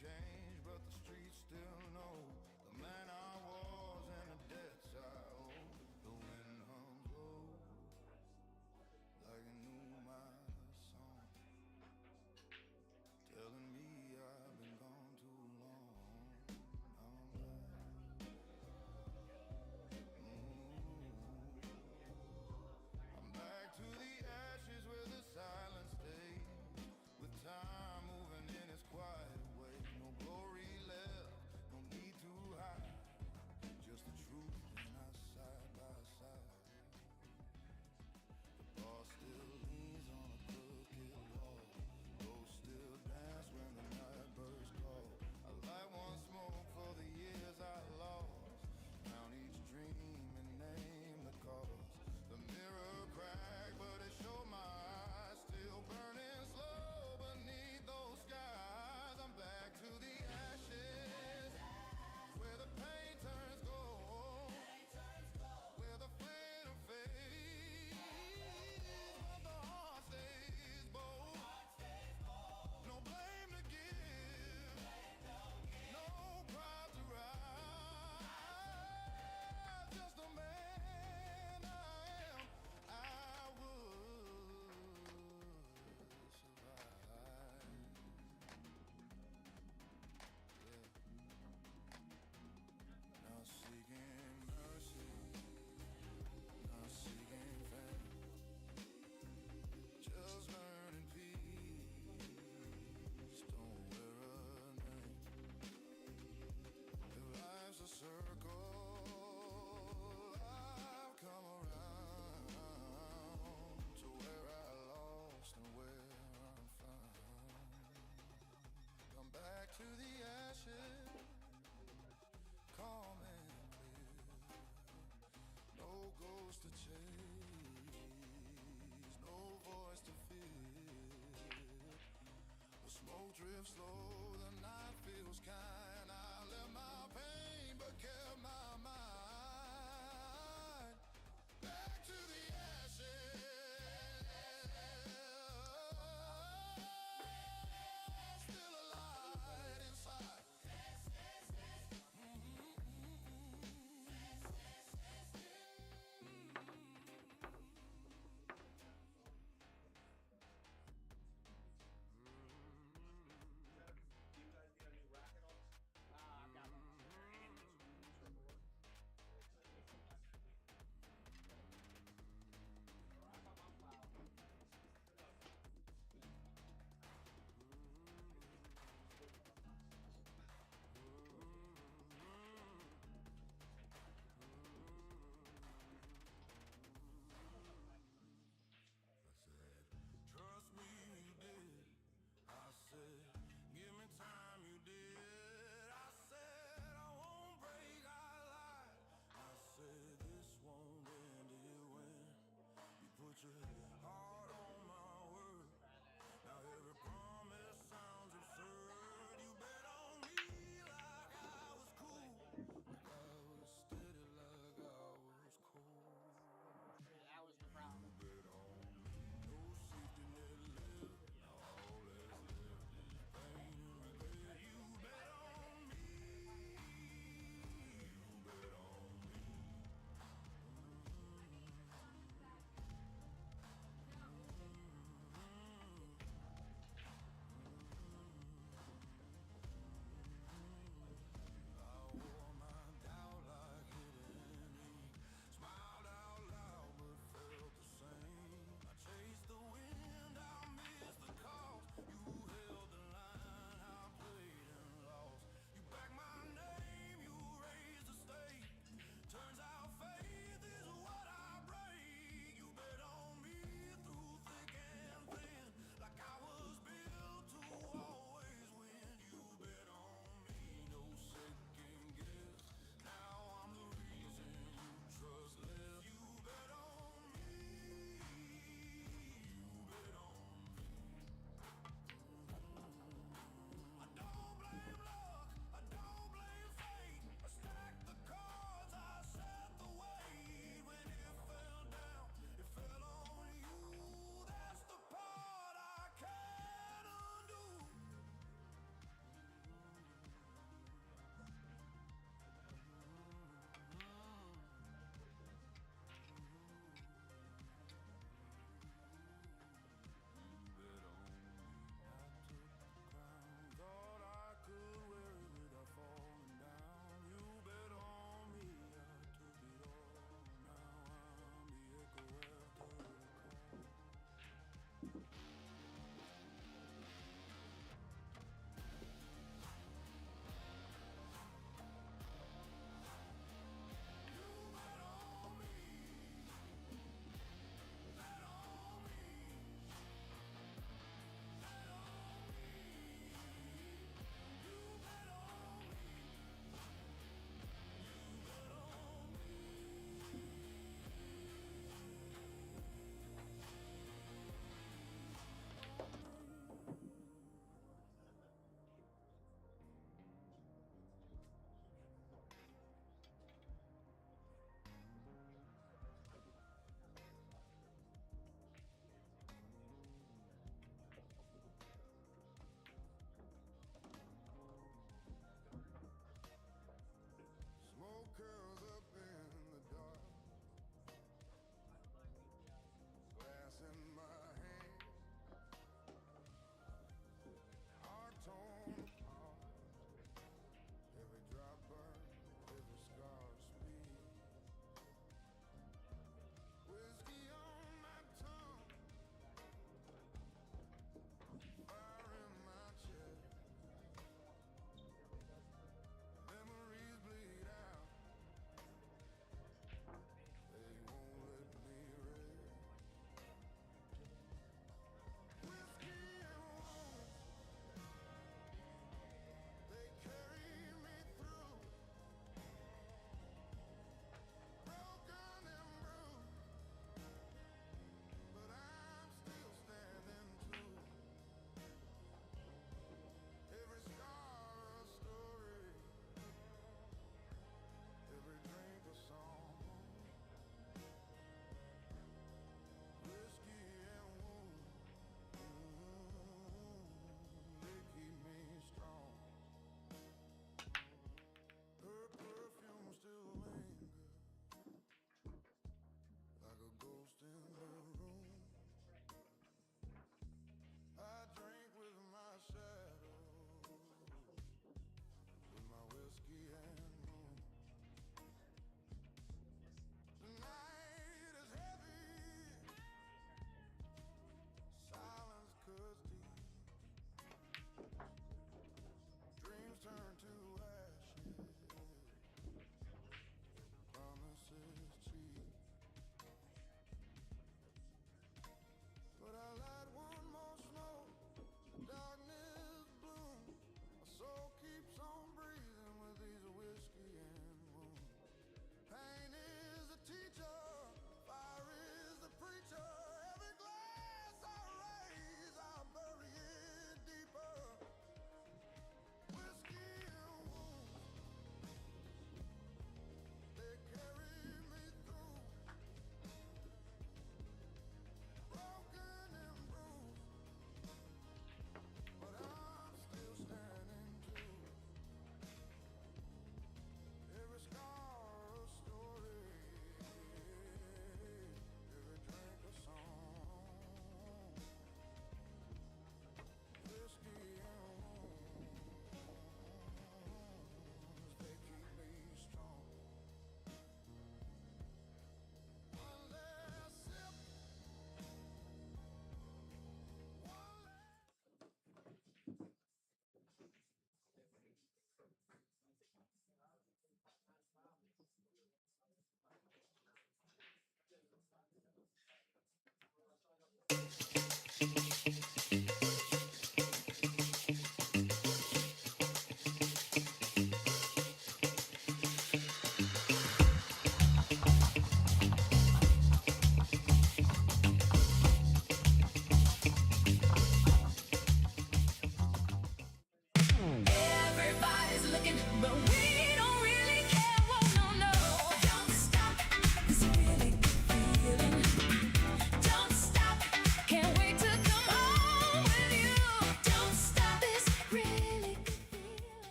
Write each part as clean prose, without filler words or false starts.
changed, but the streets still know the man I was and the debts I owe. The wind hums low, like it knew my song, telling me I've been gone too long. I'm back. I'm back to the ashes where the silence stays, with time moving in its quiet way. No glory left, no need to hide, just the truth and us side by side. The bar still leans on a crooked wall, ghosts still dance when the night birds call. I light one smoke for the years I lost, count each dream and name the cause. The mirror cracked, but it showed my eyes still burning slow beneath those skies. I'm back to the ashes, where the pain turns gold, where the flame fades, but the heart stays bold. No blame to give, no pride to rise. Just a man I am, I would survive. Yeah. Not seeking mercy, not seeking fame, just learning peace. Don't wear a name. If life's a circle, I've come around to where I lost and where I'm found. Come back to the ashes, calm and clear. No ghost to chase, no voice to fear. The smoke drifts low, the night feels kind. I left my pain but kept my mind. Back to the ashes, still a light inside. I've got one. I said, trust me, you did. I said, give me time, you did. I said, I won't break, I lied. I said, this won't end it when you put your heart on my word. Now every promise sounds absurd. You bet on me like I was cool, like I was steady, like I was cold. That was the problem. You bet on me, no safety net left. Now all that's left is pain and regret. You bet on me, you bet on me.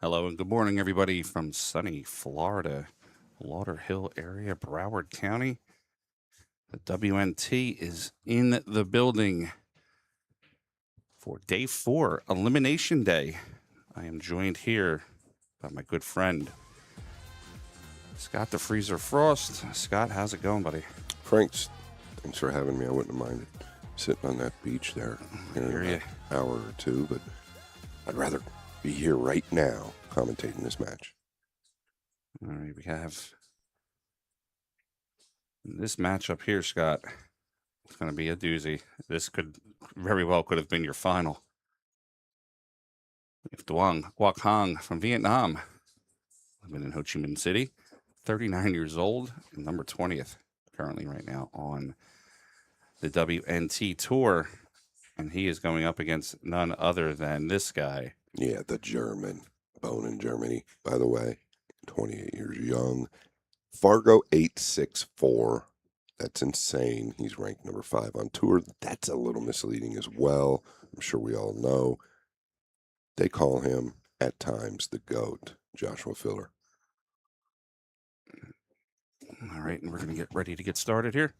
Hello and good morning, everybody from sunny Florida, Lauderhill area, Broward County. The WNT is in the building for day 4, Elimination Day. I am joined here by my good friend, Scott the Freezer Frost. Scott, how's it going, buddy? Franks, thanks for having me. I wouldn't have minded sitting on that beach there in an hour or two, but I'd rather be here right now commentating this match. All right, we have this matchup here, Scott. It's going to be a doozy. This could have been your final. If Duong Quoc Hong from Vietnam, living in Ho Chi Minh City, 39 years old, and number 20th currently right now on the WNT tour. And he is going up against none other than this guy. Yeah, the German. Bone in Germany, by the way. 28 years young. Fargo 864. That's insane. He's ranked number 5 on tour. That's a little misleading as well. I'm sure we all know. They call him, at times, the GOAT, Joshua Filler. All right, and we're going to get ready to get started here.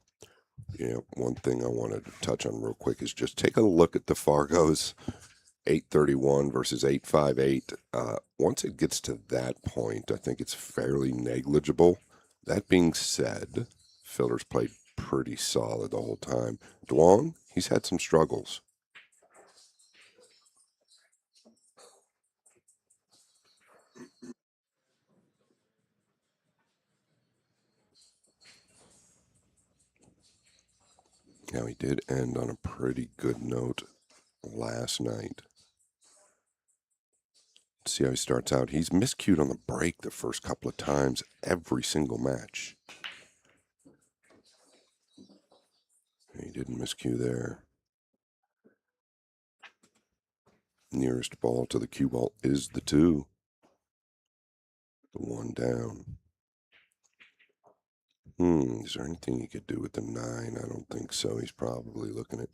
Yeah, one thing I wanted to touch on real quick is just take a look at the Fargos. 831 versus 858. Once it gets to that point, I think it's fairly negligible. That being said, Filler's played pretty solid the whole time. Duong, he's had some struggles. Now, he did end on a pretty good note last night. Let's see how he starts out. He's miscued on the break the first couple of times every single match. He didn't miscue there. Nearest ball to the cue ball is the 2. The 1 down. Is there anything he could do with the 9? I don't think so. He's probably looking at...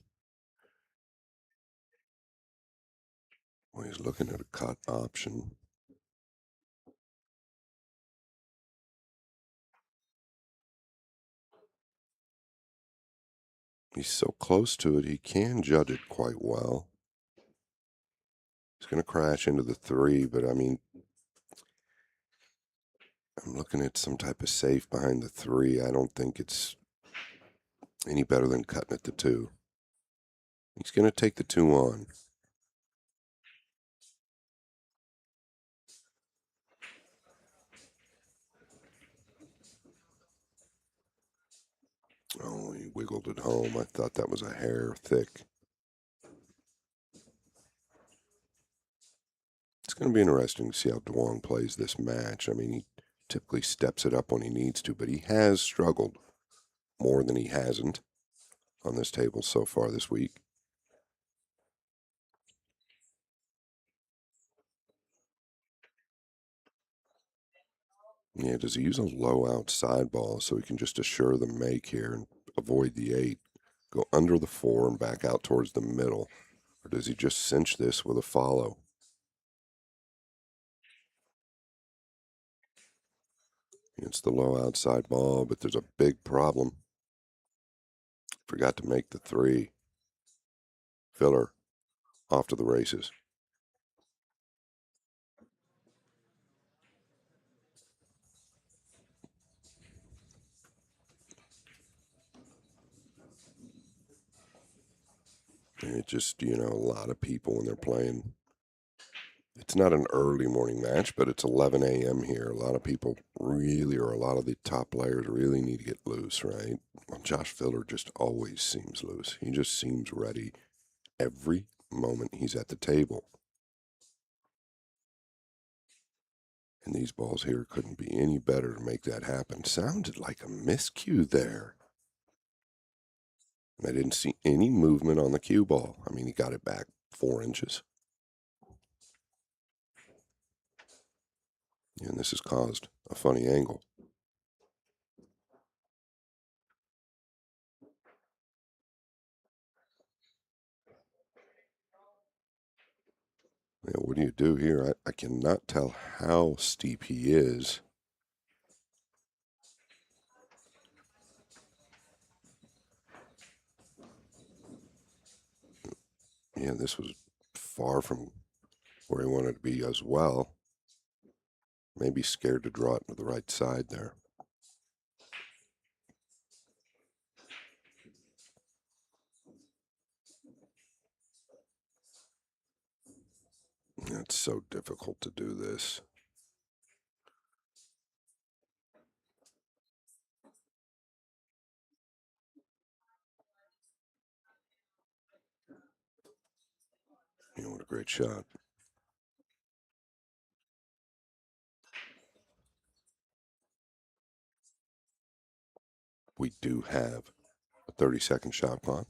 Well, he's looking at a cut option. He's so close to it, he can judge it quite well. He's going to crash into the 3, but I mean, I'm looking at some type of safe behind the 3. I don't think it's any better than cutting at the 2. He's going to take the 2 on. Oh, he wiggled it home. I thought that was a hair thick. It's going to be interesting to see how Duong plays this match. I mean, he typically steps it up when he needs to, but he has struggled more than he hasn't on this table so far this week. Yeah, does he use a low outside ball so he can just assure the make here and avoid the 8? Go under the 4 and back out towards the middle? Or does he just cinch this with a follow? It's the low outside ball, but there's a big problem. Forgot to make the 3. Filler off to the races. It just, a lot of people when they're playing. It's not an early morning match, but it's 11 a.m. here. A lot of people really, or a lot of the top players really need to get loose, right? Well, Josh Filler just always seems loose. He just seems ready every moment he's at the table. And these balls here couldn't be any better to make that happen. Sounded like a miscue there. I didn't see any movement on the cue ball. I mean, he got it back 4 inches. And this has caused a funny angle. Yeah, what do you do here? I cannot tell how steep he is. Yeah, this was far from where he wanted to be as well. Maybe scared to draw it to the right side there. It's so difficult to do this. What a great shot. We do have a 30-second shot clock.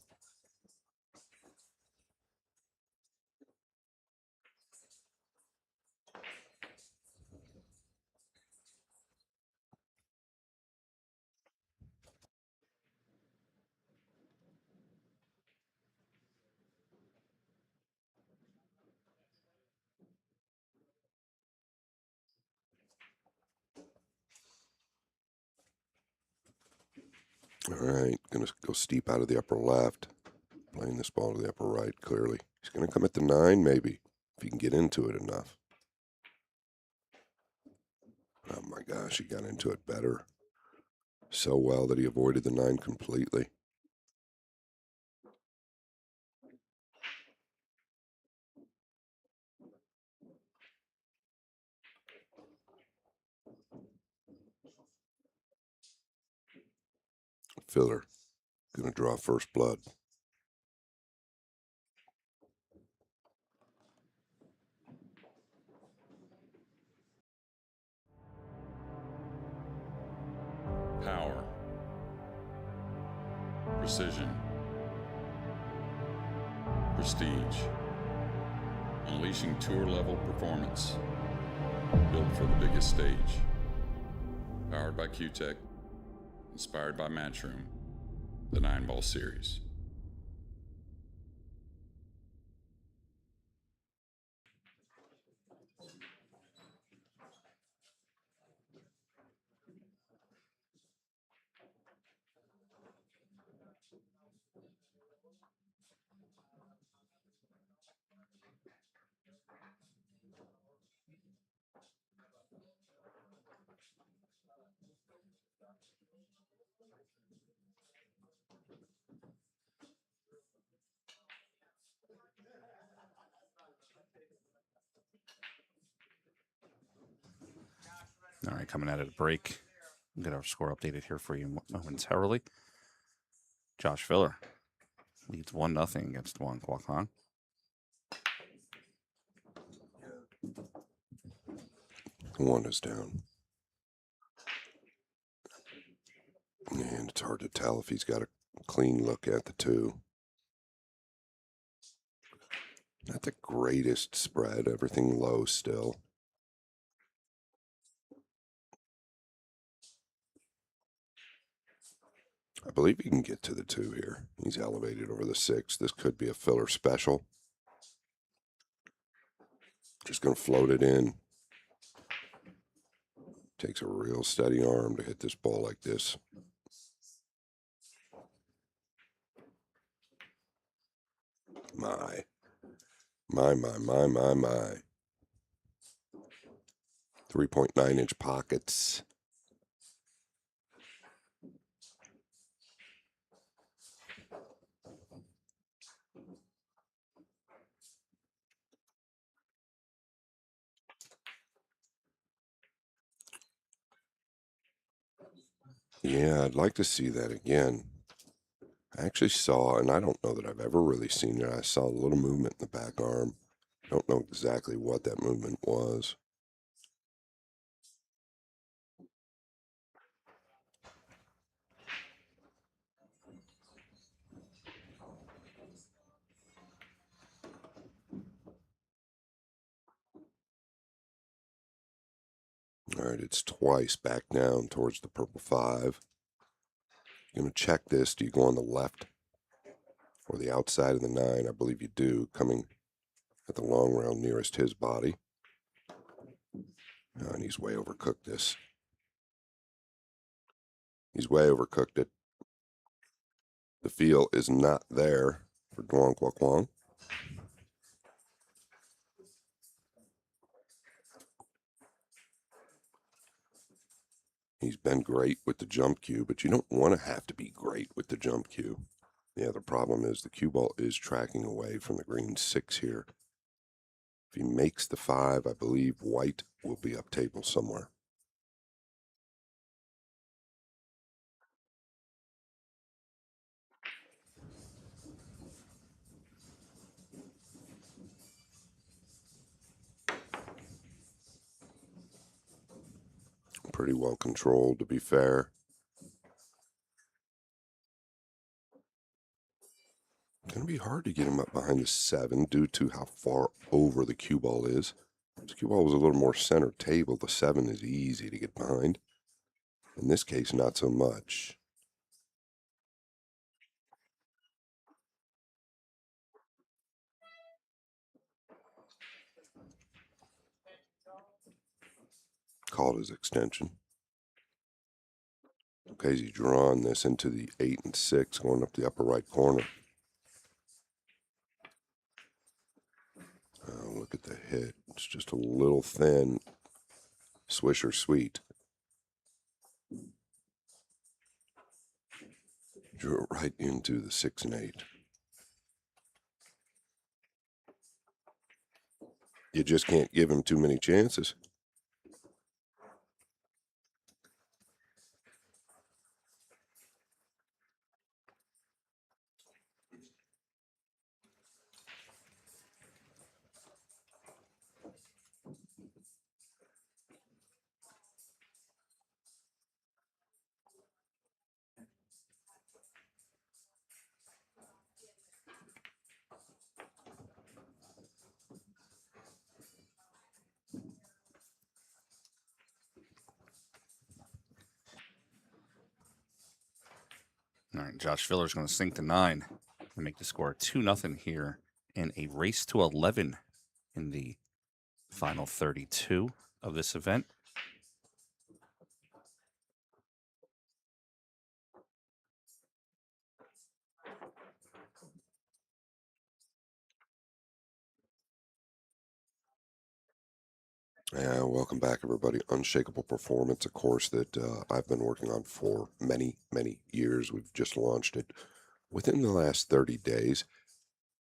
All right, going to go steep out of the upper left. Playing this ball to the upper right, clearly. He's going to come at the 9, maybe, if he can get into it enough. Oh my gosh, he got into it better. So well that he avoided the 9 completely. Filler, going to draw first blood. Power, precision, prestige, unleashing tour-level performance, built for the biggest stage. Powered by Q-Tech, inspired by Matchroom, the Nineball series. All right, coming out of the break. We'll get our score updated here for you momentarily. Josh Filler leads 1-0 against Juan Kwakhan. One is down. And it's hard to tell if he's got a clean look at the 2. Not the greatest spread, everything low still. I believe he can get to the 2 here. He's elevated over the 6. This could be a filler special. Just going to float it in. Takes a real steady arm to hit this ball like this. My. 3.9-inch pockets. Yeah, I'd like to see that again. I actually saw, and I don't know that I've ever really seen it, I saw a little movement in the back arm. I don't know exactly what that movement was. All right, it's twice back down towards the purple 5. You're going to check this. Do you go on the left or the outside of the 9? I believe you do. Coming at the long round nearest his body. Oh, and he's way overcooked this. He's way overcooked it. The feel is not there for Duong Quoc Quang. He's been great with the jump cue, but you don't want to have to be great with the jump cue. The other problem is the cue ball is tracking away from the green 6 here. If he makes the 5, I believe white will be up table somewhere. Pretty well controlled, to be fair. Going to be hard to get him up behind the 7 due to how far over the cue ball is. If the cue ball was a little more center table, the 7 is easy to get behind. In this case, not so much. Called his extension. Okay, he's drawing this into the 8 and 6, going up the upper right corner. Oh, look at the hit. It's just a little thin. Swisher sweet. Drew it right into the 6 and 8. You just can't give him too many chances. All right, Josh Filler's going to sink to 9 and make the score 2-0 here in a race to 11 in the final 32 of this event. Yeah, welcome back, everybody. Unshakable Performance, a course that I've been working on for many, many years. We've just launched it within the last 30 days.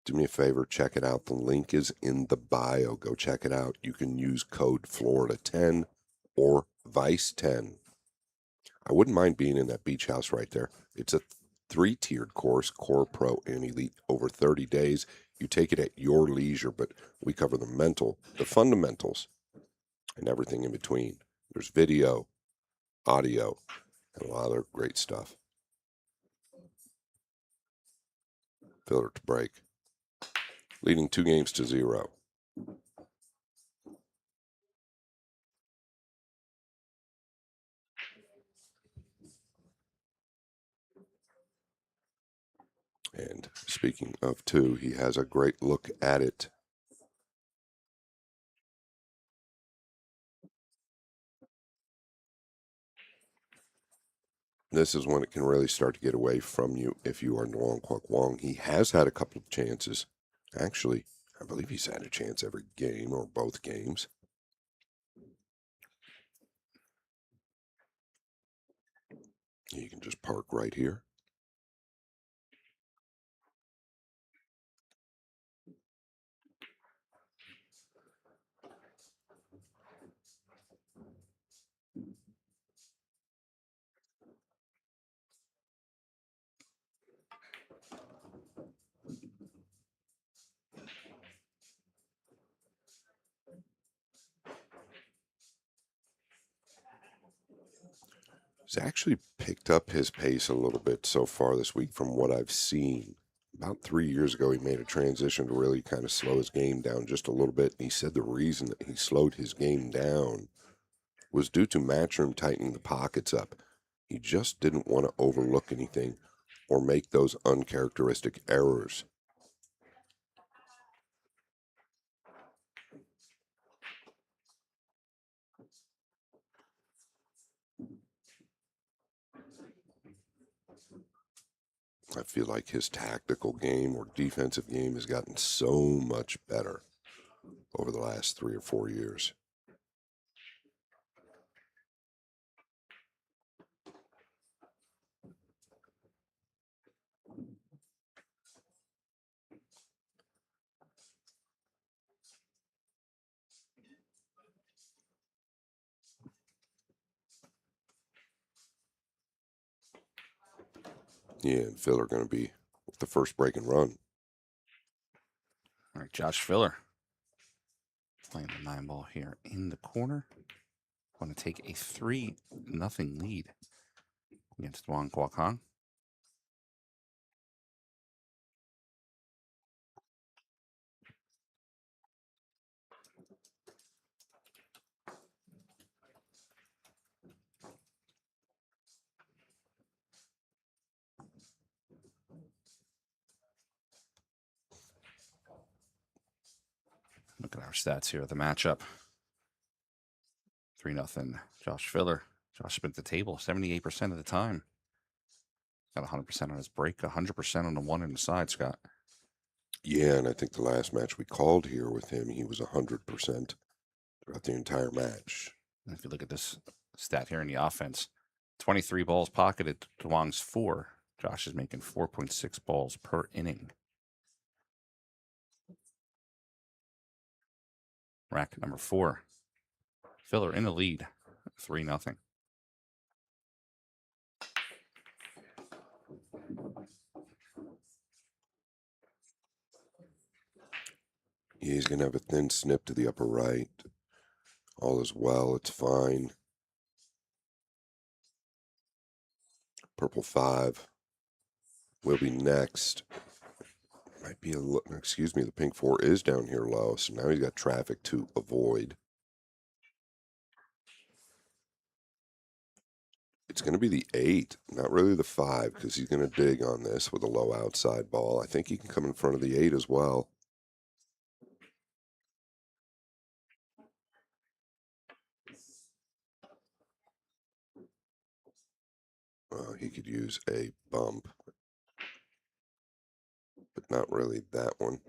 Do me a favor, check it out. The link is in the bio. Go check it out. You can use code Florida10 or Vice10. I wouldn't mind being in that beach house right there. It's a 3-tiered course, Core, Pro, and Elite, over 30 days. You take it at your leisure, but we cover the mental, the fundamentals, and everything in between. There's video, audio, and a lot of other great stuff. Filler to break. Leading 2-0. And speaking of 2, he has a great look at it. This is when it can really start to get away from you if you are Duong Quoc Quang. He has had a couple of chances. Actually, I believe he's had a chance every game or both games. You can just park right here. He's actually picked up his pace a little bit so far this week from what I've seen. About 3 years ago, he made a transition to really kind of slow his game down just a little bit. And he said the reason that he slowed his game down was due to Matchroom tightening the pockets up. He just didn't want to overlook anything or make those uncharacteristic errors. I feel like his tactical game or defensive game has gotten so much better over the last 3 or 4 years. Yeah, and Phil are going to be with the first break and run. All right, Josh Filler playing the 9-ball here in the corner. Going to take a 3-0 lead against Wang Kwok-hong. Look at our stats here. The matchup. 3-0. Josh Filler. Josh spent the table 78% of the time. Got 100% on his break, 100% on the one in the side, Scott. Yeah, and I think the last match we called here with him, he was 100% throughout the entire match. And if you look at this stat here in the offense, 23 balls pocketed to Wang's 4. Josh is making 4.6 balls per inning. Racket number 4. Filler in the lead, 3-0. Yeah, he's going to have a thin snip to the upper right. All is well. It's fine. Purple 5 will be next. Might be excuse me, the pink 4 is down here low, so now he's got traffic to avoid. It's going to be the 8, not really the 5, because he's going to dig on this with a low outside ball. I think he can come in front of the 8 as well. He could use a bump, but not really that one.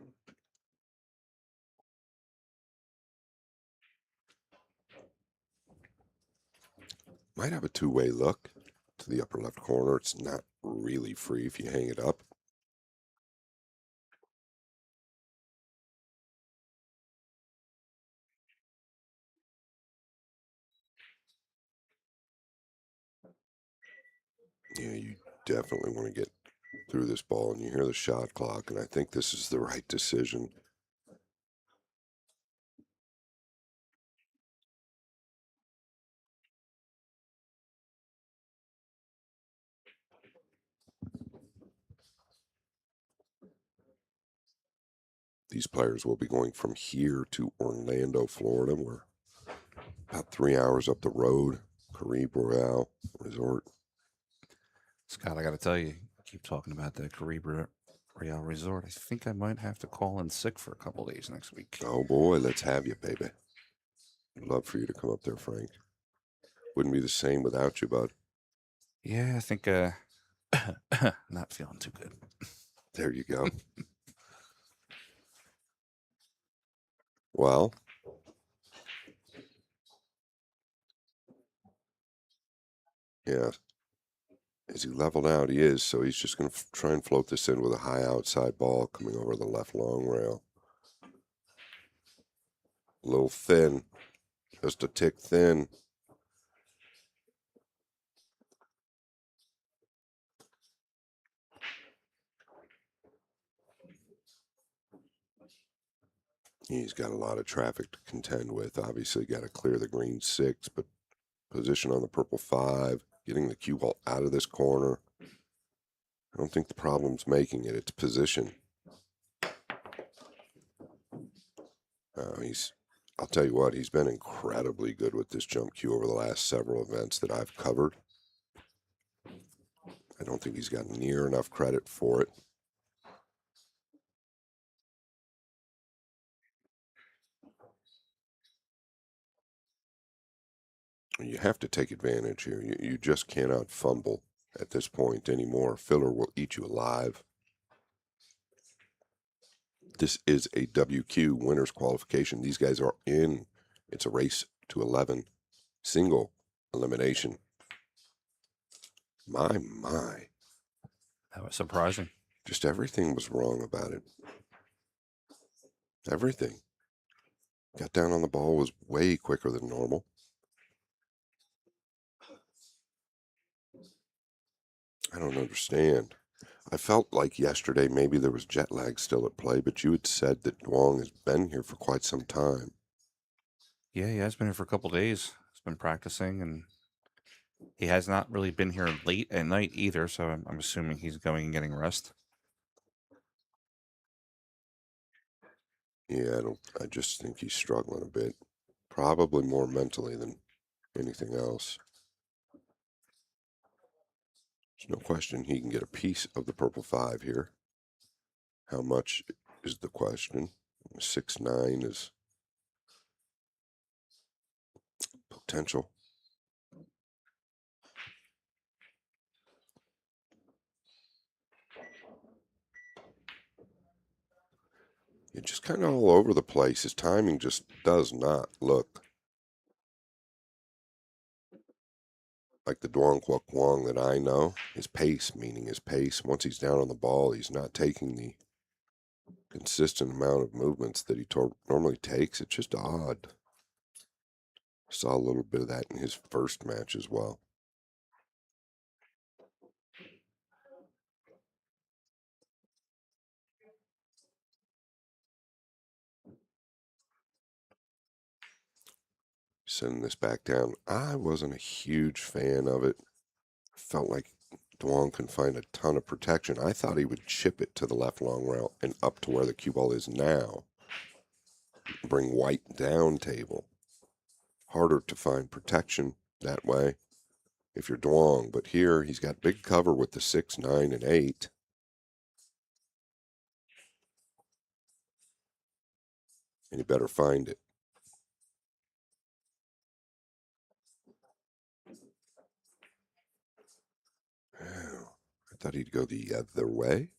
Might have a two-way look to the upper left corner. It's not really free if you hang it up. Yeah, you definitely want to get through this ball, and you hear the shot clock, and I think this is the right decision. These players will be going from here to Orlando, Florida. We're about 3 hours up the road. Caribe Royale Resort. Scott, I got to tell you, keep talking about the Caribe Royale Resort. I think I might have to call in sick for a couple days next week. Oh boy, let's have you, baby. I'd love for you to come up there, Frank. Wouldn't be the same without you, bud. Yeah, I think not feeling too good. There you go. Well, yeah. Is he leveled out? He is, so he's just going to try and float this in with a high outside ball coming over the left long rail. A little thin, just a tick thin. He's got a lot of traffic to contend with. Obviously, got to clear the green 6, but position on the purple 5, getting the cue ball out of this corner. I don't think the problem's making it. It's position. I'll tell you what, he's been incredibly good with this jump cue over the last several events that I've covered. I don't think he's got near enough credit for it. You have to take advantage here. You just cannot fumble at this point anymore. Filler will eat you alive. This is a WQ winners qualification. These guys are in. It's a race to 11. Single elimination. My. That was surprising. Just everything was wrong about it. Everything. Got down on the ball, was way quicker than normal. I don't understand. I felt like yesterday maybe there was jet lag still at play, but you had said that Duong has been here for quite some time. Yeah, he has been here for a couple days. He's been practicing, and he has not really been here late at night either, so I'm assuming he's going and getting rest. Yeah, I just think he's struggling a bit. Probably more mentally than anything else. There's no question he can get a piece of the purple 5 here. How much is the question? 6-9 is potential. It's just kind of all over the place. His timing just does not look like the Duong Quoc Quang that I know. His pace, once he's down on the ball, he's not taking the consistent amount of movements that he normally takes. It's just odd. Saw a little bit of that in his first match as well. Sending this back down. I wasn't a huge fan of it. Felt like Duong can find a ton of protection. I thought he would chip it to the left long rail and up to where the cue ball is now. Bring white down table. Harder to find protection that way if you're Duong. But here he's got big cover with the 6, 9, and 8. And you better find it. Oh, I thought he'd go the other way.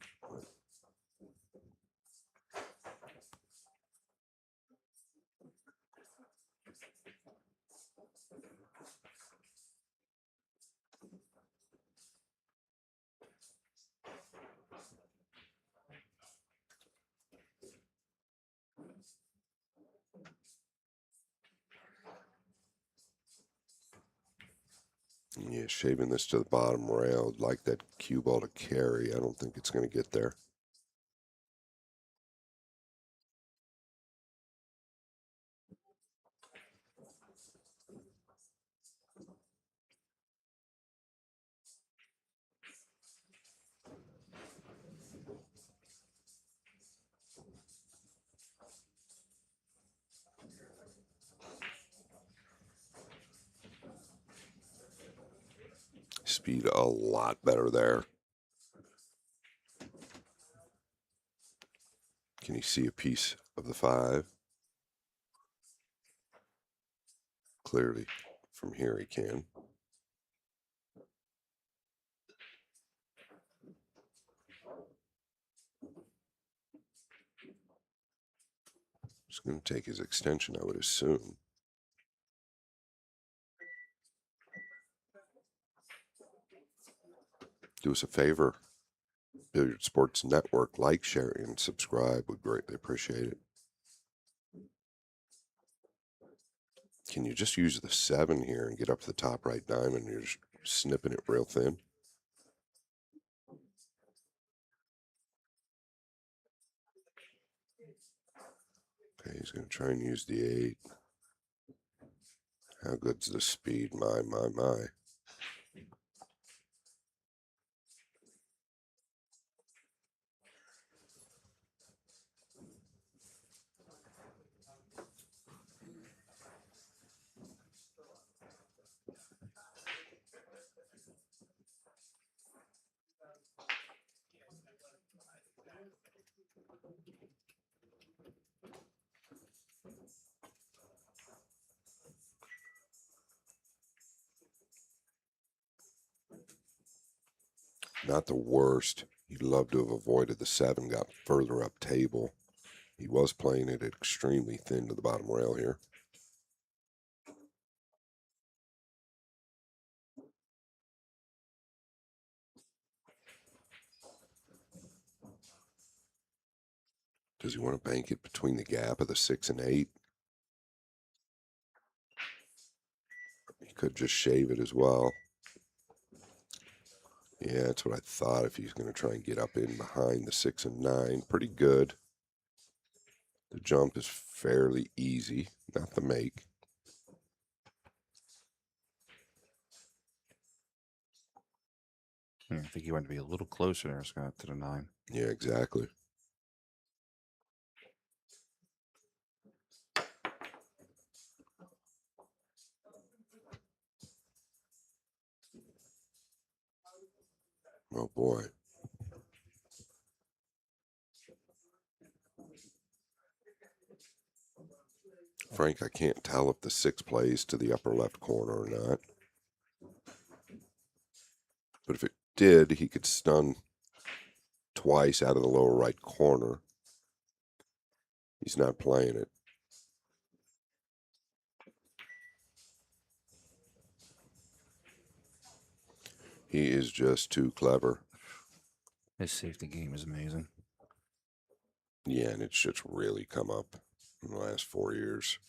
Yeah, shaving this to the bottom rail. I'd like that cue ball to carry. I don't think it's going to get there. Speed a lot better there. Can you see a piece of the 5? Clearly, from here he can. It's going to take his extension, I would assume. Do us a favor. Billiard Sports Network, like, share, and subscribe. Would greatly appreciate it. Can you just use the 7 here and get up to the top right diamond? You're just snipping it real thin. Okay, he's going to try and use the 8. How good's the speed? My. Not the worst. He'd love to have avoided the 7, got further up table. He was playing it extremely thin to the bottom rail here. Does he want to bank it between the gap of the 6 and 8? He could just shave it as well. Yeah, that's what I thought, if he's going to try and get up in behind the 6 and 9. Pretty good. The jump is fairly easy, not the make. Yeah, I think you want to be a little closer there, Scott, to the 9. Yeah, exactly. Oh boy. Frank, I can't tell if the 6 plays to the upper left corner or not. But if it did, he could stun twice out of the lower right corner. He's not playing it. He is just too clever. His safety game is amazing. Yeah, and it's just really come up in the last 4 years.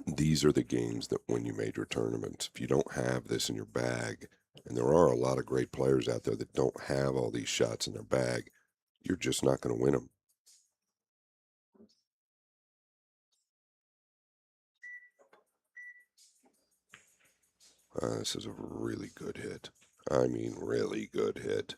These are the games that win you major tournaments. If you don't have this in your bag, and there are a lot of great players out there that don't have all these shots in their bag, you're just not going to win them. This is a really good hit. I mean, really good hit.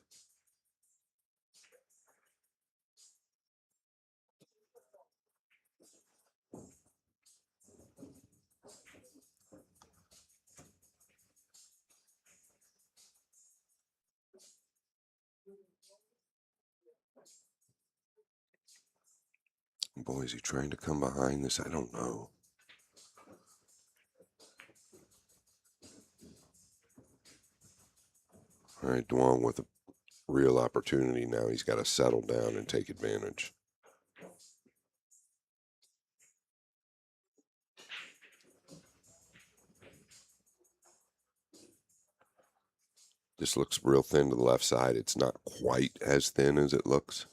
Boy, is he trying to come behind this? I don't know. All right, Duong with a real opportunity now. He's got to settle down and take advantage. This looks real thin to the left side. It's not quite as thin as it looks.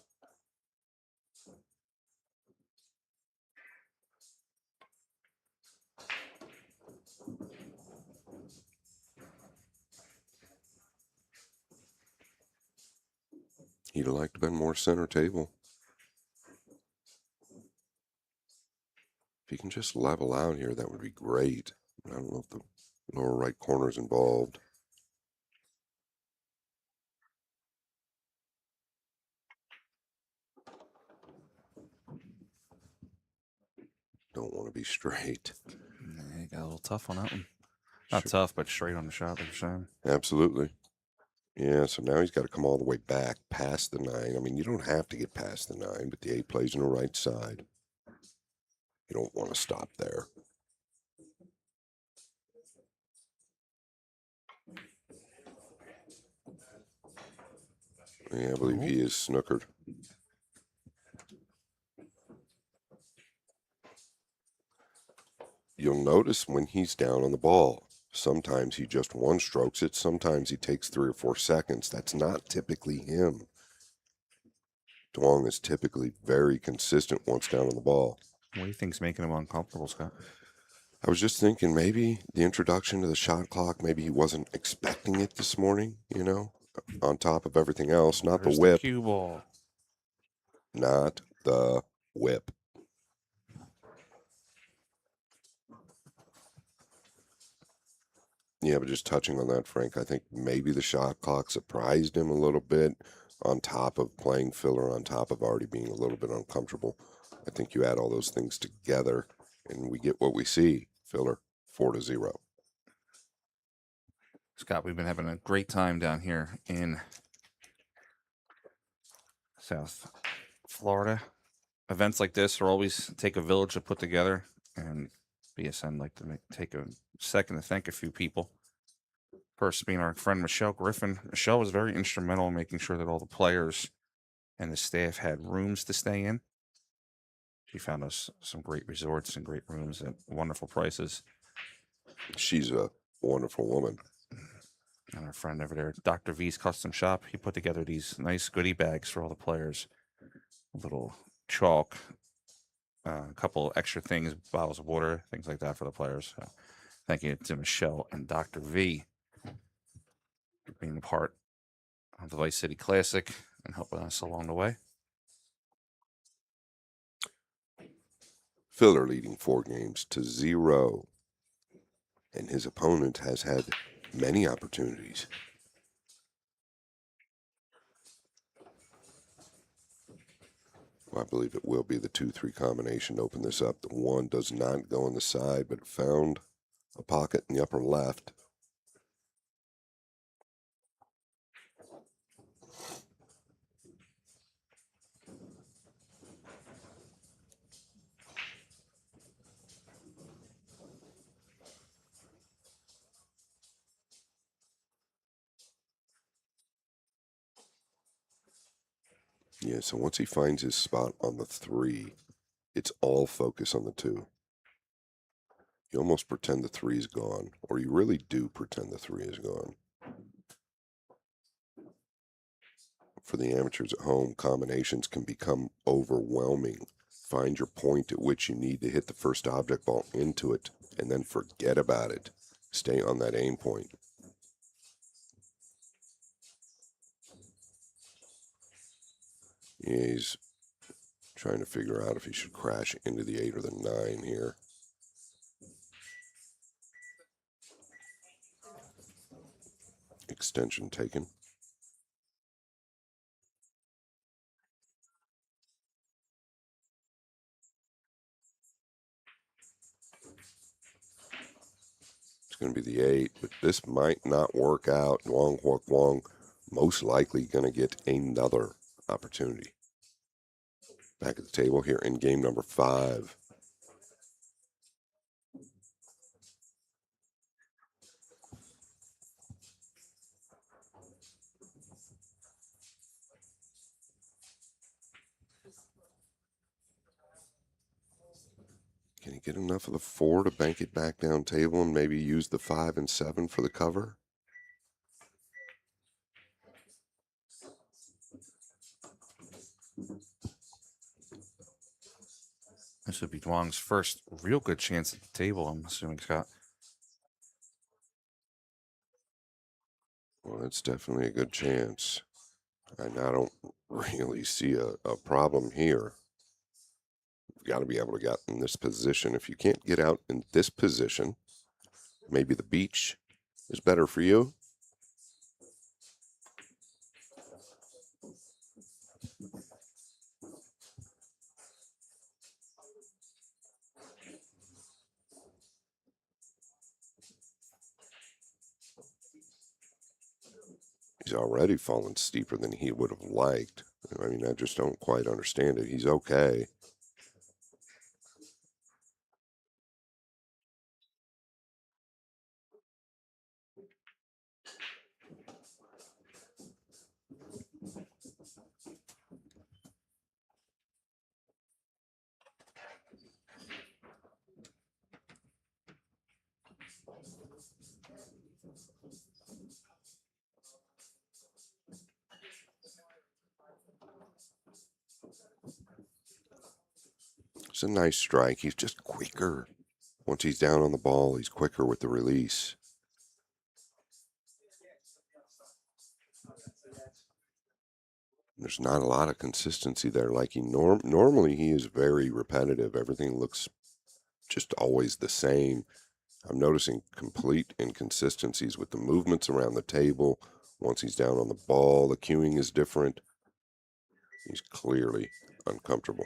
He'd have liked to have been more center table. If he can just level out here, that would be great. I don't know if the lower right corner is involved. Don't want to be straight. Yeah, he got a little tough on that one. Not tough, but straight on the shot, like you're saying. Absolutely. Yeah, so now he's got to come all the way back past the 9. I mean, you don't have to get past the 9, but the 8 plays on the right side. You don't want to stop there. Yeah, I believe he is snookered. You'll notice when he's down on the ball, sometimes he just one strokes it, sometimes he takes 3 or 4 seconds. That's not typically him. Duong is typically very consistent once down on the ball. What do you think's making him uncomfortable, Scott? I was just thinking maybe the introduction to the shot clock, maybe he wasn't expecting it this morning, you know, on top of everything else. Not There's the whip. The cue ball. Not the whip. Yeah, but just touching on that, Frank, I think maybe the shot clock surprised him a little bit on top of playing filler, on top of already being a little bit uncomfortable. I think you add all those things together and we get what we see. Filler 4-0. Scott, we've been having a great time down here in South Florida. Events like this are always take a village to put together, and BSN, like to take a second to thank a few people. First being our friend Michelle Griffin. Michelle was very instrumental in making sure that all the players and the staff had rooms to stay in. She found us some great resorts and great rooms at wonderful prices. She's a wonderful woman. And our friend over there, Dr. V's Custom Shop, he put together these nice goodie bags for all the players. A little chalk, a couple extra things, bottles of water, things like that for the players. So thank you to Michelle and Dr. V for being a part of the Vice City Classic and helping us along the way. Filler leading 4-0, and his opponent has had many opportunities. Well, I believe it will be the 2-3 combination to open this up. The 1 does not go on the side, but it found a pocket in the upper left. Yeah, so once he finds his spot on the 3, it's all focus on the 2. You almost pretend the 3 is gone, or you really do pretend the 3 is gone. For the amateurs at home, combinations can become overwhelming. Find your point at which you need to hit the first object ball into it, and then forget about it. Stay on that aim point. Yeah, he's trying to figure out if he should crash into the 8 or the 9 here. Extension taken. It's going to be the 8, but this might not work out. Wong Huok Wong most likely going to get another opportunity. Back at the table here in game number 5. Can he get enough of the 4 to bank it back down table and maybe use the 5 and 7 for the cover? This would be Duong's first real good chance at the table, I'm assuming, Scott. Well, it's definitely a good chance. And I don't really see a problem here. You've got to be able to get in this position. If you can't get out in this position, maybe the beach is better for you. He's already fallen steeper than he would have liked. I mean, I just don't quite understand it. He's okay. It's a nice strike. He's just quicker. Once he's down on the ball, he's quicker with the release. There's not a lot of consistency there. Like normally he is very repetitive. Everything looks just always the same. I'm noticing complete inconsistencies with the movements around the table. Once he's down on the ball, the cueing is different. He's clearly uncomfortable.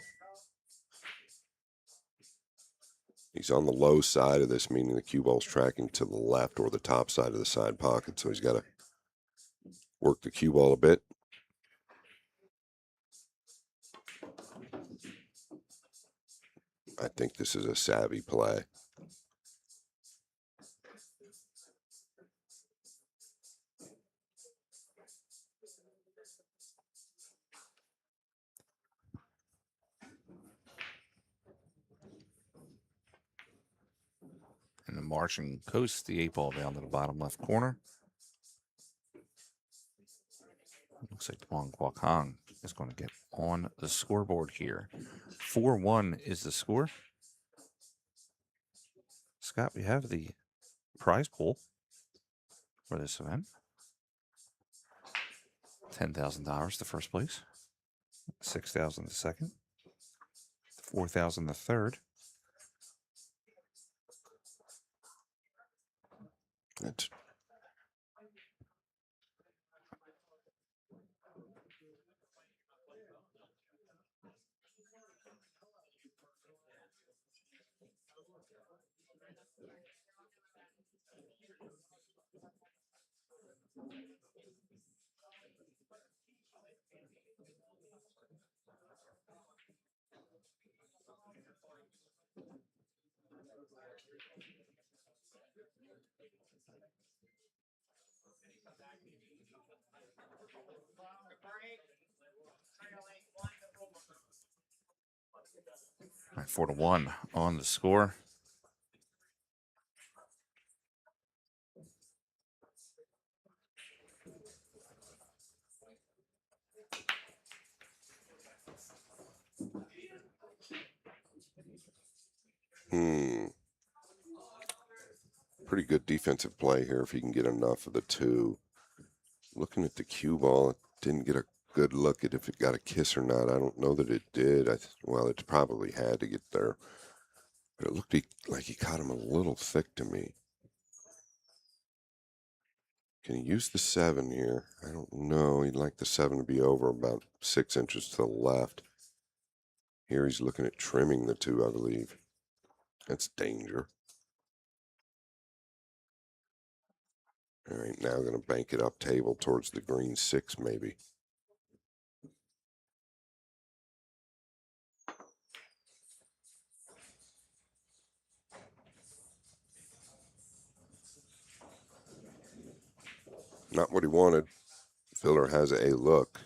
He's on the low side of this, meaning the cue ball's tracking to the left or the top side of the side pocket. So he's got to work the cue ball a bit. I think this is a savvy play. marching coast the 8-ball down to the bottom left corner. Looks like Duong Kwok Hong is going to get on the scoreboard here. 4-1 is the score. Scott, we have the prize pool for this event. $10,000 to first place, $6,000 to second, $4,000 to third. That's All right, 4-1 on the score. pretty good defensive play here if he can get enough of the two. Looking at the cue ball, didn't get a good look at if it got a kiss or not. I don't know that it did. Well, it probably had to get there. But it looked like he caught him a little thick to me. Can he use the 7 here? I don't know. He'd like the 7 to be over about 6 inches to the left. Here he's looking at trimming the 2, I believe. That's danger. All right, now going to bank it up table towards the green 6 maybe. Not what he wanted. Filler has a look.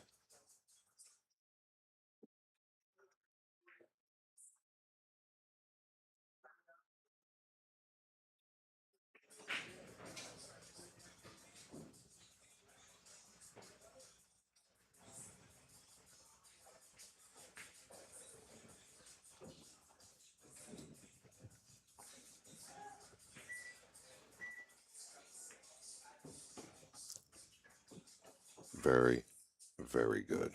Very, very good.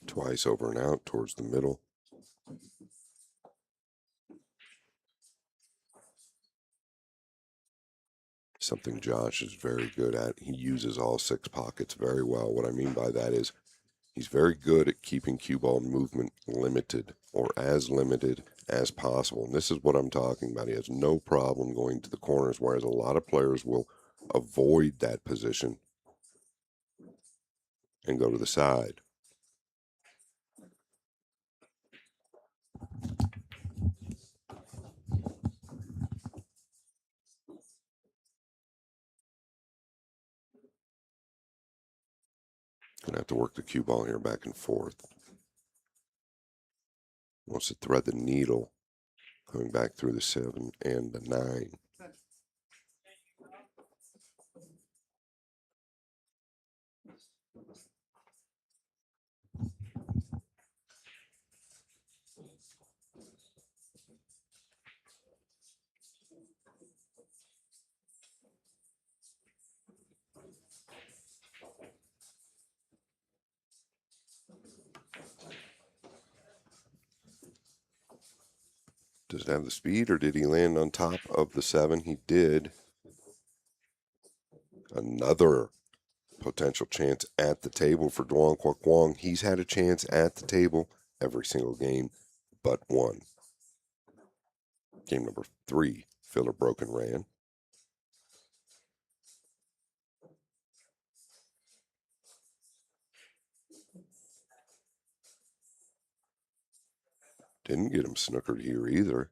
Twice over and out towards the middle. Something Josh is very good at. He uses all 6 pockets very well. What I mean by that is he's very good at keeping cue ball movement limited or as limited as possible. And this is what I'm talking about. He has no problem going to the corners, whereas a lot of players will avoid that position and go to the side. Gonna have to work the cue ball here back and forth. Wants to thread the needle going back through the 7 and the 9. Does it have the speed, or did he land on top of the 7? He did. Another potential chance at the table for Duong Kwok Wong. He's had a chance at the table every single game but one. Game number 3, Filler broke and ran. Didn't get him snookered here either.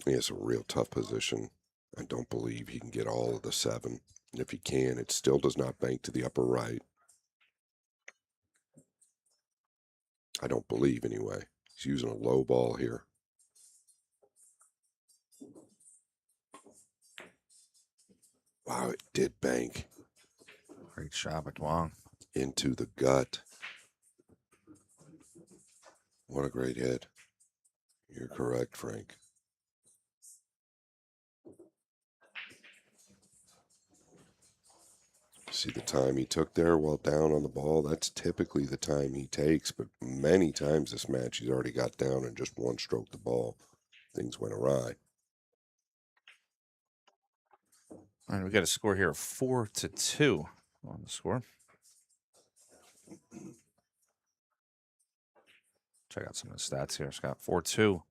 It's a real tough position. I don't believe he can get all of the 7. And if he can, it still does not bank to the upper right. I don't believe, anyway. He's using a low ball here. Wow, it did bank Great shot by Duong. into the gut. What a great hit. You're correct, Frank. See the time he took there while down on the ball? That's typically the time he takes, but many times this match he's already got down and just one stroke the ball. Things went awry. All right, we got a score here of 4-2 on the score. Check out some of the stats here, Scott. 4-2.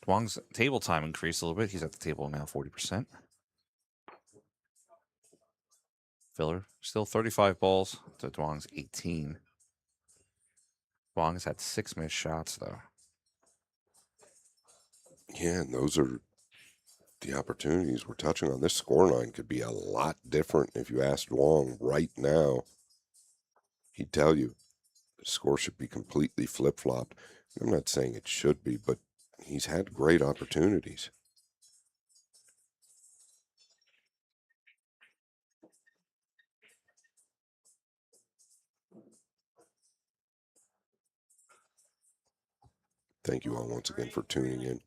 Duong's table time increased a little bit. He's at the table now 40%. Filler, still 35 balls to Duong's 18. Duong has had 6 missed shots, though. Yeah, and those are the opportunities we're touching on. This scoreline could be a lot different if you asked Duong right now. He'd tell you the score should be completely flip-flopped. I'm not saying it should be, but he's had great opportunities. Thank you all once again for tuning in.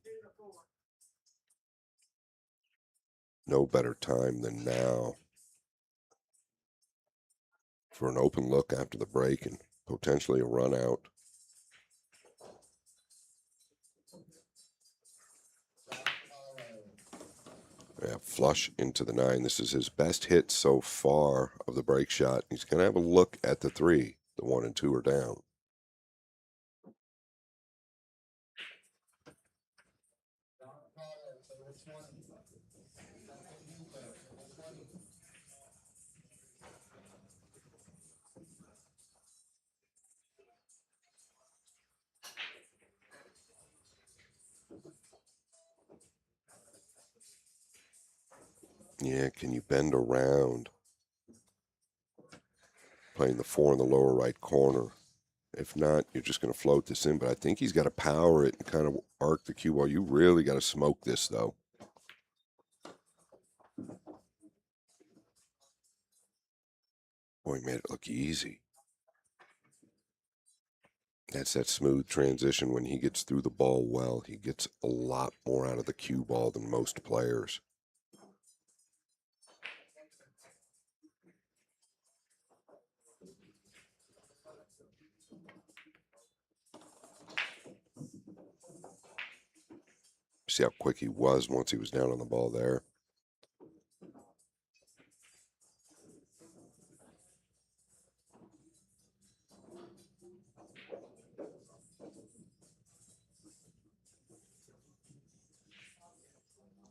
No better time than now for an open look after the break and potentially a run out. Yeah, flush into the 9. This is his best hit so far of the break shot. He's going to have a look at the 3. The 1 and 2 are down. Yeah, can you bend around? Playing the 4 in the lower right corner. If not, you're just going to float this in. But I think he's got to power it and kind of arc the cue ball. You really got to smoke this, though. Boy, he made it look easy. That's that smooth transition. When he gets through the ball well, he gets a lot more out of the cue ball than most players. See how quick he was once he was down on the ball there.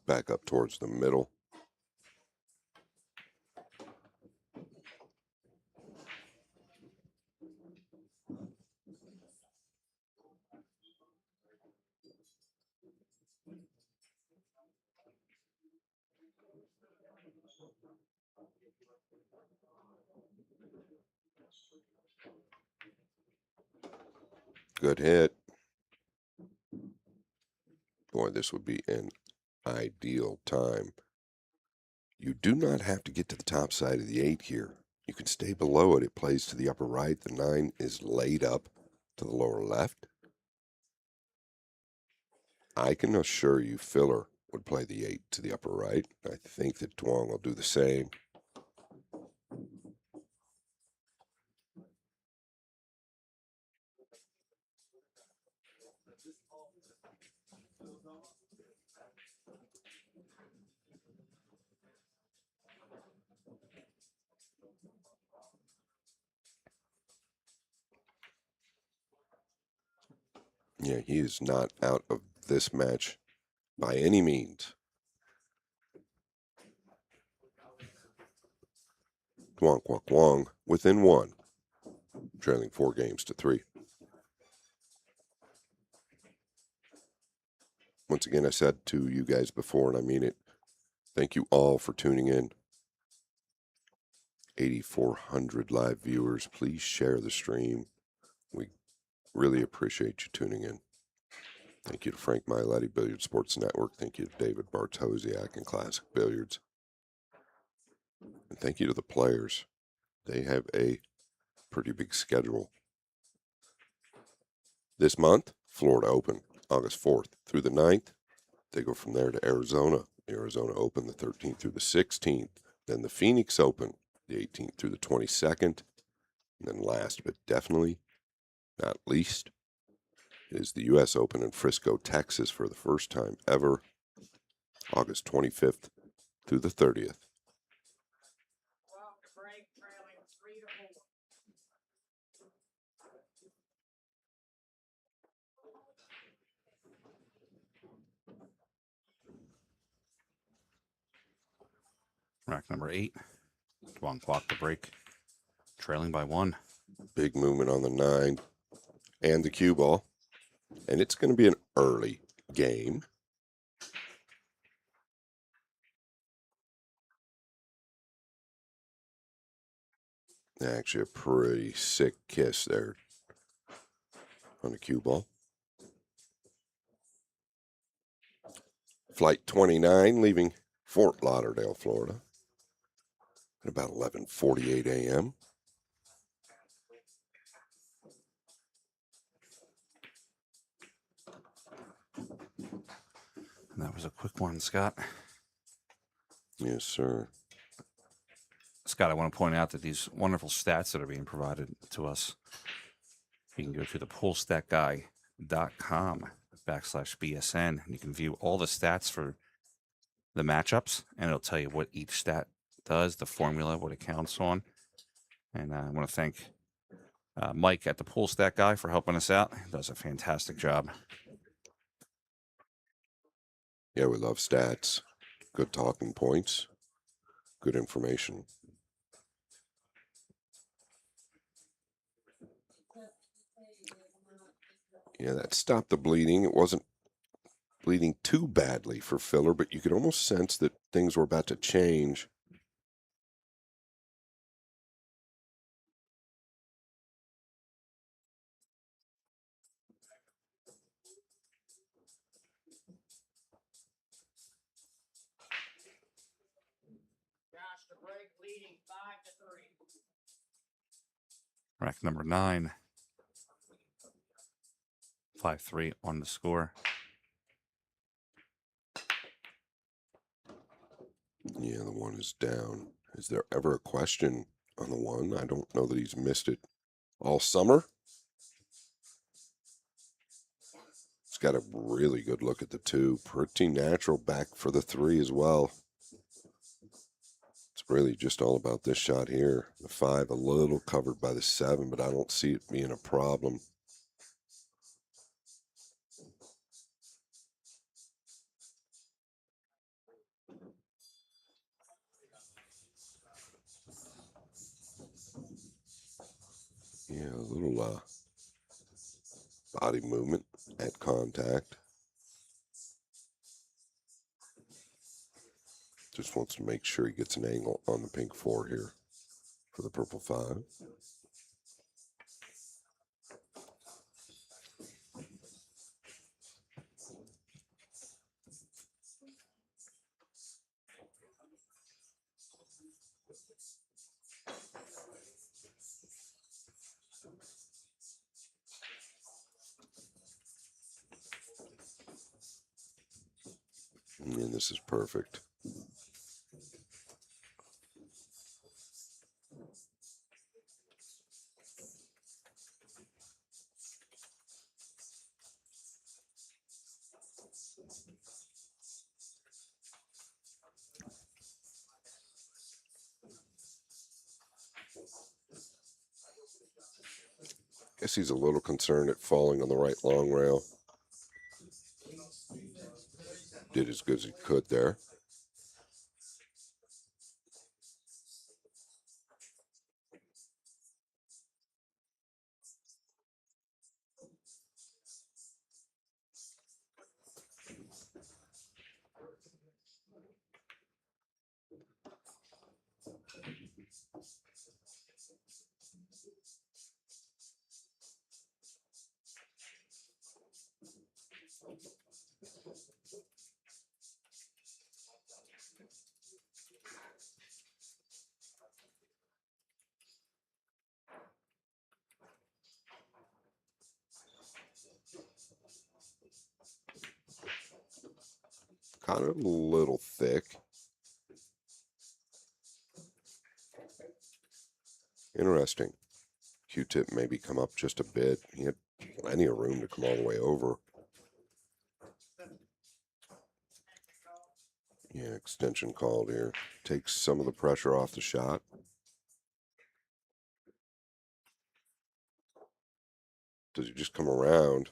Back up towards the middle. Good hit. Boy, this would be an ideal time. You do not have to get to the top side of the 8 here. You can stay below it. It plays to the upper right. The 9 is laid up to the lower left. I can assure you Filler would play the 8 to the upper right. I think that Duong will do the same. Yeah, he is not out of this match by any means. Duong Quoc Wong within 1, trailing 4 games to 3. once again, I said to you guys before, and I mean it, thank you all for tuning in. 8,400 live viewers. Please share the stream. We really appreciate you tuning in. Thank you to Frank Miletti, Billiard Sports Network. Thank you to David Bartosiak and Classic Billiards. And thank you to the players. They have a pretty big schedule. This month, Florida Open, August 4th through the 9th. They go from there to Arizona. The Arizona Open, the 13th through the 16th. Then the Phoenix Open, the 18th through the 22nd. And then last but definitely not least is the U.S. Open in Frisco, Texas for the first time ever, August 25th through the 30th. Rack number 8. Come on, clock the break. Trailing by 1. Big movement on the 9 and the cue ball. And it's going to be an early game. Actually, a pretty sick kiss there on the cue ball. Flight 29 leaving Fort Lauderdale, Florida at about 11:48 a.m. And that was a quick one, Scott. Yes, sir. Scott, I want to point out that these wonderful stats that are being provided to us, you can go to the poolstatguy.com/BSN, and you can view all the stats for the matchups, and it'll tell you what each stat does, the formula, what it counts on. And I want to thank Mike at the Pool Stat Guy for helping us out. He does a fantastic job. Yeah, we love stats. Good talking points. Good information. Yeah, that stopped the bleeding. It wasn't bleeding too badly for filler, but you could almost sense that things were about to change. Josh, the break leading 5-3. Rack number 9. 5-3 on the score. Yeah, the 1 is down. Is there ever a question on the 1? I don't know that he's missed it all summer. He's got a really good look at the 2. Pretty natural back for the 3 as well. It's really just all about this shot here. The 5 a little covered by the 7, but I don't see it being a problem. Yeah, a little body movement at contact. Just wants to make sure he gets an angle on the pink 4 here for the purple 5. And this is perfect. Guess he's a little concerned at falling on the right long rail. Did as good as he could there. kind of a little thick. Interesting. Q-tip maybe come up just a bit. He had plenty of room to come all the way over. Yeah, extension called here. Takes some of the pressure off the shot. Does he just come around?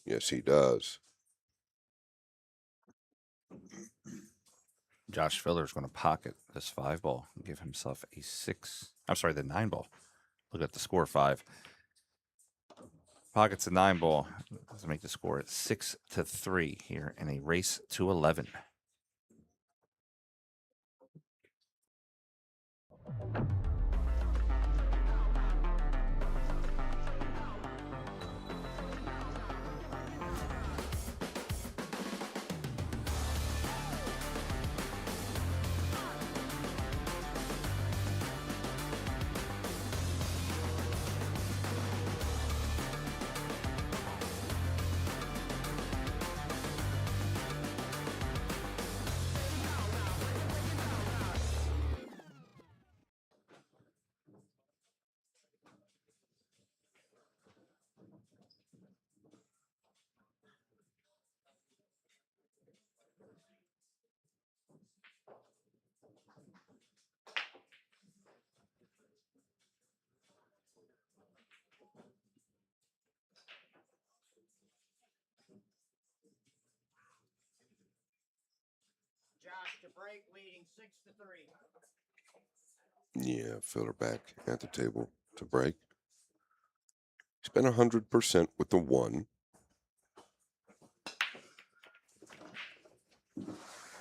Yes, he does. Josh Filler's going to pocket this 5-ball and give himself a 6. I'm sorry, the 9-ball. Look at the score 5. Pockets the 9-ball to make the score 6-3 here in a race to 11. Josh to break, leading 6-3. Yeah, Filler back at the table to break. He's been 100% with the 1.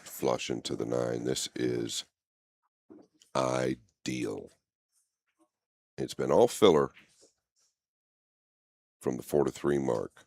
Flush into the 9. This is ideal. It's been all filler from the 4-3 mark.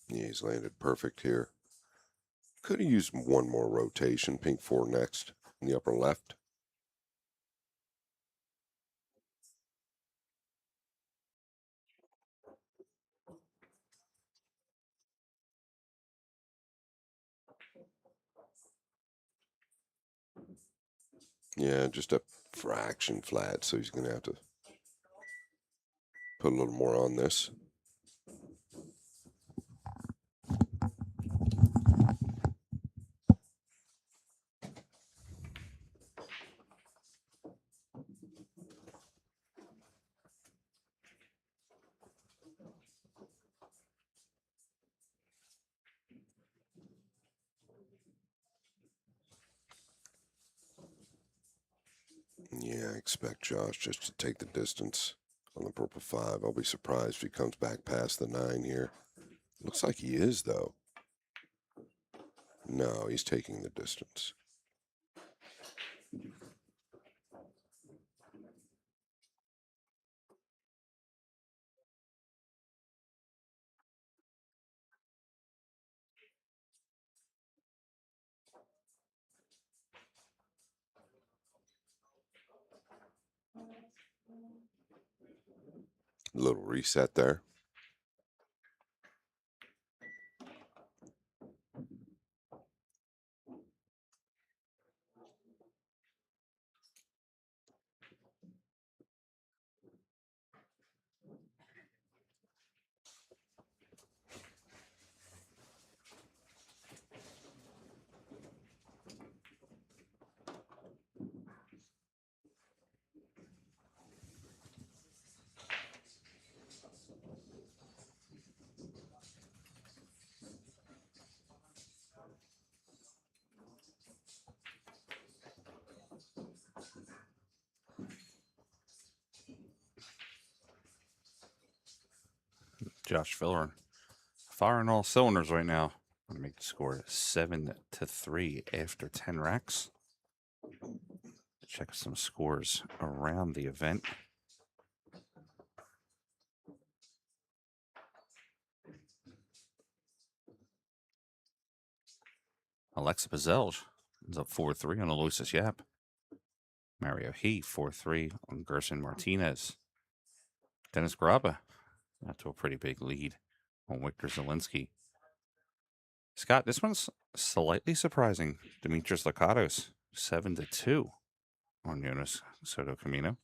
Yeah, he's landed perfect here. Could have used one more rotation. Pink 4 next in the upper left. Yeah, just a fraction flat, so he's going to have to put a little more on this. Yeah, I expect Josh just to take the distance on the purple 5. I'll be surprised if he comes back past the 9 here. Looks like he is, though. No, he's taking the distance. Little reset there. Josh Filler firing all cylinders right now. I'm going to make the score 7-3 after 10 racks. Check some scores around the event. Alexa Pizelj is up 4-3 on Aloysius Yap. Mario He 4-3 on Gerson Martinez. Dennis Graba got to a pretty big lead on Victor Zielinski. Scott, this one's slightly surprising. Demetrius Lakatos 7-2 on Jonas Soto Camino.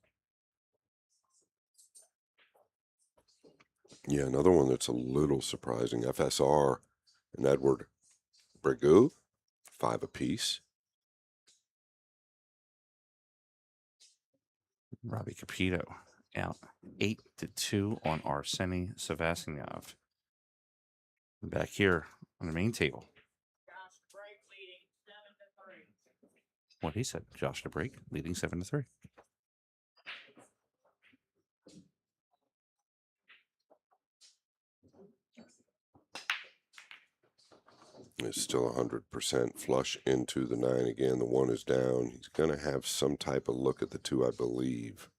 Yeah, another one that's a little surprising. FSR and Edward Bregu, 5 apiece. Robbie Capito out 8-2 on Arseny Sevasyov. Back here on the main table. Josh Break leading 7-3. What he said, Josh to break, leading 7-3. It's still 100% flush into the 9 again. The 1 is down. He's going to have some type of look at the 2, I believe.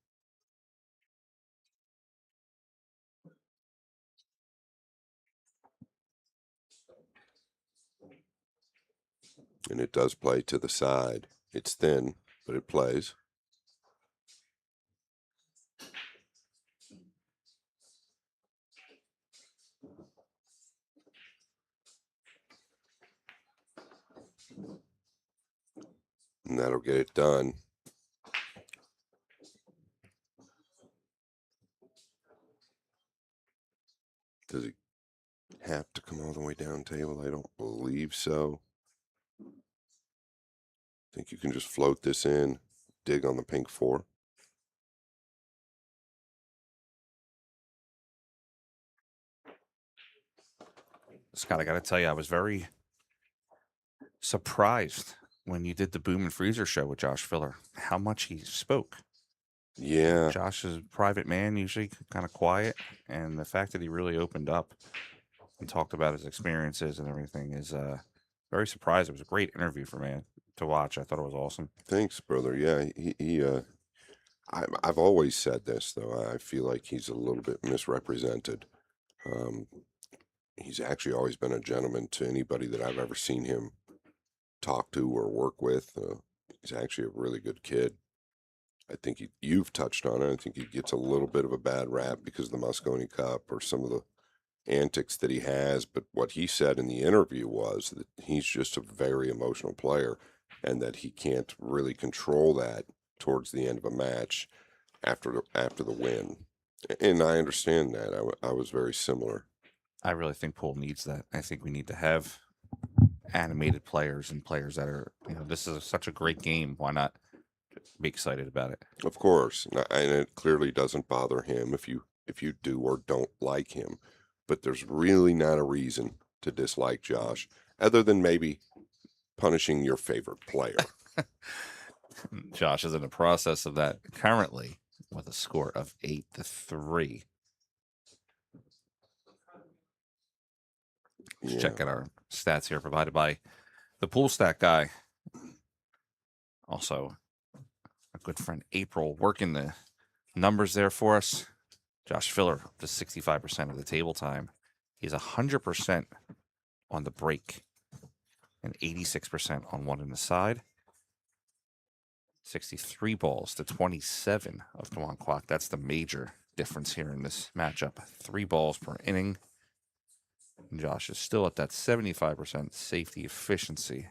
And it does play to the side. It's thin, but it plays. And that'll get it done. Does he have to come all the way down table? I don't believe so. I think you can just float this in, dig on the pink 4. Scott, I got to tell you, I was very surprised when you did the Boom and Freezer show with Josh Filler, how much he spoke. Yeah. Josh is a private man, usually kind of quiet, and the fact that he really opened up and talked about his experiences and everything is very surprised. It was a great interview for me to watch. I thought it was awesome. Thanks, brother. Yeah, I've always said this, though. I feel like he's a little bit misrepresented. He's actually always been a gentleman to anybody that I've ever seen him talk to or work with. He's actually a really good kid. I think you've touched on it. I think he gets a little bit of a bad rap because of the Mosconi Cup or some of the antics that he has. But what he said in the interview was that he's just a very emotional player and that he can't really control that towards the end of a match after the win. And I understand that. I was very similar. I really think pool needs that. I think we need to have animated players and players that are, this is such a great game. Why not be excited about it? Of course. And it clearly doesn't bother him if you do or don't like him. But there's really not a reason to dislike Josh other than maybe punishing your favorite player. Josh is in the process of that currently with a score of 8-3. Let's check out our stats here provided by the Pool Stat Guy. Also, a good friend April working the numbers there for us. Josh Filler up to 65% of the table time. He's 100% on the break and 86% on 1 in the side. 63 balls to 27 of Kawan Kwok. That's the major difference here in this matchup. 3 balls per inning. And Josh is still at that 75% safety efficiency.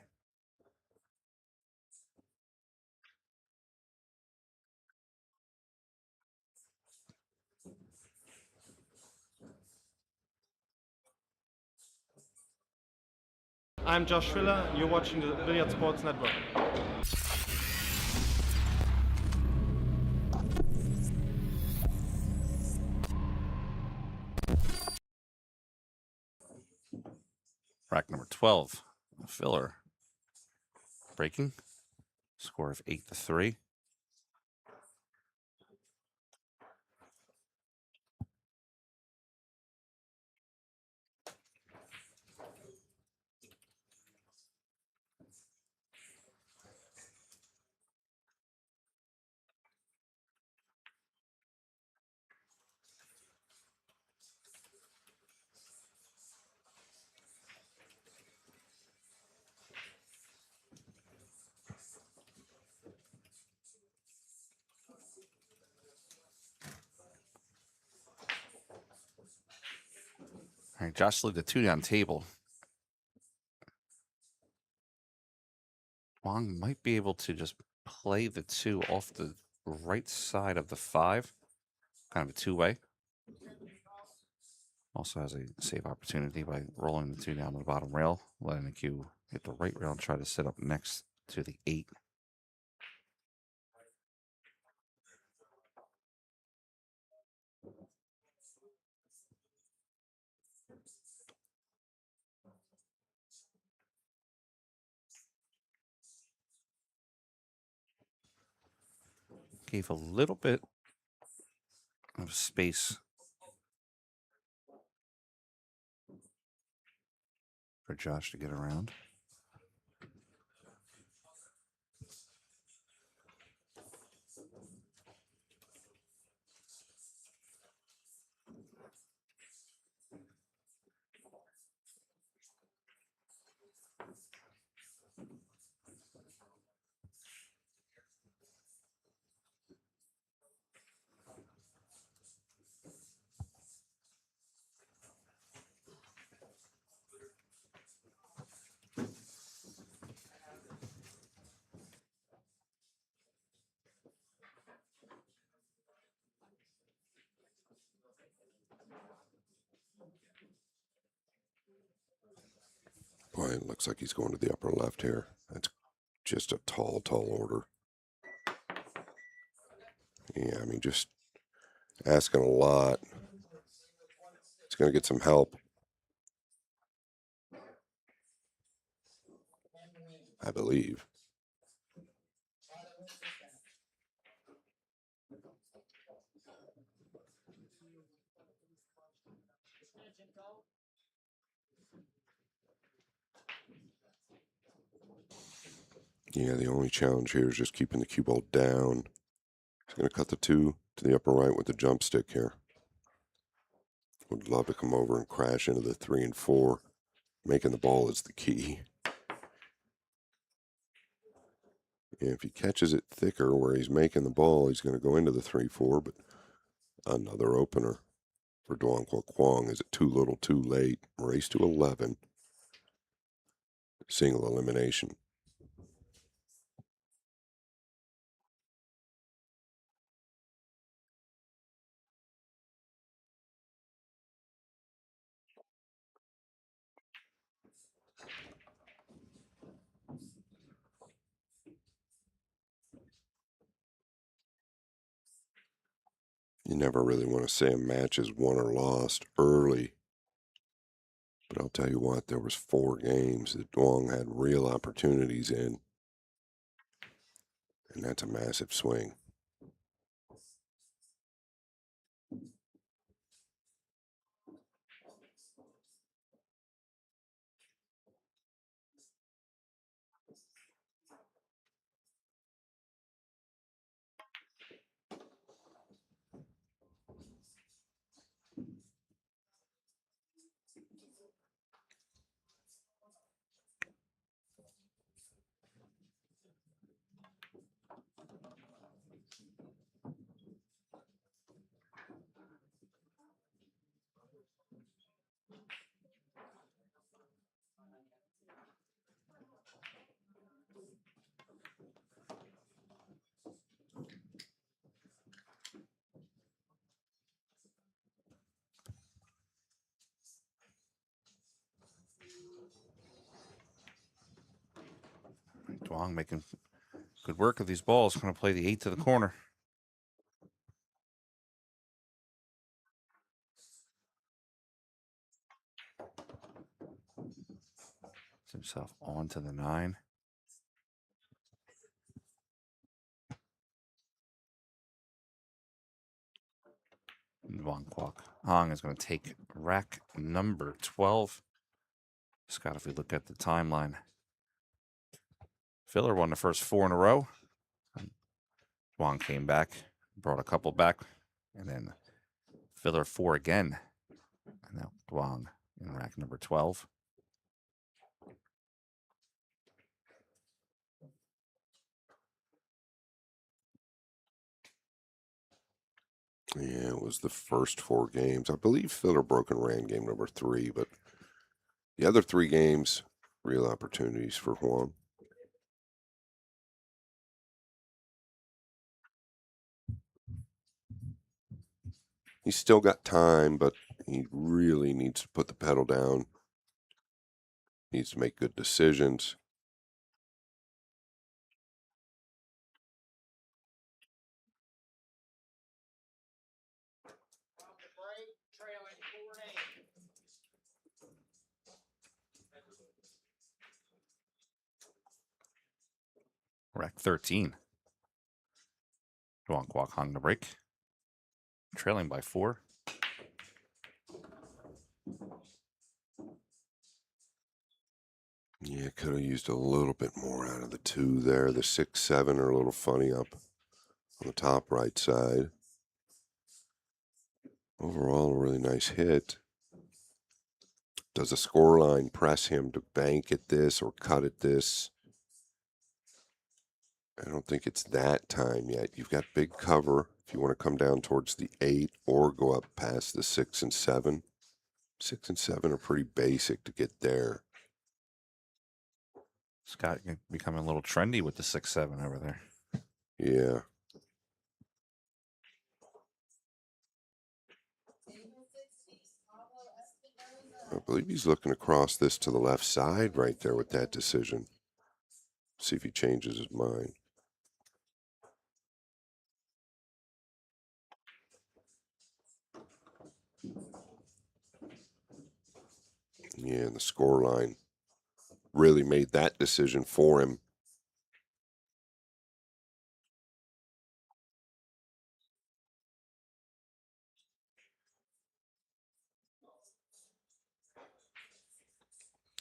I'm Josh Filler, you're watching the Billiard Sports Network. Rack number 12, Filler. Breaking. Score of 8-3. All right, Josh slid the 2 down table. Wong might be able to just play the 2 off the right side of the 5. Kind of a two-way. Also has a save opportunity by rolling the 2 down to the bottom rail, letting the cue hit the right rail and try to sit up next to the 8. Gave a little bit of space for Josh to get around. Boy, it looks like he's going to the upper left here. That's just a tall, tall order. Yeah, I mean, just asking a lot. He's going to get some help, I believe. Yeah, the only challenge here is just keeping the cue ball down. He's going to cut the 2 to the upper right with the jump stick here. Would love to come over and crash into the 3 and 4. Making the ball is the key. And if he catches it thicker where he's making the ball, he's going to go into the 3-4, but another opener for Duong Kwok. Is it too little, too late? Race to 11. Single elimination. You never really want to say a match is won or lost early. But I'll tell you what, there was 4 games that Duong had real opportunities in. And that's a massive swing. Duong making good work of these balls. Going to play the 8 to the corner. Gets himself onto the 9. Duong Kwok Hong is going to take rack number 12. Scott, if we look at the timeline, Filler won the first 4 in a row. Duong came back, brought a couple back, and then Filler 4 again. And now Duong in rack number 12. Yeah, it was the first 4 games. I believe Filler broke and ran game number 3, but the other 3 games, real opportunities for Juan. He's still got time, but he really needs to put the pedal down. Needs to make good decisions. Break, trailing 4-8. Rack 13. Duong Kwok Hong to break. Trailing by 4. Yeah, could have used a little bit more out of the 2 there. The 6, 7 are a little funny up on the top right side. Overall, a really nice hit. Does the scoreline press him to bank at this or cut at this? I don't think it's that time yet. You've got big cover if you want to come down towards the 8 or go up past the 6 and 7. 6 and 7 are pretty basic to get there. Scott becoming a little trendy with the 6-7 over there. Yeah. I believe he's looking across this to the left side right there with that decision. See if he changes his mind. Yeah, and the score line really made that decision for him.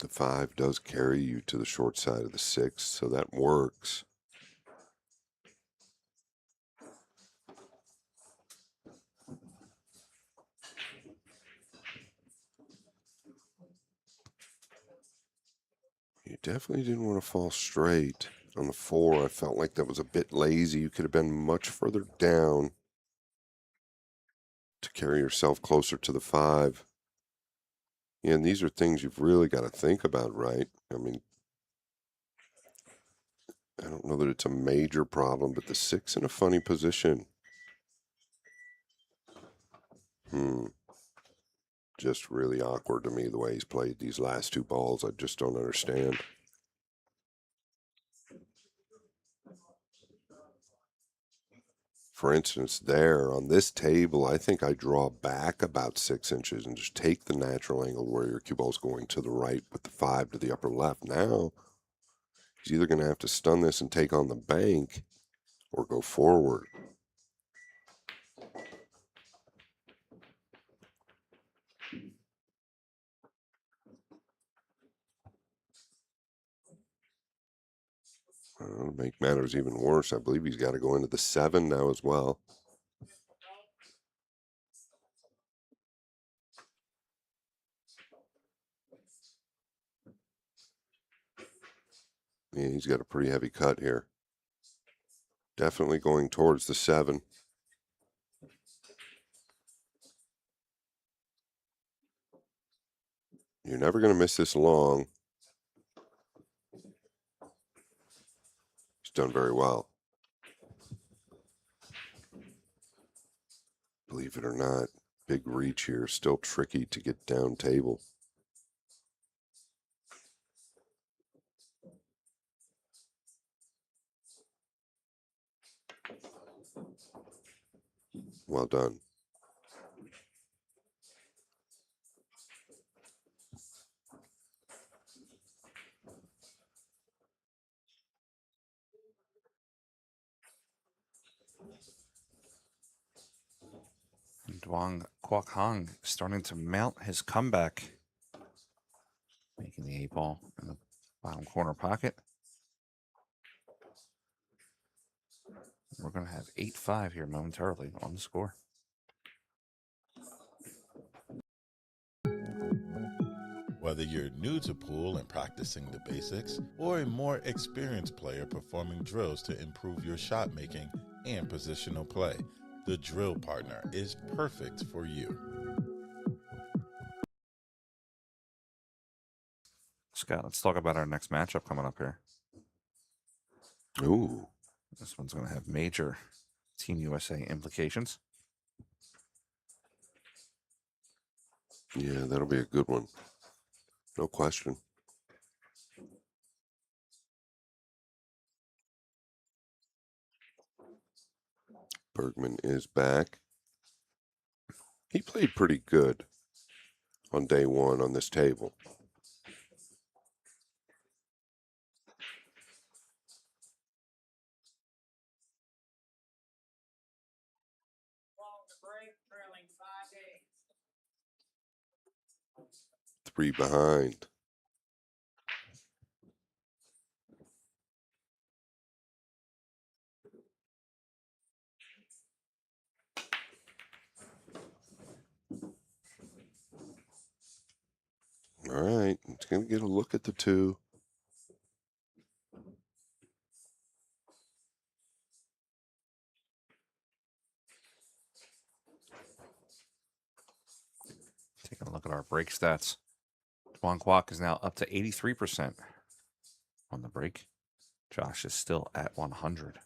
The 5 does carry you to the short side of the 6, so that works. You definitely didn't want to fall straight. On the 4, I felt like that was a bit lazy. You could have been much further down to carry yourself closer to the 5. Yeah, and these are things you've really got to think about, right? I mean, I don't know that it's a major problem, but the 6 in a funny position. Just really awkward to me the way he's played these last 2 balls. I just don't understand. For instance, there on this table, I think I draw back about 6 inches and just take the natural angle where your cue ball's going to the right with the 5 to the upper left. Now, he's either going to have to stun this and take on the bank or go forward. To make matters even worse, I believe he's got to go into the 7 now as well. Yeah, he's got a pretty heavy cut here. Definitely going towards the 7. You're never going to miss this long. He's done very well. Believe it or not, big reach here. Still tricky to get down table. Well done. And Duong Kwok Hong starting to mount his comeback. Making the 8 ball in the bottom corner pocket. We're going to have 8-5 here momentarily on the score. Whether you're new to pool and practicing the basics, or a more experienced player performing drills to improve your shot making and positional play, the drill partner is perfect for you. Scott, let's talk about our next matchup coming up here. Ooh. This one's going to have major Team USA implications. Yeah, that'll be a good one. No question. Bergman is back. He played pretty good on day one on this table. Following the break, trailing 5-8. 3 behind. All right, it's going to get a look at the 2. Taking a look at our break stats. Duan Kwok is now up to 83% on the break. Josh is still at 100.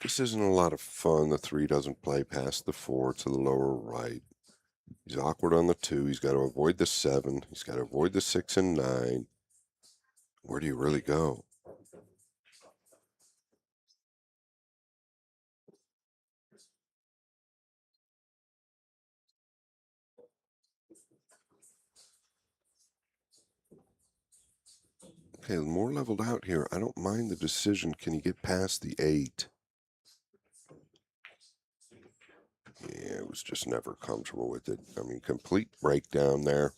This isn't a lot of fun. The 3 doesn't play past the 4 to the lower right. He's awkward on the 2. He's got to avoid the 7. He's got to avoid the 6 and 9. Where do you really go? Okay, more leveled out here. I don't mind the decision. Can you get past the 8? Yeah, I was just never comfortable with it. I mean, complete breakdown there.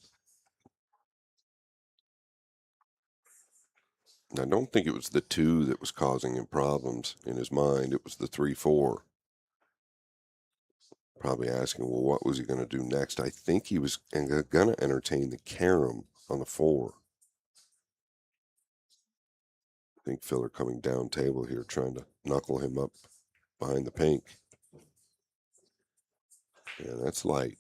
And I don't think it was the 2 that was causing him problems in his mind. It was the 3-4. Probably asking, well, what was he going to do next? I think he was going to entertain the carom on the 4. I think Filler coming down table here, trying to knuckle him up behind the pink. Yeah, that's light.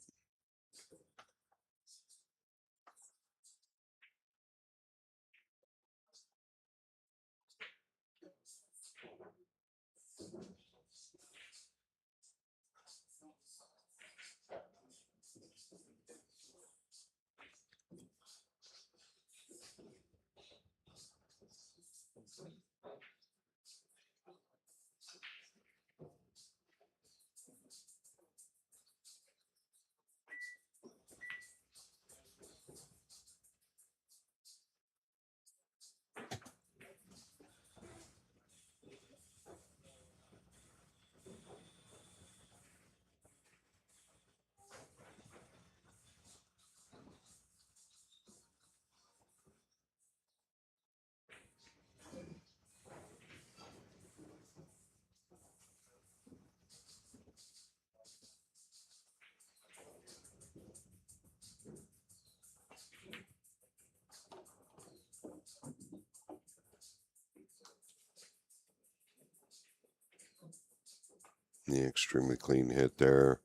Yeah, extremely clean hit there.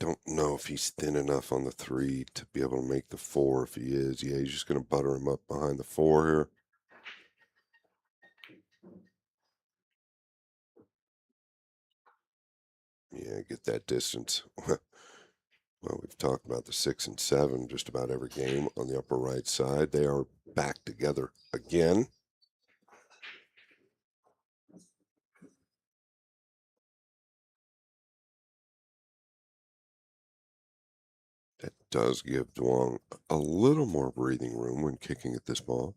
Don't know if he's thin enough on the 3 to be able to make the 4. If he is, yeah, he's just going to butter him up behind the 4 here. Yeah, get that distance. Well, we've talked about the 6 and 7 just about every game on the upper right side. They are back together again. That does give Duong a little more breathing room when kicking at this ball.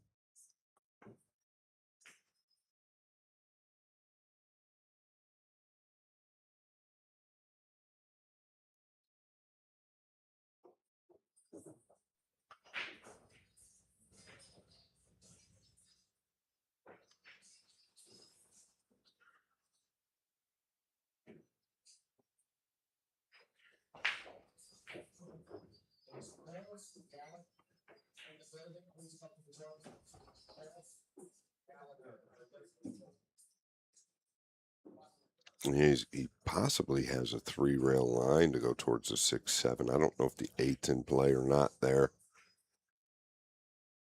He possibly has a 3-rail line to go towards the 6-7. I don't know if the 8's in play or not there.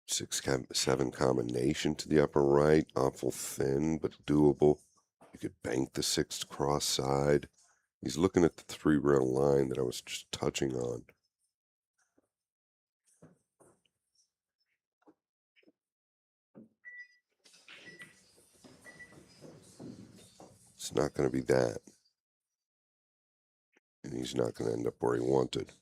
6-7 combination to the upper right, awful thin but doable. You could bank the 6th cross side. He's looking at the 3-rail line that I was just touching on. It's not going to be that. And he's not going to end up where he wanted.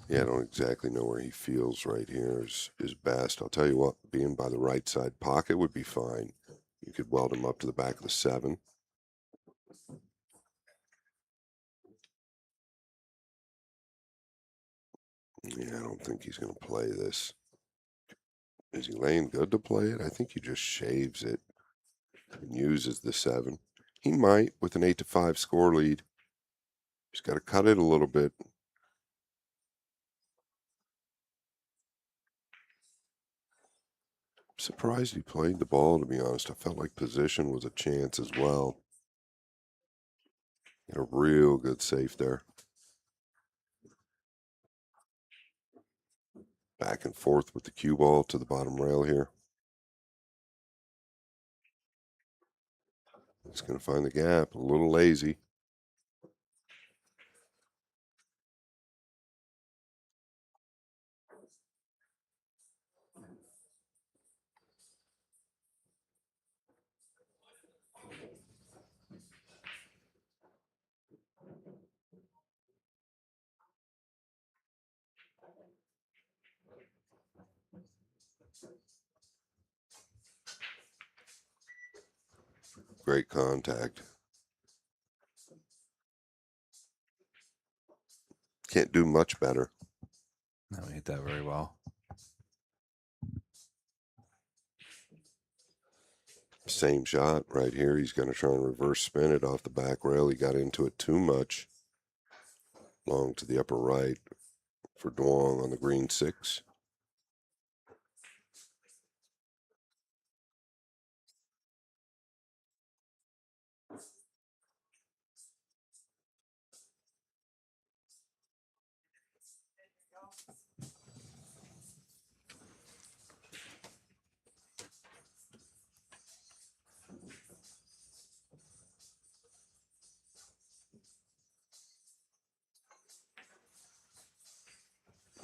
Yeah, I don't exactly know where he feels right here is best. I'll tell you what, being by the right side pocket would be fine. You could weld him up to the back of the 7. Yeah, I don't think he's going to play this. Is he laying good to play it? I think he just shaves it and uses the 7. He might with an 8-5 score lead. He's got to cut it a little bit. I'm surprised he played the ball, to be honest. I felt like position was a chance as well. Got a real good safe there. Back and forth with the cue ball to the bottom rail here. He's going to find the gap. A little lazy. Great contact. Can't do much better. No, he hit that very well. Same shot right here. He's going to try and reverse spin it off the back rail. He got into it too much. Long to the upper right for Duong on the green 6.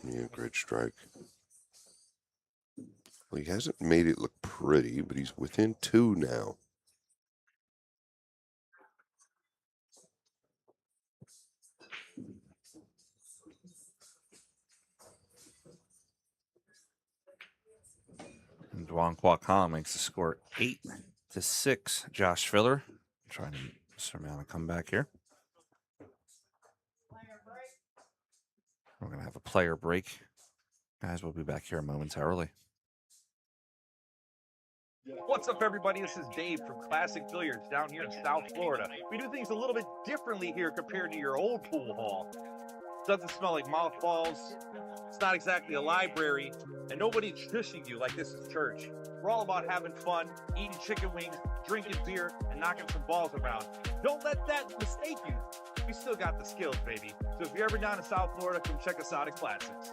Yeah, great strike. Well, he hasn't made it look pretty, but he's within 2 now. And Duong Kwakam makes the score 8-6. Josh Filler trying to surmount a comeback here. We're going to have a player break. Guys, we'll be back here momentarily. What's up, everybody? This is Dave from Classic Billiards down here in South Florida. We do things a little bit differently here compared to your old pool hall. Doesn't smell like mothballs. It's not exactly a library, and nobody's shushing you like this is church. We're all about having fun, eating chicken wings, drinking beer, and knocking some balls around. Don't let that mistake you. We still got the skills, baby. So if you're ever down in South Florida, come check us out at Classics.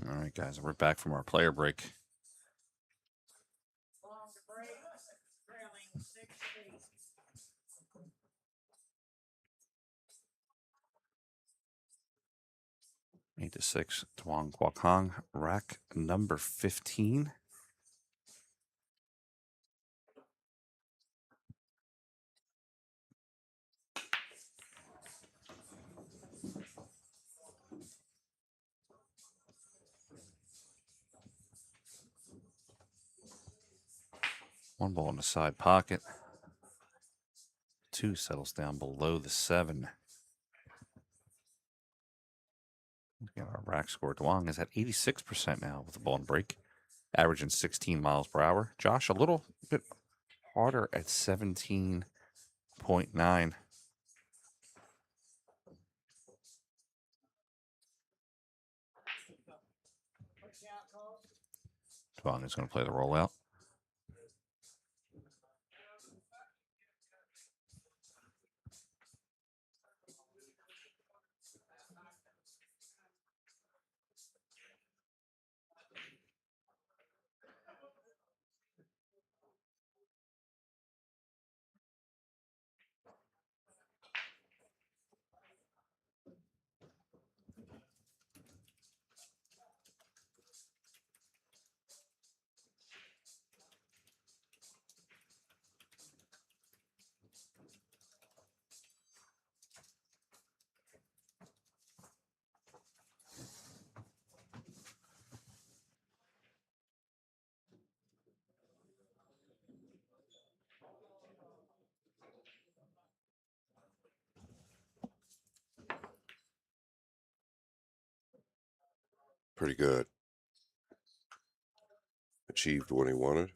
All right, guys, we're back from our player break. Long break, trailing 6-8. 8-6, Tuan Quakhong, rack number 15. One ball in the side pocket. 2 settles down below the 7. Our rack score. Duong is at 86% now with the ball and break, averaging 16 miles per hour. Josh, a little bit harder at 17.9. Duong is going to play the rollout. Pretty good. Achieved what he wanted.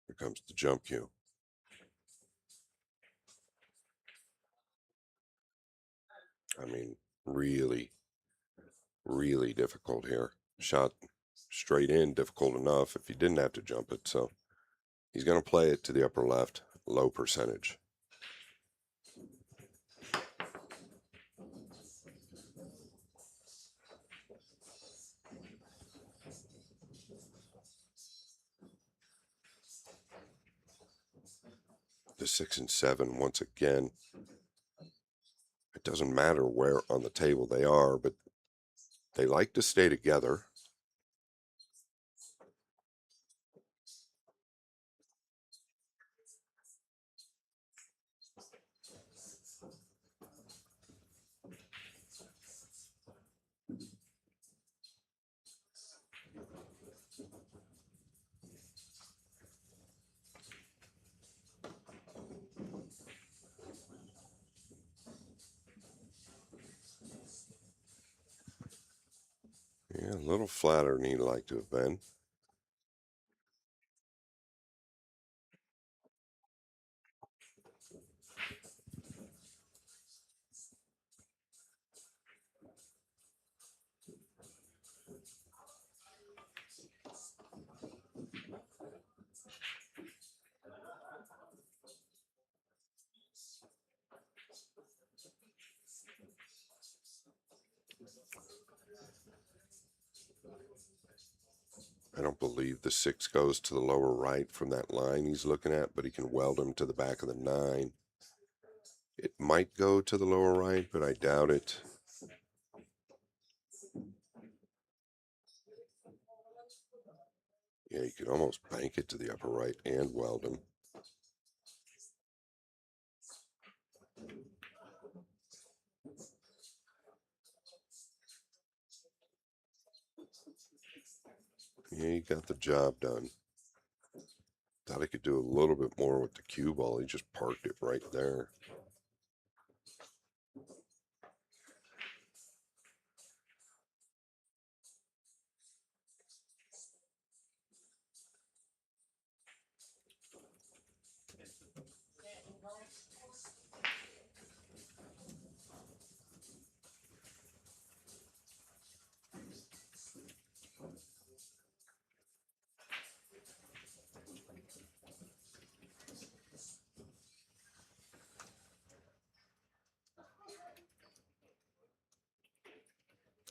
Here comes the jump cue. I mean, really, really difficult here. Shot straight in, difficult enough if he didn't have to jump it. So he's going to play it to the upper left, low percentage. The 6 and 7, once again, it doesn't matter where on the table they are, but they like to stay together. Yeah, a little flatter than he'd like to have been. I don't believe the 6 goes to the lower right from that line he's looking at, but he can weld him to the back of the 9. It might go to the lower right, but I doubt it. Yeah, you could almost bank it to the upper right and weld him. Yeah, he got the job done. Thought he could do a little bit more with the cue ball. He just parked it right there.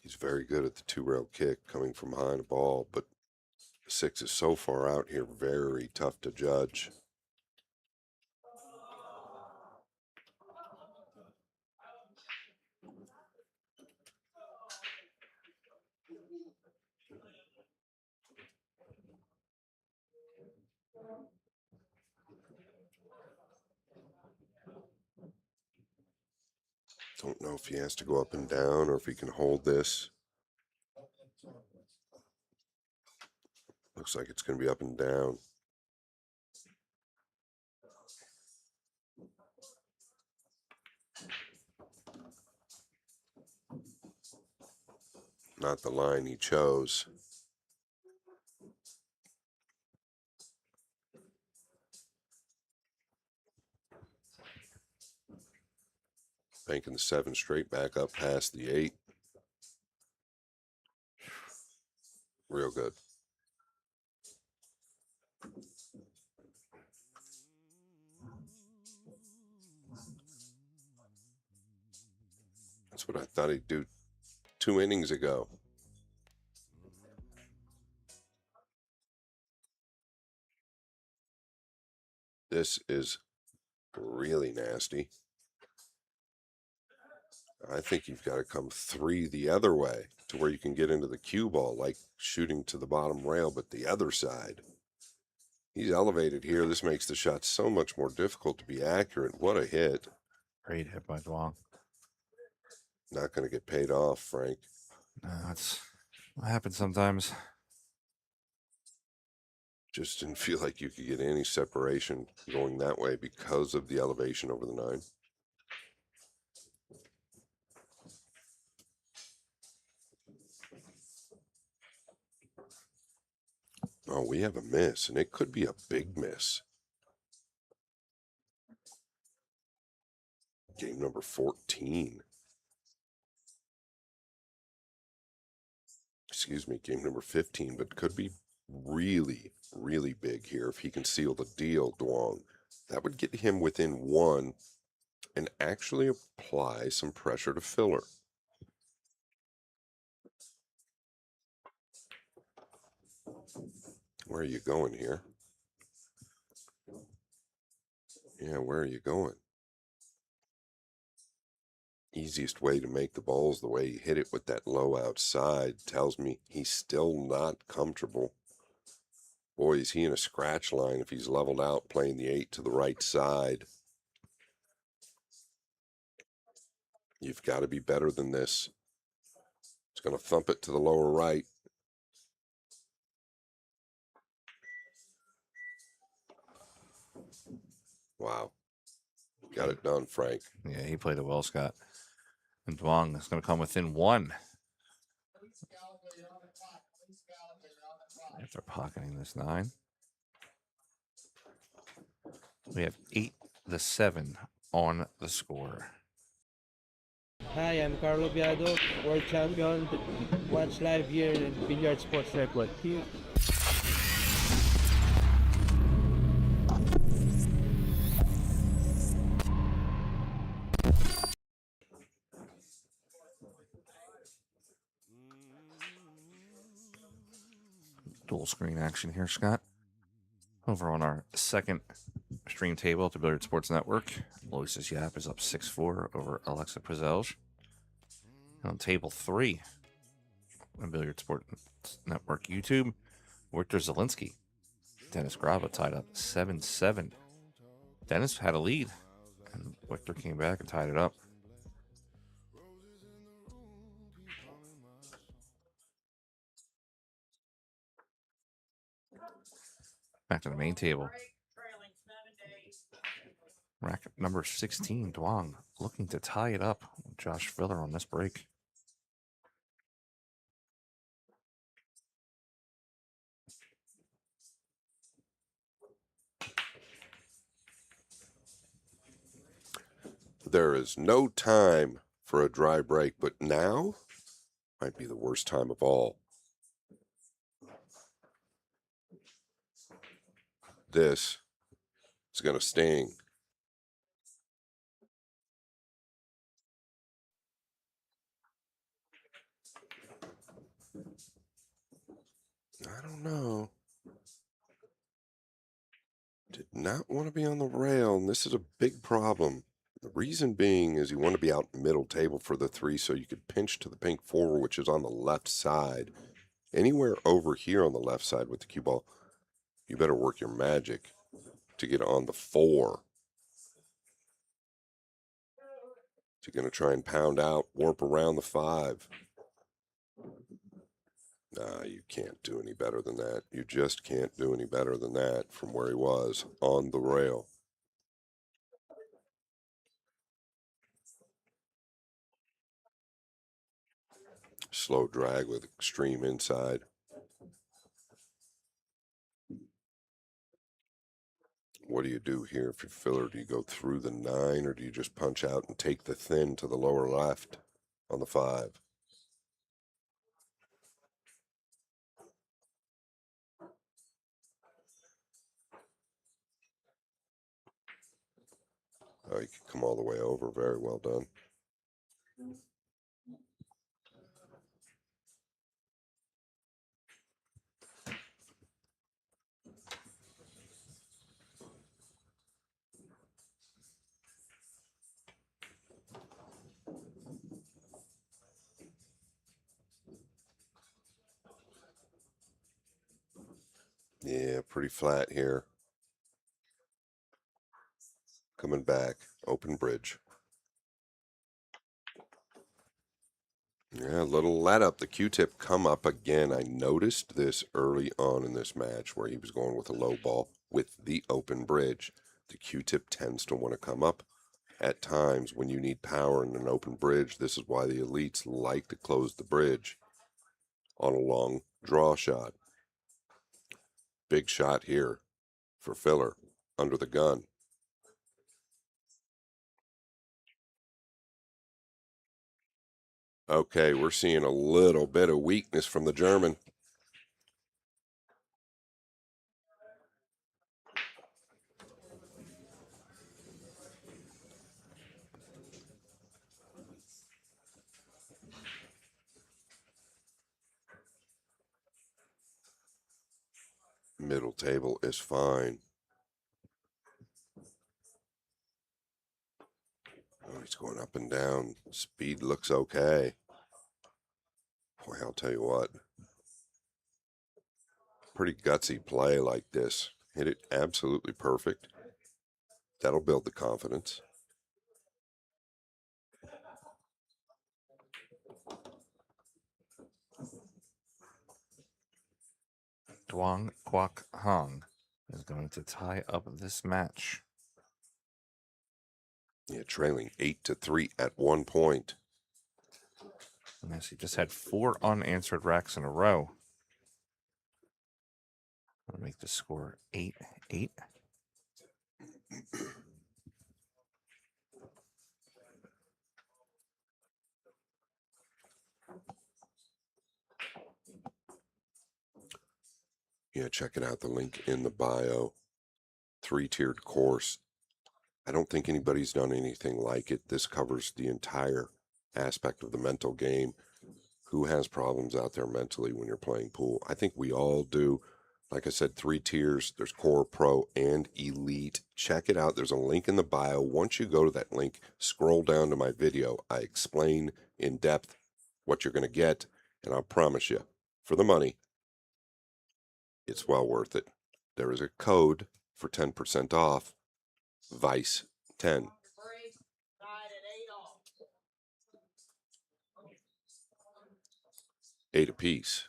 He's very good at the two-rail kick coming from behind the ball, but 6 is so far out here, very tough to judge. Don't know if he has to go up and down or if he can hold this. Looks like it's going to be up and down. Not the line he chose. Banking the 7 straight back up past the 8. Real good. That's what I thought he'd do 2 innings ago. This is really nasty. I think you've got to come 3 the other way to where you can get into the cue ball, like shooting to the bottom rail, but the other side. He's elevated here. This makes the shot so much more difficult to be accurate. What a hit. Great hit by Duong. Not going to get paid off, Frank. No, that's what happens sometimes. Just didn't feel like you could get any separation going that way because of the elevation over the 9. Oh, we have a miss, and it could be a big miss. Game number 14. Excuse me, game number 15, but could be really, really big here if he can seal the deal, Duong. That would get him within 1 and actually apply some pressure to filler. Where are you going here? Yeah, where are you going? Easiest way to make the balls the way he hit it with that low outside tells me he's still not comfortable. Boy, is he in a scratch line if he's leveled out playing the 8 to the right side. You've got to be better than this. It's going to thump it to the lower right. Wow. Got it done, Frank. Yeah, he played it well, Scott. And Duong is going to come within 1. After pocketing this 9. We have 8-7 on the score. Hi, I'm Carlo Biado, world champion. Watch live here in Billiard Sports Network. Here. Dual screen action here, Scott. Over on our second stream table at the Billiard Sports Network. Lois's Yap is up 6-4 over Alexa Prizelj. On table 3 on Billiard Sports Network YouTube, Victor Zielinski. Dennis Graba tied up 7-7. Dennis had a lead, and Victor came back and tied it up. Back to the main table. Rack number 16, Duong, looking to tie it up. Josh Filler on this break. There is no time for a dry break, but now might be the worst time of all. This is going to sting. I don't know. Did not want to be on the rail, and this is a big problem. The reason being is you want to be out middle table for the 3 so you could pinch to the pink 4, which is on the left side. Anywhere over here on the left side with the cue ball, you better work your magic to get on the 4. So you're going to try and pound out, warp around the 5. Nah, you can't do any better than that. You just can't do any better than that from where he was on the rail. Slow drag with extreme inside. What do you do here if you're Filler? Do you go through the 9 or do you just punch out and take the thin to the lower left on the 5? Oh, you can come all the way over. Very well done. Yeah, pretty flat here. Coming back. Open bridge. Yeah, a little let up. The Q-tip come up again. I noticed this early on in this match where he was going with a low ball with the open bridge. The Q-tip tends to want to come up at times when you need power in an open bridge. This is why the elites like to close the bridge on a long draw shot. Big shot here for Filler under the gun. Okay, we're seeing a little bit of weakness from the German. Middle table is fine. Oh, he's going up and down. Speed looks okay. Boy, I'll tell you what. Pretty gutsy play like this. Hit it absolutely perfect. That'll build the confidence. Duong Quoc Hong is going to tie up this match. Yeah, trailing 8-3 at one point. Yes, he just had 4 unanswered racks in a row. I'll make the score 8-8. Yeah, check it out. The link in the bio. 3-tiered course. I don't think anybody's done anything like it. This covers the entire aspect of the mental game. Who has problems out there mentally when you're playing pool? I think we all do. Like I said, 3 tiers. There's Core, Pro, and Elite. Check it out. There's a link in the bio. Once you go to that link, scroll down to my video. I explain in depth what you're going to get, and I promise you, for the money, it's well worth it. There is a code for 10% off, Vice 10. 8 apiece.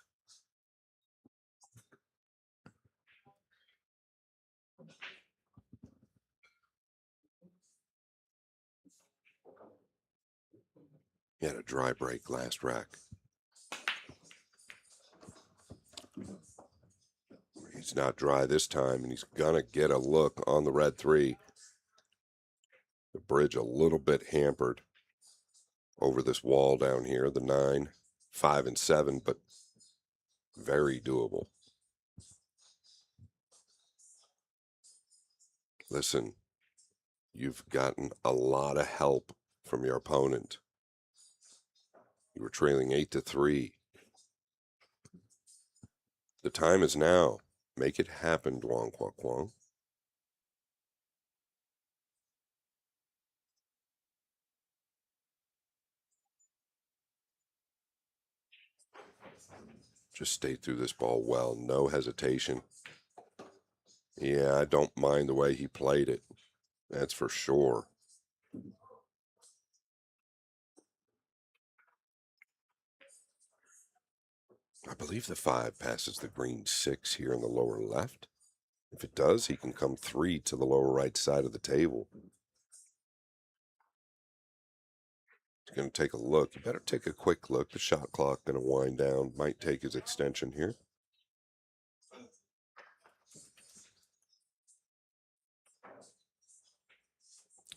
He had a dry break last rack. He's not dry this time, and he's going to get a look on the red 3. The bridge a little bit hampered over this wall down here, the 9, 5, and 7, but very doable. Listen, you've gotten a lot of help from your opponent. You were trailing 8-3. The time is now. Make it happen, Duong Kwok Kwong. Just stay through this ball well. No hesitation. Yeah, I don't mind the way he played it. That's for sure. I believe the 5 passes the green 6 here in the lower left. If it does, he can come 3 to the lower right side of the table. He's going to take a look. You better take a quick look. The shot clock going to wind down. Might take his extension here.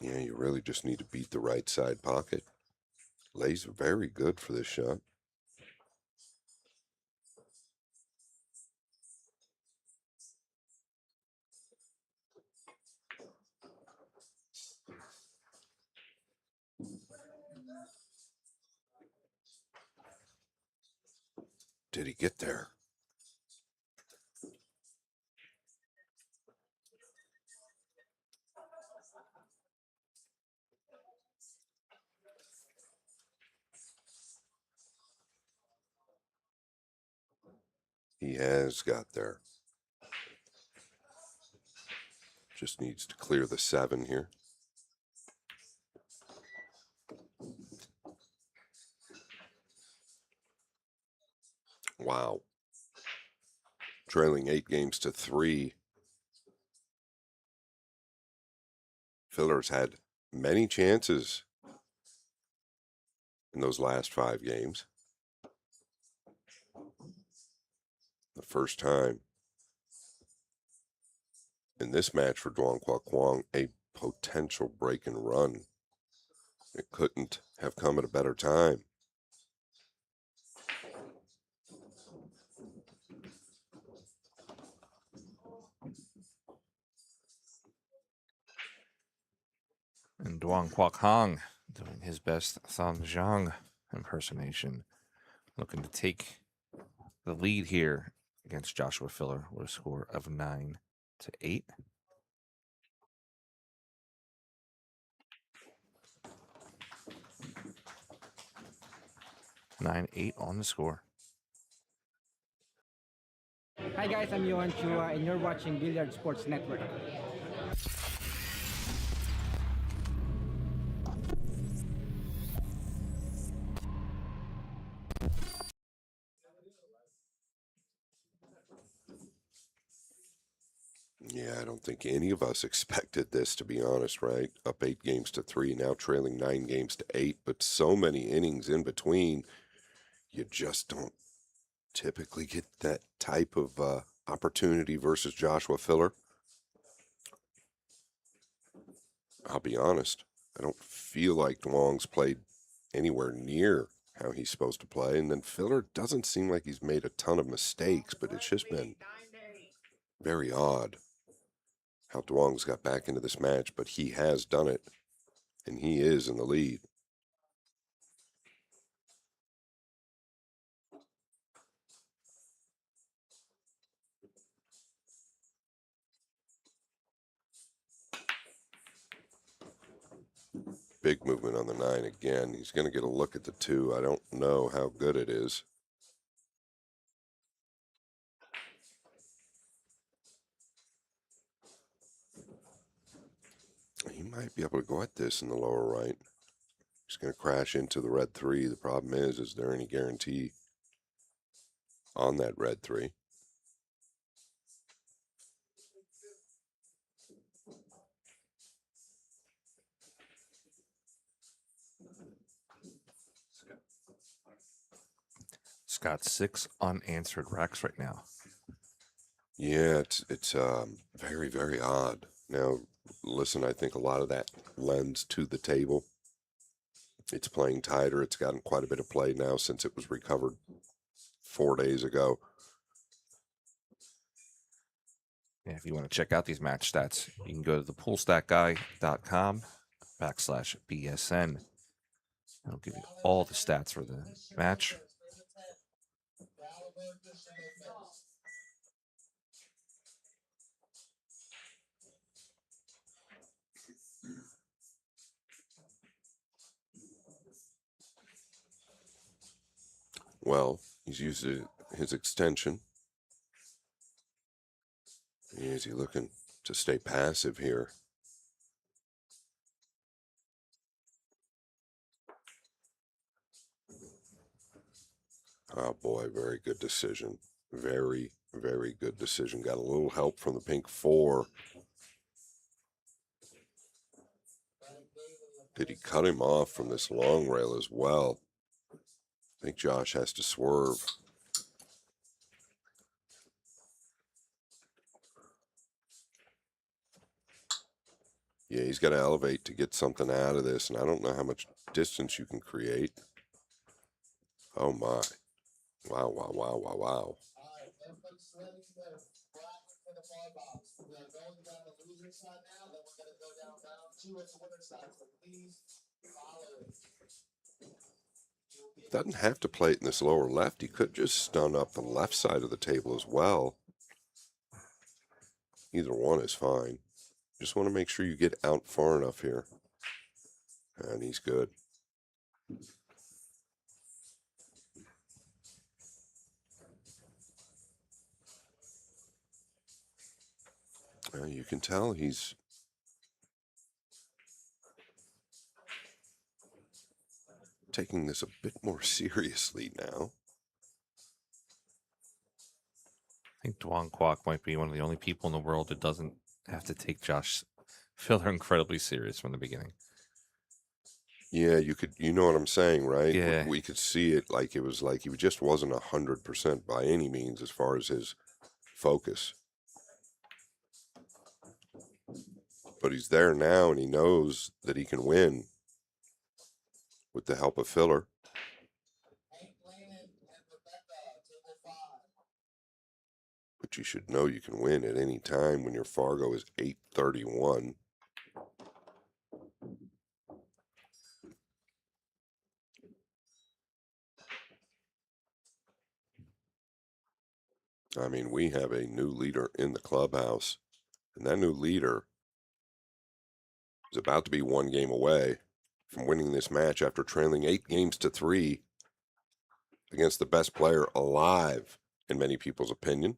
Yeah, you really just need to beat the right side pocket. Lays very good for this shot. Did he get there? He has got there. Just needs to clear the 7 here. Wow. Trailing 8-3. Filler's had many chances in those last 5 games. The first time in this match for Duong Kwok Kwong, a potential break and run. It couldn't have come at a better time. And Duong Kwok Hong doing his best Thong Zhang impersonation, looking to take the lead here against Joshua Filler with a score of 9-8. 9-8 on the score. Hi guys, I'm Johan Chua and you're watching Billiard Sports Network. Yeah, I don't think any of us expected this, to be honest, right? Up 8-3, now trailing 9-8, but so many innings in between. You just don't typically get that type of opportunity versus Joshua Filler. I'll be honest, I don't feel like Duong's played anywhere near how he's supposed to play, and then Filler doesn't seem like he's made a ton of mistakes, but it's just been very odd how Duong's got back into this match, but he has done it, and he is in the lead. big movement on the 9 again. He's going to get a look at the 2. I don't know how good it is. He might be able to go at this in the lower right. He's going to crash into the red 3. The problem is there any guarantee on that red 3? Scott's 6 unanswered racks right now. Yeah, it's very, very odd. Now, listen, I think a lot of that lends to the table. It's playing tighter. It's gotten quite a bit of play now since it was recovered 4 days ago. Yeah, if you want to check out these match stats, you can go to thepoolstatguy.com/BSN. It'll give you all the stats for the match. Well, he's used his extension. Is he looking to stay passive here? Oh boy, very good decision. Very, very good decision. Got a little help from the pink 4. Did he cut him off from this long rail as well? I think Josh has to swerve. Yeah, he's got to elevate to get something out of this, and I don't know how much distance you can create. Oh my. Wow, wow, wow, wow, wow. Doesn't have to play it in this lower left. He could just stun up the left side of the table as well. Either one is fine. Just want to make sure you get out far enough here. And he's good. You can tell he's taking this a bit more seriously now. I think Dwan Kwok might be one of the only people in the world that doesn't have to take Josh Filler incredibly serious from the beginning. Yeah, you know what I'm saying, right? Yeah. We could see it like it was like he just wasn't 100% by any means as far as his focus. But he's there now, and he knows that he can win with the help of Filler. But you should know you can win at any time when your Fargo is 831. I mean, we have a new leader in the clubhouse, and that new leader is about to be 1 game away from winning this match after trailing 8 games to 3 against the best player alive, in many people's opinion.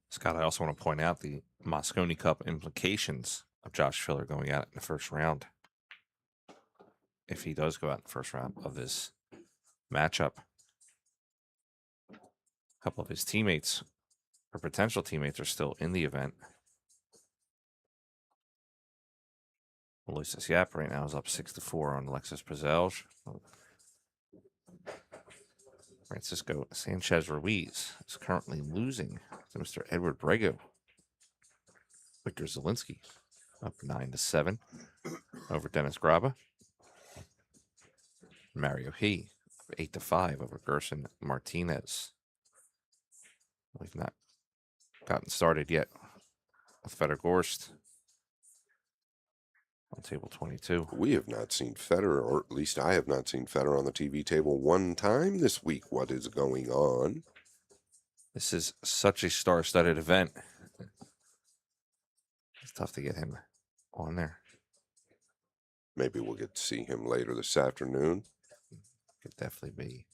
Scott, I also want to point out the Mosconi Cup implications of Josh Filler going out in the first round. If he does go out in the first round of this matchup, a couple of his teammates or potential teammates are still in the event. Ulysses Yap right now is up 6-4 on Alexis Prezelj. Francisco Sanchez Ruiz is currently losing to Mr. Edward Brego. Victor Zielinski up 9-7 over Dennis Graba. Mario He 8-5 over Gerson Martinez. We've not gotten started yet with Fedor Gorst on table 22. We have not seen Federer, or at least I have not seen Federer on the TV table 1 time this week. What is going on? This is such a star-studded event. It's tough to get him on there. Maybe we'll get to see him later this afternoon. Could definitely be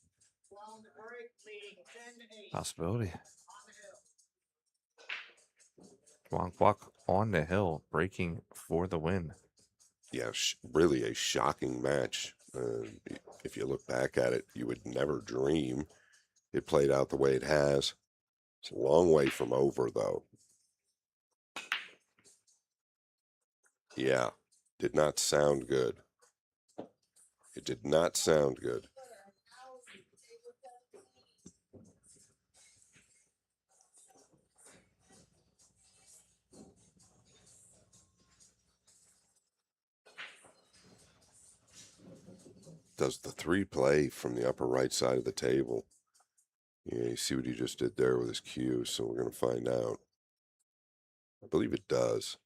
a possibility. Kwok on the hill, breaking for the win. Yeah, really a shocking match. If you look back at it, you would never dream it played out the way it has. It's a long way from over, though. Yeah, did not sound good. It did not sound good. Does the 3 play from the upper right side of the table? Yeah, you see what he just did there with his cue, so we're going to find out. I believe it does.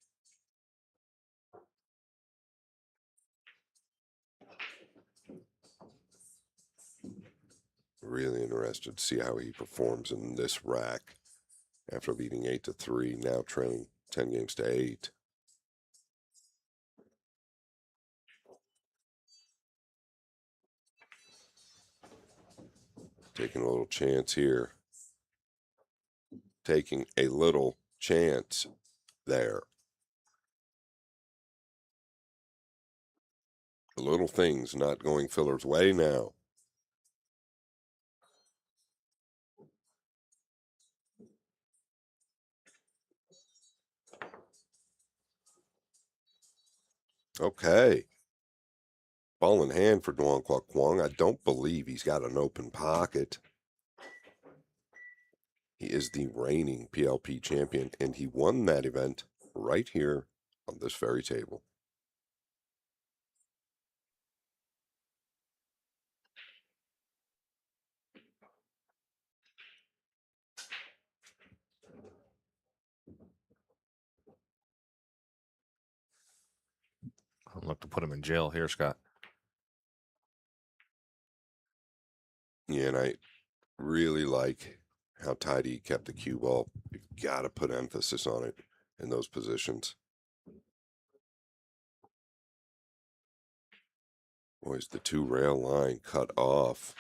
Really interested to see how he performs in this rack after leading 8-3, now trailing 10 games to 8. Taking a little chance here. Taking a little chance there. The little things not going Filler's way now. Okay. Ball in hand for Duong Kwok Kwong. I don't believe he's got an open pocket. He is the reigning PLP champion, and he won that event right here on this very table. I'd look to put him in jail here, Scott. Yeah, and I really like how tight he kept the cue ball. You've got to put emphasis on it in those positions. Boys, the 2 rail line cut off.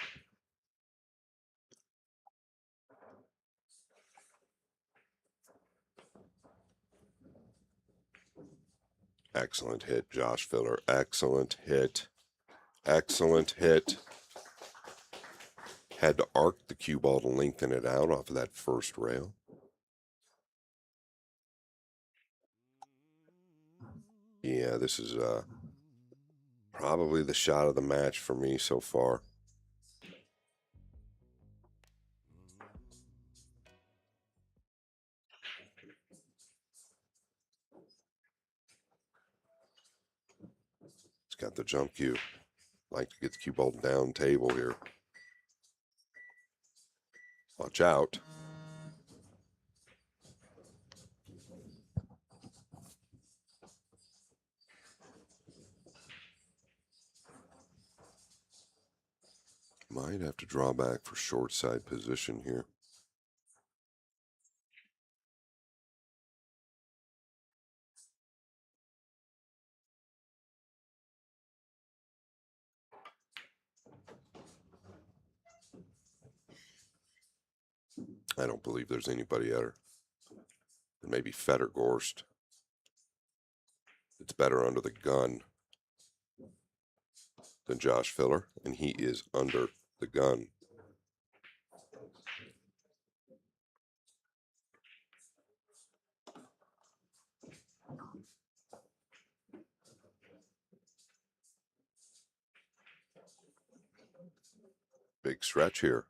Excellent hit, Josh Filler. Excellent hit. Excellent hit. Had to arc the cue ball to lengthen it out off of that first rail. Yeah, this is probably the shot of the match for me so far. It's got the jump cue. Like to get the cue ball down table here. Watch out. Might have to draw back for short side position here. I don't believe there's anybody better than maybe Fedor Gorst. It's better under the gun than Josh Filler, and he is under the gun. Big stretch here.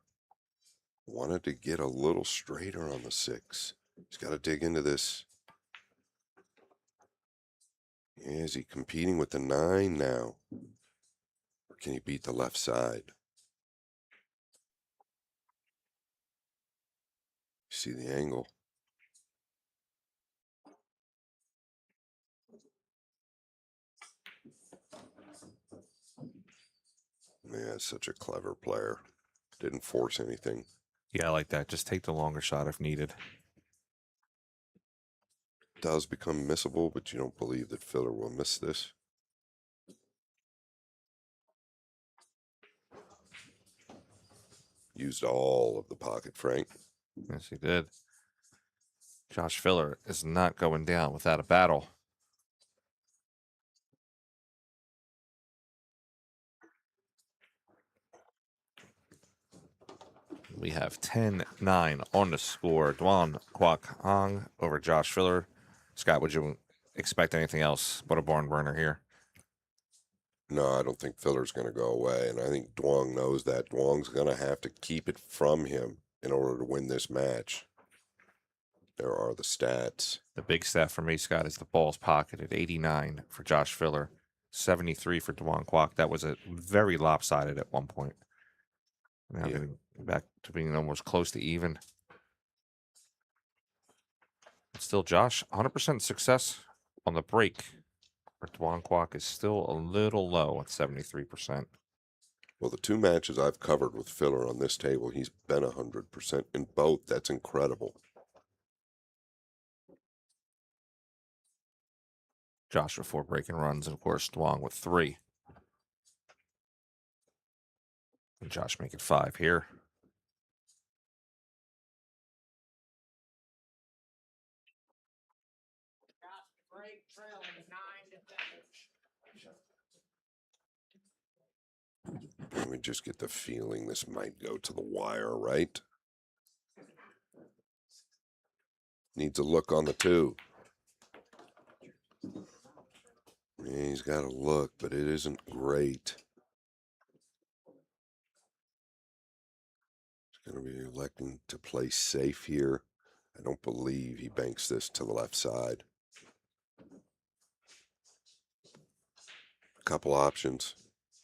Wanted to get a little straighter on the 6. He's got to dig into this. Is he competing with the 9 now? Or can he beat the left side? See the angle. Man, such a clever player. Didn't force anything. Yeah, I like that. Just take the longer shot if needed. Does become missable, but you don't believe that Filler will miss this. Used all of the pocket, Frank. Yes, he did. Josh Filler is not going down without a battle. We have 10-9 on the score. Dwan Kwok Hong over Josh Filler. Scott, would you expect anything else but a barn burner here? No, I don't think Filler's going to go away, and I think Duong knows that. Duong's going to have to keep it from him in order to win this match. There are the stats. The big stat for me, Scott, is the balls pocketed. 89 for Josh Filler, 73 for Dwan Kwok. That was a very lopsided at one point. Now getting back to being almost close to even. Still, Josh, 100% success on the break. But Dwan Kwok is still a little low at 73%. Well, the two matches I've covered with Filler on this table, he's been 100% in both. That's incredible. Josh with 4 breaking runs, and of course, Dwan with 3. And Josh making 5 here. Break trailing 9 to finish. Let me just get the feeling this might go to the wire, right? Needs a look on the 2. Yeah, he's got a look, but it isn't great. He's going to be electing to play safe here. I don't believe he banks this to the left side. A couple options.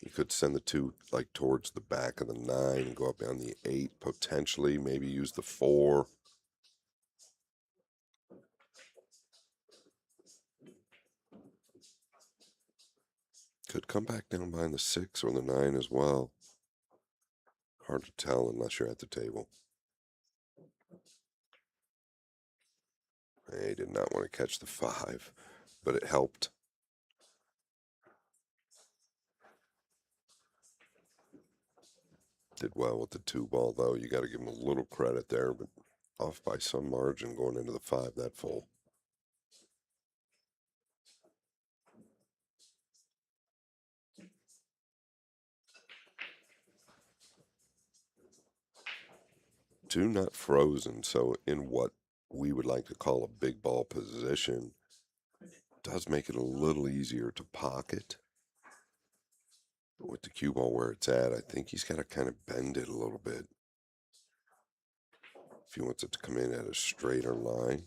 He could send the 2 like towards the back of the 9 and go up on the 8, potentially. Maybe use the 4. Could come back down behind the 6 or the 9 as well. Hard to tell unless you're at the table. He did not want to catch the 5, but it helped. Did well with the 2 ball, though. You got to give him a little credit there, but off by some margin going into the 5 that full. Two not frozen, so in what we would like to call a big ball position, does make it a little easier to pocket. But with the cue ball where it's at, I think he's got to kind of bend it a little bit if he wants it to come in at a straighter line.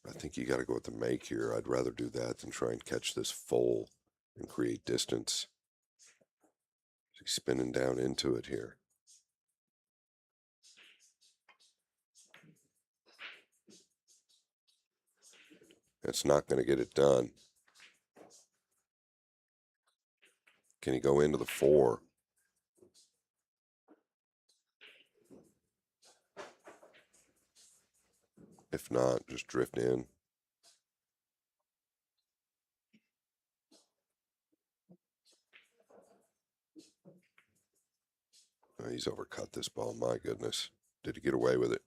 I think you got to go with the make here. I'd rather do that than try and catch this full and create distance. He's spinning down into it here. That's not going to get it done. Can he go into the 4? If not, just drift in. Oh, he's overcut this ball. My goodness. Did he get away with it?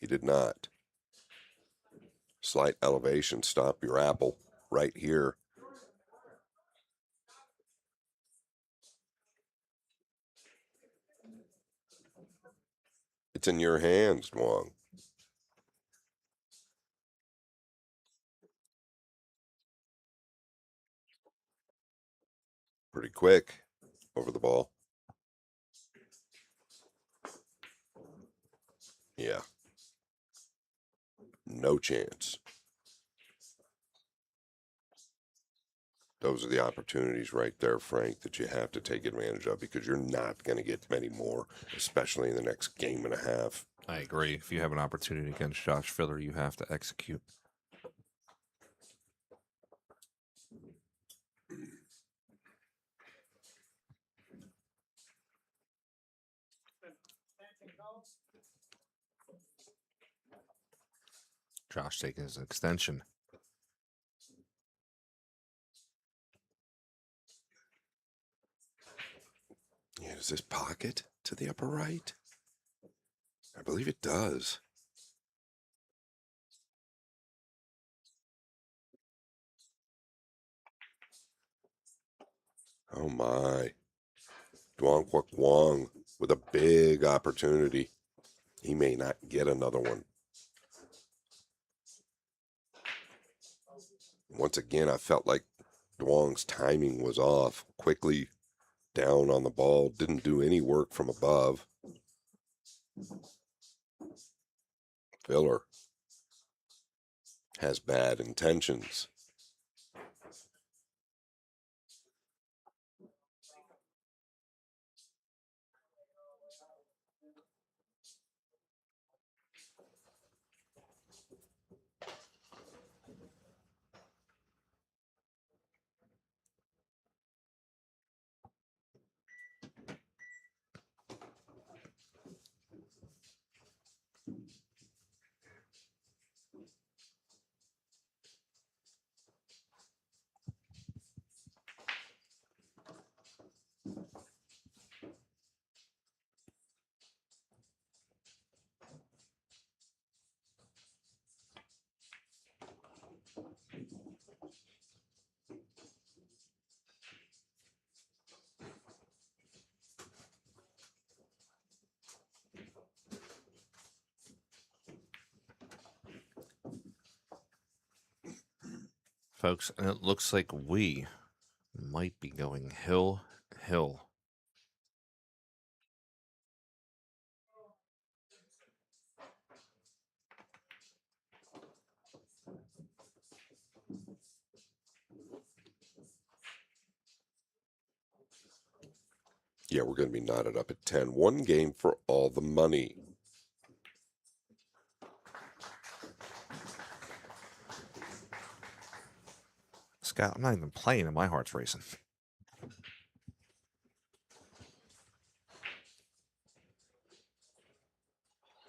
He did not. Slight elevation. Stop your apple right here. It's in your hands, Duong. Pretty quick over the ball. Yeah. No chance. Those are the opportunities right there, Frank, that you have to take advantage of because you're not going to get many more, especially in the next game and a half. I agree. If you have an opportunity against Josh Filler, you have to execute. Josh taking his extension. Yeah, does this pocket to the upper right? I believe it does. Oh my. Duong Quoc Wong with a big opportunity. He may not get another one. Once again, I felt like Duong's timing was off. Quickly down on the ball, didn't do any work from above. Filler has bad intentions. Folks, and it looks like we might be going hill. Yeah, we're going to be knotted up at 10. One game for all the money. Scott, I'm not even playing and my heart's racing.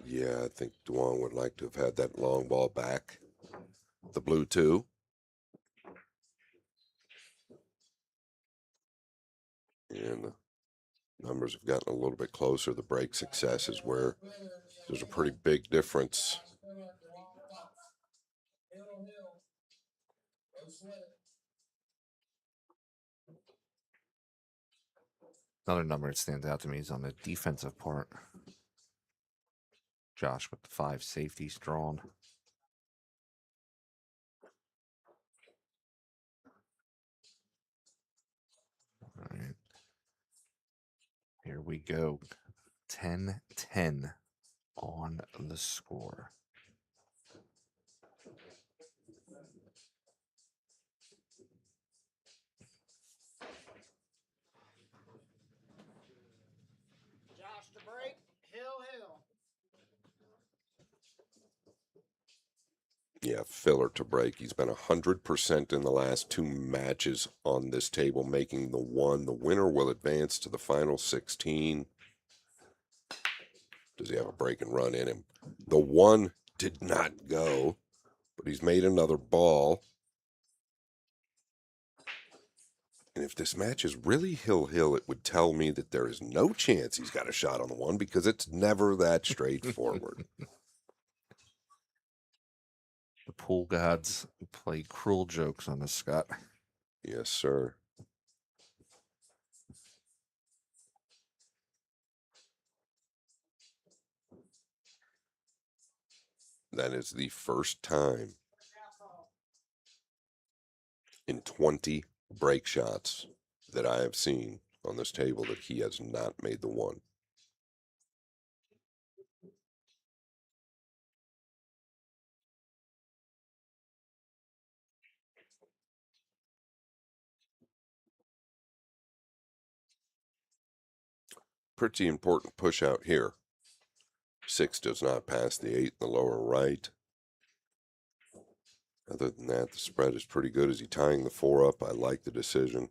Yeah, I think Duong would like to have had that long ball back. The blue 2. And the numbers have gotten a little bit closer. The break success is where there's a pretty big difference. Another number that stands out to me is on the defensive part. Josh with the 5 safeties drawn. All right. Here we go. 10-10 on the score. Josh to break. Hill. Yeah, filler to break. He's been 100% in the last 2 matches on this table, making the 1. The winner will advance to the final 16. Does he have a break and run in him? The 1 did not go, but he's made another ball. And if this match is really hill, it would tell me that there is no chance he's got a shot on the 1 because it's never that straightforward. The pool gods play cruel jokes on us, Scott. Yes, sir. That is the first time in 20 break shots that I have seen on this table that he has not made the 1. Pretty important push out here. 6 does not pass the 8 in the lower right. Other than that, the spread is pretty good. Is he tying the 4 up? I like the decision.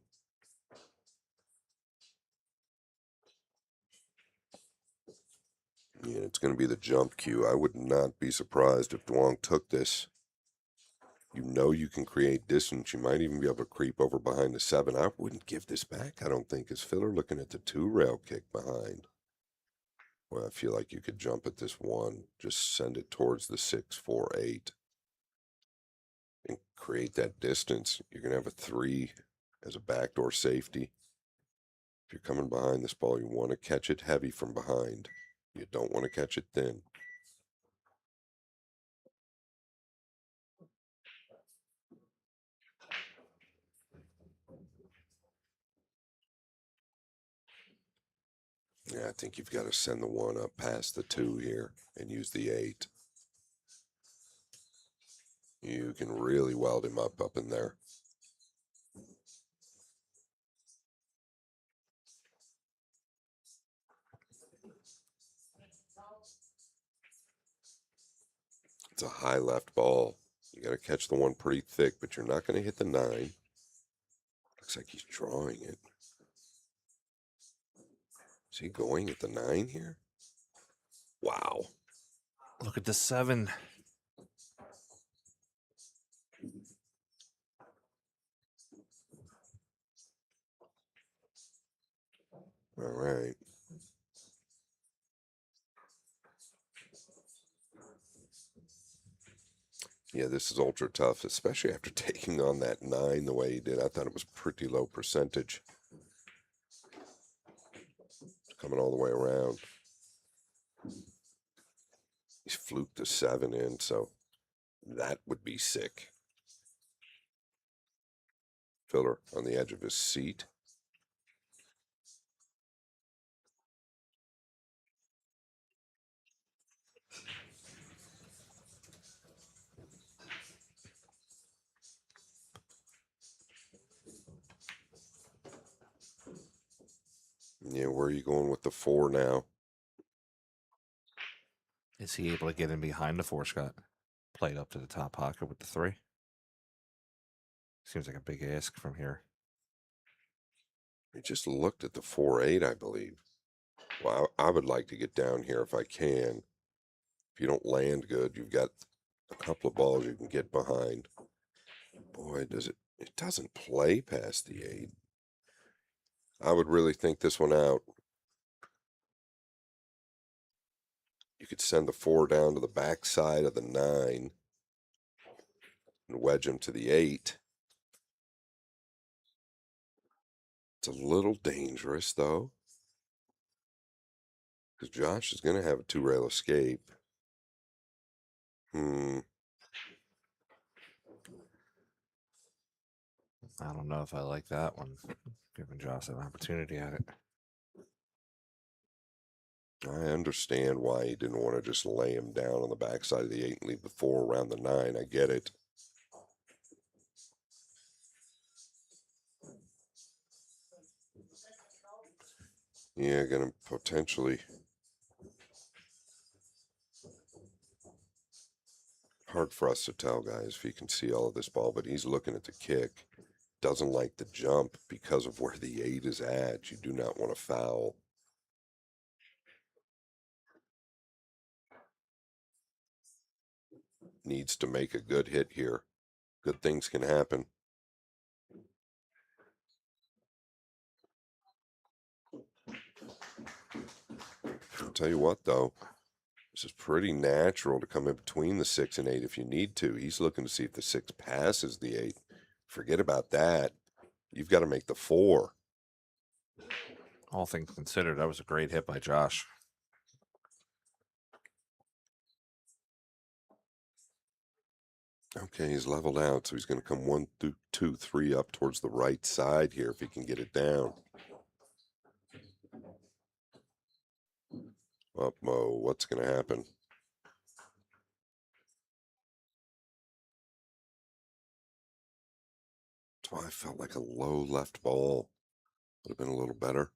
Yeah, it's going to be the jump cue. I would not be surprised if Duong took this. You know you can create distance. You might even be able to creep over behind the 7. I wouldn't give this back, I don't think, as Filler looking at the 2-rail kick behind. Well, I feel like you could jump at this 1. Just send it towards the 6, 4, 8. And create that distance. You're going to have a 3 as a backdoor safety. If you're coming behind this ball, you want to catch it heavy from behind. You don't want to catch it thin. Yeah, I think you've got to send the 1 up past the 2 here and use the 8. You can really weld him up in there. It's a high left ball. You got to catch the 1 pretty thick, but you're not going to hit the 9. Looks like he's drawing it. Is he going at the 9 here? Wow. Look at the 7. All right. Yeah, this is ultra tough, especially after taking on that 9 the way he did. I thought it was pretty low percentage. Coming all the way around. He's fluked the 7 in, so that would be sick. Filler on the edge of his seat. Yeah, where are you going with the 4 now? Is he able to get in behind the 4, Scott? Played up to the top pocket with the 3. Seems like a big ask from here. He just looked at the 4-8, I believe. Well, I would like to get down here if I can. If you don't land good, you've got a couple of balls you can get behind. Boy, it doesn't play past the 8. I would really think this one out. You could send the 4 down to the backside of the 9 and wedge him to the 8. It's a little dangerous, though, because Josh is going to have a 2-rail escape. I don't know if I like that one, giving Josh an opportunity at it. I understand why he didn't want to just lay him down on the backside of the 8 and leave the 4 around the 9. I get it. Yeah, going to potentially. Hard for us to tell, guys, if he can see all of this ball, but he's looking at the kick. Doesn't like the jump because of where the 8 is at. You do not want to foul. Needs to make a good hit here. Good things can happen. I'll tell you what, though. This is pretty natural to come in between the 6 and 8 if you need to. He's looking to see if the 6 passes the 8. Forget about that. You've got to make the 4. All things considered, that was a great hit by Josh. Okay, he's leveled out, so he's going to come 1, 2, 3 up towards the right side here if he can get it down. Up-mo, what's going to happen? That's why I felt like a low left ball would have been a little better.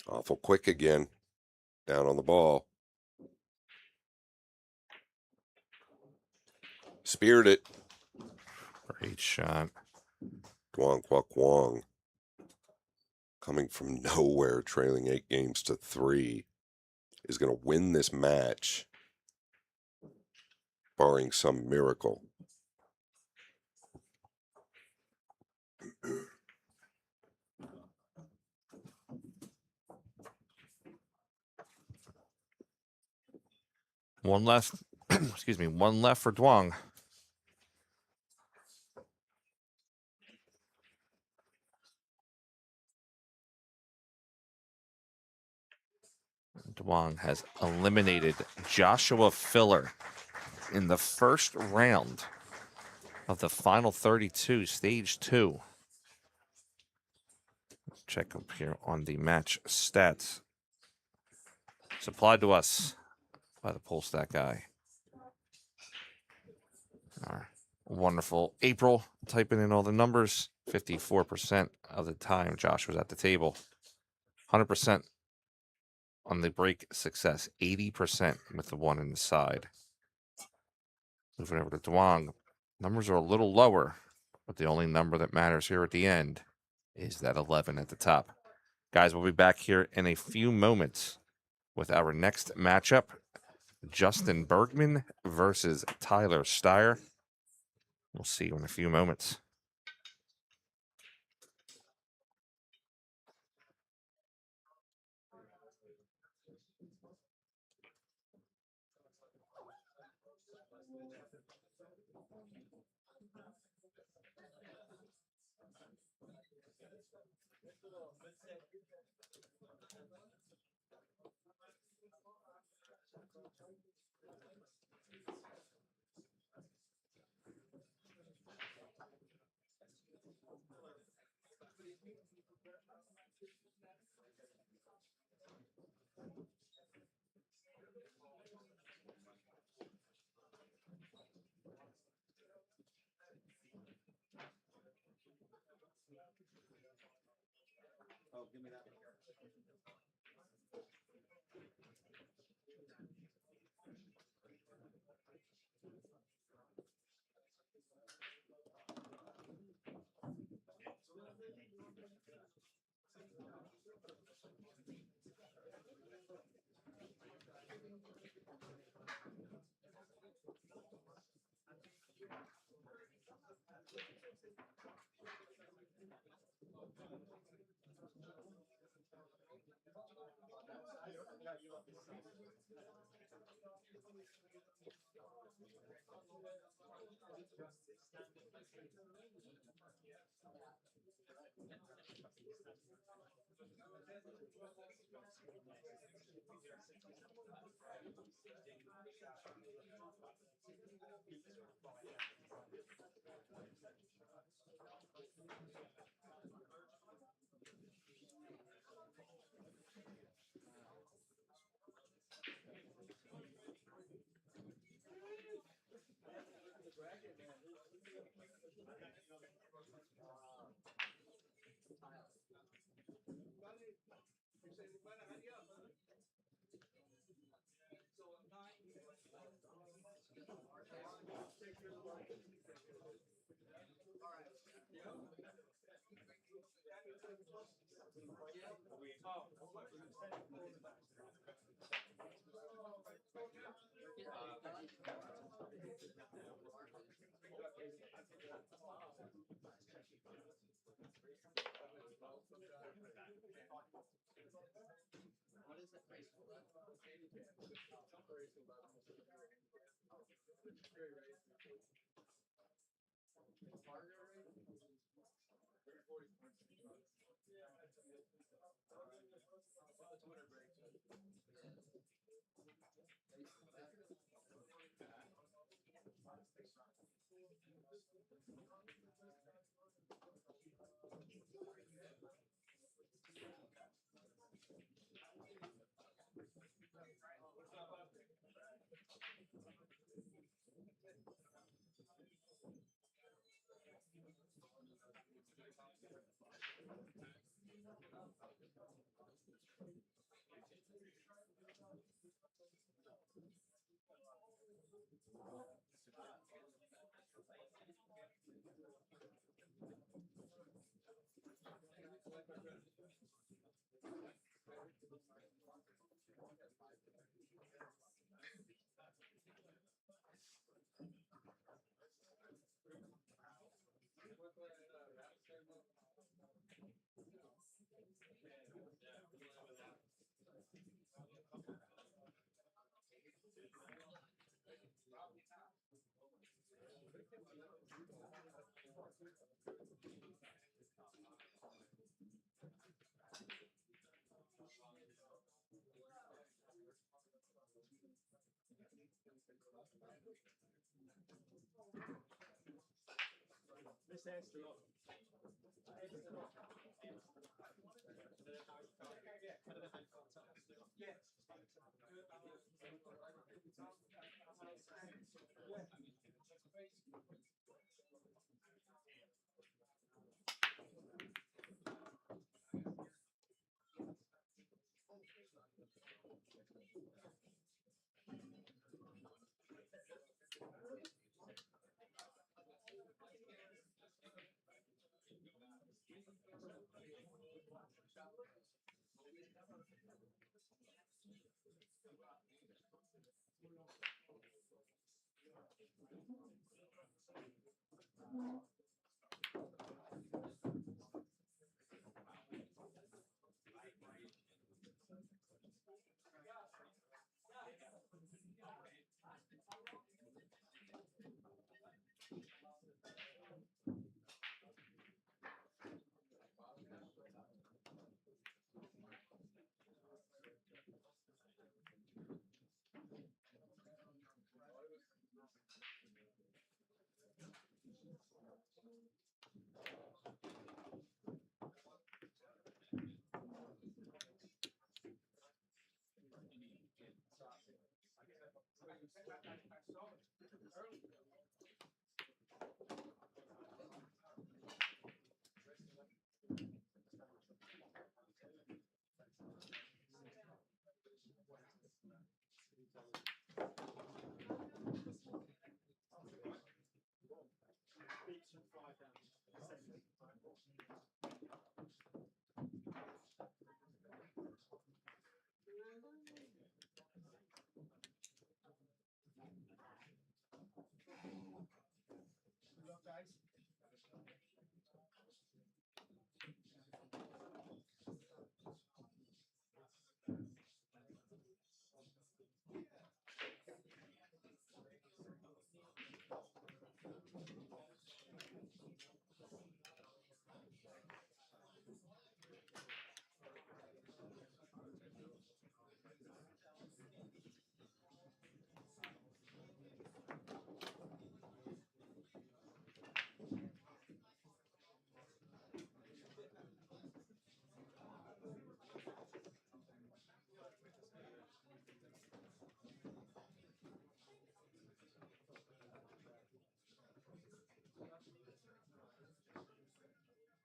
Awful quick again. Down on the ball. Speared it. Great shot. Kwong, kwong, kwong. coming from nowhere, trailing 8-3, is going to win this match, barring some miracle. One left. Excuse me. One left for Duong. Duong has eliminated Joshua Filler in the first round of the final 32, stage 2. Check up here on the match stats supplied to us by the poll stat guy. Our wonderful April typing in all the numbers. 54% of the time Josh was at the table. 100% on the break success. 80% with the one in the side. Moving over to Duong. Numbers are a little lower, but the only number that matters here at the end is that 11 at the top. Guys, we'll be back here in a few moments with our next matchup. Justin Bergman versus Tyler Steyer. We'll see you in a few moments.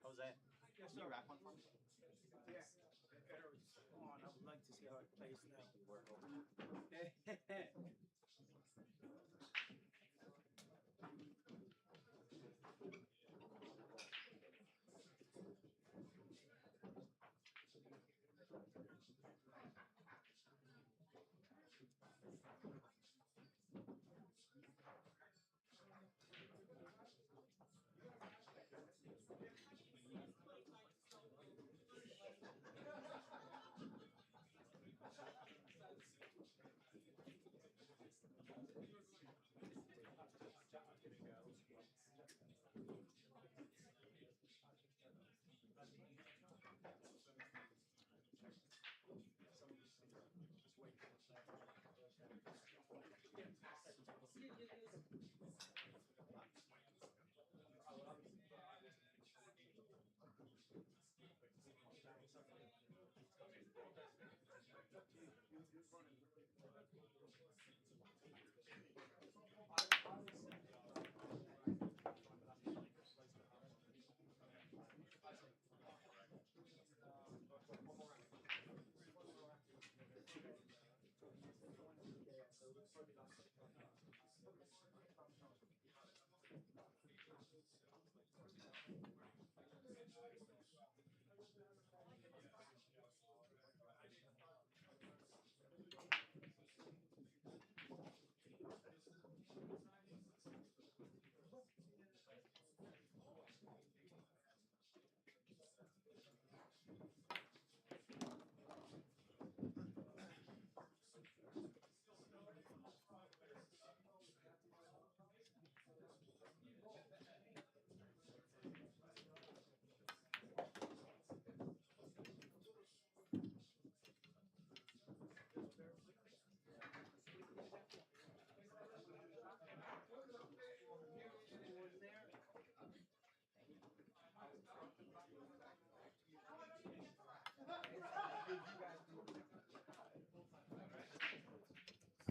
Jose, can you wrap one for me? Yeah. Come on, I would like to see how it plays now.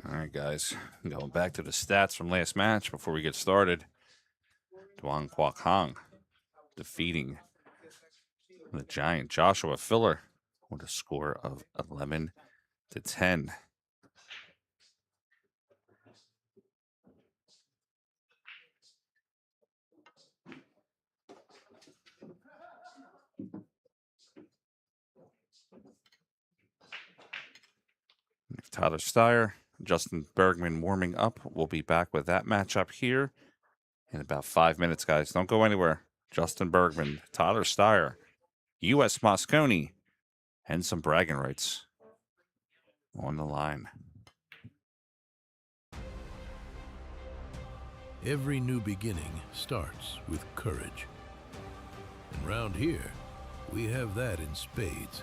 All right, guys. Going back to the stats from last match before we get started. Duan Kwok Hong defeating the giant Joshua Filler with a score of 11-10. Tyler Steyer, Justin Bergman warming up. We'll be back with that matchup here in about 5 minutes, guys. Don't go anywhere. Justin Bergman, Tyler Steyer, U.S. Moscone, and some bragging rights on the line. Every new beginning starts with courage. And round here, we have that in spades.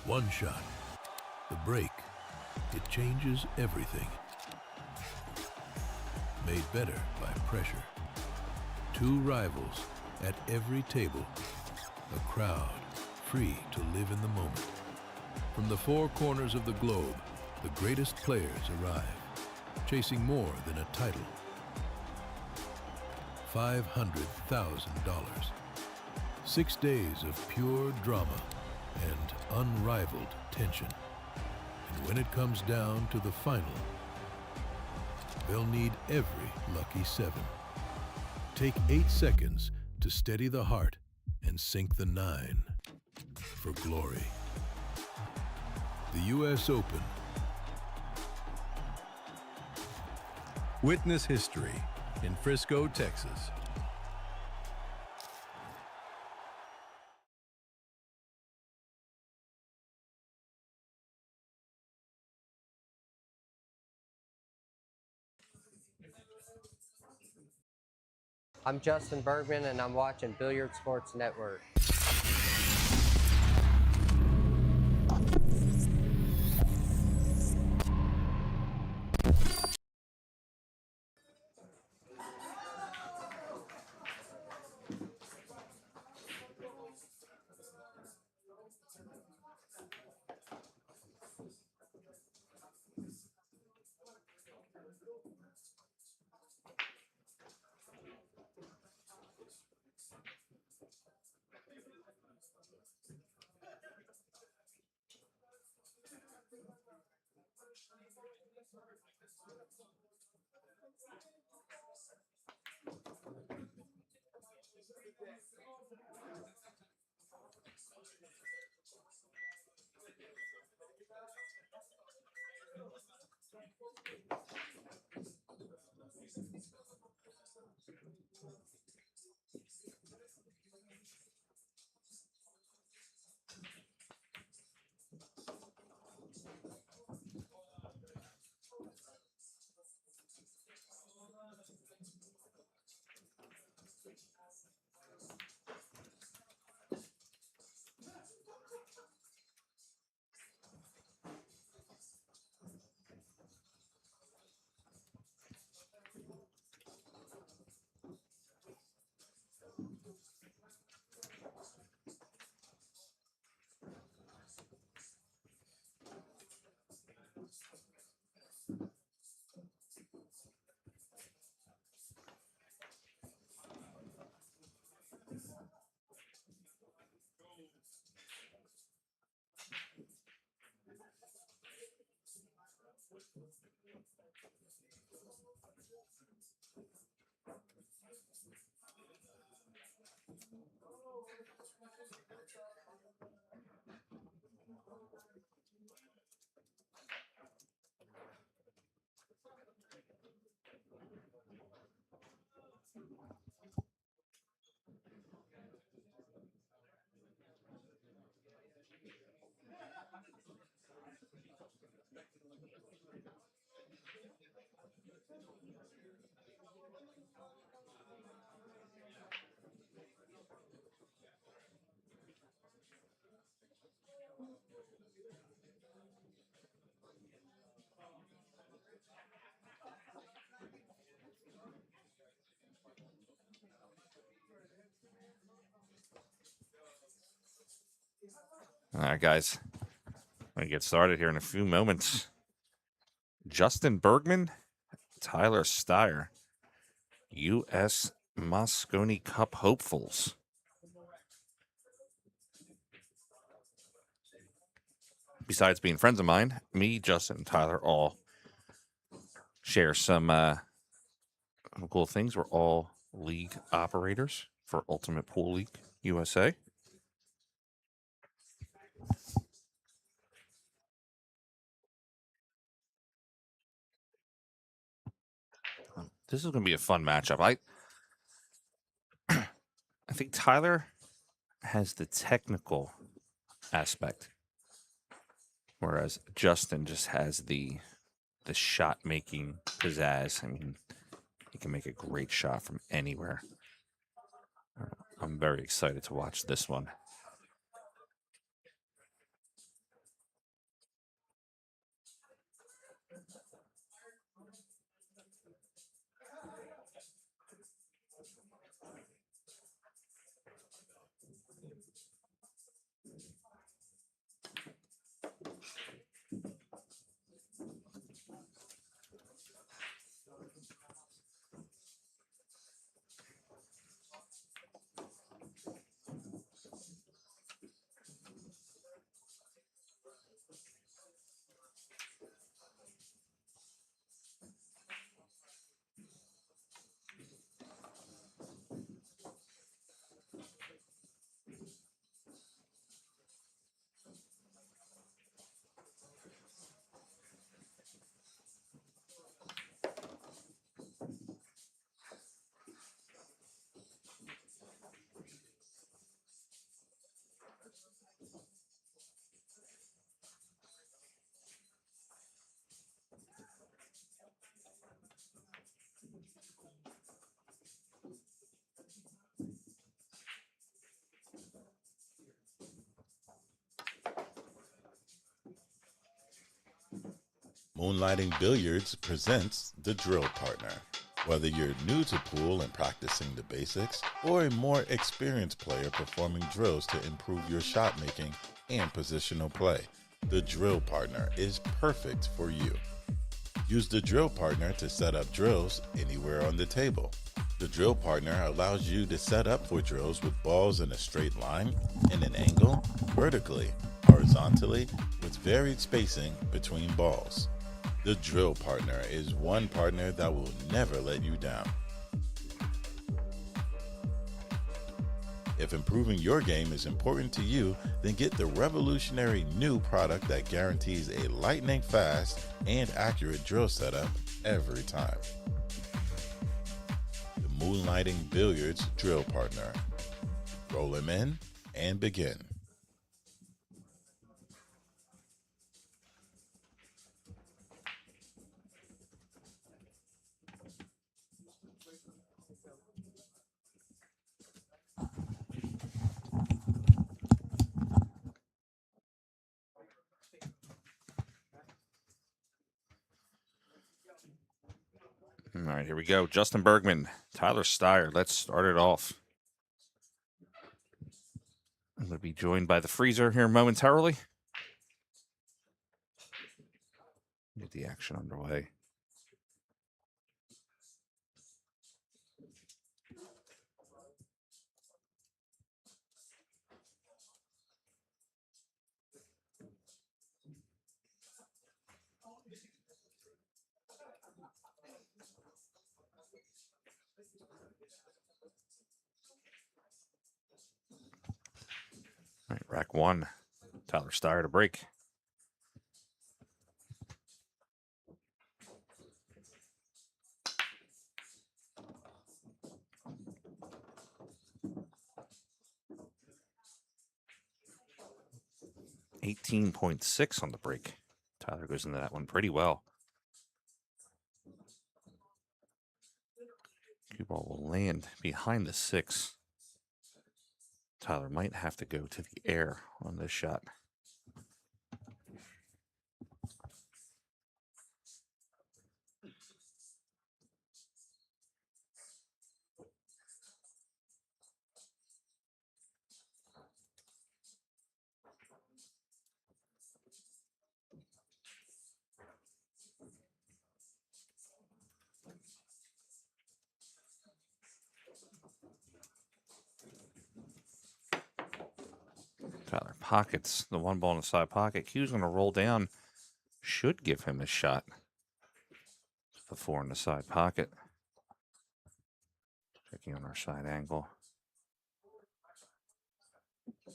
One shot, the break, it changes everything. Made better by pressure. Two rivals at every table. A crowd free to live in the moment. From the four corners of the globe, the greatest players arrive, chasing more than a title. $500,000. 6 days of pure drama and unrivaled tension. And when it comes down to the final, they'll need every lucky seven. Take 8 seconds to steady the heart and sink the 9 for glory. The U.S. Open. Witness history in Frisco, Texas. I'm Justin Bergman, and I'm watching Billiard Sports Network. All right, guys. We're going to get started here in a few moments. Justin Bergman, Tyler Steyer, U.S. Mosconi Cup hopefuls. Besides being friends of mine, me, Justin, and Tyler all share some cool things. We're all league operators for Ultimate Pool League USA. This is going to be a fun matchup. I think Tyler has the technical aspect, whereas Justin just has the shot making pizzazz. I mean, he can make a great shot from anywhere. I'm very excited to watch this one. Moonlighting Billiards presents the Drill Partner. Whether you're new to pool and practicing the basics, or a more experienced player performing drills to improve your shot making and positional play, the Drill Partner is perfect for you. Use the Drill Partner to set up drills anywhere on the table. The Drill Partner allows you to set up for drills with balls in a straight line, in an angle, vertically, horizontally, with varied spacing between balls. The Drill Partner is one partner that will never let you down. If improving your game is important to you, then get the revolutionary new product that guarantees a lightning fast and accurate drill setup every time. The Moonlighting Billiards Drill Partner. Roll him in and begin. All right, here we go. Justin Bergman, Tyler Steyer. Let's start it off. I'm going to be joined by the freezer here momentarily. Get the action underway. All right, rack one. Tyler Steyer to break. $18.6 on the break. Tyler goes into that one pretty well. Cue ball will land behind the 6. Tyler might have to go to the air on this shot. Tyler pockets the one ball in the side pocket. Q's going to roll down. Should give him a shot. The 4 in the side pocket. Checking on our side angle.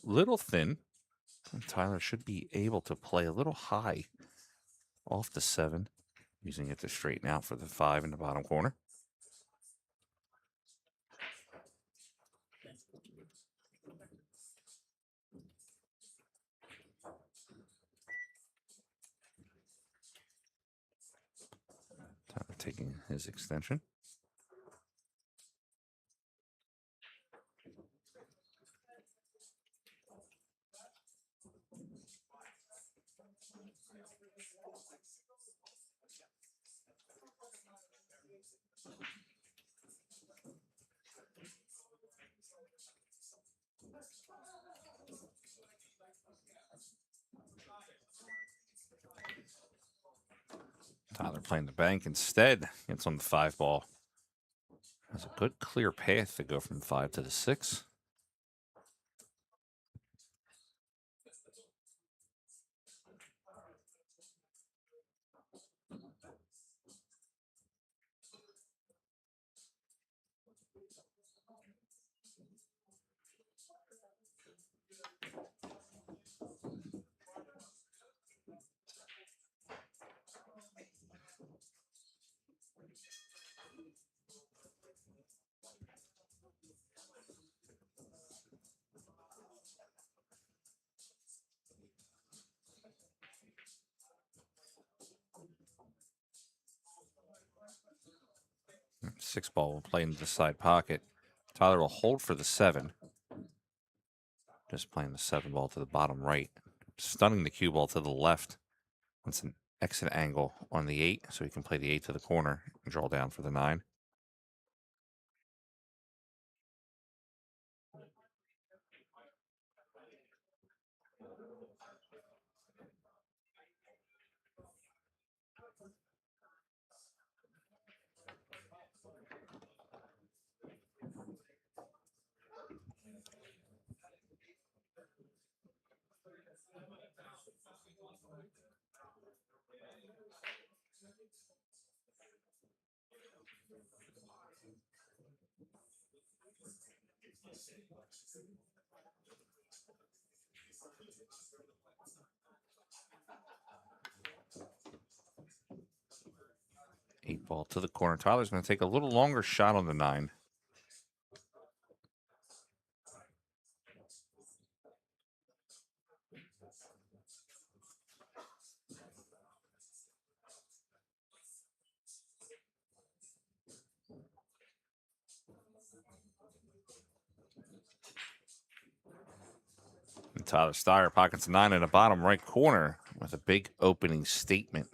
Little thin. And Tyler should be able to play a little high off the 7. Using it to straighten out for the 5 in the bottom corner. Tyler taking his extension. Tyler playing the bank instead. Gets on the 5 ball. Has a good clear path to go from 5 to the 6. Six ball will play into the side pocket. Tyler will hold for the 7. Just playing the 7 ball to the bottom right. Stunning the cue ball to the left. That's an exit angle on the 8, so he can play the 8 to the corner and draw down for the 9. Eight ball to the corner. Tyler's going to take a little longer shot on the 9. And Tyler Steyer pockets the 9 in the bottom right corner with a big opening statement.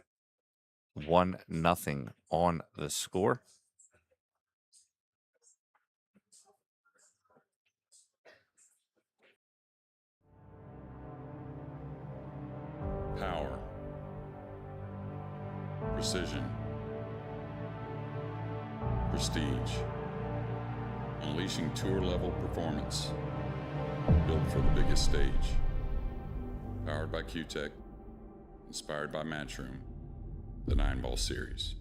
1-0 on the score. Power, precision, prestige, unleashing tour-level performance, built for the biggest stage. Powered by Q-Tech, inspired by Matchroom, the Nineball series.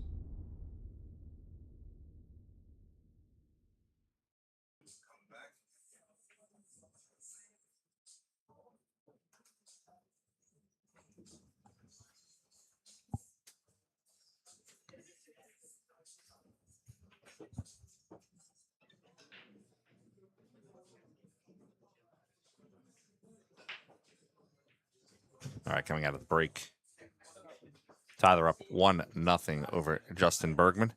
All right, coming out of the break. Tyler up 1-0 over Justin Bergman.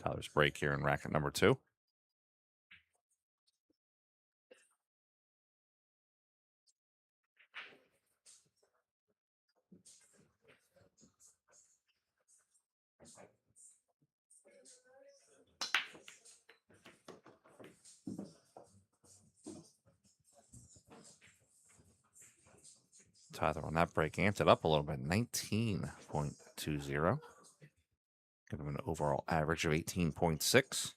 Tyler's break here in racket number 2. Tyler on that break amped it up a little bit, 19.20. Give him an overall average of 18.6.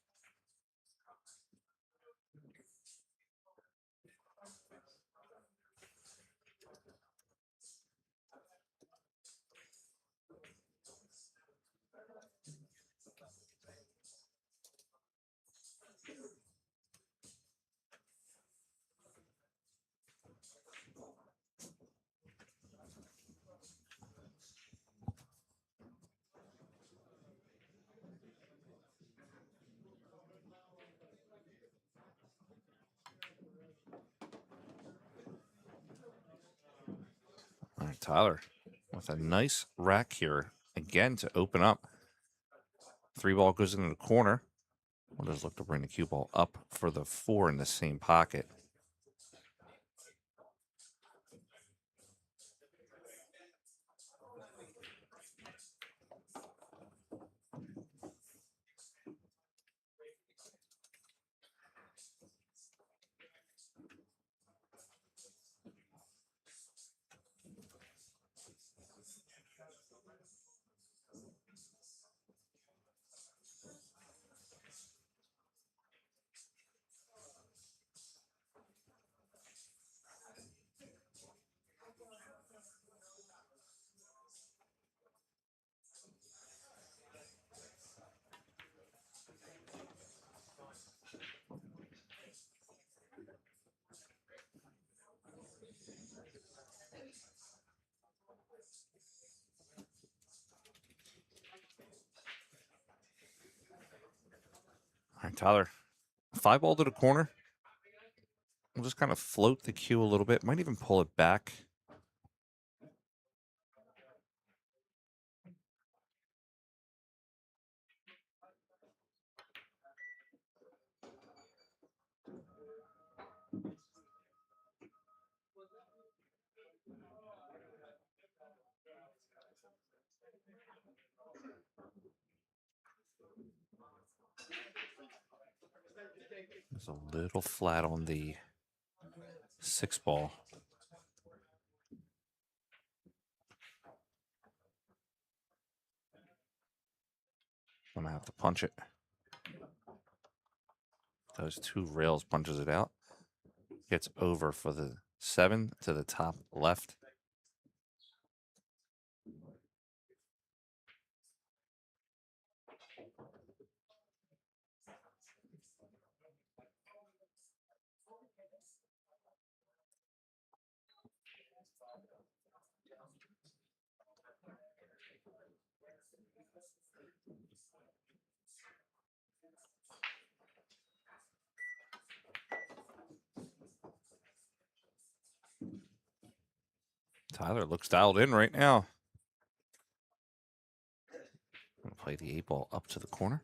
Tyler with a nice rack here again to open up. 3 ball goes into the corner. We'll just look to bring the cue ball up for the 4 in the same pocket. All right, Tyler. 5 ball to the corner. We'll just kind of float the cue a little bit. Might even pull it back. It's a little flat on the 6 ball. I'm going to have to punch it. Those 2 rails punches it out. Gets over for the 7 to the top left. Tyler looks dialed in right now. Gonna play the 8 ball up to the corner.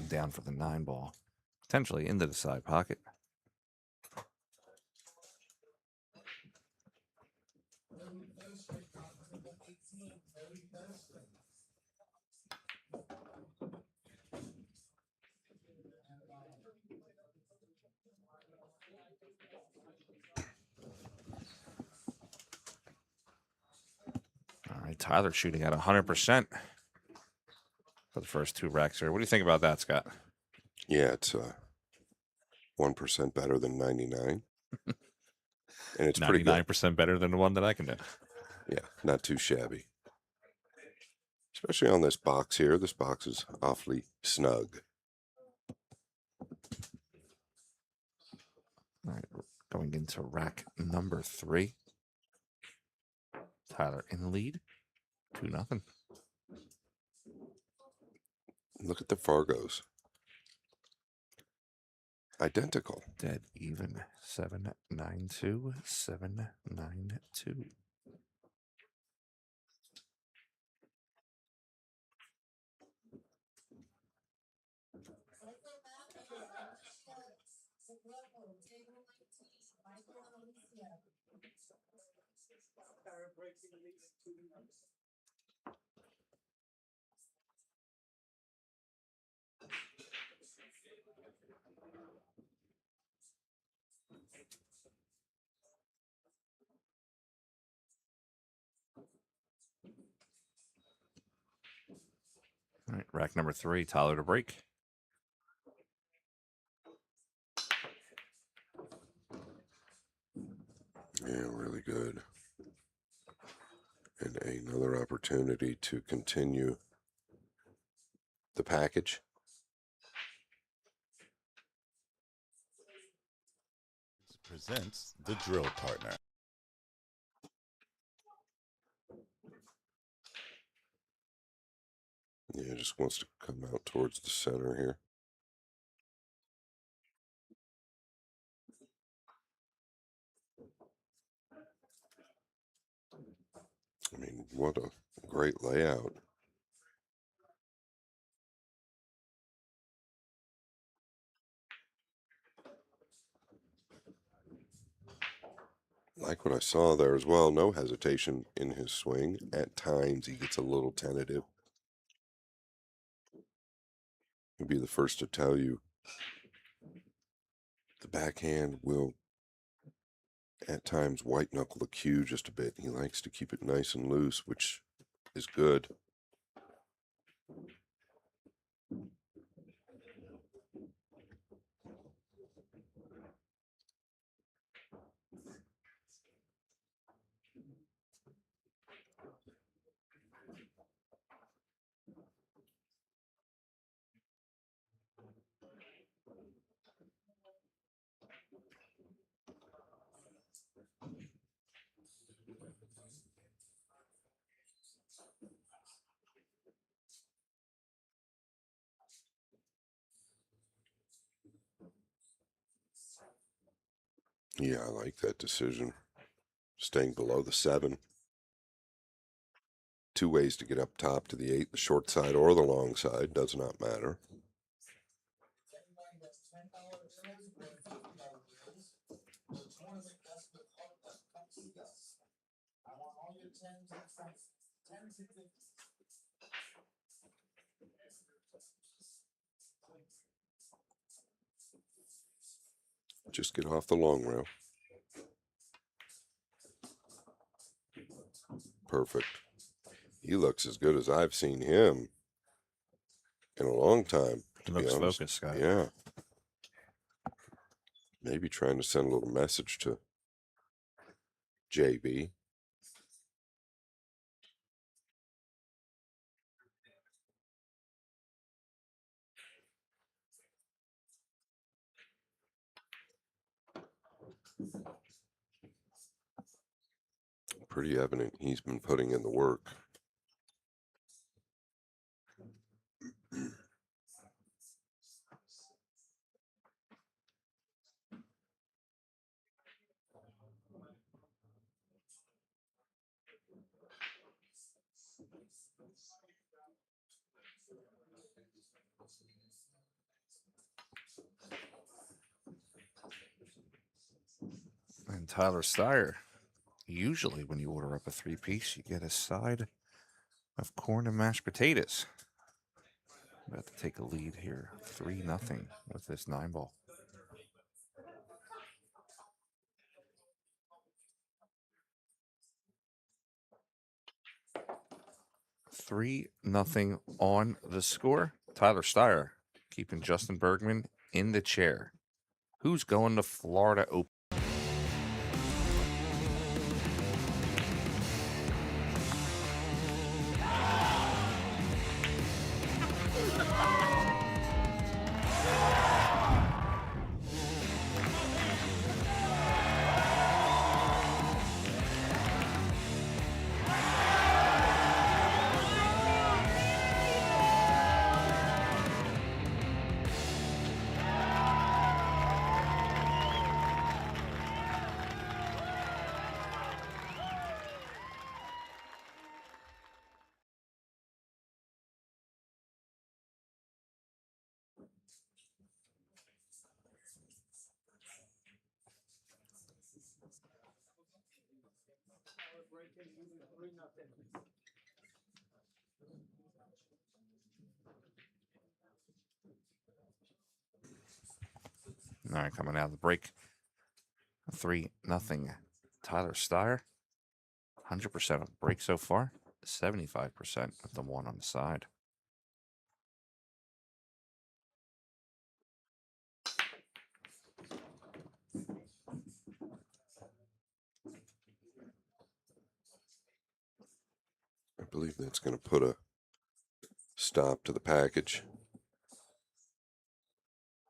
Down for the 9 ball. Potentially into the side pocket. All right, Tyler shooting at 100% for the first 2 racks here. What do you think about that, Scott? Yeah, it's 1% better than 99. And it's 99% better than the one that I can do. Yeah, not too shabby. Especially on this box here. This box is awfully snug. All right, going into rack number 3. Tyler in the lead, 2-0. Look at the Fargos. Identical. Dead even. 7-9-2, 7-9-2. All right, rack number 3, Tyler to break. Yeah, really good. And another opportunity to continue the package. Presents the drill partner. Yeah, just wants to come out towards the center here. I mean, what a great layout. Like what I saw there as well, no hesitation in his swing. At times he gets a little tentative. He'll be the first to tell you the backhand will at times white knuckle the cue just a bit. He likes to keep it nice and loose, which is good. Yeah, I like that decision. Staying below the 7. 2 ways to get up top to the 8, the short side or the long side, does not matter. Just get off the long rail. Perfect. He looks as good as I've seen him in a long time, to be Looks honest. focused, Scott. Yeah. Maybe trying to send a little message to JB. Pretty evident he's been putting in the work. And Tyler Steyer. Usually when you order up a 3-piece, you get a side of corn and mashed potatoes. About to take a lead here, 3-0 with this 9-ball. Three nothing on the score. Tyler Steyer keeping Justin Bergman in the chair. Who's going to Florida Open? All right, coming out of the break. 3-0. Tyler Steyer. 100% of the break so far. 75% with the one on the side. I believe that's going to put a stop to the package.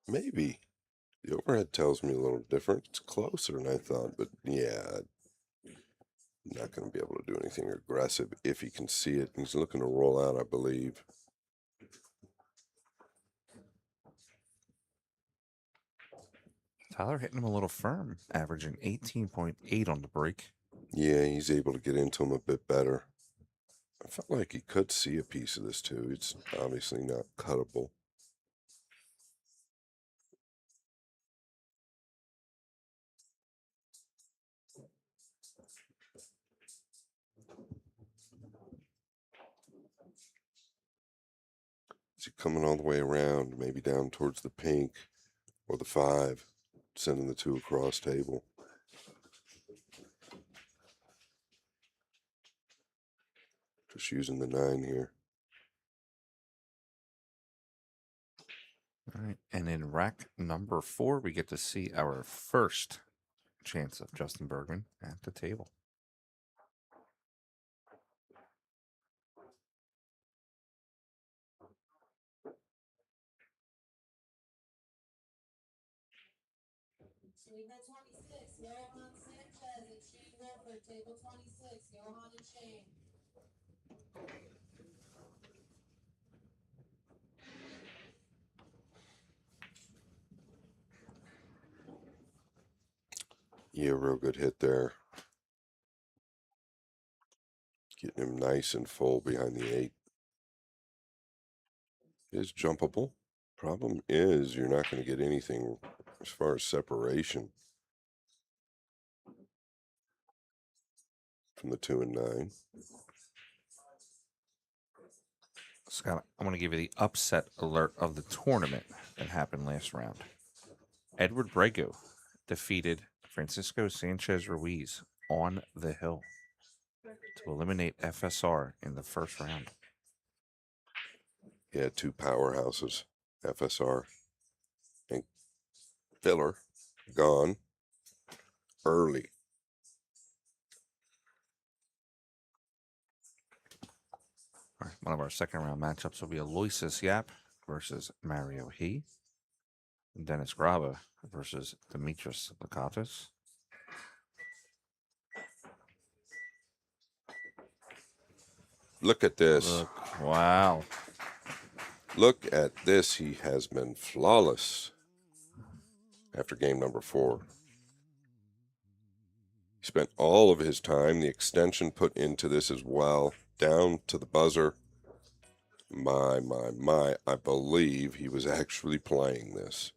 Maybe. The overhead tells me a little different. It's closer than I thought, but yeah, not going to be able to do anything aggressive if he can see it. He's looking to roll out, I believe. Tyler hitting him a little firm, averaging 18.8 on the break. Yeah, he's able to get into him a bit better. I felt like he could see a piece of this too. It's obviously not cuttable. Is he coming all the way around, maybe down towards the pink or the 5, sending the 2 across table? Just using the 9 here. All right, and in rack number 4, we get to see our first chance of Justin Bergman at the table. Yeah, real good hit there. Getting him nice and full behind the 8. Is jumpable. Problem is, you're not going to get anything as far as separation from the 2 and 9. Scott, I'm going to give you the upset alert of the tournament that happened last round. Edward Brego defeated Francisco Sanchez Ruiz on the hill to eliminate FSR in the first round. He had 2 powerhouses, FSR and Filler, gone early. All right, one of our second round matchups will be Aloysius Yap versus Mario He. Dennis Graba versus Demetrius Lakatos. Look at this. Wow. Look at this. He has been flawless after game number 4. He spent all of his time, the extension put into this as well, down to the buzzer. My, I believe he was actually playing this.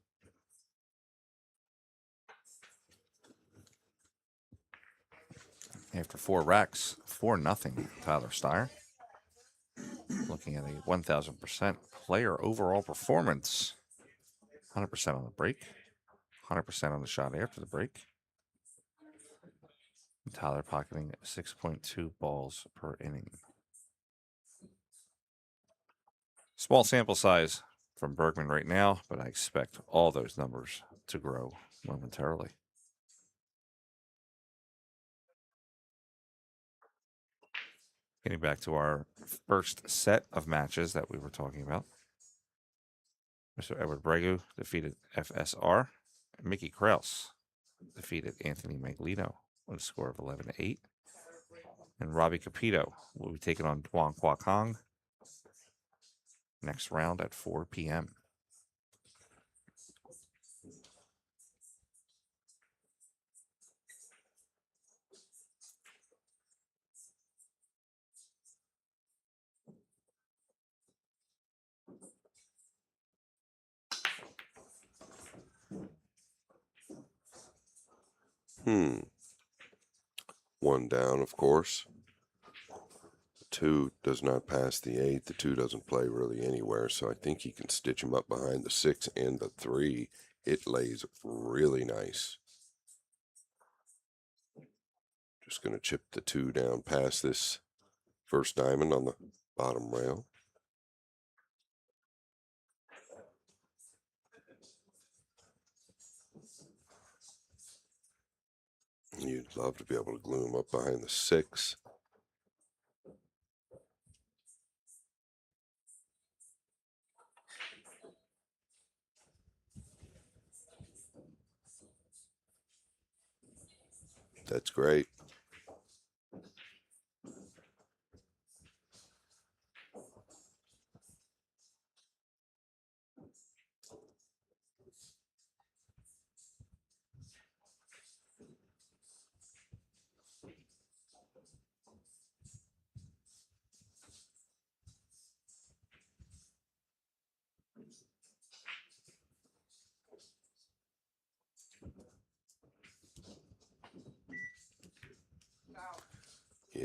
After 4 racks, 4-0, Tyler Steyer. Looking at a 1,000% player overall performance. 100% on the break, 100% on the shot after the break. Tyler pocketing 6.2 balls per inning. Small sample size from Bergman right now, but I expect all those numbers to grow momentarily. Getting back to our first set of matches that we were talking about. Mr. Edward Brego defeated FSR. Mickey Krause defeated Anthony Maglino with a score of 11-8. And Robbie Capito will be taking on Duan Kwok Hong next round at 4 p.m. One down, of course. The 2 does not pass the 8. The 2 doesn't play really anywhere, so I think he can stitch him up behind the 6 and the 3. It lays really nice. Just going to chip the 2 down past this first diamond on the bottom rail. You'd love to be able to glue him up behind the 6. That's great.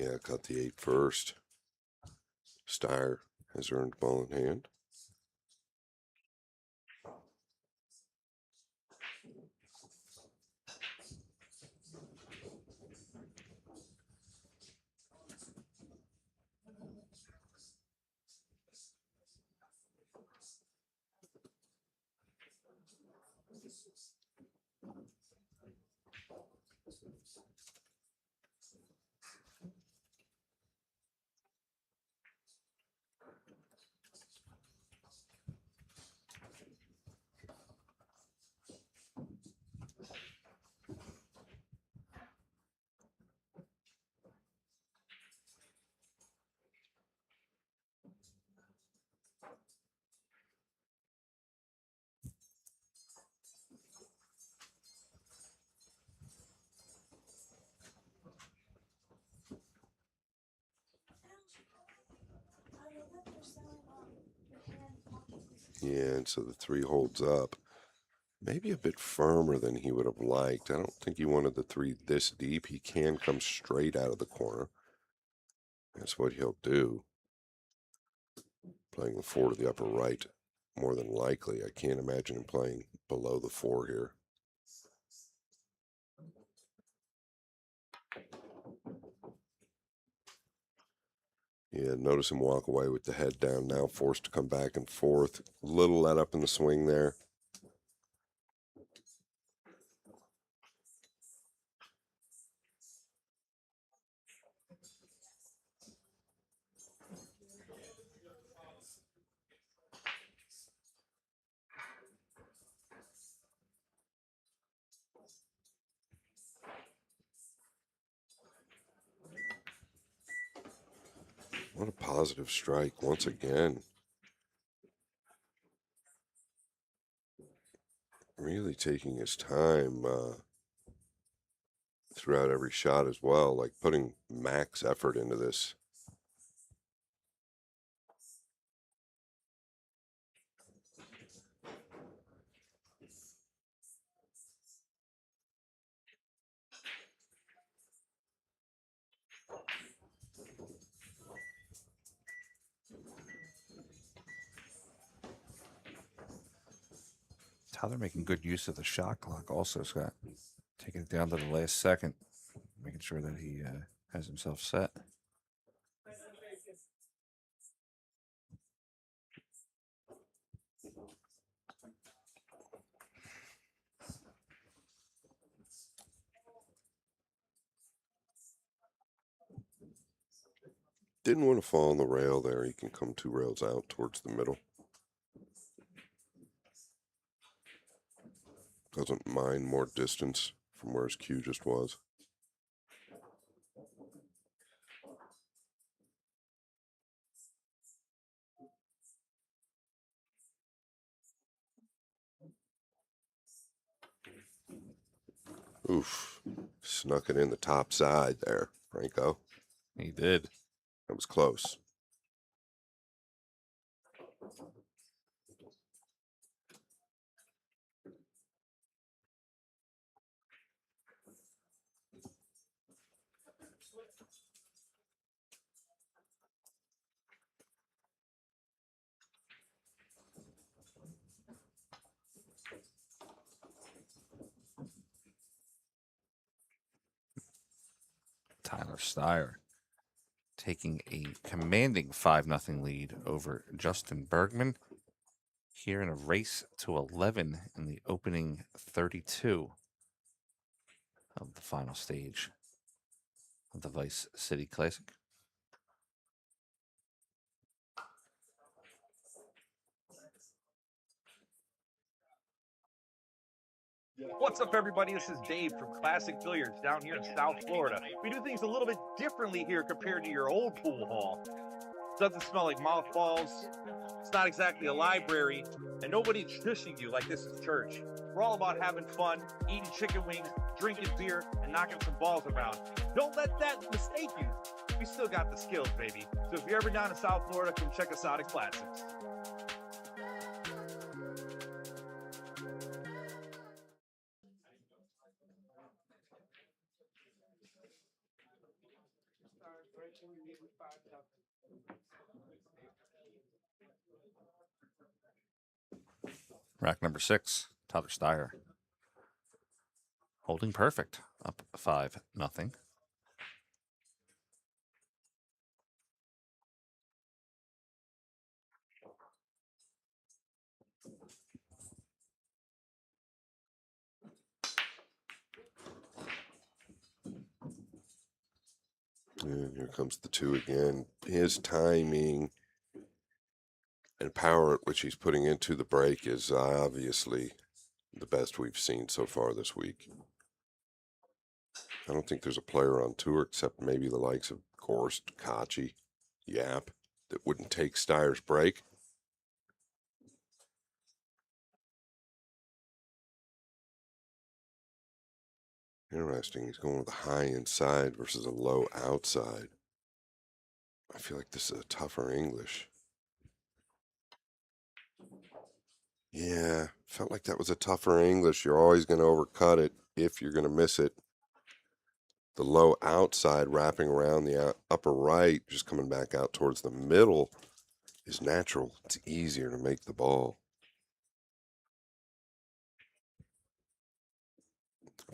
Yeah, cut the 8 first. Steyer has earned ball in hand. Yeah, and so the 3 holds up. Maybe a bit firmer than he would have liked. I don't think he wanted the 3 this deep. He can come straight out of the corner. That's what he'll do. Playing the 4 to the upper right, more than likely. I can't imagine him playing below the 4 here. Yeah, notice him walk away with the head down, now forced to come back and forth. Little let up in the swing there. What a positive strike once again. Really taking his time throughout every shot as well, like putting max effort into this. How they're making good use of the shot clock also, Scott. Taking it down to the last second, making sure that he has himself set. Didn't want to fall on the rail there. He can come 2 rails out towards the middle. Doesn't mind more distance from where his cue just was. Oof. Snuck it in the top side there, Franco. He did. That was close. Tyler Steyer taking a commanding 5-0 lead over Justin Bergman here in a race to 11 in the opening 32 of the final stage of the Vice City Classic. What's up, everybody? This is Dave from Classic Billiards down here in South Florida. We do things a little bit differently here compared to your old pool hall. Doesn't smell like mothballs. It's not exactly a library, and nobody's shushing you like this is church. We're all about having fun, eating chicken wings, drinking beer, and knocking some balls around. Don't let that mistake you. We still got the skills, baby. So if you're ever down in South Florida, come check us out at Classics. Rack number 6, Tyler Steyer. Holding perfect, up 5-0. And here comes the 2 again. His timing and power at which he's putting into the break is obviously the best we've seen so far this week. I don't think there's a player on tour except maybe the likes of Gorst, Kachi, Yap that wouldn't take Steyer's break. Interesting. He's going with a high inside versus a low outside. I feel like this is a tougher English. Yeah, felt like that was a tougher English. You're always going to overcut it if you're going to miss it. The low outside wrapping around the upper right, just coming back out towards the middle, is natural. It's easier to make the ball.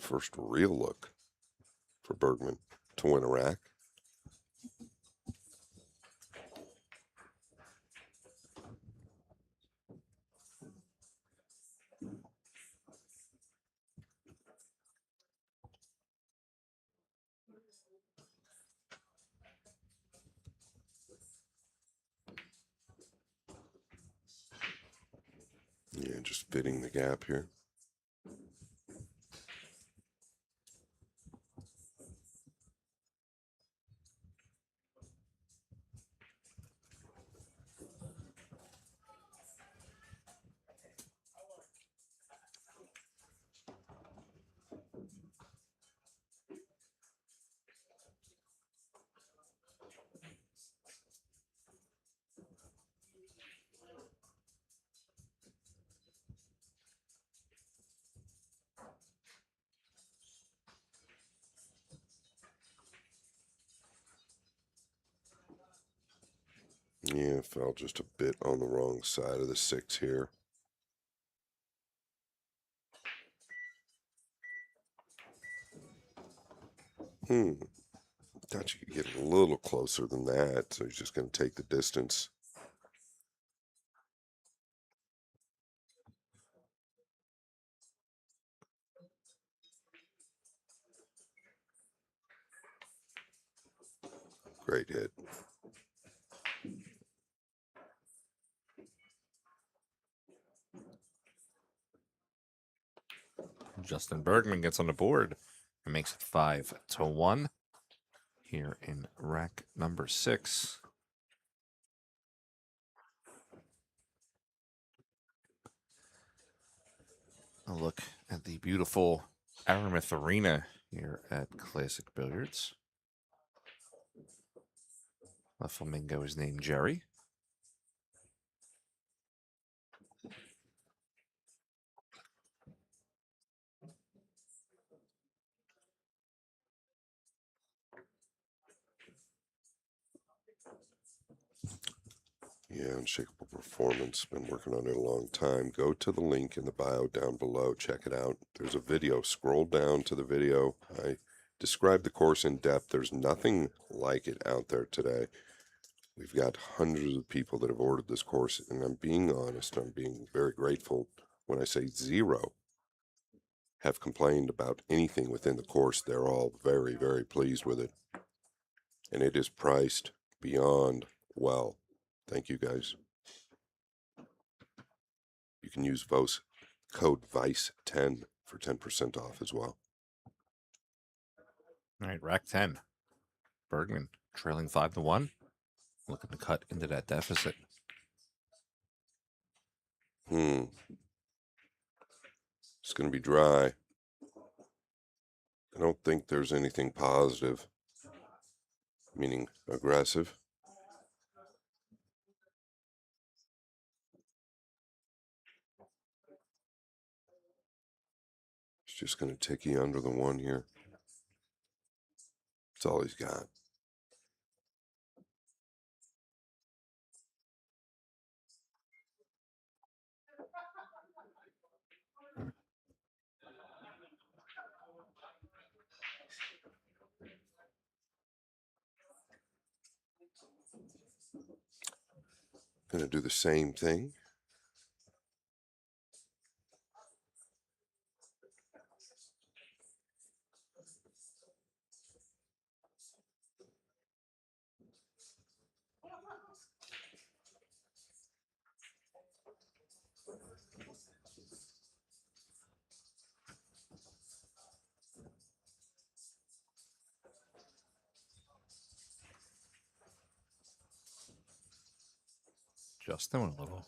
First real look for Bergman to win a rack. Yeah, just fitting the gap here. Yeah, fell just a bit on the wrong side of the 6 here. Thought you could get a little closer than that, so he's just going to take the distance. Great hit. Justin Bergman gets on the board and makes it 5-1 here in rack number 6. A look at the beautiful Aramith Arena here at Classic Billiards. The flamingo is named Jerry. Yeah, unshakable performance. Been working on it a long time. Go to the link in the bio down below. Check it out. There's a video. Scroll down to the video. I described the course in depth. There's nothing like it out there today. We've got hundreds of people that have ordered this course, and I'm being honest. I'm being very grateful when I say 0 have complained about anything within the course. They're all very, very pleased with it. And it is priced beyond well. Thank you, guys. You can use code VICE10 for 10% off as well. All right, rack 10. Bergman trailing 5-1. Looking to cut into that deficit. It's going to be dry. I don't think there's anything positive, meaning aggressive. It's just going to tick you under the 1 here. That's all he's got. Gonna do the same thing. Justin with a little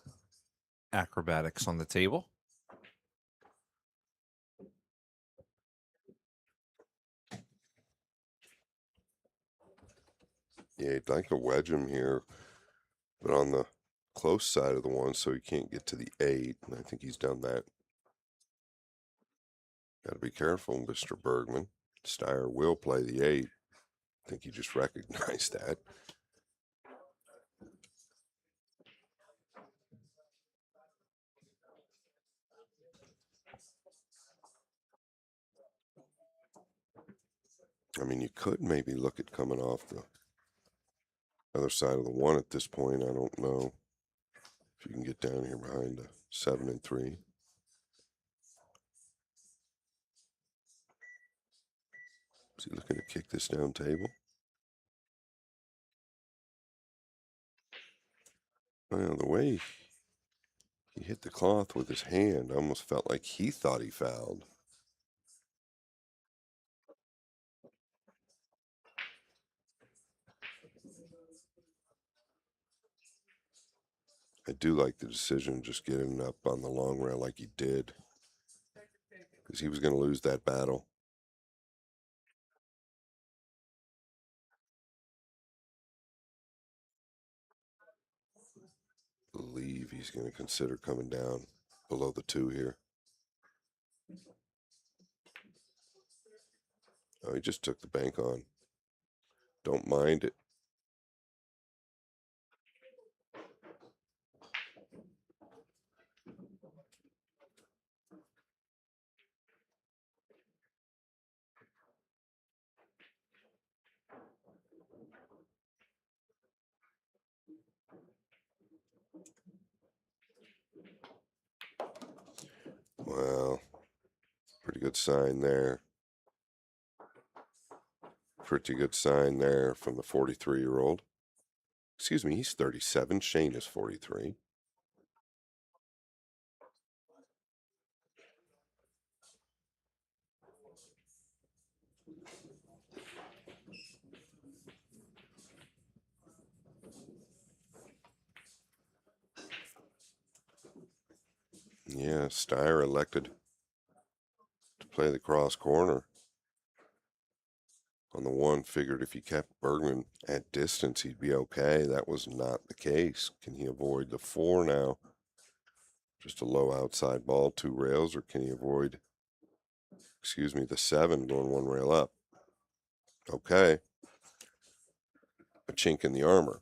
acrobatics on the table. Yeah, he'd like to wedge him here, but on the close side of the one so he can't get to the 8, and I think he's done that. Got to be careful, Mr. Bergman. Steyer will play the 8. I think he just recognized that. I mean, you could maybe look at coming off the other side of the 1 at this point. I don't know if you can get down here behind the 7 and 3. Is he looking to kick this down table? Well, the way he hit the cloth with his hand, I almost felt like he thought he fouled. I do like the decision just getting up on the long rail like he did, because he was going to lose that battle. I believe he's going to consider coming down below the 2 here. Oh, he just took the bank on. Don't mind it. Well, pretty good sign there. Pretty good sign there from the 43-year-old. Excuse me, he's 37. Shane is 43. Yeah, Steyer elected to play the cross corner. On the 1, figured if he kept Bergman at distance, he'd be okay. That was not the case. Can he avoid the 4 now? Just a low outside ball, 2 rails, or can he avoid, excuse me, the 7 going 1 rail up? Okay. A chink in the armor.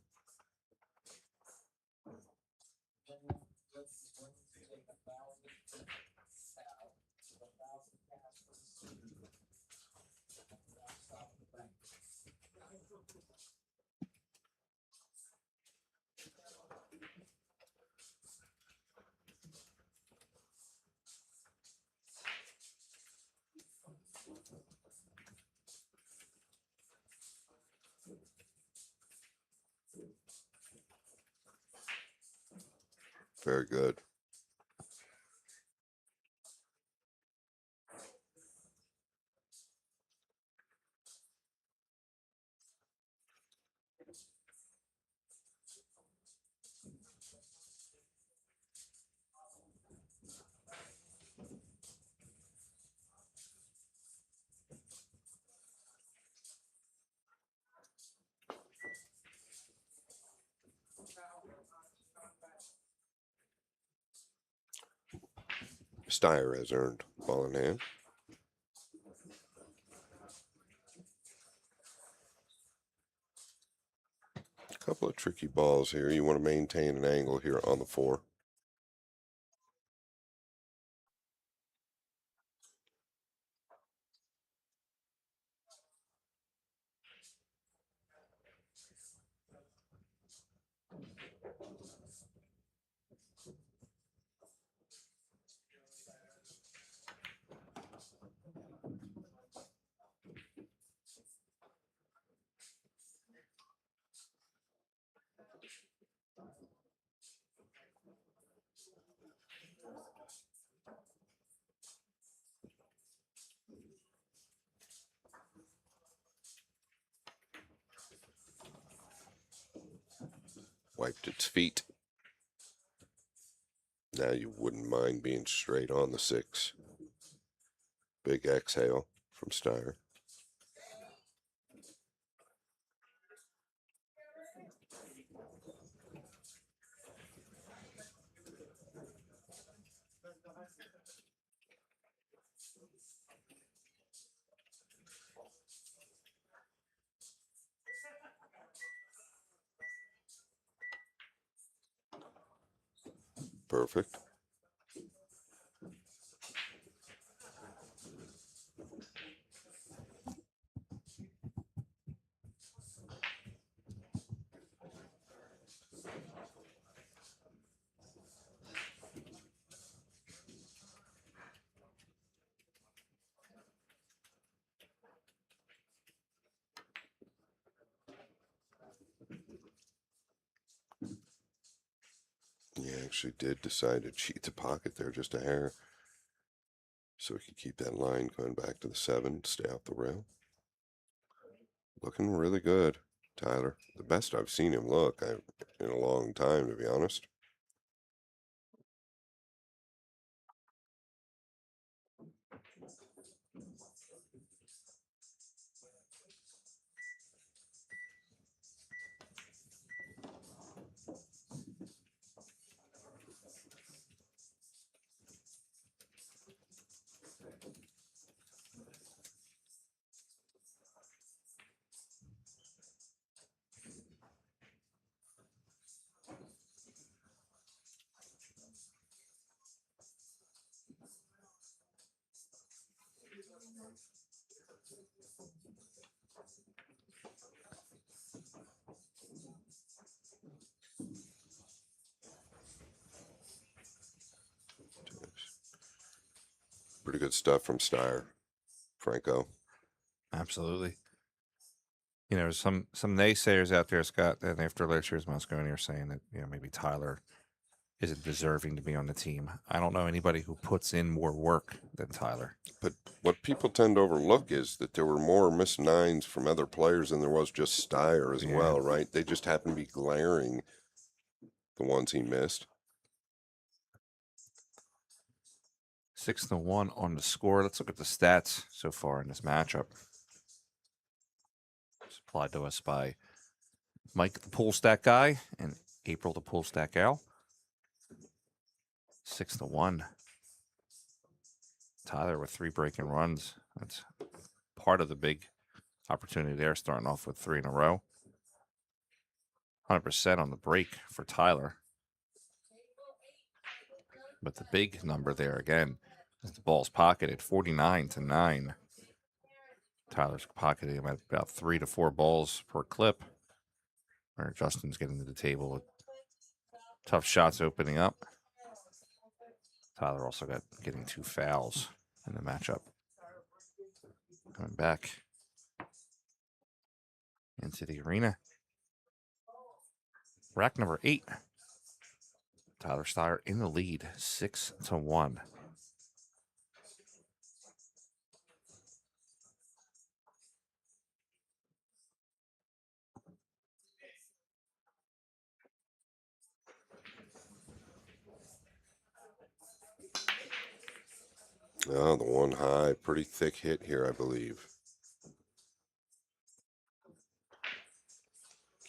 Very good. Steyer has earned ball in hand. A couple of tricky balls here. You want to maintain an angle here on the 4. feet. Now you wouldn't mind being straight on the 6. Big exhale from Steyer. Perfect. He actually did decide to cheat the pocket there just a hair. So we could keep that line going back to the 7, stay off the rail. Looking really good, Tyler. The best I've seen him look in a long time, to be honest. Pretty good stuff from Steyer, Franco. Absolutely. You know, some naysayers out there, Scott, and after last year's Moscone, are saying that, you know, maybe Tyler isn't deserving to be on the team. I don't know anybody who puts in more work than Tyler. But what people tend to overlook is that there were more missed 9s from other players than there was just Steyer as well, right? They just happen to be glaring, the ones he missed. 6-1 on the score. Let's look at the stats so far in this matchup. Supplied to us by Mike, the pool stack guy, and April, the pool stack gal. 6-1. Tyler with 3 breaking runs. That's part of the big opportunity there, starting off with 3 in a row. 100% on the break for Tyler. But the big number there again is the ball's pocketed 49-9. Tyler's pocketing him at about 3 to 4 balls per clip. Where Justin's getting to the table with tough shots opening up. Tyler also getting 2 fouls in the matchup. Coming back into the arena. Rack number 8. Tyler Steyer in the lead, 6-1. Oh, the 1 high, pretty thick hit here, I believe.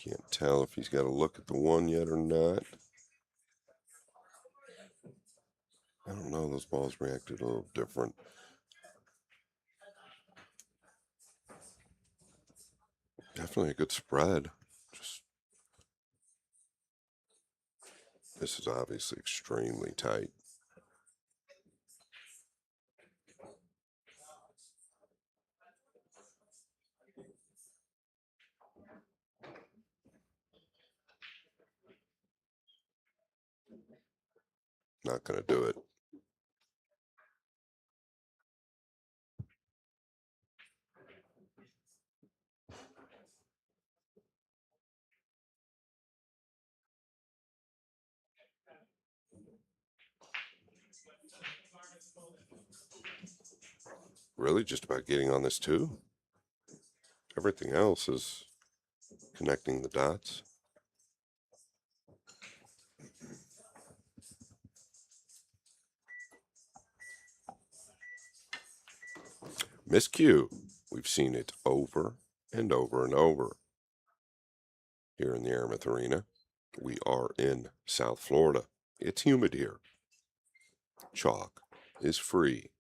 Can't tell if he's got a look at the 1 yet or not. I don't know, those balls reacted a little different. Definitely a good spread. Just this is obviously extremely tight. Not going to do it. Really just about getting on this too. Everything else is connecting the dots. Miscue. We've seen it over and over and over here in the Aramith Arena. We are in South Florida. It's humid here. Chalk is free.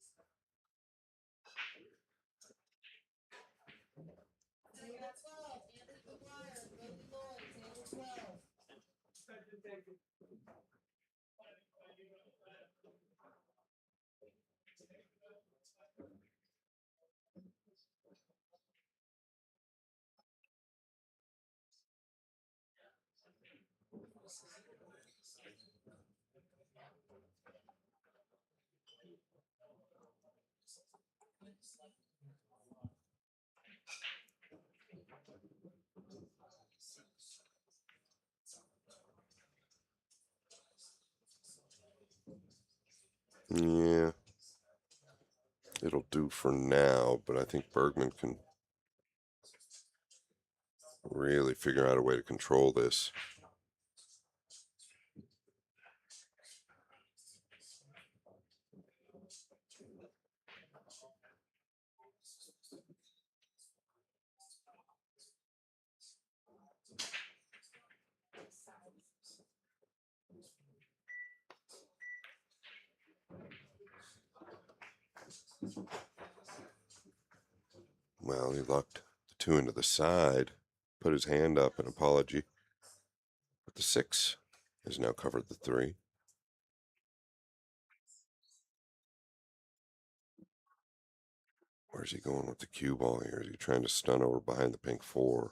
Yeah, it'll do for now, but I think Bergman can really figure out a way to control this. Well, he lucked the 2 into the side, put his hand up in apology. But the 6 has now covered the 3. Where's he going with the cue ball here? Is he trying to stun over behind the pink 4?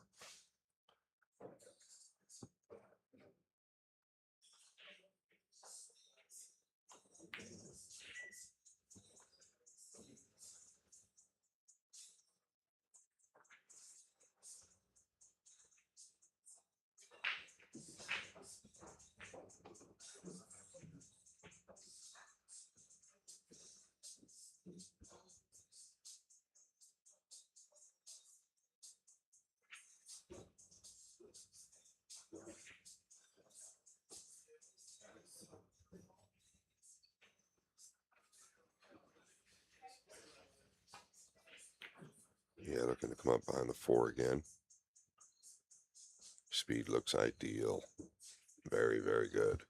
Yeah, looking to come up behind the 4 again. Speed looks ideal. Very, very good.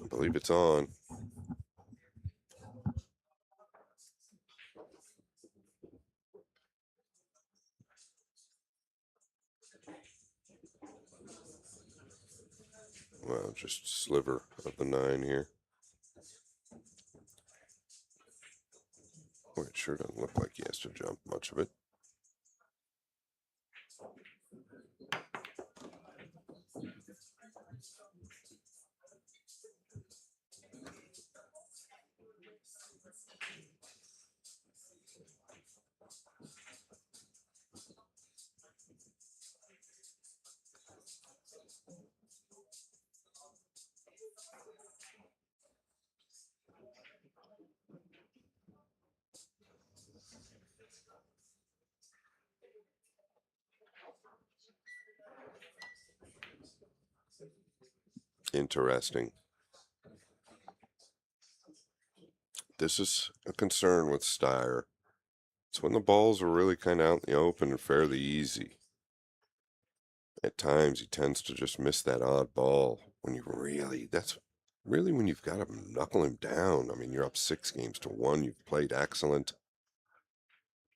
I believe it's on. Well, just a sliver of the 9 here. Boy, it sure doesn't look like he has to jump much of it. Interesting. This is a concern with Steyer. It's when the balls are really kind of out in the open and fairly easy. At times, he tends to just miss that odd ball when you really, that's really when you've got to knuckle him down. I mean, you're up 6-1. You've played excellent.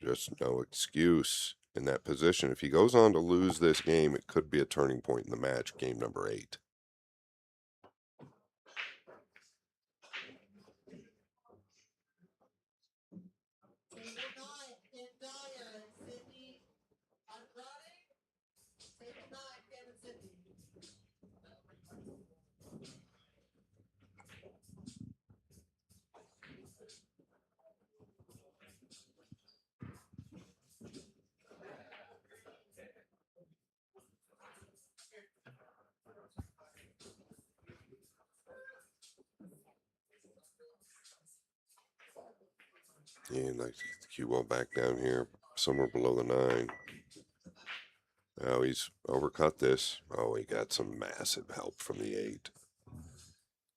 Just no excuse in that position. If he goes on to lose this game, it could be a turning point in the match, game number 8. Yeah, like cue ball back down here, somewhere below the 9. Oh, he's overcut this. Oh, he got some massive help from the 8.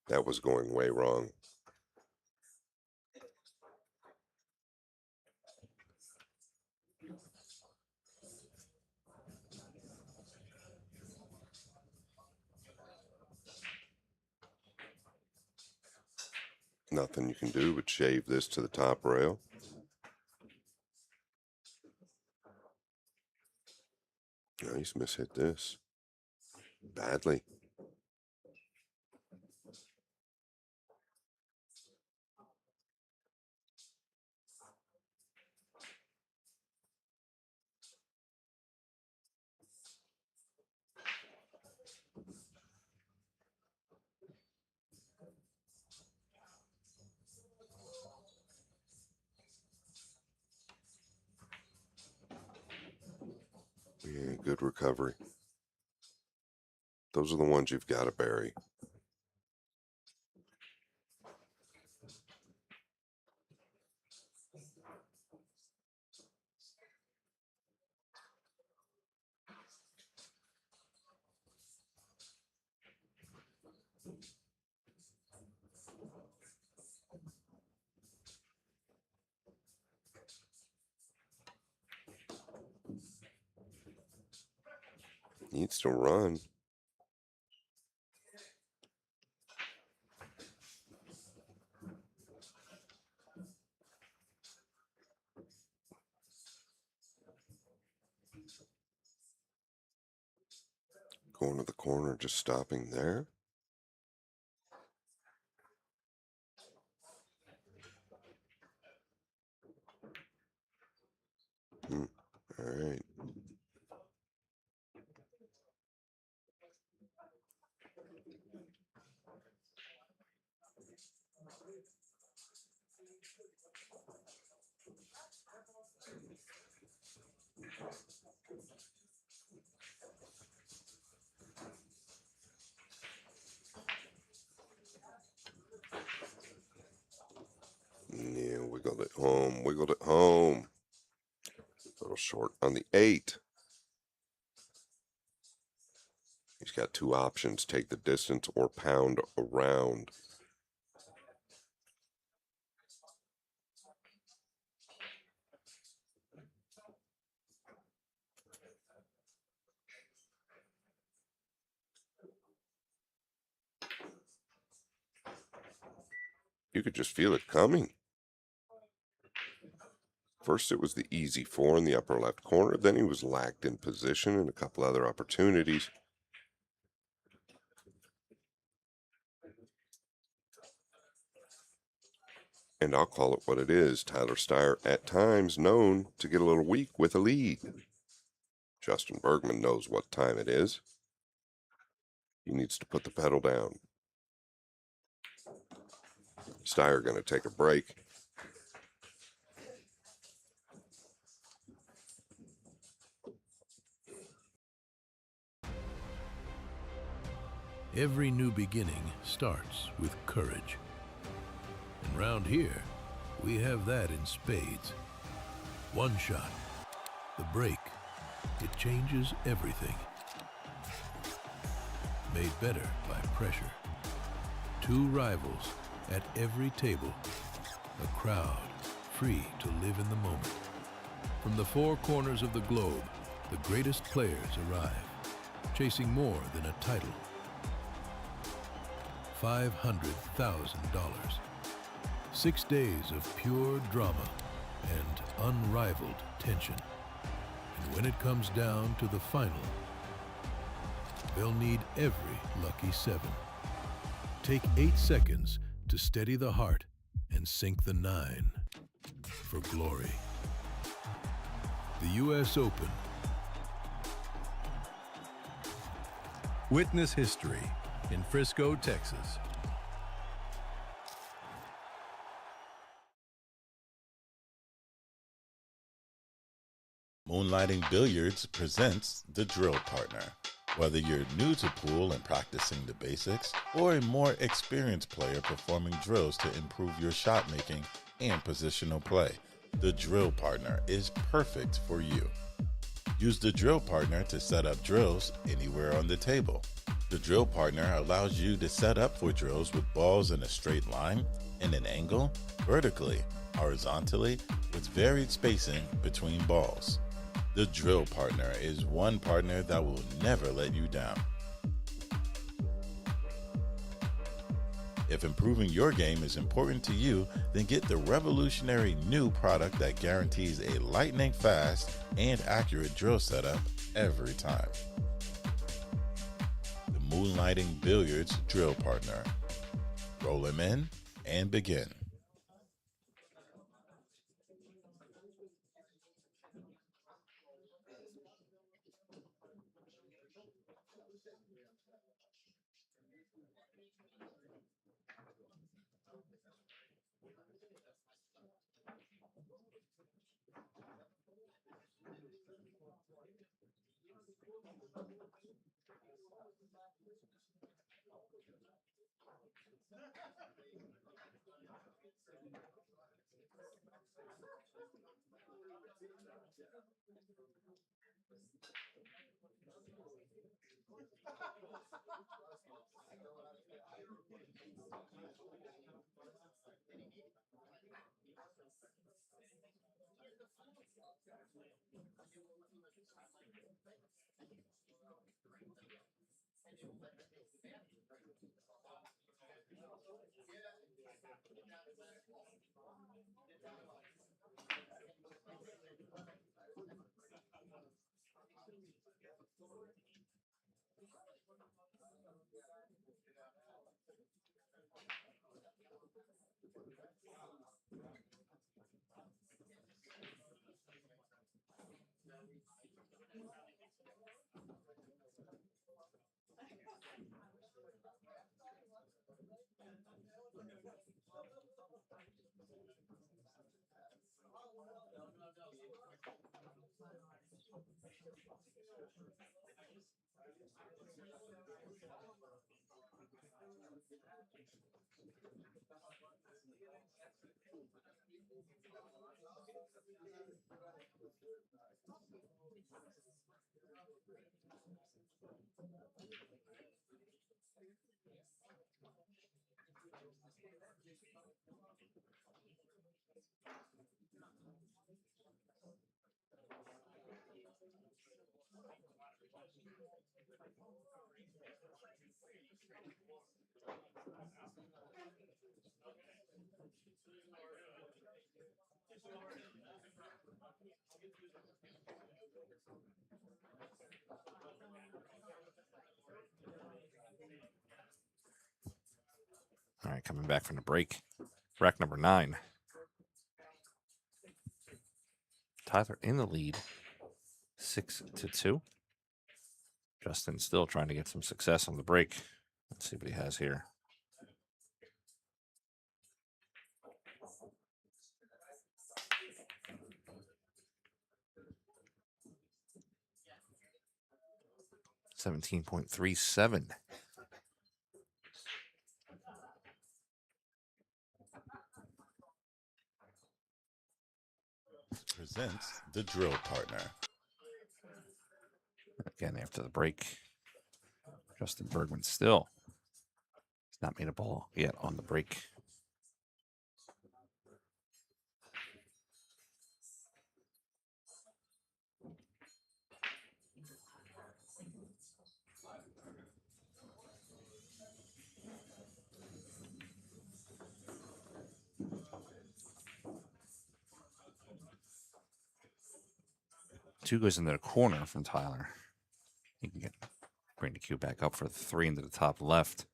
That was going way wrong. Nothing you can do but shave this to the top rail. No, he's mishit this badly. Yeah, good recovery. Those are the ones you've got to bury. Needs to run. Going to the corner, just stopping there. All right. Yeah, wiggled it home, wiggled it home. A little short on the 8. He's got 2 options, take the distance or pound around. You could just feel it coming. First, it was the easy 4 in the upper left corner. Then he was lagged in position and a couple other opportunities. And I'll call it what it is. Tyler Steyer, at times known to get a little weak with a lead. Justin Bergman knows what time it is. He needs to put the pedal down. Steyer going to take a break. Every new beginning starts with courage. And round here, we have that in spades. One shot, the break, it changes everything. Made better by pressure. 2 rivals at every table. A crowd free to live in the moment. From the 4 corners of the globe, the greatest players arrive, chasing more than a title. $500,000. 6 days of pure drama and unrivaled tension. And when it comes down to the final, they'll need every lucky 7. Take 8 seconds to steady the heart and sink the 9 for glory. The U.S. Open. Witness history in Frisco, Texas. Moonlighting Billiards presents The Drill Partner. Whether you're new to pool and practicing the basics, or a more experienced player performing drills to improve your shot making, and positional play, the Drill Partner is perfect for you. Use the Drill Partner to set up drills anywhere on the table. The Drill Partner allows you to set up for drills with balls in a straight line, in an angle, vertically, horizontally, with varied spacing between balls. The Drill Partner is one partner that will never let you down. If improving your game is important to you, then get the revolutionary new product that guarantees a lightning fast and accurate drill setup every time. The Moonlighting Billiards Drill Partner. Roll him in and begin. All right, coming back from the break. Rack number 9. Tyler in the lead, 6-2. Justin still trying to get some success on the break. Let's see what he has here. $17.37. Presents the Drill Partner. Again, after the break, Justin Bergman still has not made a ball yet on the break. Two goes into the corner from Tyler. He can bring the cue back up for the 3 into the top left.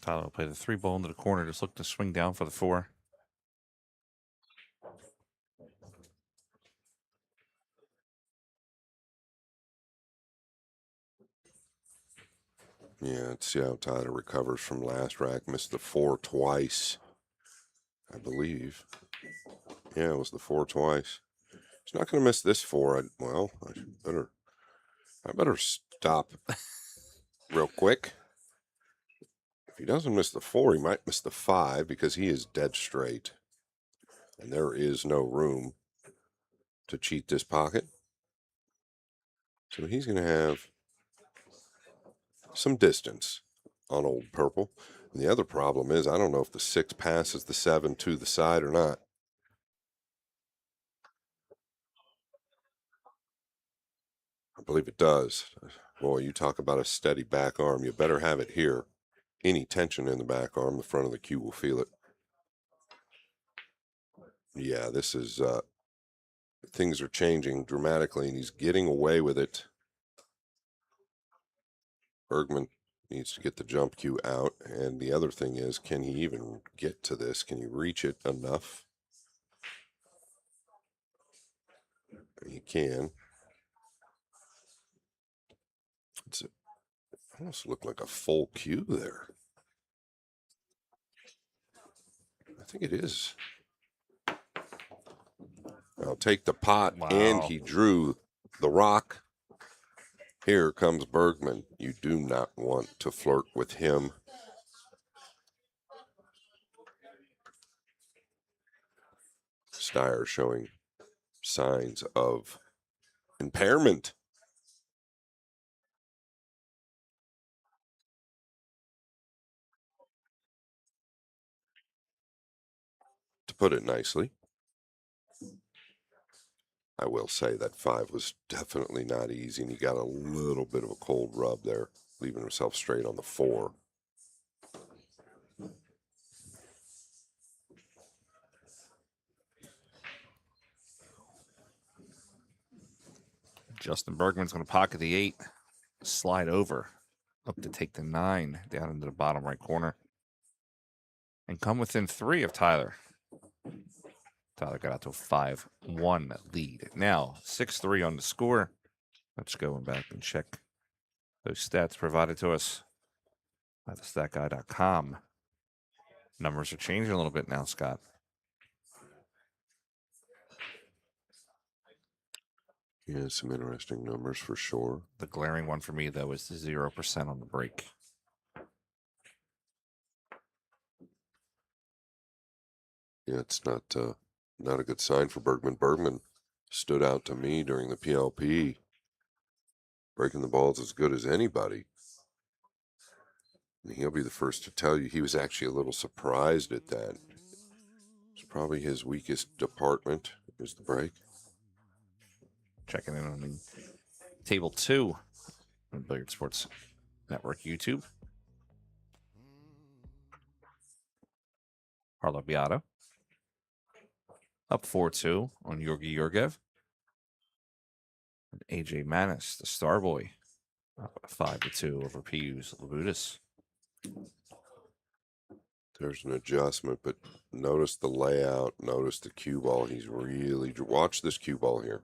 Tyler will play the 3 ball into the corner. Just look to swing down for the 4. Yeah, let's see how Tyler recovers from last rack. Missed the 4 twice, I believe. Yeah, it was the 4 twice. He's not going to miss this 4. I better stop real quick. If he doesn't miss the 4, he might miss the 5 because he is dead straight. And there is no room to cheat this pocket. So he's going to have some distance on Old Purple. And the other problem is I don't know if the 6 passes the 7 to the side or not. I believe it does. Boy, you talk about a steady back arm. You better have it here. Any tension in the back arm, the front of the cue will feel it. Yeah, this is, things are changing dramatically, and he's getting away with it. Bergman needs to get the jump cue out, and the other thing is, can he even get to this? Can he reach it enough? He can. It almost looked like a full cue there. I think it is. I'll take the pot, and he drew the rock. Here comes Bergman. You do not want to flirt with him. Steyer showing signs of impairment. To put it nicely, I will say that 5 was definitely not easy, and he got a little bit of a cold rub there, leaving himself straight on the 4. Justin Bergman's going to pocket the 8, slide over, look to take the 9 down into the bottom right corner, and come within 3 of Tyler. Tyler got out to a 5-1 lead. Now, 6-3 on the score. Let's go back and check those stats provided to us by thestatguy.com. Numbers are changing a little bit now, Scott. Yeah, some interesting numbers for sure. The glaring one for me, though, is the 0% on the break. Yeah, it's not a good sign for Bergman. Bergman stood out to me during the PLP. Breaking the balls as good as anybody. And he'll be the first to tell you he was actually a little surprised at that. It's probably his weakest department is the break. Checking in on the table 2 on Billiard Sports Network YouTube. Harlow Beato up 4-2 on Georgi Georgiev. And AJ Manis, the star boy, up 5-2 over Pius Labutis. There's an adjustment, but notice the layout, notice the cue ball. He's really, watch this cue ball here.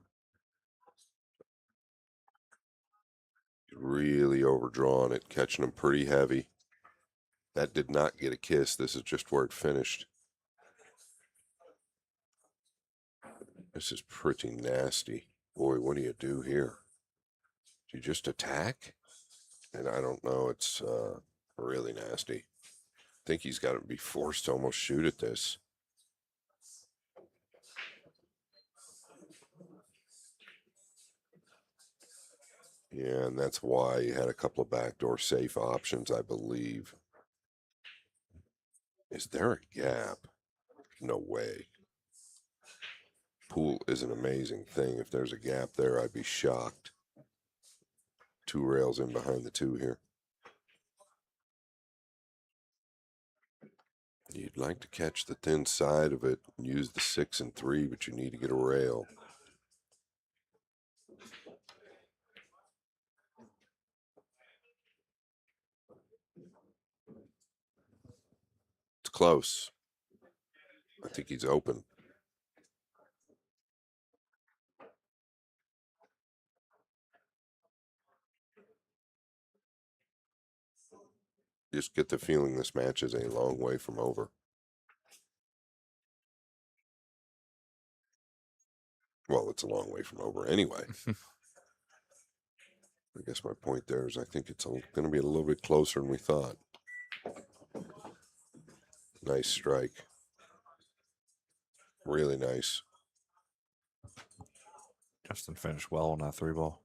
He's really overdrawn it, catching him pretty heavy. That did not get a kiss. This is just where it finished. This is pretty nasty. Boy, what do you do here? Do you just attack? And I don't know. It's really nasty. I think he's got to be forced to almost shoot at this. Yeah, and that's why he had a couple of backdoor safe options, I believe. Is there a gap? No way. Pool is an amazing thing. If there's a gap there, I'd be shocked. 2 rails in behind the 2 here. You'd like to catch the thin side of it and use the 6 and 3, but you need to get a rail. It's close. I think he's open. just get the feeling this match is a long way from over. Well, it's a long way from over anyway. I guess my point there is I think it's going to be a little bit closer than we thought. Nice strike. Really nice. Justin finished well on that 3-ball.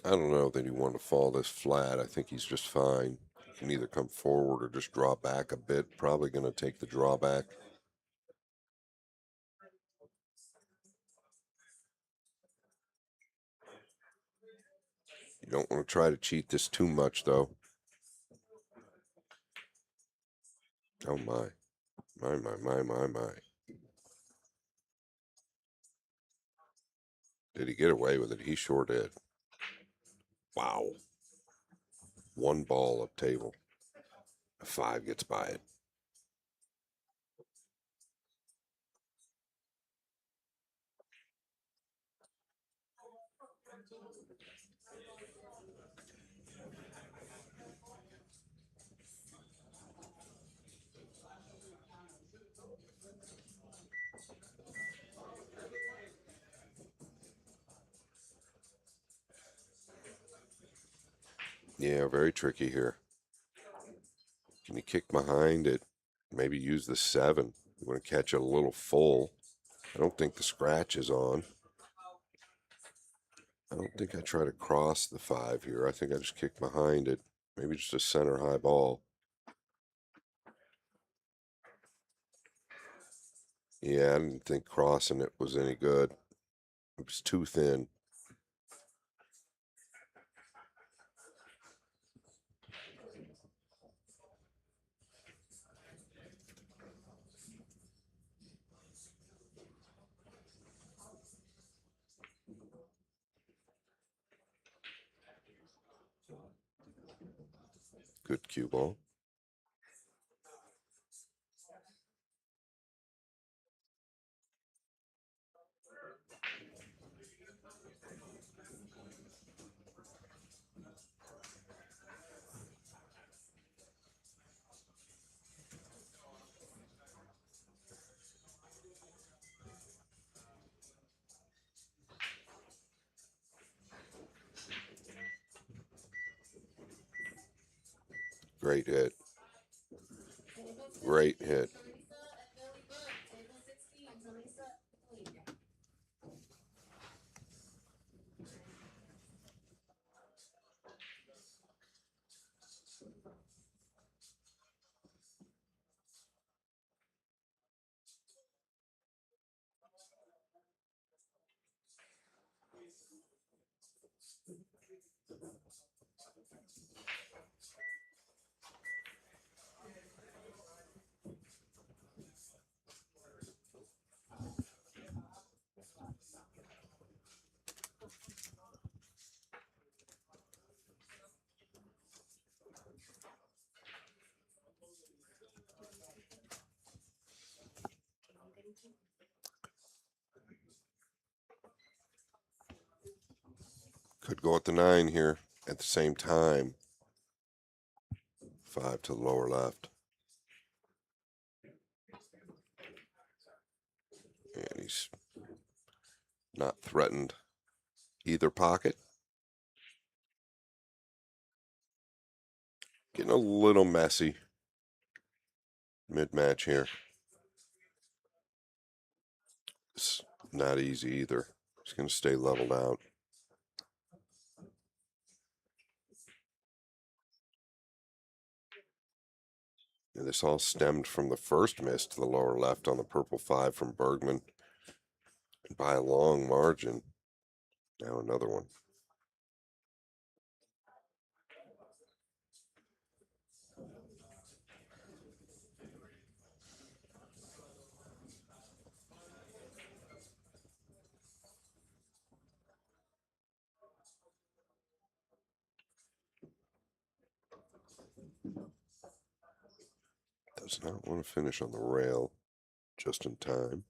I don't know that he wanted to fall this flat. I think he's just fine. He can either come forward or just draw back a bit. Probably going to take the drawback. You don't want to try to cheat this too much, though. Oh, my. My. Did he get away with it? He sure did. Wow. One ball up table. A 5 gets by it. Yeah, very tricky here. Can you kick behind it? Maybe use the 7. You want to catch it a little full. I don't think the scratch is on. I don't think I try to cross the 5 here. I think I just kick behind it. Maybe just a center high ball. Yeah, I didn't think crossing it was any good. It was too thin. Good cue ball. Great hit. Great hit. Could go at the 9 here at the same time. 5 to the lower left. And he's not threatened either pocket. Getting a little messy mid-match here. It's not easy either. He's going to stay leveled out. And this all stemmed from the first miss to the lower left on the purple 5 from Bergman. And by a long margin, now another one. Does not want to finish on the rail just in time.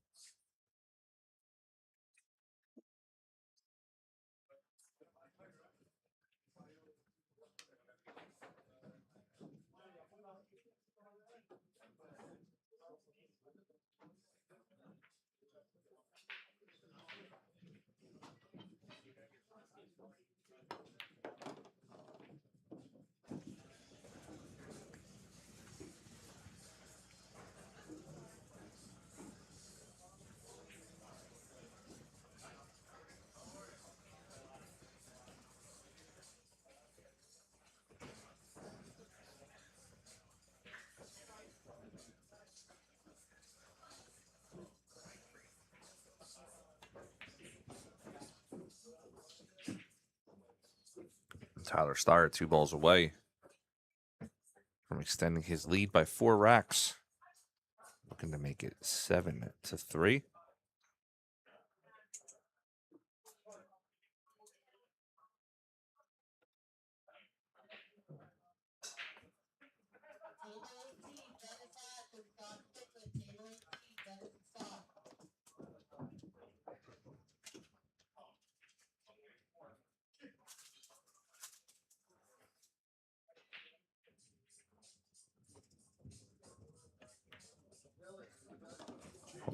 Tyler Steyer 2 balls away from extending his lead by 4 racks. Looking to make it 7-3.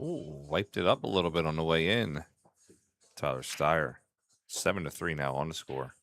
Oh, wiped it up a little bit on the way in. Tyler Steyer, 7-3 now on the score.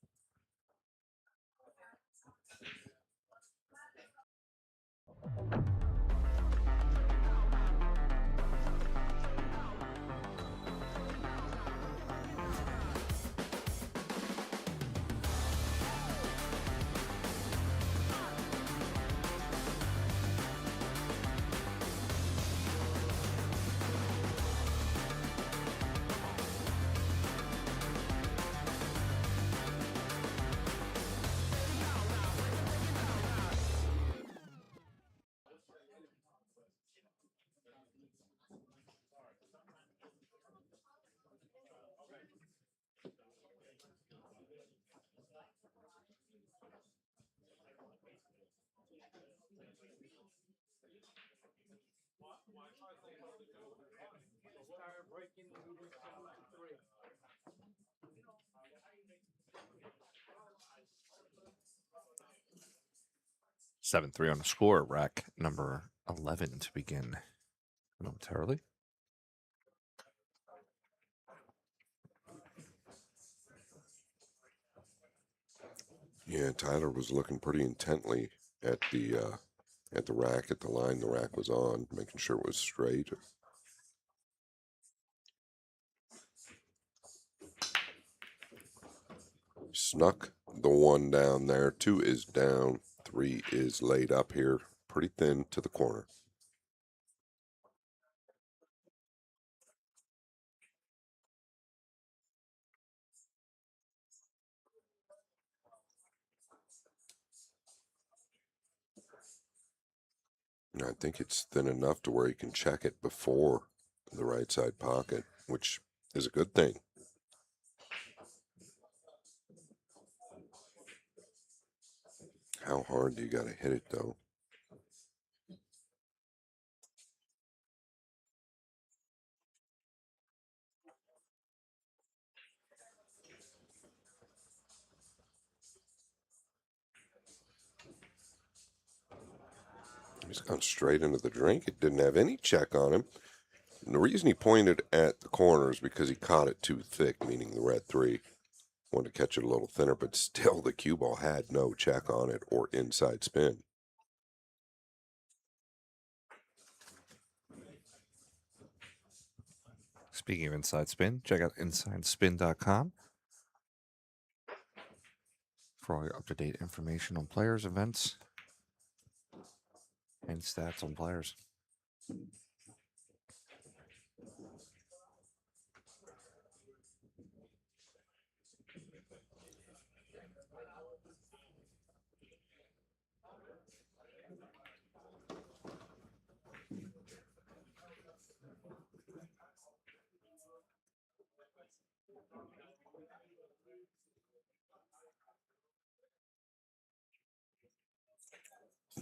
Seven three on the score. Rack number 11 to begin momentarily. Yeah, Tyler was looking pretty intently at the rack, at the line the rack was on, making sure it was straight. Snuck the 1 down there. 2 is down. 3 is laid up here, pretty thin to the corner. And I think it's thin enough to where he can check it before the right side pocket, which is a good thing. How hard do you got to hit it, though? He's gone straight into the drink. It didn't have any check on him. And the reason he pointed at the corner is because he caught it too thick, meaning the red 3. Wanted to catch it a little thinner, but still the cue ball had no check on it or inside spin. Speaking of inside spin, check out InsideSpin.com for all your up-to-date information on players, events, and stats on players.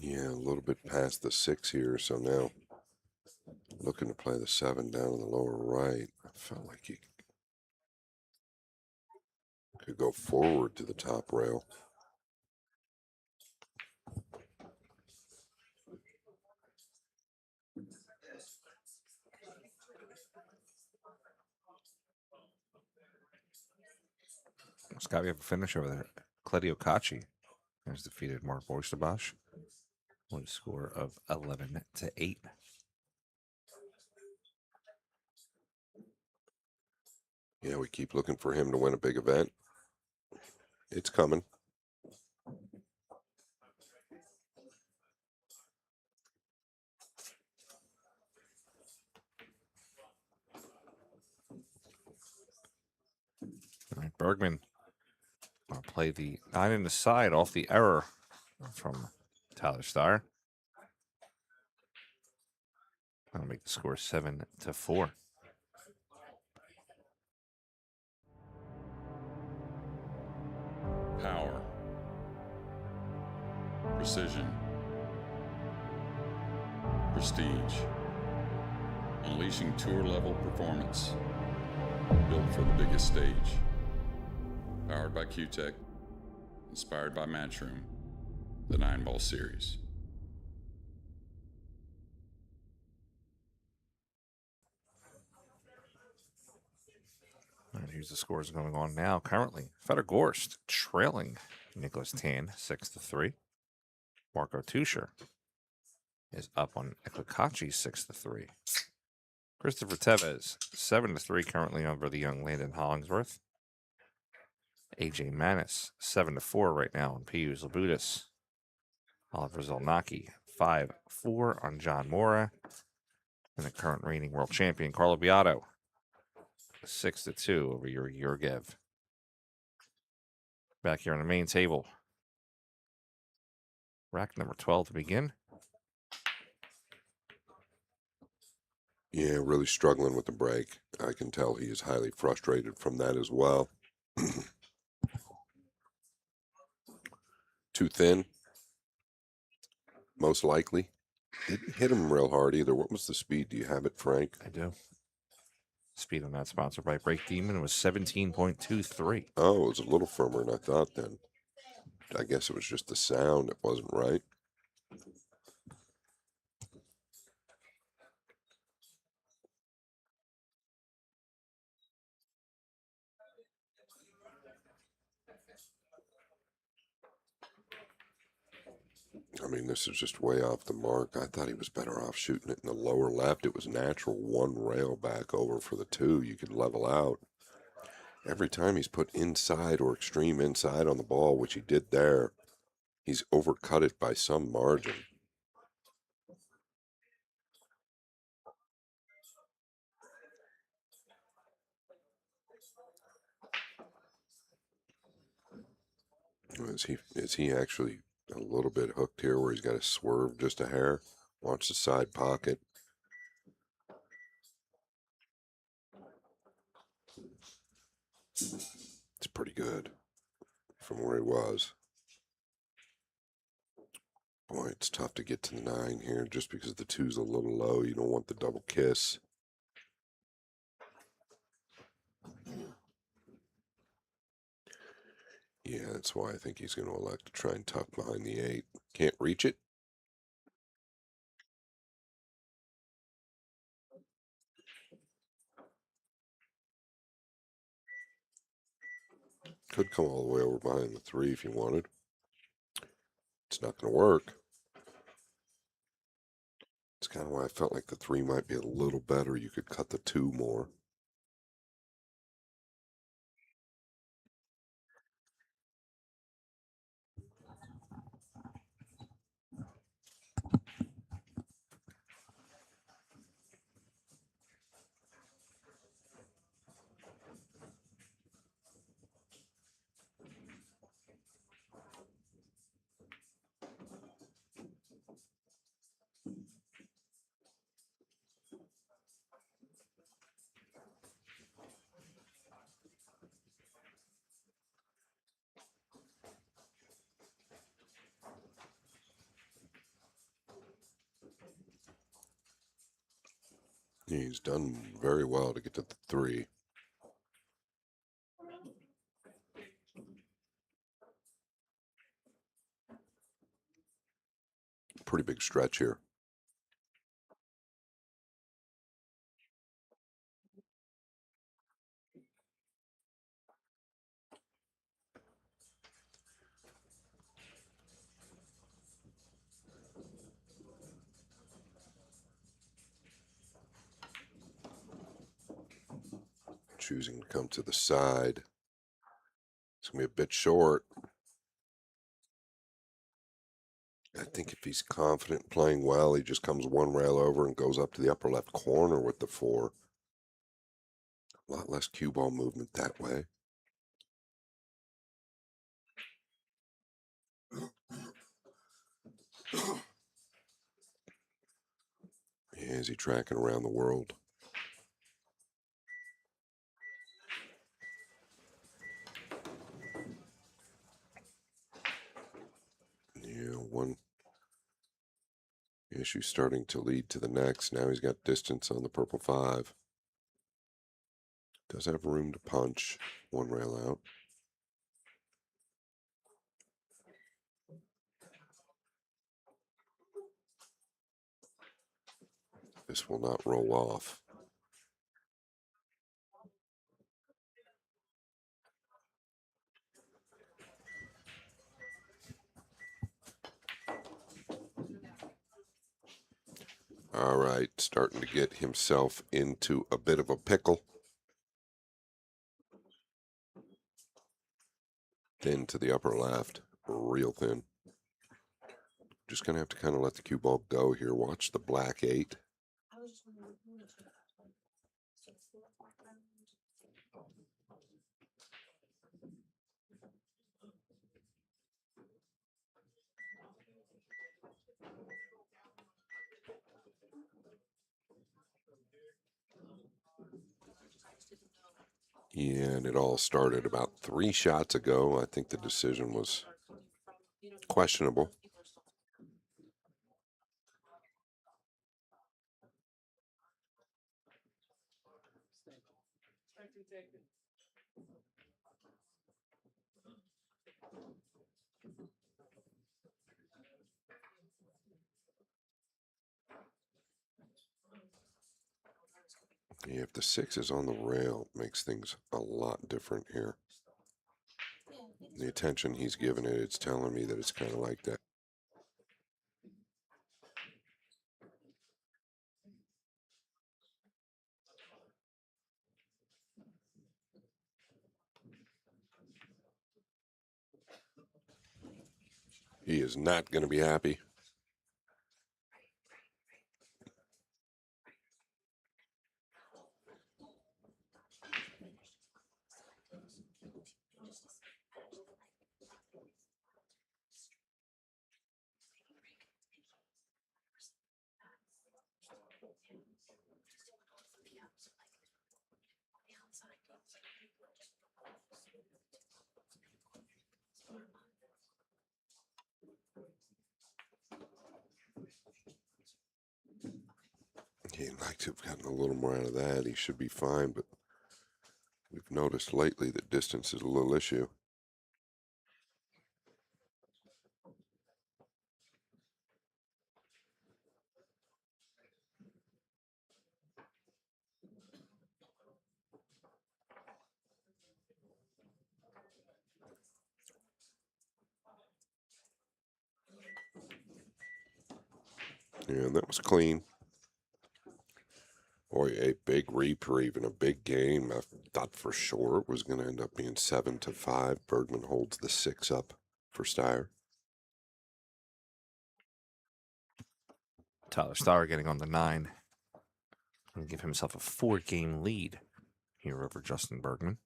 Yeah, a little bit past the 6 here, so now looking to play the 7 down in the lower right. I felt like he could go forward to the top rail. Scott, we have a finish over there. Claudio Cacci has defeated Mark Oysterbosch with a score of 11-8. Yeah, we keep looking for him to win a big event. It's coming. All right, Bergman will play the 9 in the side off the error from Tyler Starr. That'll make the score 7-4. Power, precision, prestige, unleashing tour-level performance, built for the biggest stage. Powered by Q-Tech, inspired by Matchroom, the Nineball series. All right, here's the scores going on now. Currently, Fedor Gorst trailing Nicholas Tan 6-3. Marco Tuscher is up on Eklakachi 6-3. Christopher Tevez 7-3 currently over the young Landon Hollingsworth. AJ Manis 7-4 right now on Pius Labutis. Oliver Zolnacki 5-4 on John Mora. And the current reigning world champion Carlo Biado 6-2 over your Yurgev. Back here on the main table. Rack number 12 to begin. Yeah, really struggling with the break. I can tell he is highly frustrated from that as well. Too thin, most likely. Didn't hit him real hard either. What was the speed? Do you have it, Frank? I do. Speed on that, sponsored by Break Demon, was 17.23. Oh, it was a little firmer than I thought then. I guess it was just the sound that wasn't right. I mean, this is just way off the mark. I thought he was better off shooting it in the lower left. It was natural, one rail back over for the 2. You could level out. Every time he's put inside or extreme inside on the ball, which he did there, he's overcut it by some margin. Is he actually a little bit hooked here where he's got to swerve just a hair? Watch the side pocket. It's pretty good from where he was. Boy, it's tough to get to the 9 here just because the 2's a little low. You don't want the double kiss. Yeah, that's why I think he's going to elect to try and tuck behind the 8. Can't reach it. Could come all the way over behind the 3 if you wanted. It's not going to work. It's kind of why I felt like the 3 might be a little better. You could cut the 2 more. He's done very well to get to the 3. Pretty big stretch here. Choosing to come to the side. It's going to be a bit short. I think if he's confident playing well, he just comes one rail over and goes up to the upper left corner with the 4. A lot less cue ball movement that way. Is he tracking around the world? Yeah, one issue starting to lead to the next. Now he's got distance on the purple 5. Does have room to punch one rail out. This will not roll off. All right, starting to get himself into a bit of a pickle. Thin to the upper left, real thin. Just going to have to kind of let the cue ball go here. Watch the black 8. Yeah, and it all started about 3 shots ago. I think the decision was questionable. Yeah, if the 6 is on the rail, it makes things a lot different here. The attention he's given it, it's telling me that it's kind of like that. He is not going to be happy. He'd like to have gotten a little more out of that. He should be fine, but we've noticed lately that distance is a little issue. Yeah, that was clean. Boy, a big reprieve and a big game. I thought for sure it was going to end up being 7-5. Bergman holds the 6 up for Steyer. Tyler Starr getting on the 9 and give himself a 4-game lead here over Justin Bergman.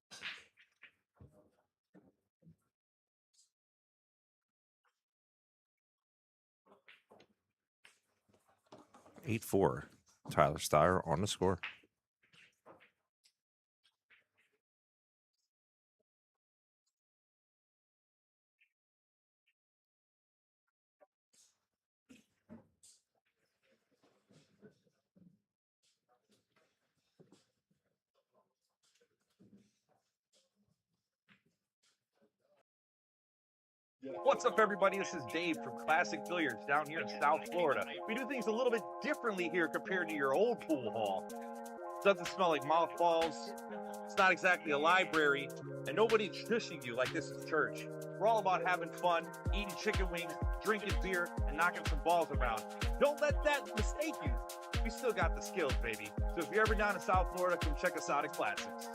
Eight 4. Tyler Steyer on the score. What's up, everybody? This is Dave from Classic Billiards down here in South Florida. We do things a little bit differently here compared to your old pool hall. Doesn't smell like mothballs. It's not exactly a library, and nobody's shushing you like this is church. We're all about having fun, eating chicken wings, drinking beer, and knocking some balls around. Don't let that mistake you. We still got the skills, baby. So if you're ever down in South Florida, come check us out at Classics.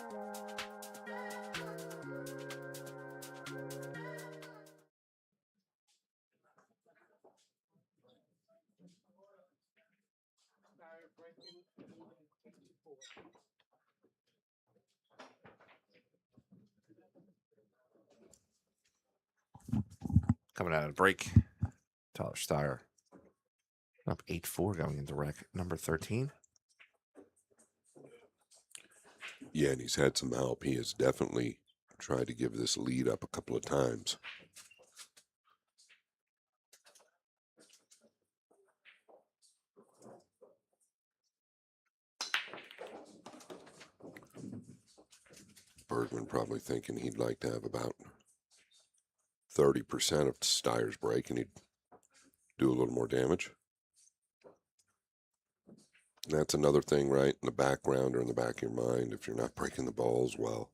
Coming out of the break, Tyler Steyer up 8-4 going into rec number 13. Yeah, and he's had some help. He has definitely tried to give this lead up a couple of times. Bergman probably thinking he'd like to have about 30% of Steyer's break, and he'd do a little more damage. And that's another thing, right, in the background or in the back of your mind, if you're not breaking the balls well,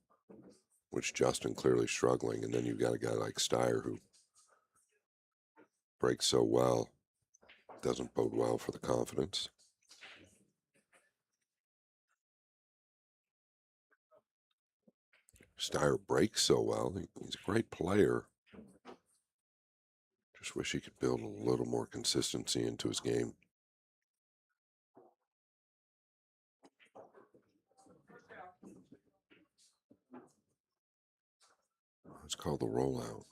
which Justin clearly struggling, and then you've got a guy like Steyer who breaks so well, doesn't bode well for the confidence. Steyer breaks so well. He's a great player. Just wish he could build a little more consistency into his game. It's called the rollout.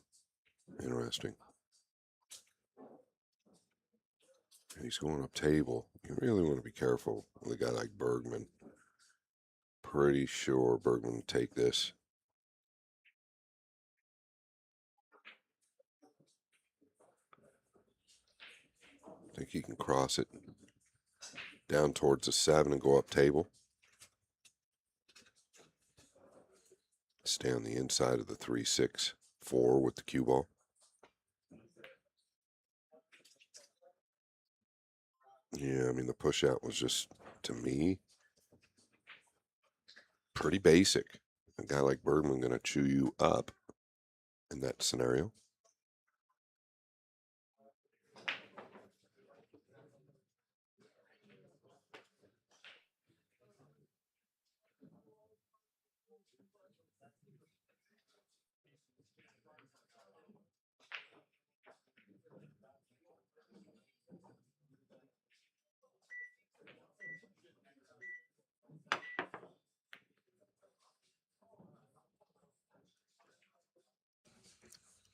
Interesting. And he's going up table. You really want to be careful with a guy like Bergman. Pretty sure Bergman will take this. I think he can cross it down towards the 7 and go up table. Stay on the inside of the 3-6-4 with the cue ball. Yeah, I mean, the push out was just, to me, pretty basic. A guy like Bergman going to chew you up in that scenario.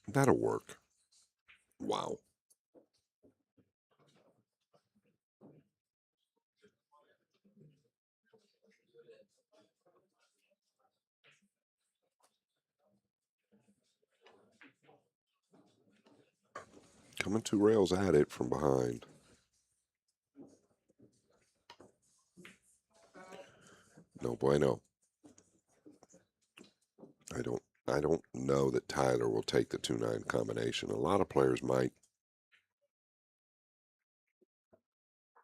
That'll work. Wow. Coming 2 rails at it from behind. No bueno. I don't know that Tyler will take the 2-9 combination. A lot of players might.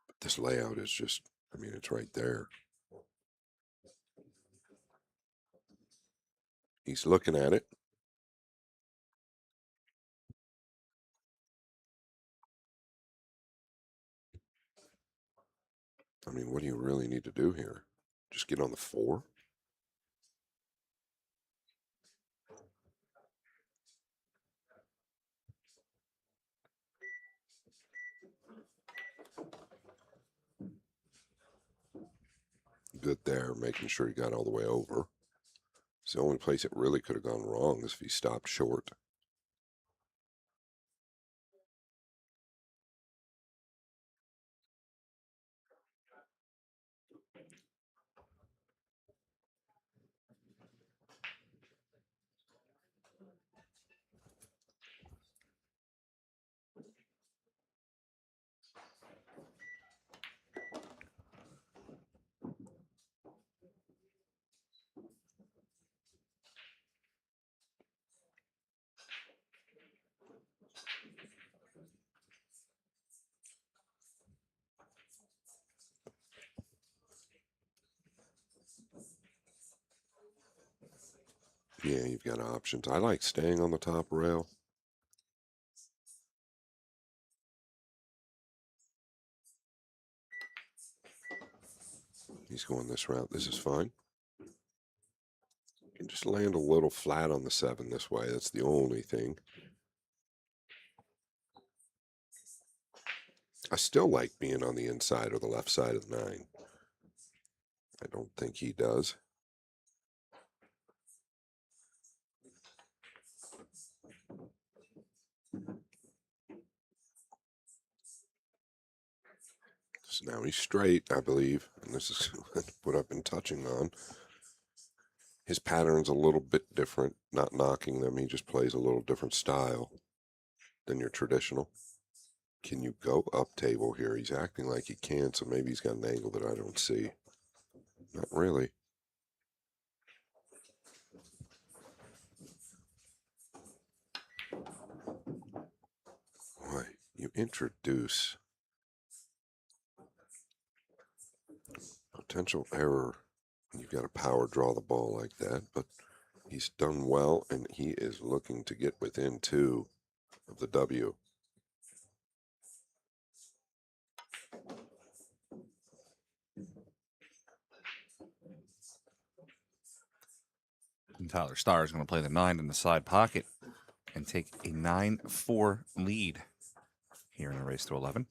But this layout is just, I mean, it's right there. He's looking at it. I mean, what do you really need to do here? Just get on the 4? Good there, making sure he got all the way over. It's the only place it really could have gone wrong is if he stopped short. Yeah, you've got options. I like staying on the top rail. He's going this route. This is fine. You can just land a little flat on the 7 this way. That's the only thing. I still like being on the inside or the left side of the 9. I don't think he does. So now he's straight, I believe, and this is what I've been touching on. His pattern's a little bit different, not knocking them. He just plays a little different style than your traditional. Can you go up table here? He's acting like he can, so maybe he's got an angle that I don't see. Not really. Boy, you introduce potential error when you've got a power draw the ball like that, but he's done well, and he is looking to get within 2 of the W. And Tyler Starr is going to play the 9 in the side pocket and take a 9-4 lead here in the race to 11.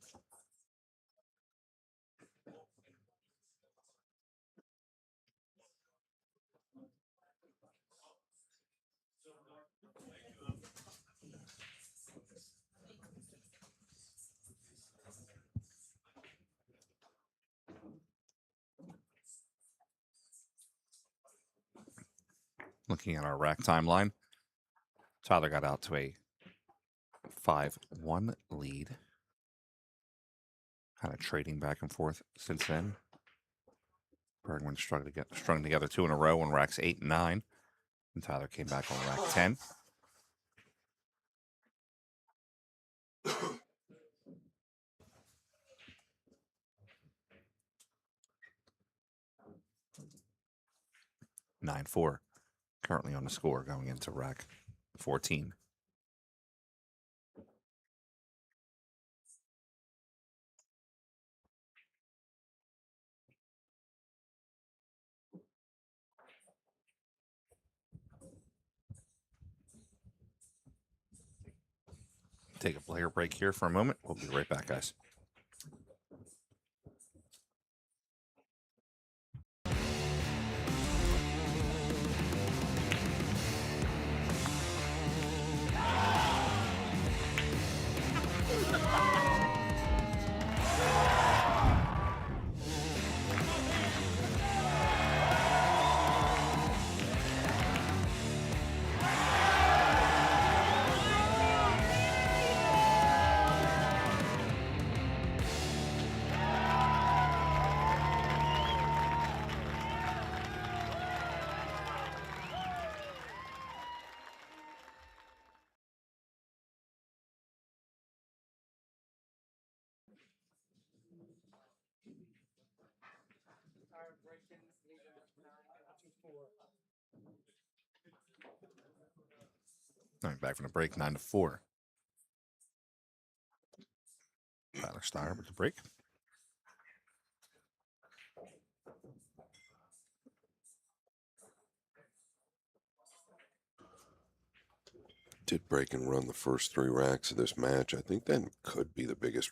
Looking at our rack timeline, Tyler got out to a 5-1 lead. Kind of trading back and forth since then. Bergman strung together 2 in a row on racks 8 and 9. And Tyler came back on rack 10. (9-4) currently on the score going into rack 14. Take a player break here for a moment. We'll be right back, guys. All right, back from the break, 9-4. Tyler Starr with the break. Did break and run the first 3 racks of this match. I think that could be the biggest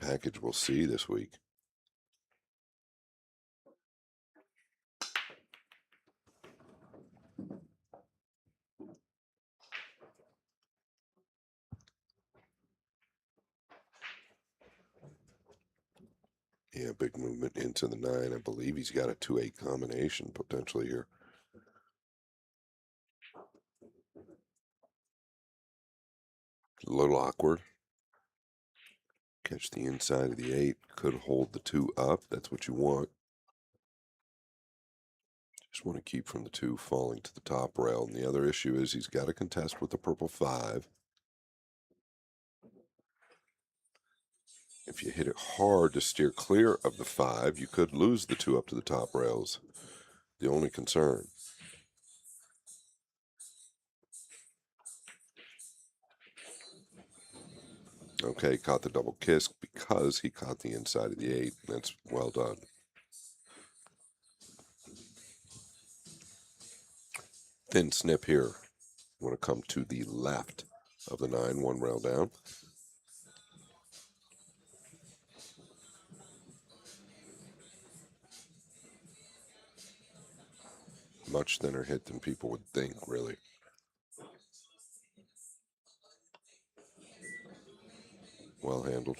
package we'll see this week. Yeah, big movement into the 9. I believe he's got a 2-8 combination potentially here. A little awkward. Catch the inside of the 8. Could hold the 2 up. That's what you want. Just want to keep from the 2 falling to the top rail. And the other issue is he's got to contest with the purple 5. If you hit it hard to steer clear of the 5, you could lose the 2 up to the top rails. The only concern. Okay, caught the double kiss because he caught the inside of the 8. That's well done. Thin snip here. You want to come to the left of the 9, 1 rail down. Much thinner hit than people would think, really. Well handled.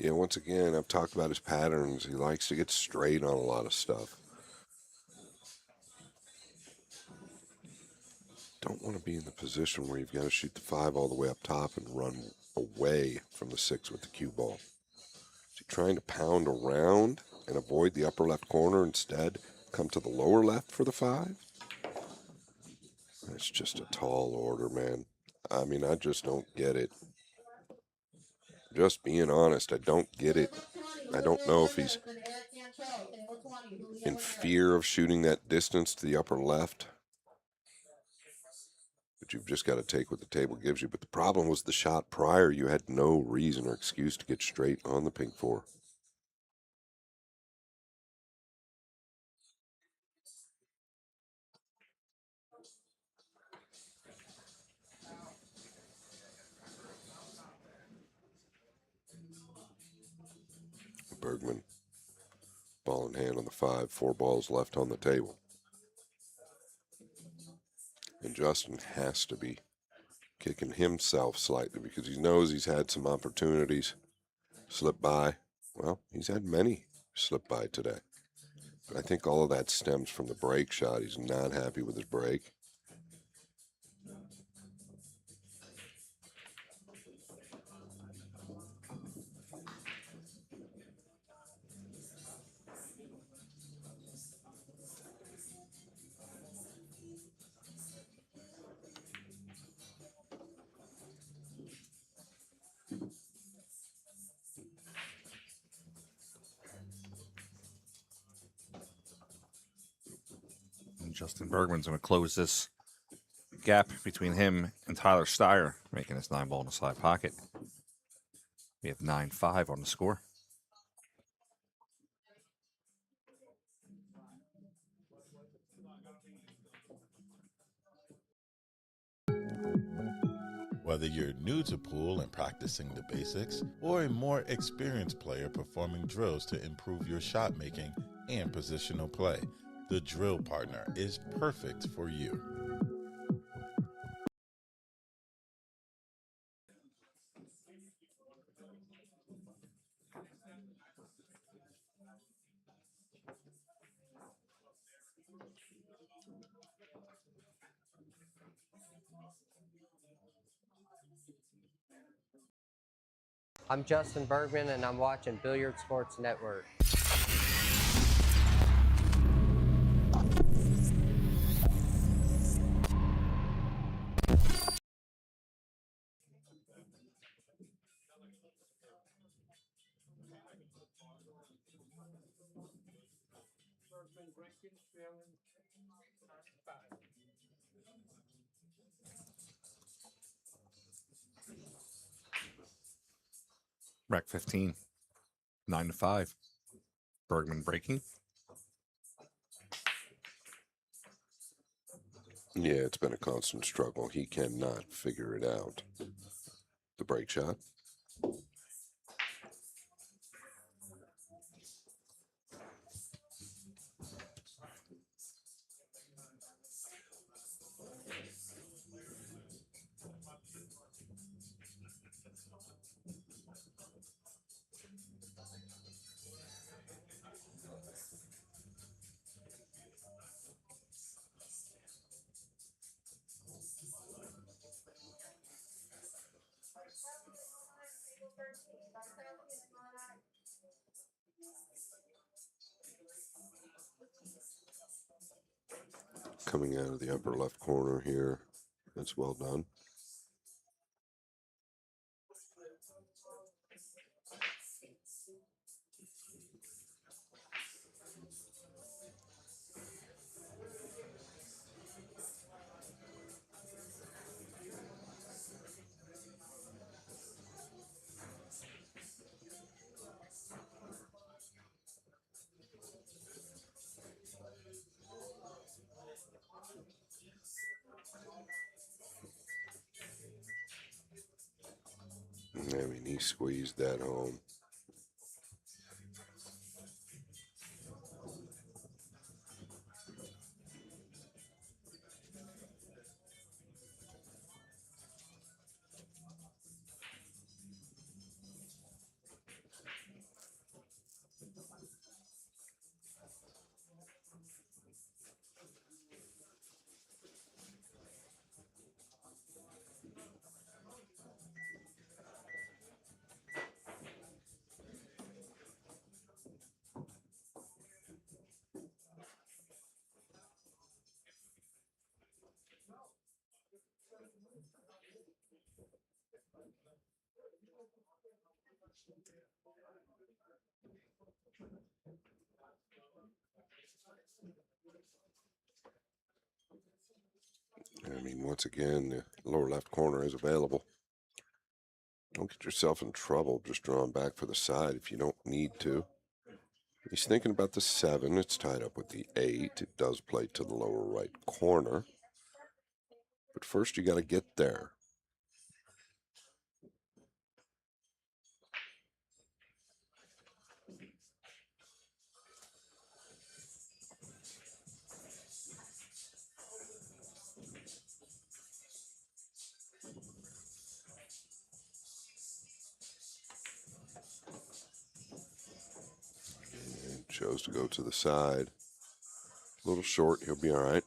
Yeah, once again, I've talked about his patterns. He likes to get straight on a lot of stuff. Don't want to be in the position where you've got to shoot the 5 all the way up top and run away from the 6 with the cue ball. So you're trying to pound around and avoid the upper left corner, instead come to the lower left for the 5. That's just a tall order, man. I mean, I just don't get it. Just being honest, I don't get it. I don't know if he's in fear of shooting that distance to the upper left. But you've just got to take what the table gives you. But the problem was the shot prior, you had no reason or excuse to get straight on the pink 4. Bergman, ball in hand on the 5, 4 balls left on the table. And Justin has to be kicking himself slightly because he knows he's had some opportunities slip by. Well, he's had many slip by today. But I think all of that stems from the break shot. He's not happy with his break. And Justin Bergman's going to close this gap between him and Tyler Steyer, making this 9-ball in the side pocket. We have 9-5 on the score. Whether you're new to pool and practicing the basics, or a more experienced player performing drills to improve your shot making and positional play, the Drill Partner is perfect for you. I'm Justin Bergman, and I'm watching Billiard Sports Network. Rack 15, 9-5. Bergman breaking. Yeah, it's been a constant struggle. He cannot figure it out. The break shot. Coming out of the upper left corner here. That's well done. I mean, he squeezed that home. I mean, once again, the lower left corner is available. Don't get yourself in trouble just drawing back for the side if you don't need to. He's thinking about the 7. It's tied up with the 8. It does play to the lower right corner. But first you got to get there. And chose to go to the side. A little short. He'll be all right.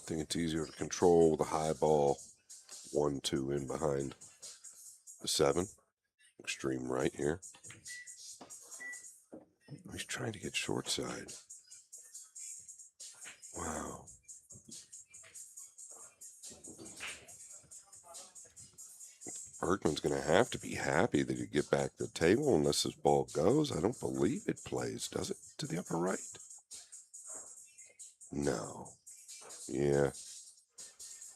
I think it's easier to control with a high ball. 1-2 in behind the 7. Extreme right here. He's trying to get short side. Wow. Bergman's going to have to be happy that he get back to the table unless his ball goes. I don't believe it plays, does it, to the upper right? No. Yeah.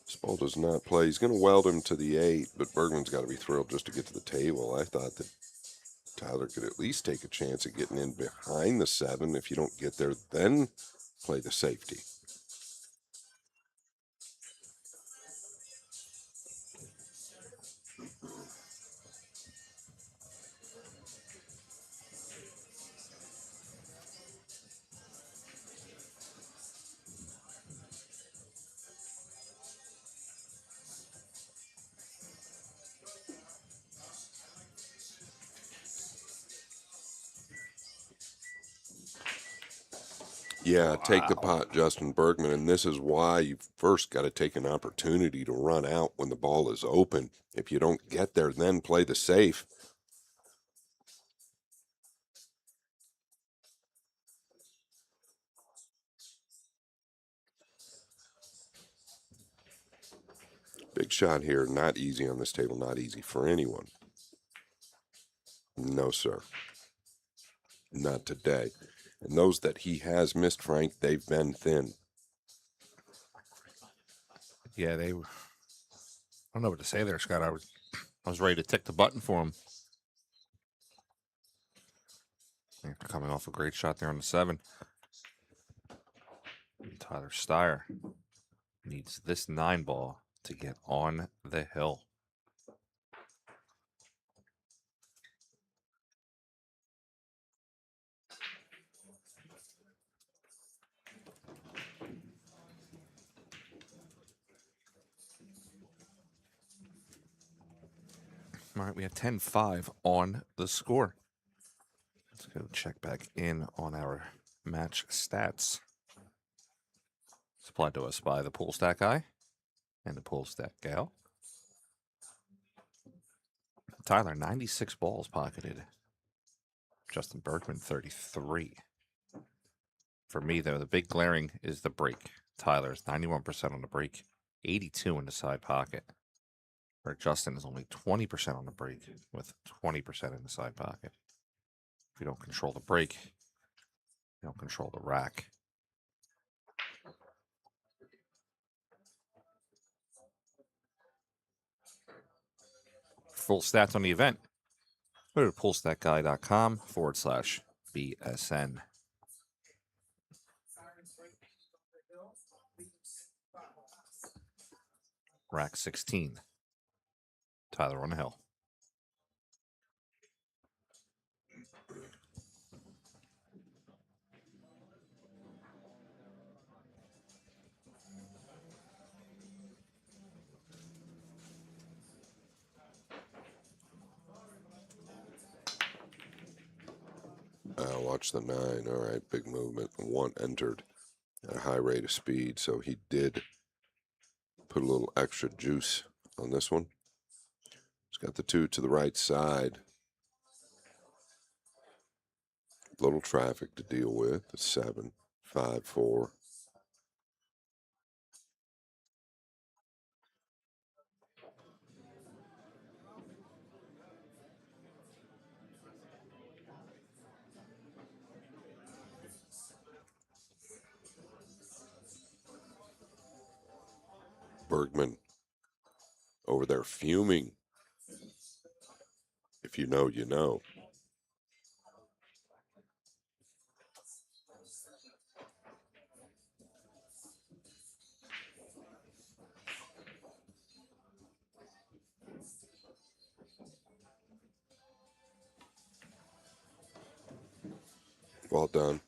This ball does not play. He's going to weld him to the 8, but Bergman's got to be thrilled just to get to the table. I thought that Tyler could at least take a chance at getting in behind the 7. If you don't get there, then play the safety. Yeah, take the pot, Justin Bergman, and this is why you've first got to take an opportunity to run out when the ball is open. If you don't get there, then play the safe. Big shot here, not easy on this table, not easy for anyone. No, sir. Not today. And those that he has missed, Frank, they've been thin. Yeah, they were. I don't know what to say there, Scott. I was ready to tick the button for him. After coming off a great shot there on the 7. Tyler Steyer needs this 9-ball to get on the hill. All right, we have 10-5 on the score. Let's go check back in on our match stats. Supplied to us by the Pool Stat Guy and the Pool Stat Gal. Tyler, 96 balls pocketed. Justin Bergman, 33. For me, though, the big glaring is the break. Tyler's 91% on the break, 82 in the side pocket. Where Justin is only 20% on the break with 20% in the side pocket. If you don't control the break, you don't control the rack. Full stats on the event, go to poolstatguy.com/BSN. Rack 16. Tyler on the hill. Watch the 9. All right, big movement. 1 entered at a high rate of speed, so he did put a little extra juice on this one. He's got the 2 to the right side. Little traffic to deal with. The 7, 5, 4. Bergman over there fuming. If you know, you know. Well done.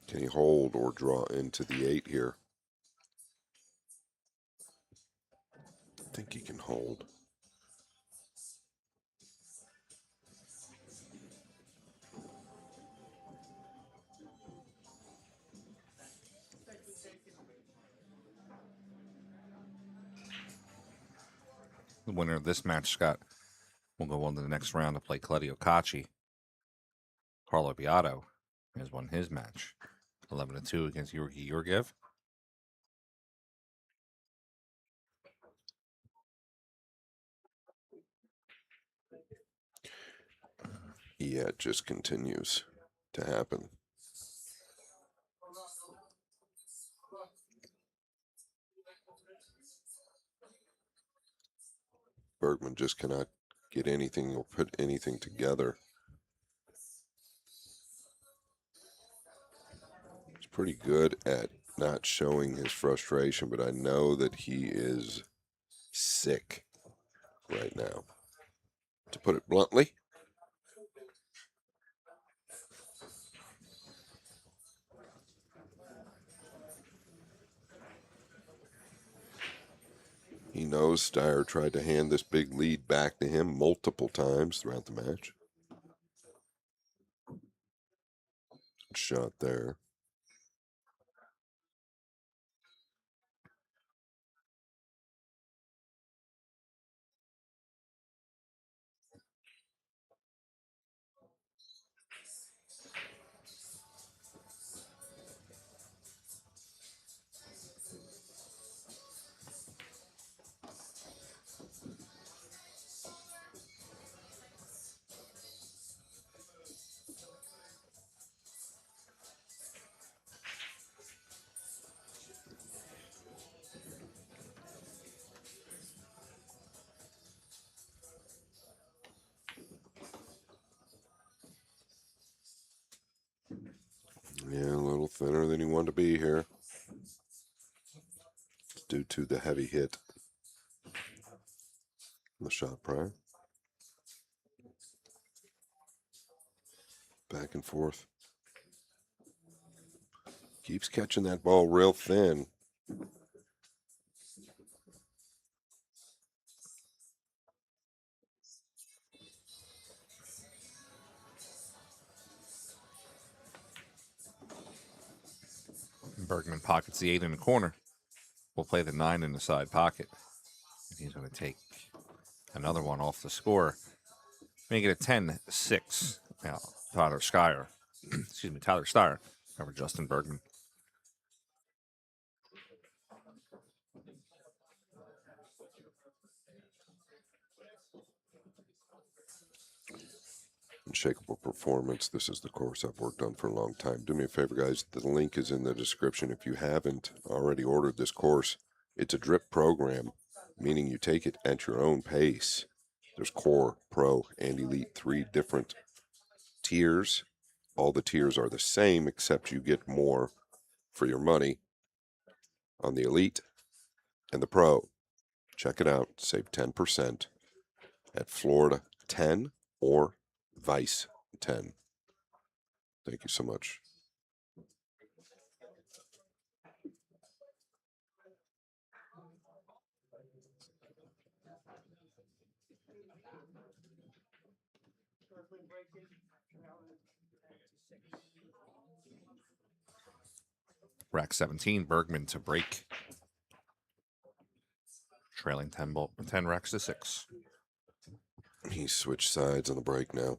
Can he hold or draw into the 8 here? I think he can hold. The winner of this match, Scott, will go on to the next round to play Claudio Cacci. Carlo Beato has won his match 11-2 against Georgi Georgiev. Yeah, it just continues to happen. Bergman just cannot get anything or put anything together. He's pretty good at not showing his frustration, but I know that he is sick right now, to put it bluntly. He knows Steyer tried to hand this big lead back to him multiple times throughout the match. Shot there. thinner than he wanted to be here due to the heavy hit in the shot prior. Back and forth. Keeps catching that ball real thin. Bergman pockets the 8 in the corner. We'll play the 9 in the side pocket. And he's going to take another one off the score. Make it a 10-6. Now, Tyler Steyer over Justin Bergman. Unshakable performance. This is the course I've worked on for a long time. Do me a favor, guys. The link is in the description. If you haven't already ordered this course, it's a drip program, meaning you take it at your own pace. There's Core, Pro, and Elite, 3 different tiers. All the tiers are the same, except you get more for your money on the Elite and the Pro. Check it out. Save 10% at Florida 10 or Vice 10. Thank you so much. Rack 17, Bergman to break. Trailing 10 racks to 6. He switched sides on the break now.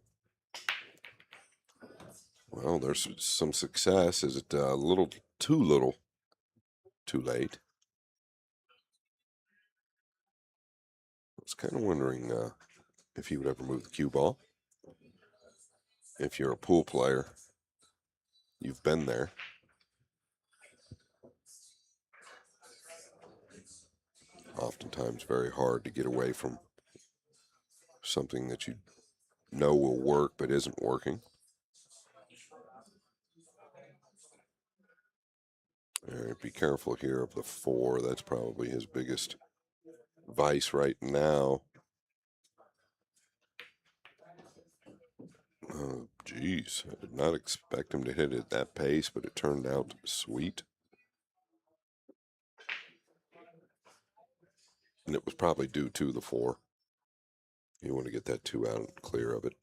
Well, there's some success. Is it a little, too late? I was kind of wondering if he would ever move the cue ball. If you're a pool player, you've been there. Oftentimes very hard to get away from something that you know will work but isn't working. All right, be careful here of the 4. That's probably his biggest vice right now. Oh, geez. I did not expect him to hit it at that pace, but it turned out sweet. And it was probably due to the 4. You want to get that 2 out and clear of it.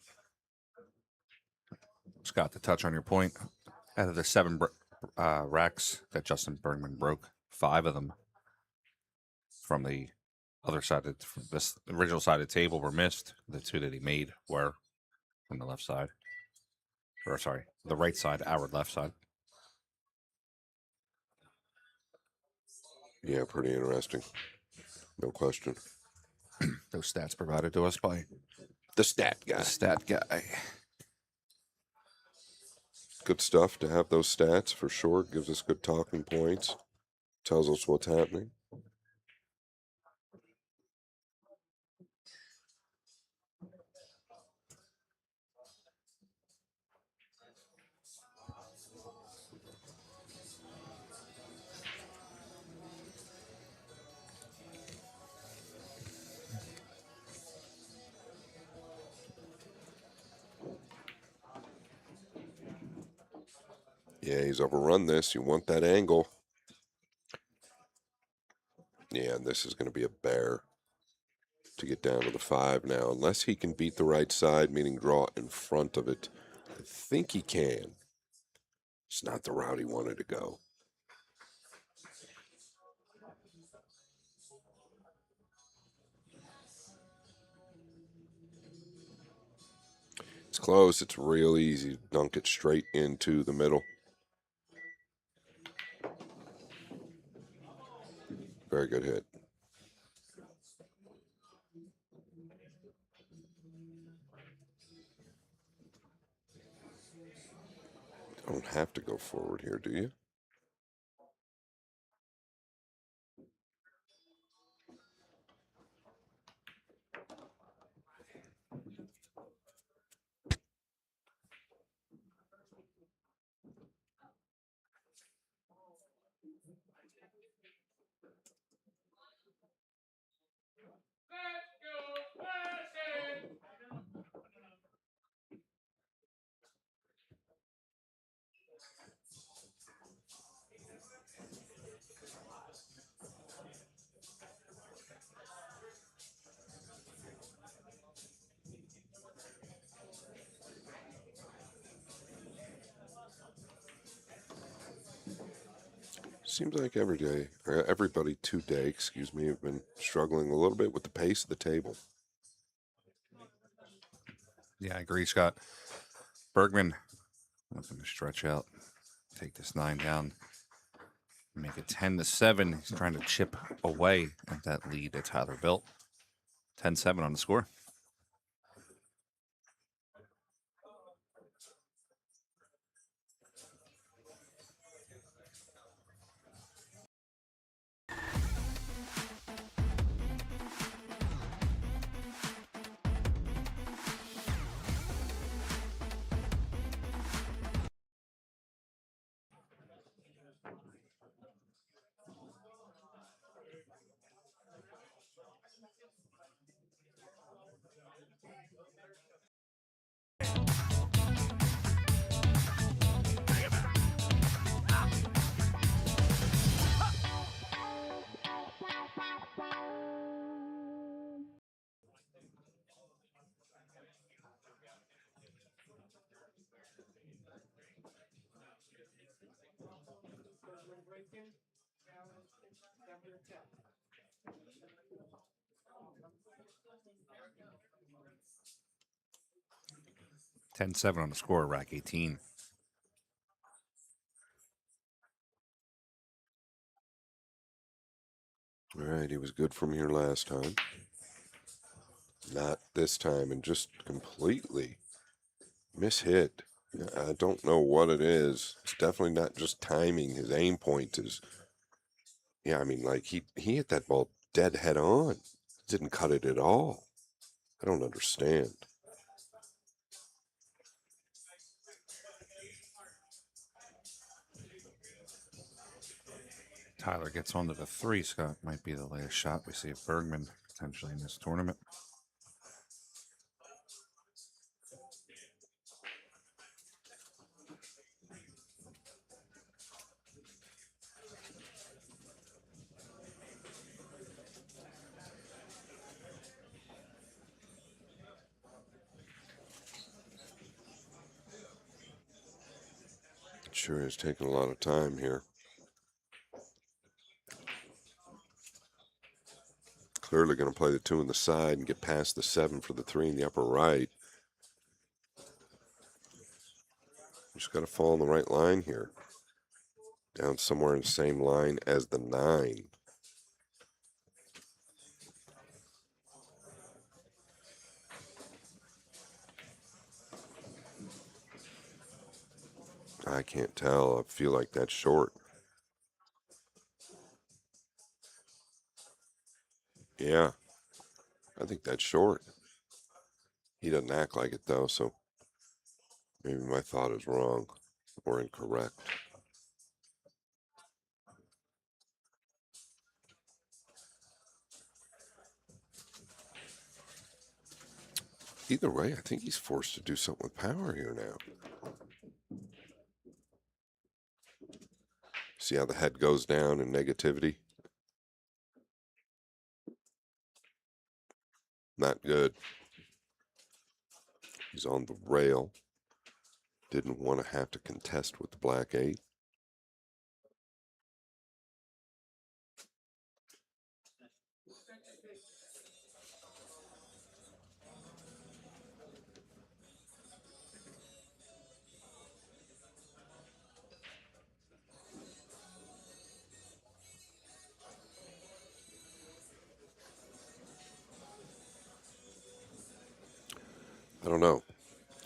Scott, to touch on your point, out of the 7 racks that Justin Bergman broke, 5 of them from the other side of this original side of the table were missed. The 2 that he made were from the left side. Or sorry, the right side, our left side. Yeah, pretty interesting. No question. Those stats provided to us by the stat guy. The stat guy. Good stuff to have those stats for sure. Gives us good talking points. Tells us what's happening. Yeah, he's overrun this. You want that angle. Yeah, and this is going to be a bear to get down to the 5 now. Unless he can beat the right side, meaning draw in front of it. I think he can. It's not the route he wanted to go. It's close. It's real easy to dunk it straight into the middle. Very good hit. You don't have to go forward here, do you? seems like every day, or everybody today, excuse me, have been struggling a little bit with the pace of the table. Yeah, I agree, Scott. Bergman looking to stretch out, take this 9 down, make it 10-7. He's trying to chip away at that lead that Tyler built. 10-7 on the score. Ten-7 on the score, rack 18. All right, he was good from here last time. Not this time, and just completely mishit. I don't know what it is. It's definitely not just timing. His aim point is, yeah, I mean, like he hit that ball dead head on. Didn't cut it at all. I don't understand. Tyler gets onto the 3. Scott, might be the latest shot we see of Bergman potentially in this tournament. It sure is taking a lot of time here. Clearly going to play the 2 on the side and get past the 7 for the 3 in the upper right. Just got to fall in the right line here. Down somewhere in the same line as the 9. I can't tell. I feel like that's short. Yeah, I think that's short. He doesn't act like it, though, so maybe my thought is wrong or incorrect. Either way, I think he's forced to do something with power here now. See how the head goes down in negativity? Not good. He's on the rail. Didn't want to have to contest with the black 8. I don't know.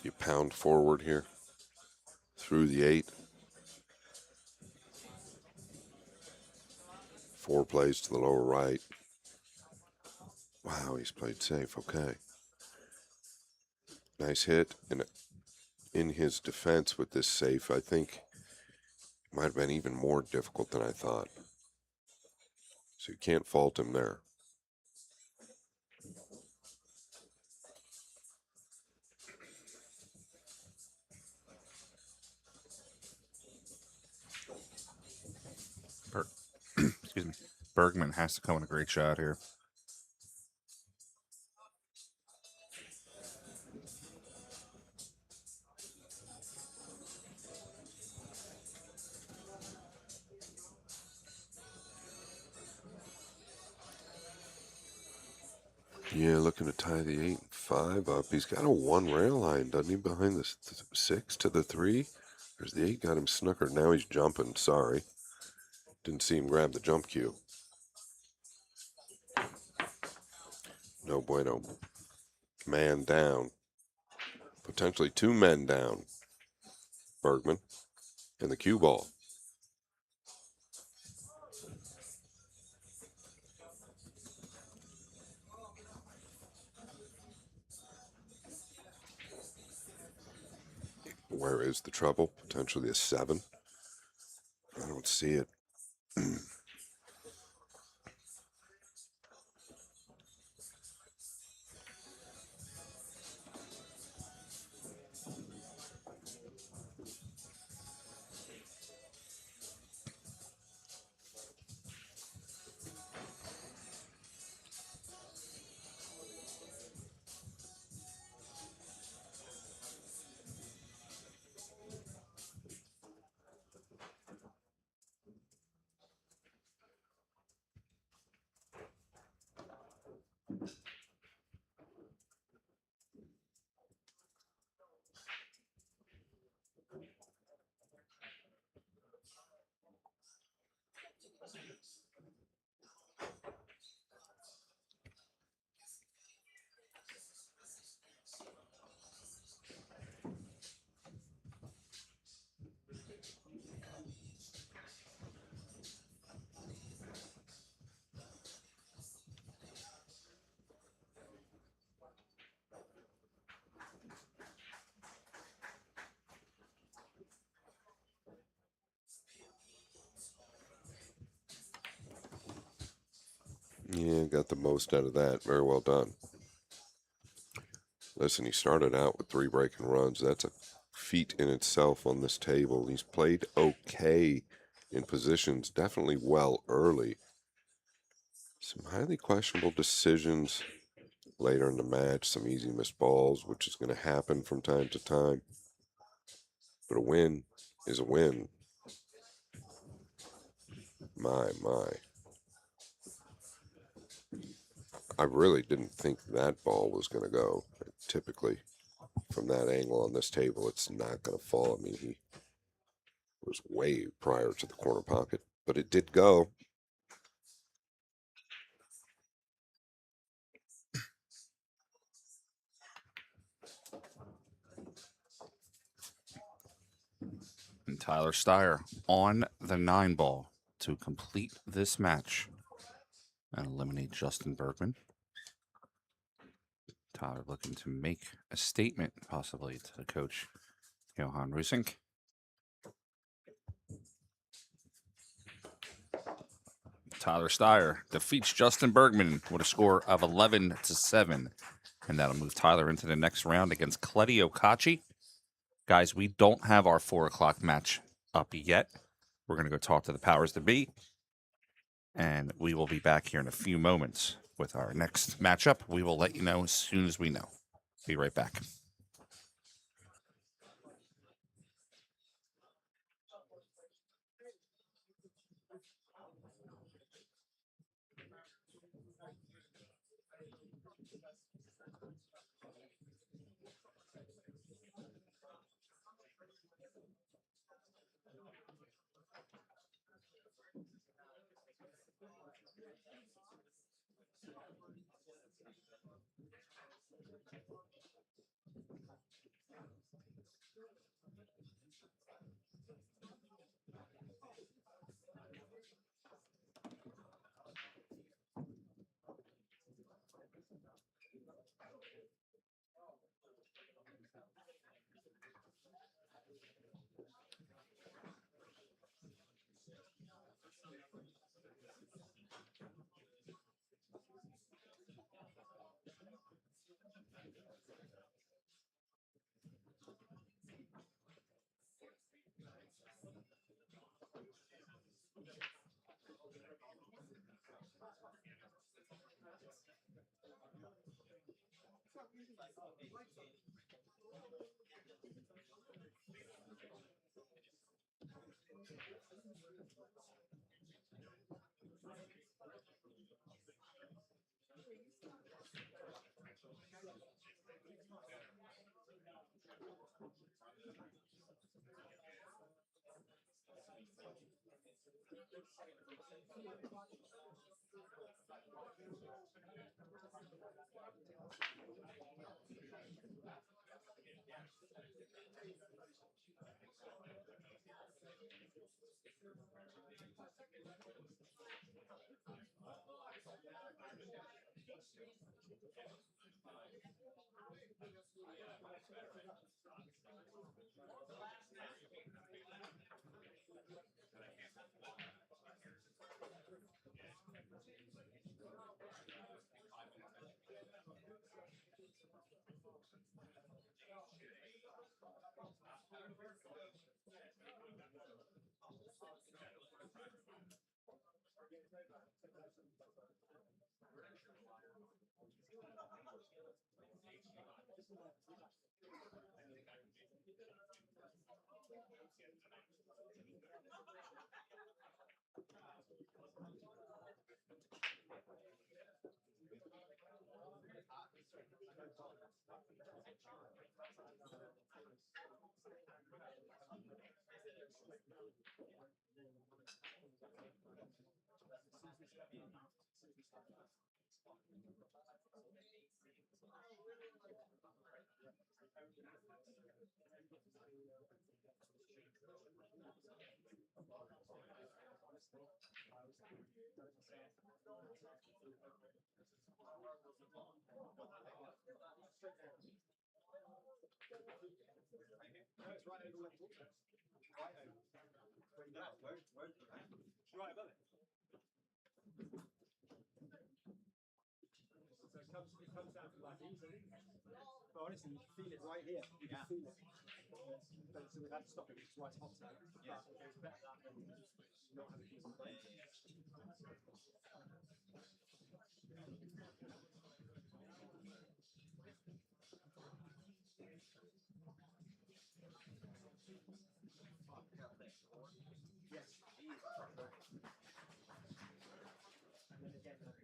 You pound forward here through the 8. 4 plays to the lower right. Wow, he's played safe. Okay. Nice hit. And in his defense with this safe, I think it might have been even more difficult than I thought. So you can't fault him there. Excuse me. Bergman has to come in a great shot here. Yeah, looking to tie the 8 and 5 up. He's got a 1 rail line, doesn't he, behind the 6 to the 3? There's the 8 got him snookered. Now he's jumping. Sorry. Didn't see him grab the jump cue. No bueno. Man down. Potentially 2 men down. Bergman and the cue ball. Where is the trouble? Potentially a 7. I don't see it. Yeah, got the most out of that. Very well done. Listen, he started out with 3 breaking runs. That's a feat in itself on this table. He's played okay in positions, definitely well early. Some highly questionable decisions later in the match, some easy missed balls, which is going to happen from time to time. But a win is a win. My. I really didn't think that ball was going to go. Typically, from that angle on this table, it's not going to fall. I mean, he was way prior to the corner pocket, but it did go. And Tyler Steyer on the 9-ball to complete this match and eliminate Justin Bergman. Tyler looking to make a statement, possibly to the coach, Johan Rusink. Tyler Steyer defeats Justin Bergman with a score of 11-7. And that'll move Tyler into the next round against Cletti Okachi. Guys, we don't have our 4 o'clock match up yet. We're going to go talk to the powers that be. And we will be back here in a few moments with our next matchup. We will let you know as soon as we know. Be right back. Right above it. So it comes down to like these. But honestly, you can feel it right here. You can feel it. But so we've had to stop it, which is why it's hot today. Yeah. But it's better that than not having these in place. Yes. And then again,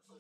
Did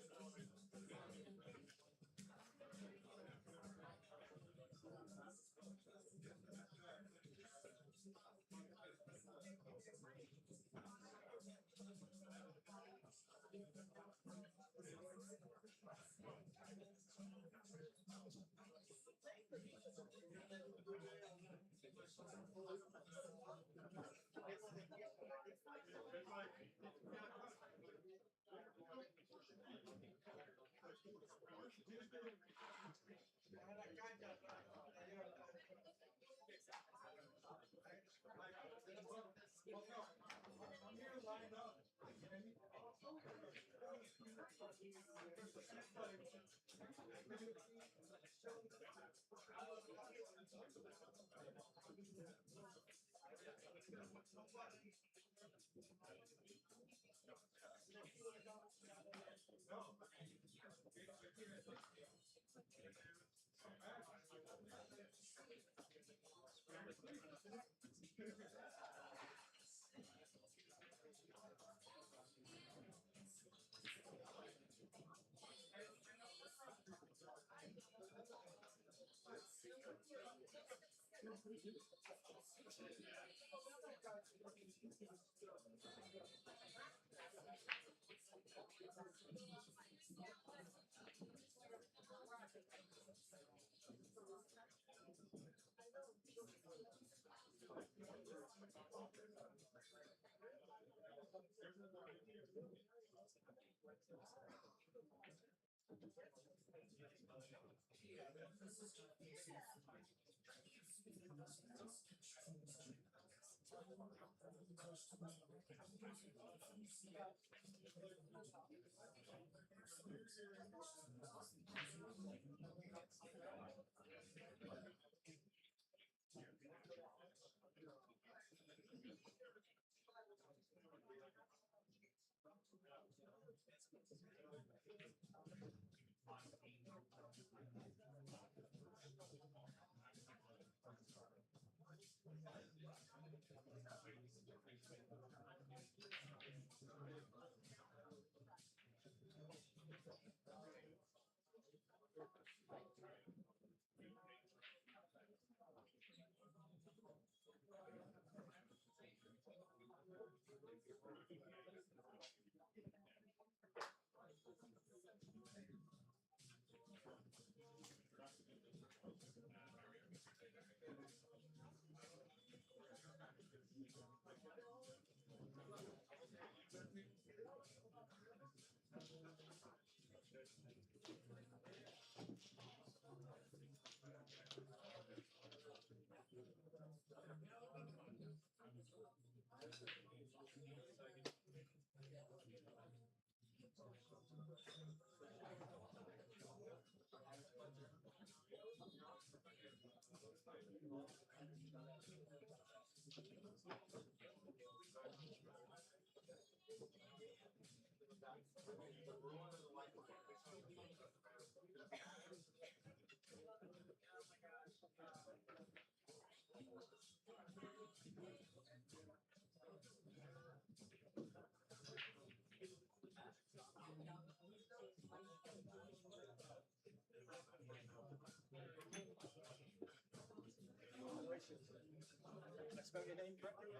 I spell your name correctly?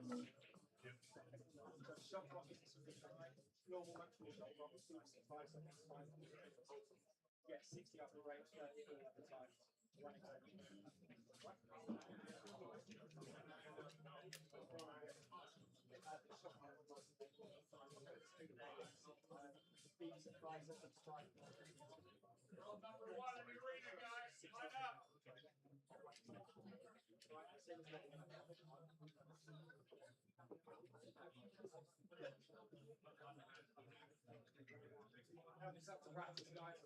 Shot clock is normal maximum shot clock is 5 seconds. Yeah, 60 up the range, 34 at the time. It's up to practice, guys.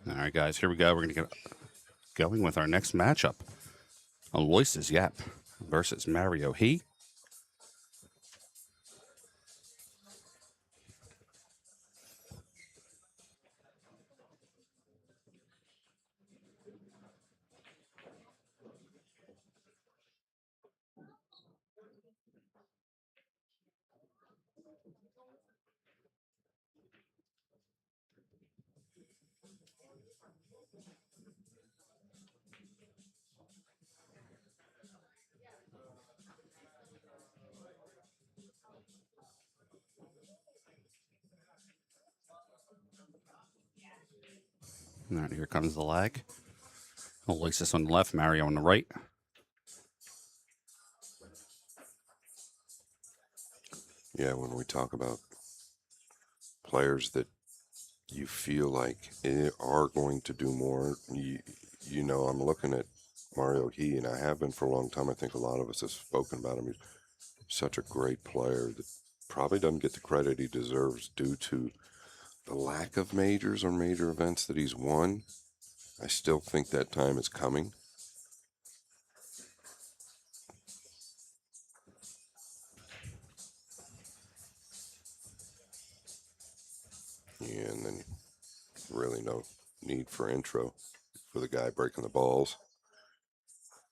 All right, guys, here we go. We're going to get going with our next matchup. Aloysius Yap versus Mario He. All right, here comes the lag. Aloysius on the left, Mario on the right. Yeah, when we talk about players that you feel like are going to do more, you know, I'm looking at Mario He, and I have been for a long time. I think a lot of us have spoken about him. He's such a great player that probably doesn't get the credit he deserves due to the lack of majors or major events that he's won. I still think that time is coming. And then really no need for intro for the guy breaking the balls.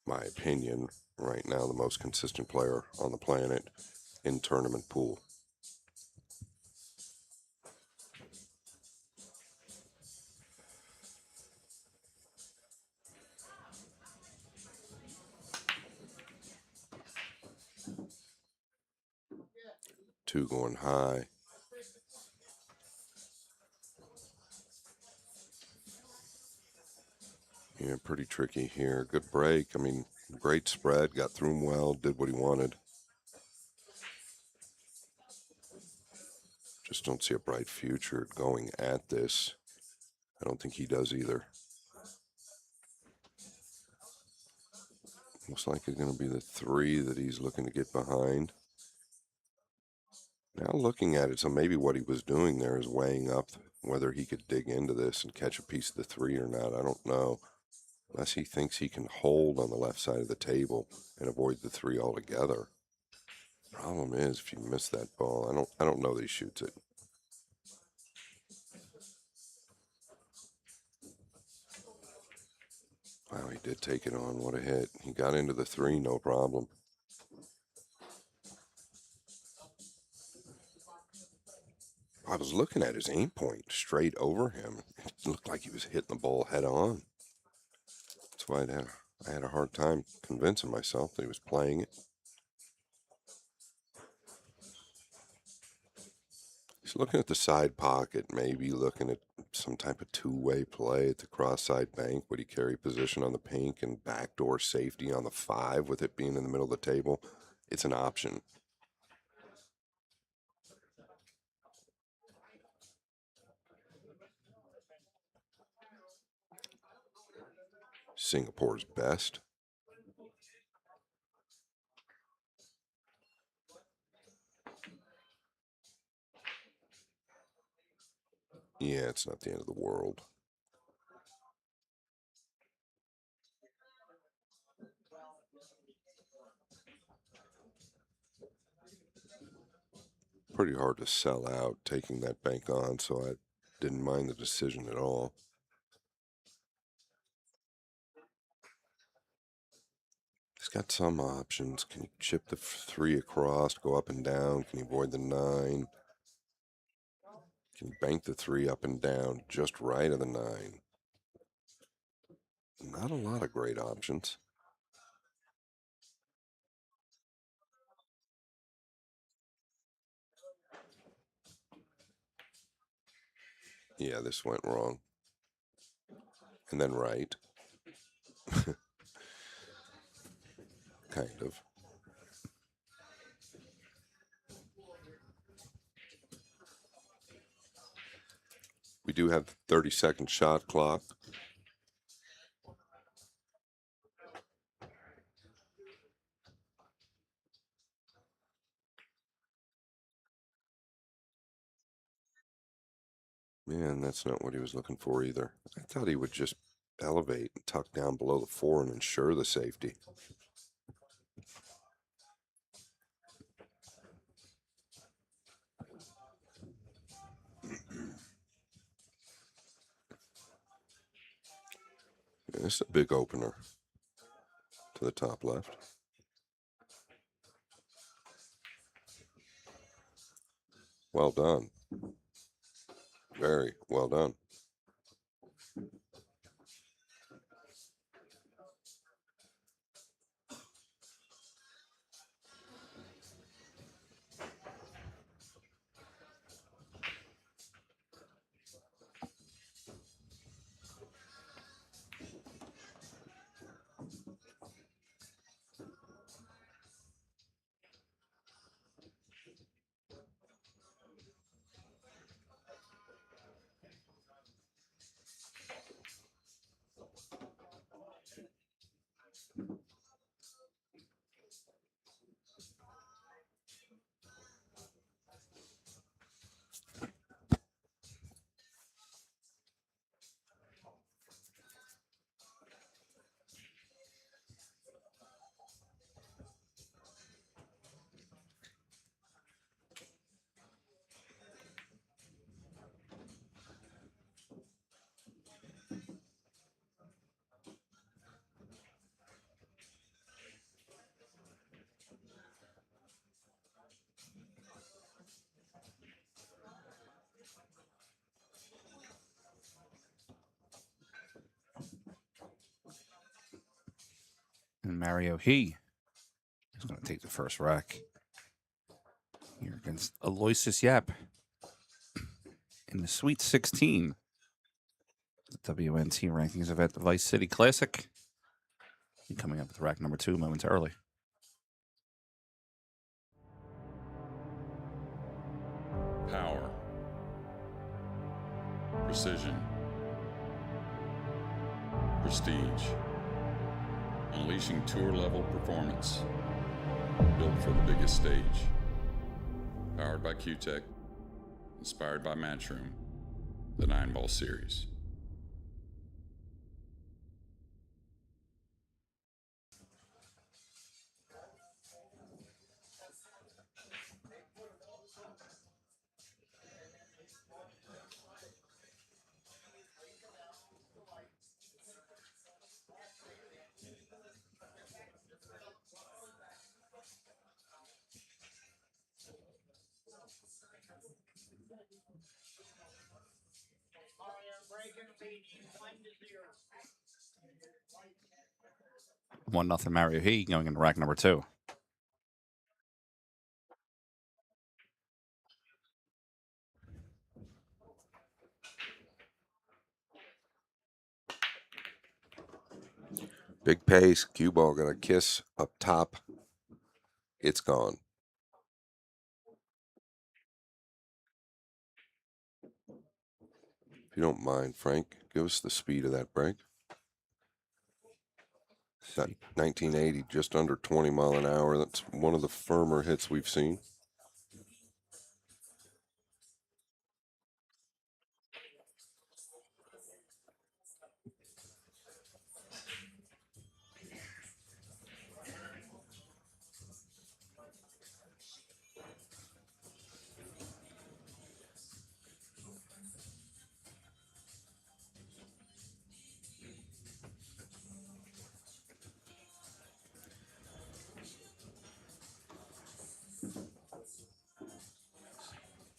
My opinion, right now, the most consistent player on the planet in tournament pool. Two going high. Yeah, pretty tricky here. Good break. I mean, great spread. Got through him well. Did what he wanted. Just don't see a bright future going at this. I don't think he does either. Looks like it's going to be the three that he's looking to get behind. Now looking at it, so maybe what he was doing there is weighing up whether he could dig into this and catch a piece of the three or not. I don't know. Unless he thinks he can hold on the left side of the table and avoid the three altogether. Problem is, if you miss that ball, I don't know that he shoots it. Wow, he did take it on. What a hit. He got into the three, no problem. I was looking at his aim point straight over him. It looked like he was hitting the ball head on. That's why I had a hard time convincing myself that he was playing it. He's looking at the side pocket, maybe looking at some type of two-way play at the cross-side bank. Would he carry position on the pink and backdoor safety on the 5 with it being in the middle of the table? It's an option. Singapore's best. Yeah, it's not the end of the world. Pretty hard to sell out taking that bank on, so I didn't mind the decision at all. He's got some options. Can you chip the 3 across, go up and down? Can you avoid the 9? Can you bank the 3 up and down just right of the 9? Not a lot of great options. Yeah, this went wrong. And then right. Kind of. We do have 30-second shot clock. Man, that's not what he was looking for either. I thought he would just elevate and tuck down below the 4 and ensure the safety. This is a big opener to the top left. Well done. Very well done. And Mario He is going to take the first rack here against Aloysius Yap in the Sweet 16. The WNT rankings event, the Vice City Classic. Be coming up with rack number 2 momentarily. Power, precision, prestige, unleashing tour-level performance, built for the biggest stage. Powered by Q-Tech, inspired by Matchroom, the Nineball series. One nothing Mario He going into rack number 2. Big pace. Cue ball got a kiss up top. It's gone. If you don't mind, Frank, give us the speed of that break. That 1980, just under 20 mile an hour. That's one of the firmer hits we've seen.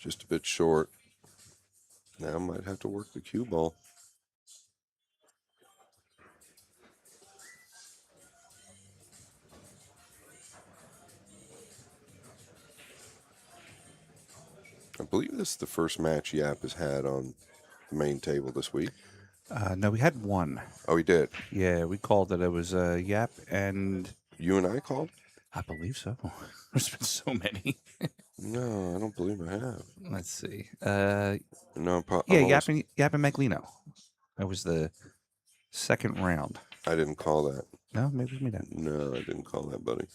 Just a bit short. Now might have to work the cue ball. I believe this is the first match Yap has had on the main table this week. No, we had one. Oh, he did? Yeah, we called it. It was Yap and... You and I called? I believe so. There's been so many. No, I don't believe I have. Let's see. No, yeah, Yap and Maglino. That was the second round. I didn't call that. No, maybe we didn't. No, I didn't call that, buddy.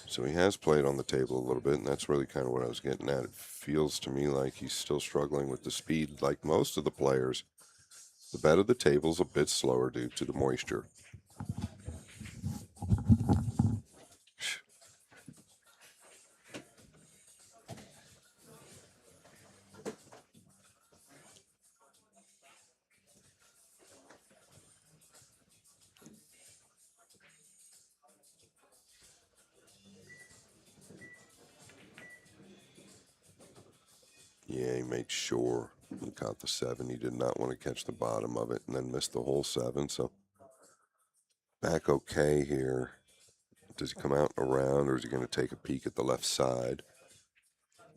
So he has played on the table a little bit, and that's really kind of what I was getting at. It feels to me like he's still struggling with the speed, like most of the players. The bed of the table's a bit slower due to the moisture. Yeah, he made sure he caught the 7. He did not want to catch the bottom of it and then miss the whole 7. So back okay here. Does he come out and around, or is he going to take a peek at the left side?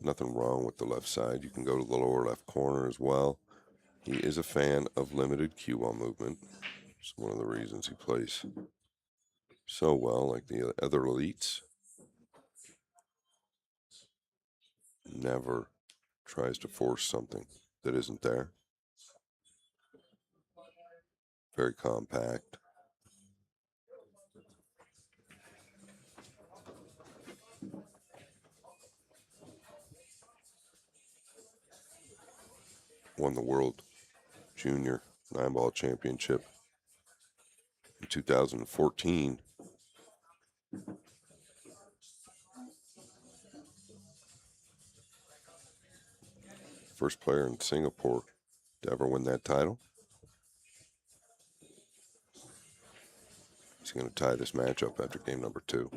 Nothing wrong with the left side. You can go to the lower left corner as well. He is a fan of limited cue ball movement. It's one of the reasons he plays so well, like the other elites. Never tries to force something that isn't there. Very compact. Won the World Junior Nineball Championship in 2014. First player in Singapore to ever win that title. He's going to tie this match up after game number 2.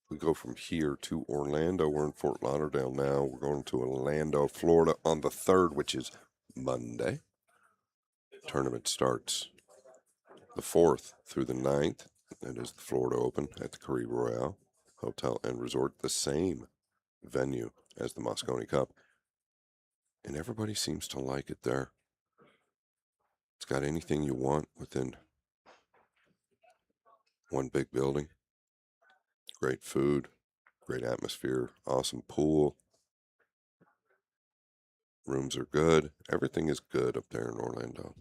We go from here to Orlando. We're in Fort Lauderdale now. We're going to Orlando, Florida on the 3rd, which is Monday. Tournament starts the 4th through the 9th. That is the Florida Open at the Caribe Royale Hotel and Resort, the same venue as the Moscone Cup. And everybody seems to like it there. It's got anything you want within one big building. Great food, great atmosphere, awesome pool. Rooms are good. Everything is good up there in Orlando.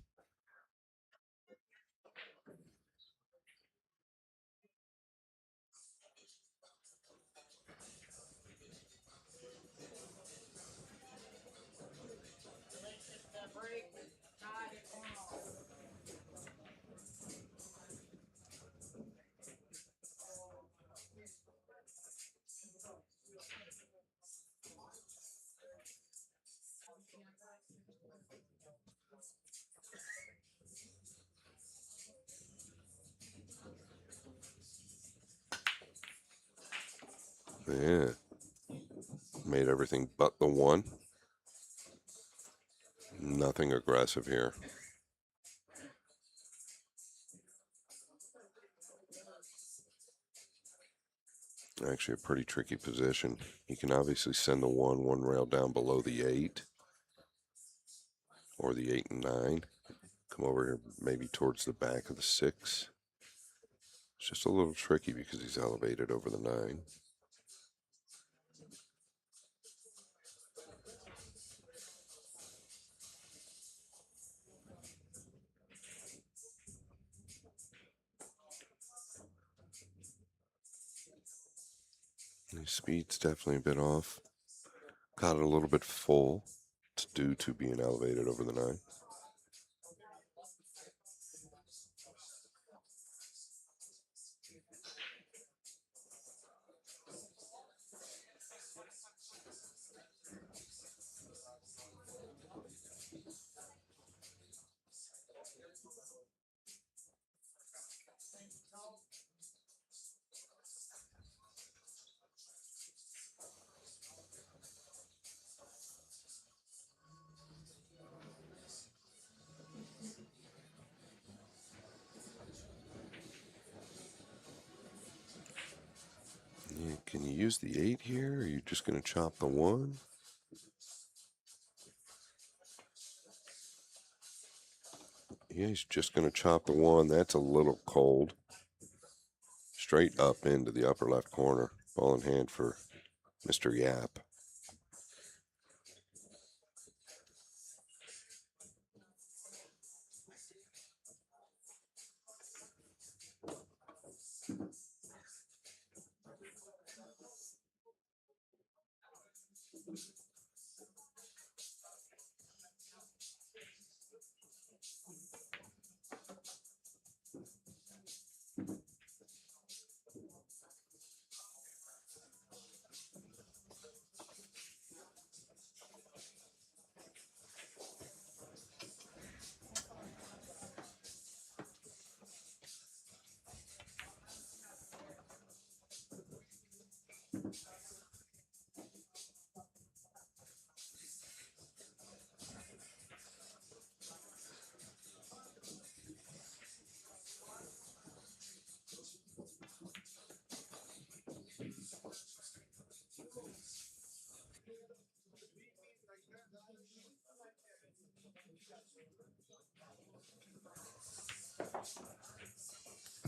Yeah. Made everything but the 1. Nothing aggressive here. Actually, a pretty tricky position. He can obviously send the one rail down below the 8, or the 8 and 9. Come over here, maybe towards the back of the 6. It's just a little tricky because he's elevated over the 9. His speed's definitely a bit off. Caught it a little bit full. It's due to being elevated over the 9. Yeah, can you use the 8 here, or are you just going to chop the 1? Yeah, he's just going to chop the 1. That's a little cold. Straight up into the upper left corner. Ball in hand for Mr. Yap.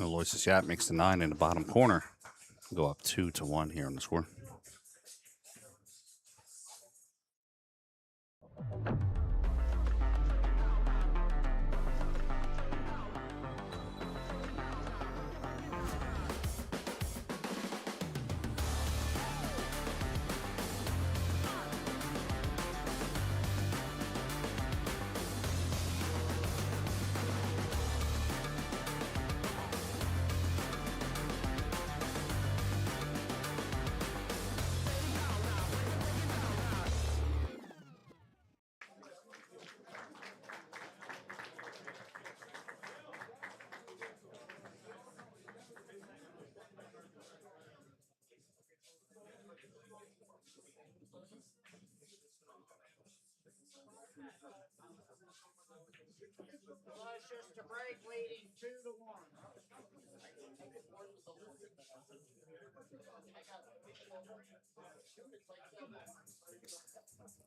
Aloysius Yap makes the 9 in the bottom corner. Go up 2-1 here on the score. To break, leading 2-1.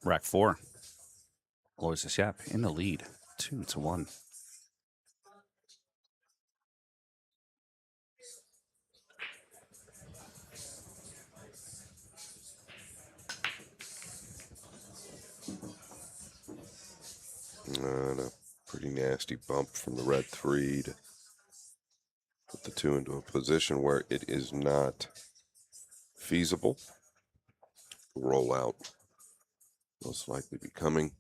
Rack 4. Aloysius Yap in the lead, 2-1. And a pretty nasty bump from the red 3 to put the 2 into a position where it is not feasible. Rollout most likely be coming.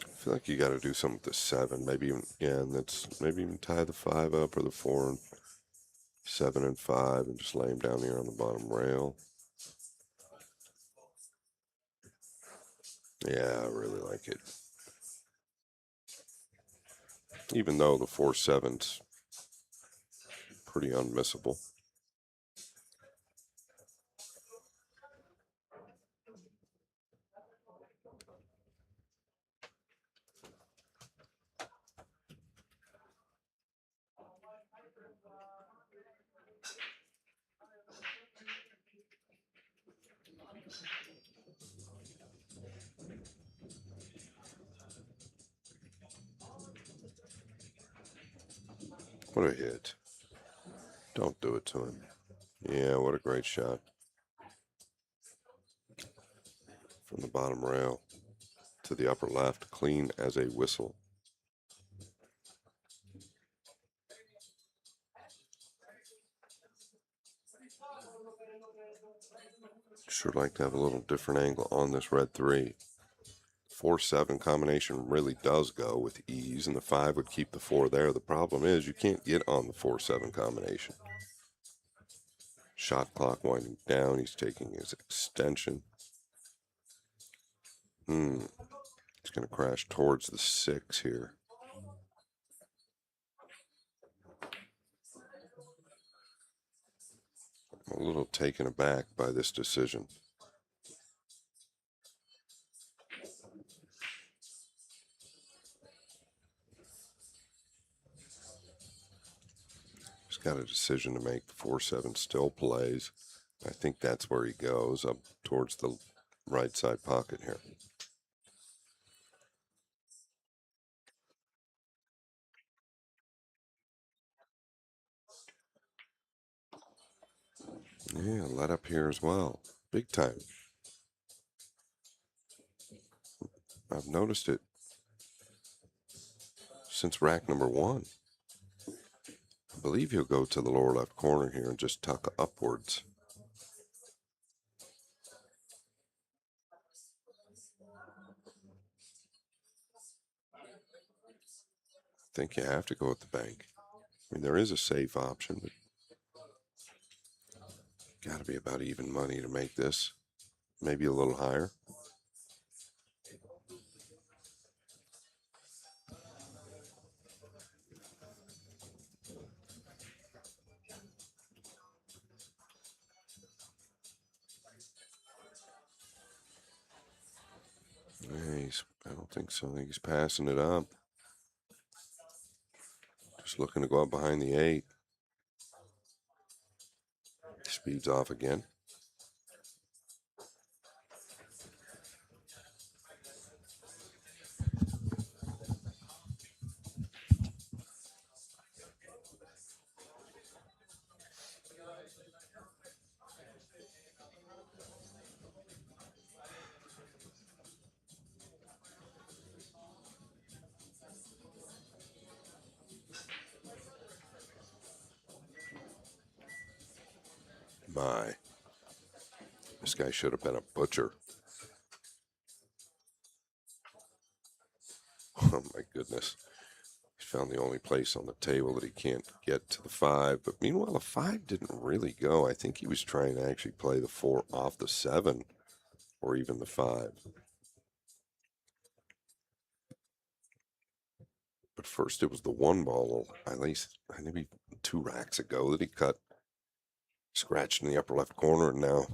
I feel like you got to do something with the 7, maybe even, yeah, and that's maybe even tie the 5 up, or the 4 and 7 and 5, and just lay him down here on the bottom rail. Yeah, I really like it. Even though the 4-7's pretty unmissable. What a hit. Don't do it to him. Yeah, what a great shot. From the bottom rail to the upper left, clean as a whistle. Sure like to have a little different angle on this red 3. 4-7 combination really does go with ease, and the 5 would keep the 4 there. The problem is you can't get on the 4-7 combination. Shot clock winding down. He's taking his extension. He's going to crash towards the 6 here. I'm a little taken aback by this decision. He's got a decision to make. The 4-7 still plays. I think that's where he goes, up towards the right side pocket here. Yeah, let up here as well. Big time. I've noticed it since rack number 1. I believe he'll go to the lower left corner here and just tuck upwards. I think you have to go with the bank. I mean, there is a safe option, but got to be about even money to make this. Maybe a little higher. I don't think so. I think he's passing it up. Just looking to go up behind the 8. Speeds off again. My, this guy should have been a butcher. Oh my goodness. He's found the only place on the table that he can't get to the 5. But meanwhile, the 5 didn't really go. I think he was trying to actually play the 4 off the 7 or even the 5. But first it was the 1 ball, at least maybe 2 racks ago, that he cut, scratched in the upper left corner, and now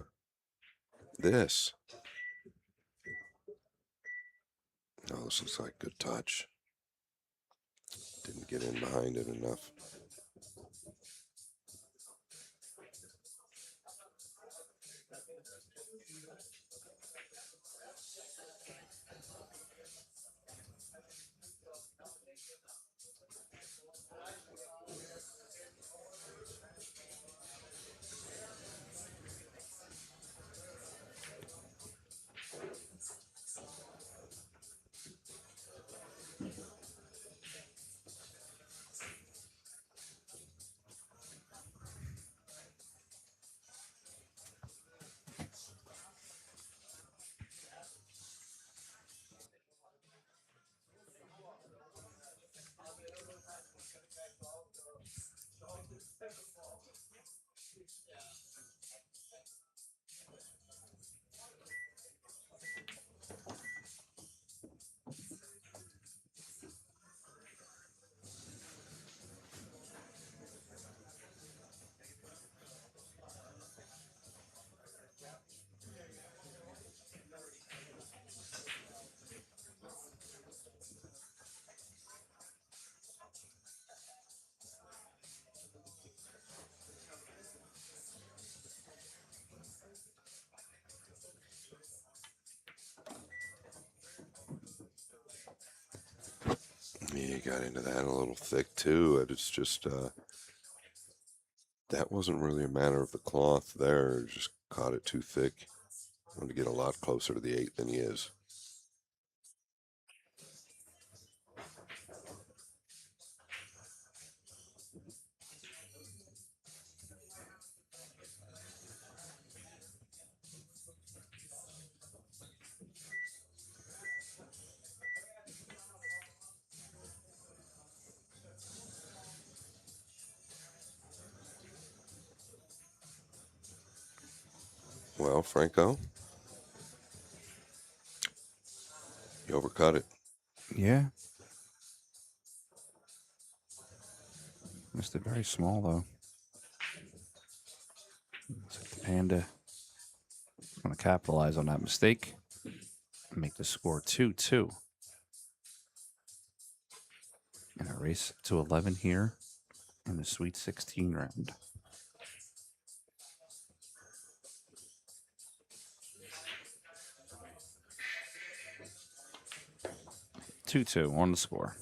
this. Oh, this looks like good touch. Didn't get in behind it enough. got into that a little thick too. It's just that wasn't really a matter of the cloth there. It just caught it too thick. I wanted to get a lot closer to the 8 than he is. Well, Franco, you overcut it. Yeah. Missed it very small, though. Looks like the Panda is going to capitalize on that mistake and make the score 2-2. And a race to 11 here in the Sweet 16 round. 2-2 on the score.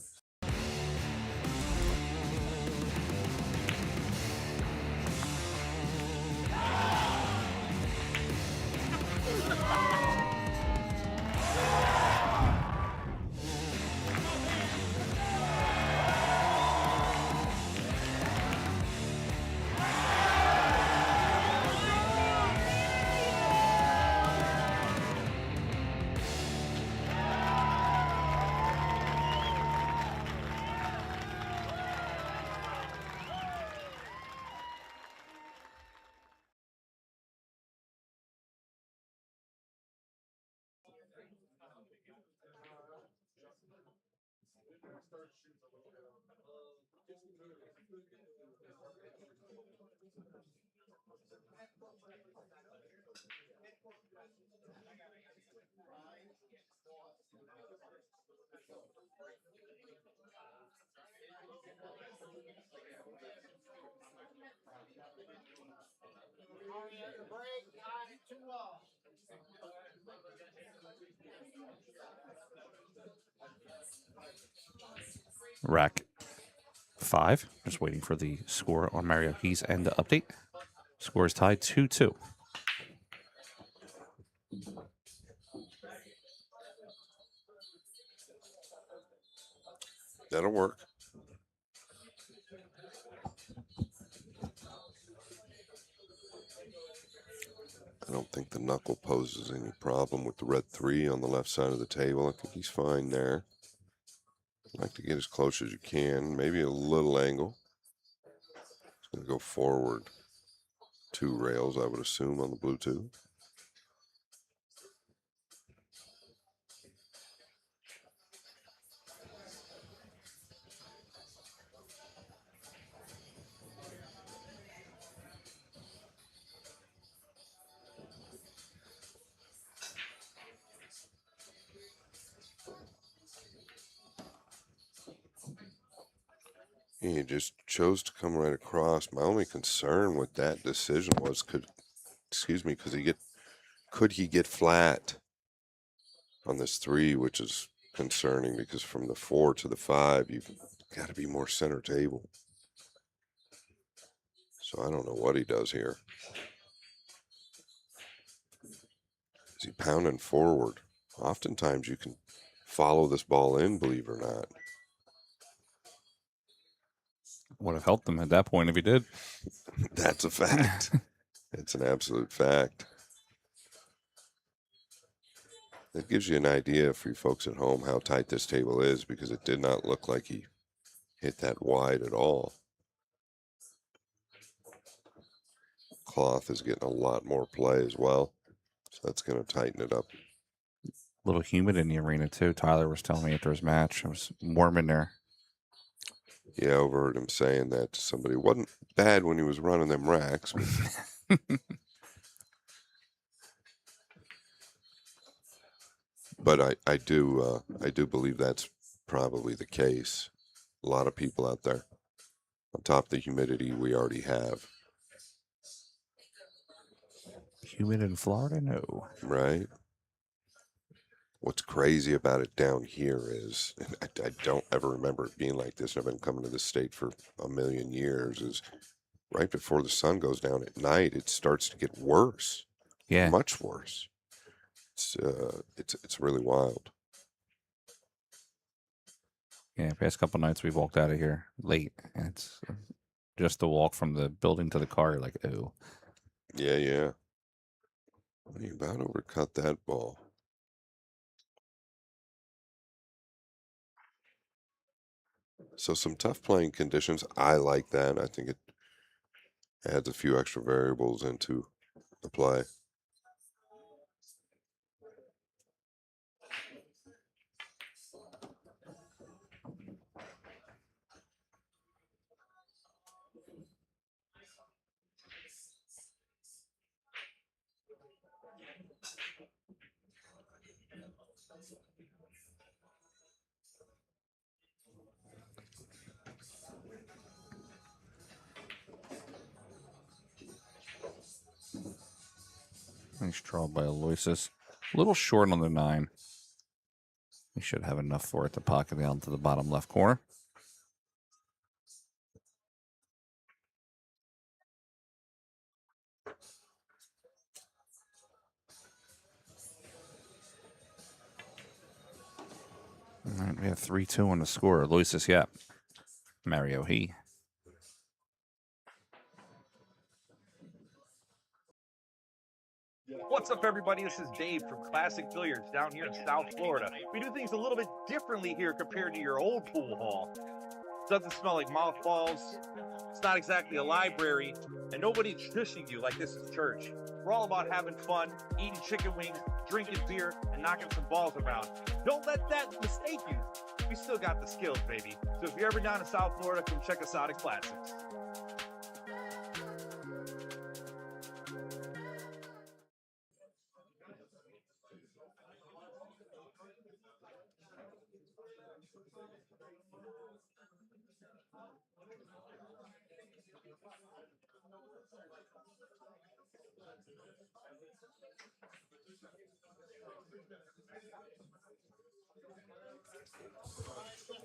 Rack 5. Just waiting for the score on Mario He's end to update. Score is tied 2-2. That'll work. I don't think the knuckle poses any problem with the red 3 on the left side of the table. I think he's fine there. Like to get as close as you can, maybe a little angle. It's going to go forward 2 rails, I would assume, on the blue 2. He just chose to come right across. My only concern with that decision was could he get flat on this 3, which is concerning because from the 4 to the 5, you've got to be more center table. So I don't know what he does here. Is he pounding forward? Oftentimes you can follow this ball in, believe it or not. Would have helped him at that point if he did. That's a fact. It's an absolute fact. It gives you an idea for you folks at home how tight this table is because it did not look like he hit that wide at all. Cloth is getting a lot more play as well, so that's going to tighten it up. A little humid in the arena too. Tyler was telling me after his match, it was warm in there. Yeah, I overheard him saying that to somebody. It wasn't bad when he was running them racks. But I do believe that's probably the case. A lot of people out there. On top of the humidity we already have. Humid in Florida? No. Right. What's crazy about it down here is, and I don't ever remember it being like this, and I've been coming to this state for a million years, is right before the sun goes down at night, it starts to get worse. Yeah. Much worse. It's really wild. Yeah, past couple nights we've walked out of here late, and it's just the walk from the building to the car. You're like, oh. Yeah, yeah. You about overcut that ball. So some tough playing conditions. I like that. I think it adds a few extra variables into the play. Nice draw by Aloysius. A little short on the 9. He should have enough for it to pocket down to the bottom left corner. All right, we have 3-2 on the score. Aloysius, yeah. Mario, he. What's up, everybody? This is Dave from Classic Billiards down here in South Florida. We do things a little bit differently here compared to your old pool hall. Doesn't smell like mothballs. It's not exactly a library, and nobody's shushing you like this is church. We're all about having fun, eating chicken wings, drinking beer, and knocking some balls around. Don't let that mistake you. We still got the skills, baby. So if you're ever down in South Florida, come check us out at Classics.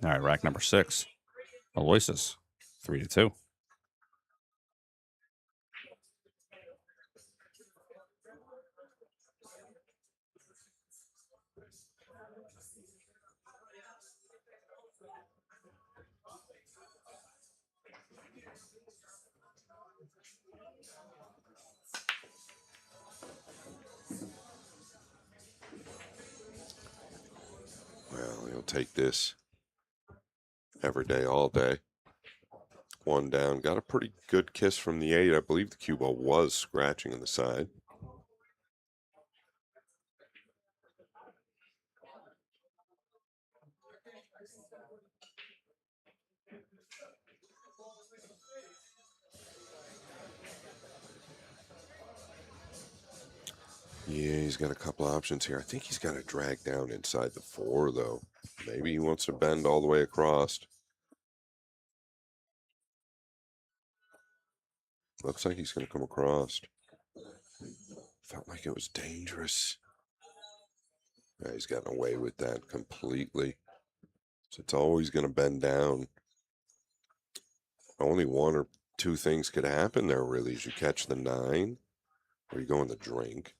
All right, rack number 6. Aloysius, 3-2. Well, he'll take this every day, all day. 1 down. Got a pretty good kiss from the 8. I believe the cue ball was scratching in the side. Yeah, he's got a couple options here. I think he's got to drag down inside the 4, though. Maybe he wants to bend all the way across. Looks like he's going to come across. Felt like it was dangerous. Yeah, he's gotten away with that completely. So it's always going to bend down. Only 1 or 2 things could happen there, really, is you catch the 9 or you go in the drink.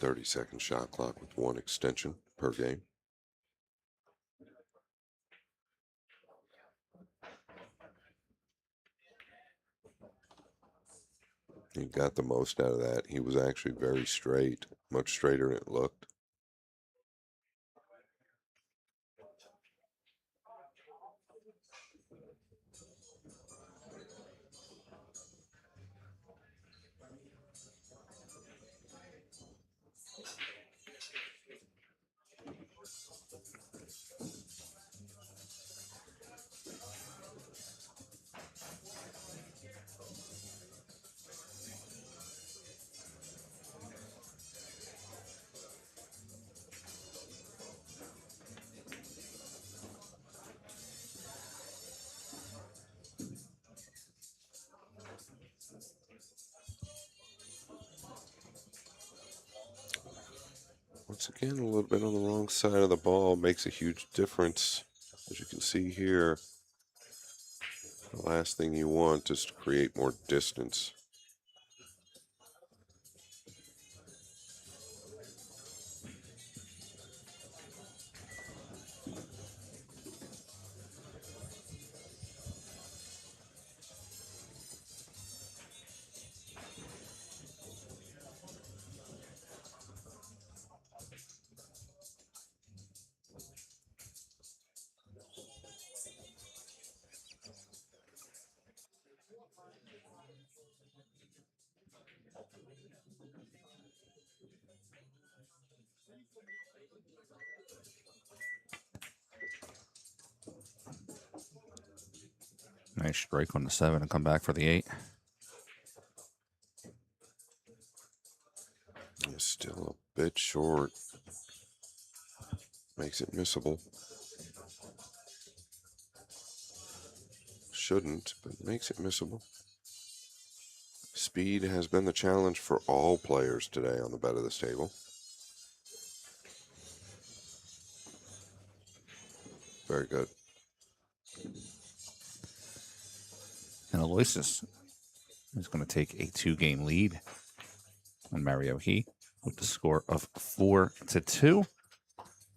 .30-second shot clock with 1 extension per game. He got the most out of that. He was actually very straight, much straighter than it looked. Once again, a little bit on the wrong side of the ball makes a huge difference. As you can see here, the last thing you want is to create more distance. Nice strike on the 7 and come back for the 8. Still a bit short. Makes it missable. Shouldn't, but makes it missable. Speed has been the challenge for all players today on the bet of this table. Very good. And Aloysius is going to take a 2-game lead on Mario He with the score of 4-2.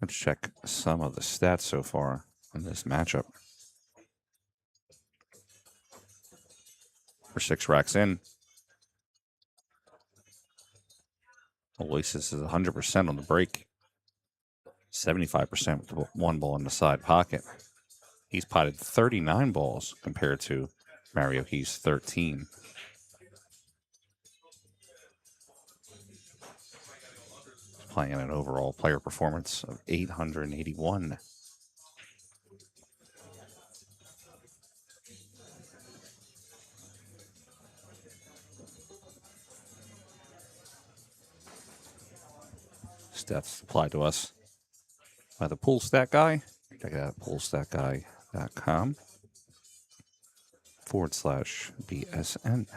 Let's check some of the stats so far in this matchup. For 6 racks in, Aloysius is 100% on the break, 75% with 1 ball in the side pocket. He's potted 39 balls compared to Mario He's 13. He's playing an overall player performance of 881. Stats applied to us by the Pool Stat Guy. Check it out, poolstatguy.com/BSN.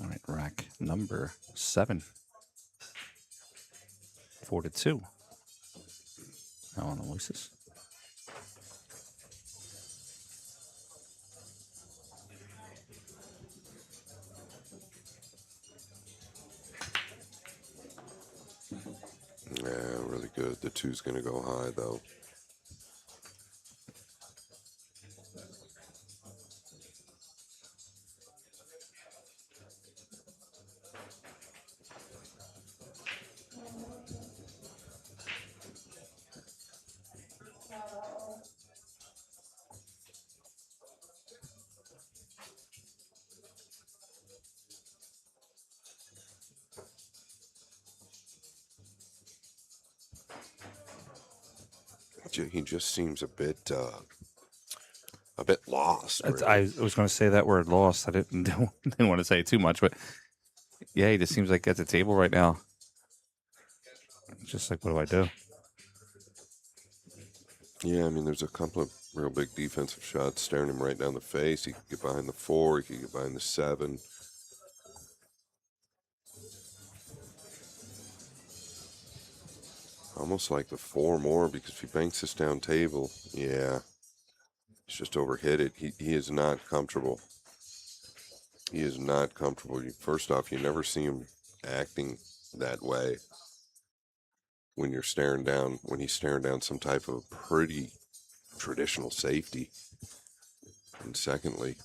All right, rack number 7. 4-2. Now on Aloysius. Yeah, really good. The 2's going to go high, though. He just seems a bit lost. Really. I was going to say that word, lost. I didn't want to say it too much, but yeah, he just seems like at the table right now. Just like, what do I do? Yeah, I mean, there's a couple of real big defensive shots staring him right down the face. He could get behind the 4, he could get behind the 7. Almost like the 4 more, because if he banks this down table, yeah, he's just overhit it. He is not comfortable. He is not comfortable. First off, you never see him acting that way when you're staring down, when he's staring down some type of pretty traditional safety. And secondly,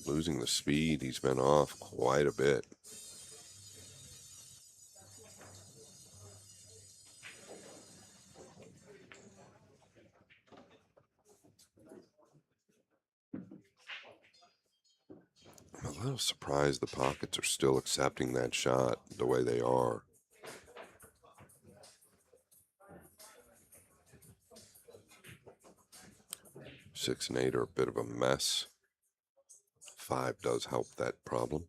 losing the speed, he's been off quite a bit. I'm a little surprised the pockets are still accepting that shot the way they are. Six and 8 are a bit of a mess. 5 does help that problem.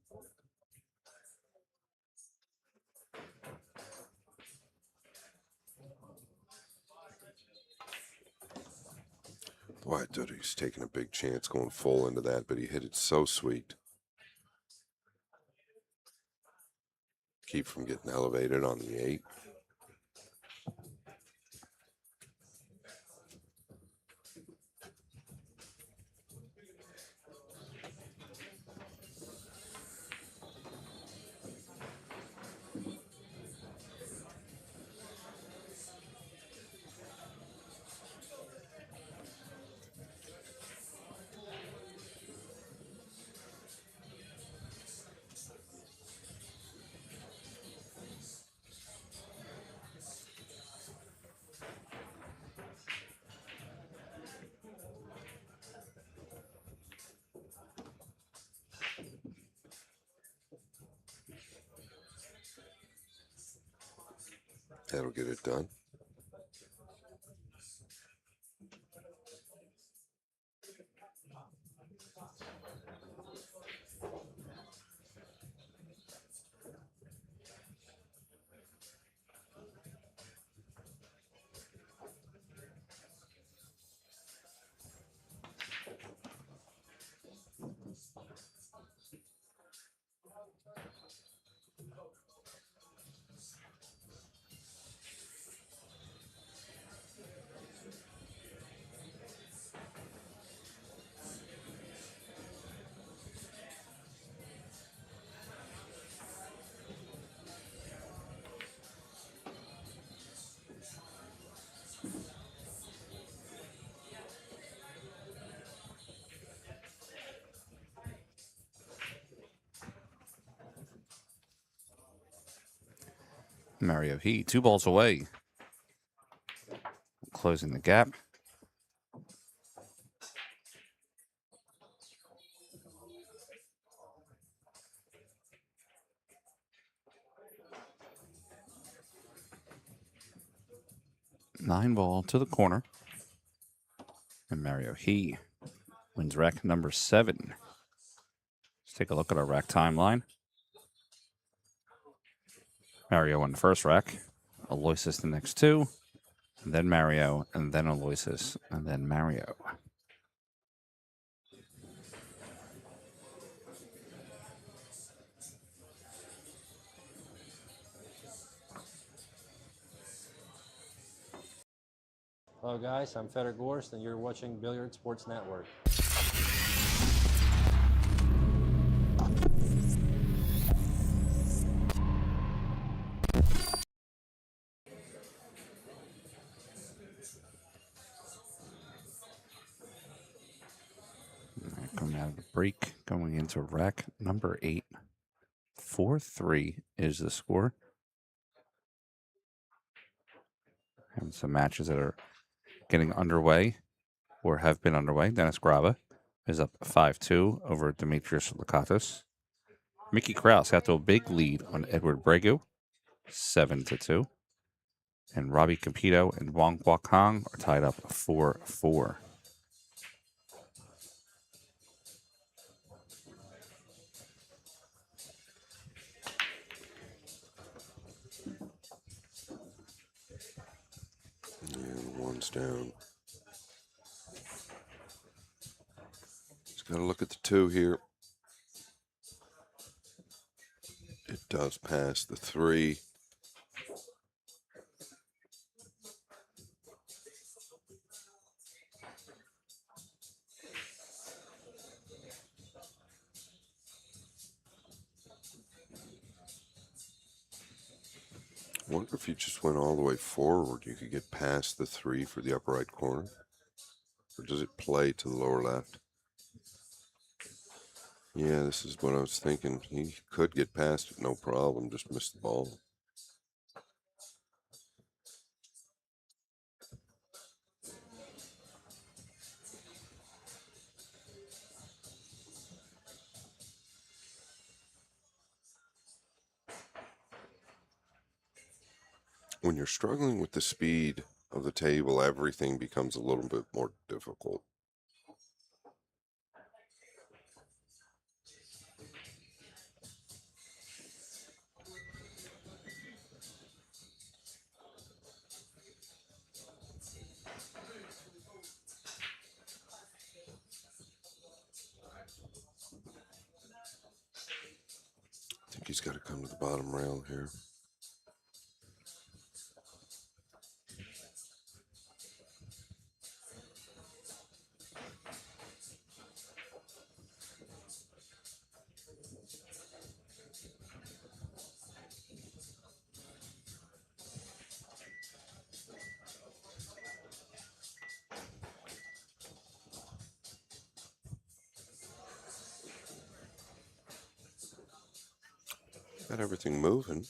Boy, I thought he was taking a big chance going full into that, but he hit it so sweet. Keep from getting elevated on the 8. That'll get it done. Mario He, 2 balls away. Closing the gap. Nineball to the corner. And Mario He wins rack number 7. Let's take a look at our rack timeline. Mario won the first rack. Aloysius the next 2. And then Mario, and then Aloysius, and then Mario. Hello guys, I'm Feder Gorst and you're watching Billiard Sports Network. Coming out of the break, going into rack number 8. 4-3 is the score. Having some matches that are getting underway or have been underway. Dennis Graba is up 5-2 over Demetrius Lakatos. Mickey Krause got to a big lead on Edward Bregu, 7-2. And Robbie Capito and Wong Kwok Hong are tied up 4-4. And 1's down. Just got to look at the 2 here. It does pass the 3. Wonder if you just went all the way forward, you could get past the 3 for the upper right corner. Or does it play to the lower left? Yeah, this is what I was thinking. He could get past it, no problem, just miss the ball. When you're struggling with the speed of the table, everything becomes a little bit more difficult. he's got to come to the bottom rail here. Got everything moving.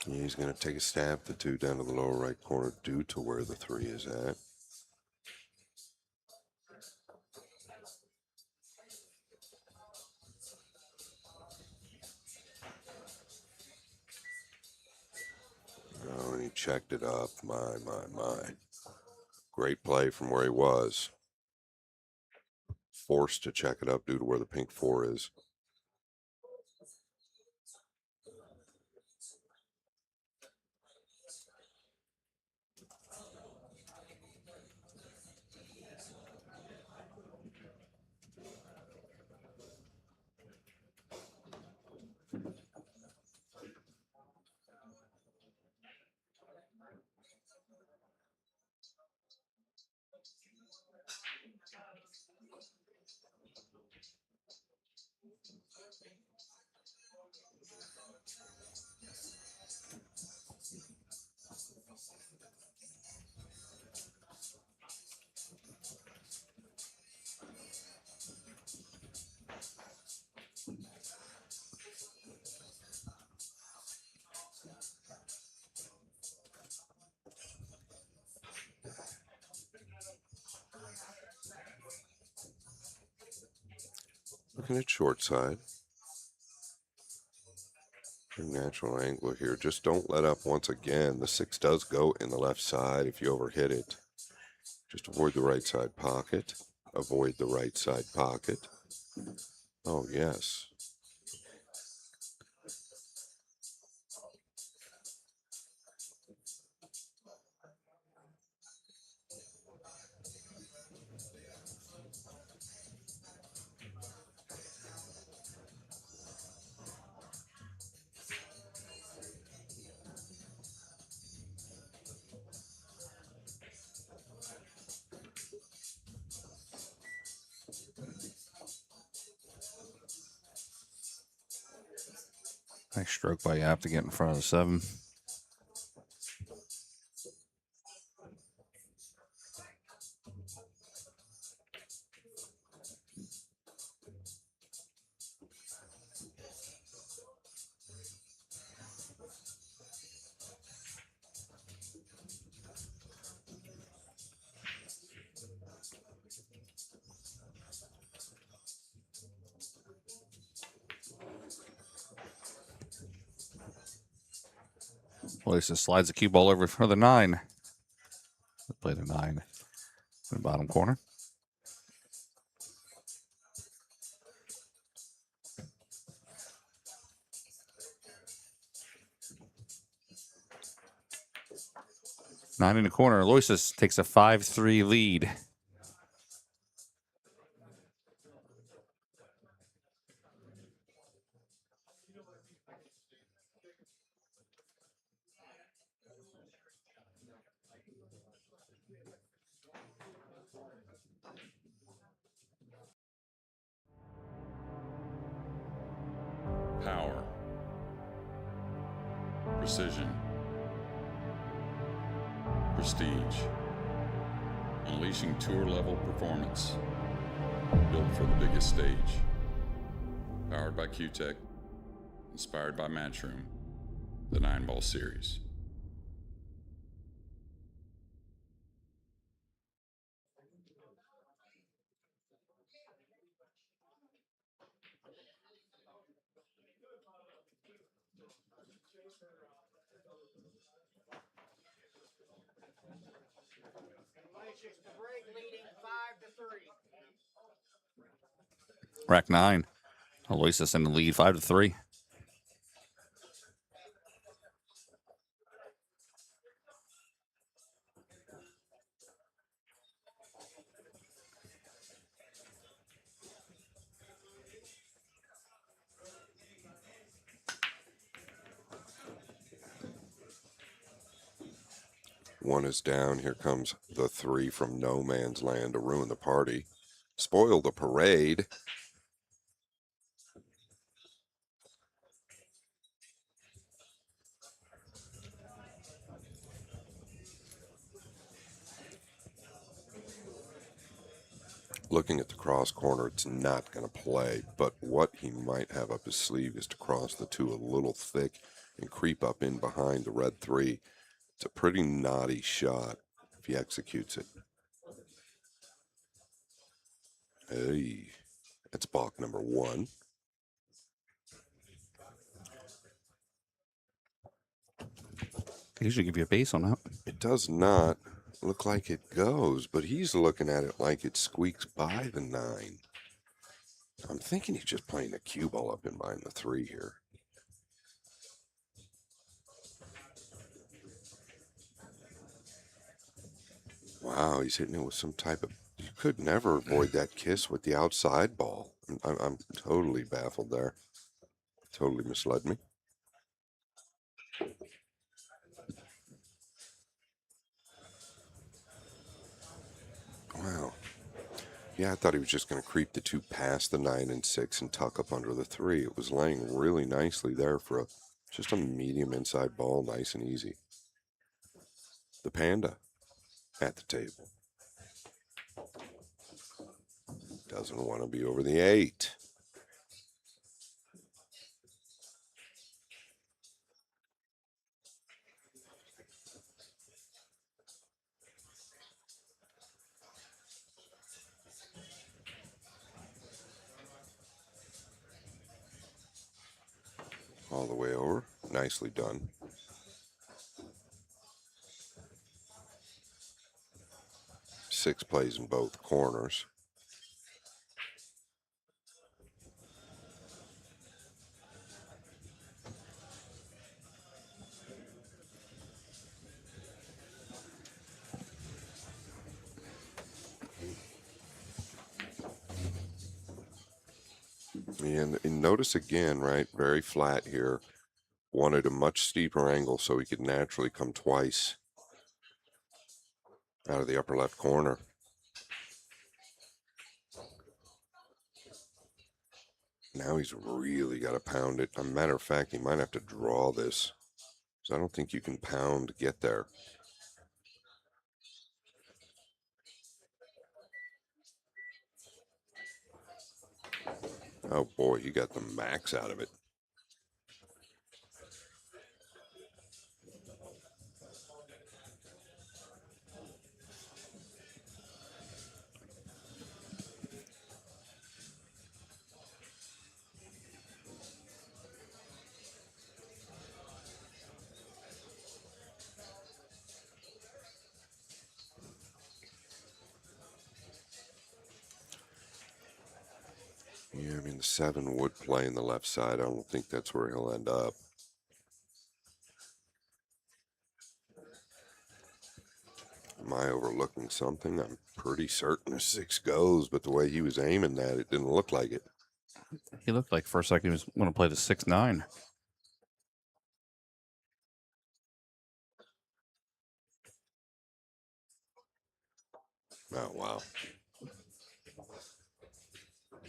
He's going to take a stab at the 2 down to the lower right corner due to where the 3 is at. Oh, and he checked it up. My. Great play from where he was. Forced to check it up due to where the pink 4 is. Looking at short side. Natural angle here. Just don't let up once again. The 6 does go in the left side if you overhit it. Just avoid the right side pocket. Avoid the right side pocket. Oh, yes. Nice stroke by Yap to get in front of the 7. Aloysius slides the cue ball over for the 9. Play the 9 in the bottom corner. Nine in the corner. Aloysius takes a 5-3 lead. Power, precision, prestige, unleashing tour-level performance, built for the biggest stage. Powered by Q-Tech, inspired by Matchroom, the Nineball series. Cautious to break, leading 5-3. Rack 9. Aloysius in the lead, 5-3. One is down. Here comes the 3 from no man's land to ruin the party. Spoil the parade. Looking at the cross corner, it's not going to play, but what he might have up his sleeve is to cross the 2 a little thick and creep up in behind the red 3. It's a pretty naughty shot if he executes it. Hey, that's balk number 1. They usually give you a base on that. It does not look like it goes, but he's looking at it like it squeaks by the 9. I'm thinking he's just playing a cue ball up in behind the 3 here. Wow, he's hitting it with some type of... You could never avoid that kiss with the outside ball. I'm totally baffled there. Totally misled me. Wow. Yeah, I thought he was just going to creep the 2 past the 9 and 6 and tuck up under the 3. It was laying really nicely there for just a medium inside ball, nice and easy. The Panda at the table. Doesn't want to be over the 8. All the way over. Nicely done. Six plays in both corners. And notice again, right, very flat here. Wanted a much steeper angle so he could naturally come twice out of the upper left corner. Now he's really got to pound it. As a matter of fact, he might have to draw this, because I don't think you can pound to get there. Oh boy, you got the max out of it. Yeah, I mean, the 7 would play in the left side. I don't think that's where he'll end up. Am I overlooking something? I'm pretty certain a 6 goes, but the way he was aiming that, it didn't look like it. He looked like for a second he was going to play the 6-9. Oh, wow.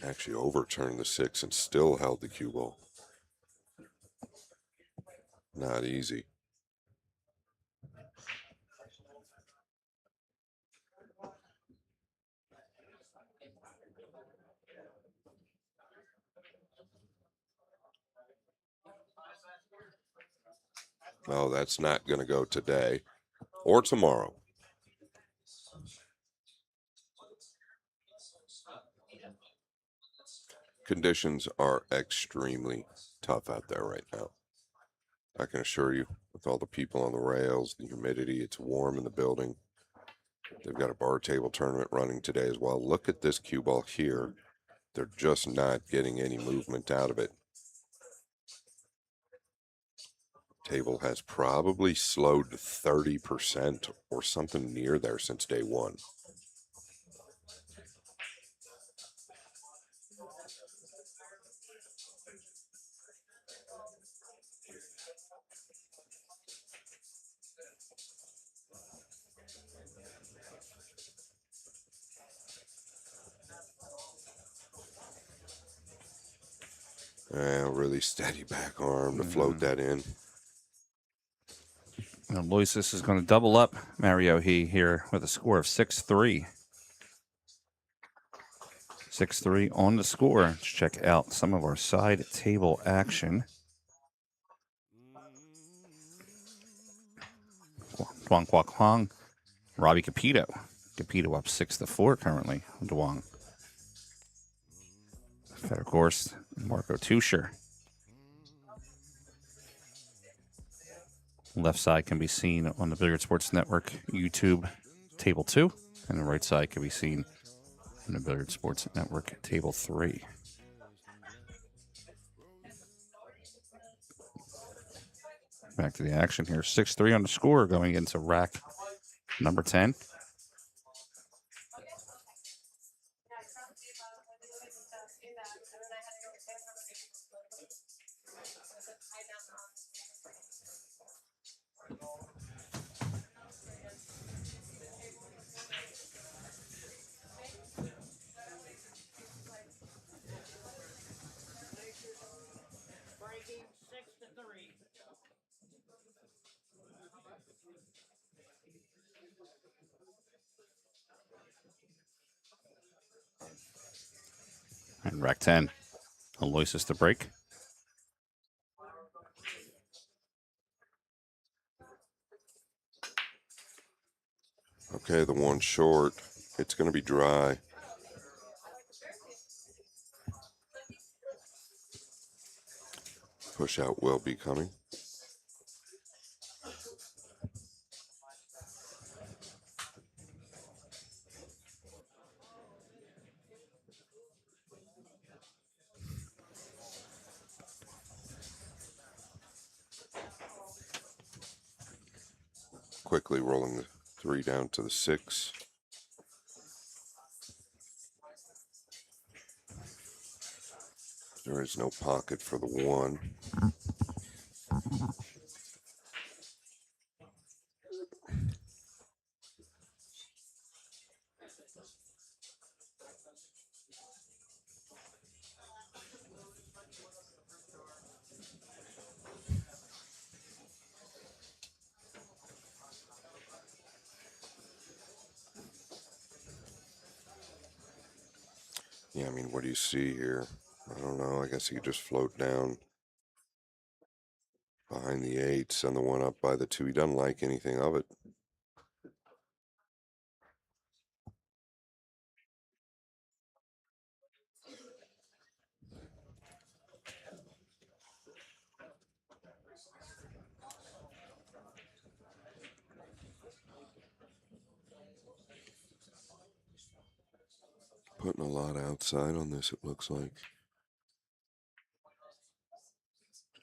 Actually overturned the 6 and still held the cue ball. Not easy. Oh, that's not going to go today or tomorrow. Conditions are extremely tough out there right now. I can assure you, with all the people on the rails, the humidity, it's warm in the building. They've got a bar table tournament running today as well. Look at this cue ball here. They're just not getting any movement out of it. Table has probably slowed 30% or something near there since day one. Really steady back arm to float that in. And Loisis is going to double up Mario He here with a score of 6-3. 6-3 on the score. Let's check out some of our side table action. Duong Kwok Hong, Robbie Capito. Capito up 6-4 currently on Duong. Feder Gorst, Marco Tuscher. Left side can be seen on the Billiard Sports Network YouTube Table 2, and the right side can be seen on the Billiard Sports Network Table 3. Back to the action here. 6-3 on the score going into rack number 10. Breaking 6-3. And rack 10. Aloysius to break. Okay, the one short. It's going to be dry. Push out will be coming. Quickly rolling the 3 down to the 6. There is no pocket for the 1. Yeah, I mean, what do you see here? I don't know. I guess he could just float down behind the 8, send the 1 up by the 2. He doesn't like anything of it. Putting a lot outside on this, it looks like.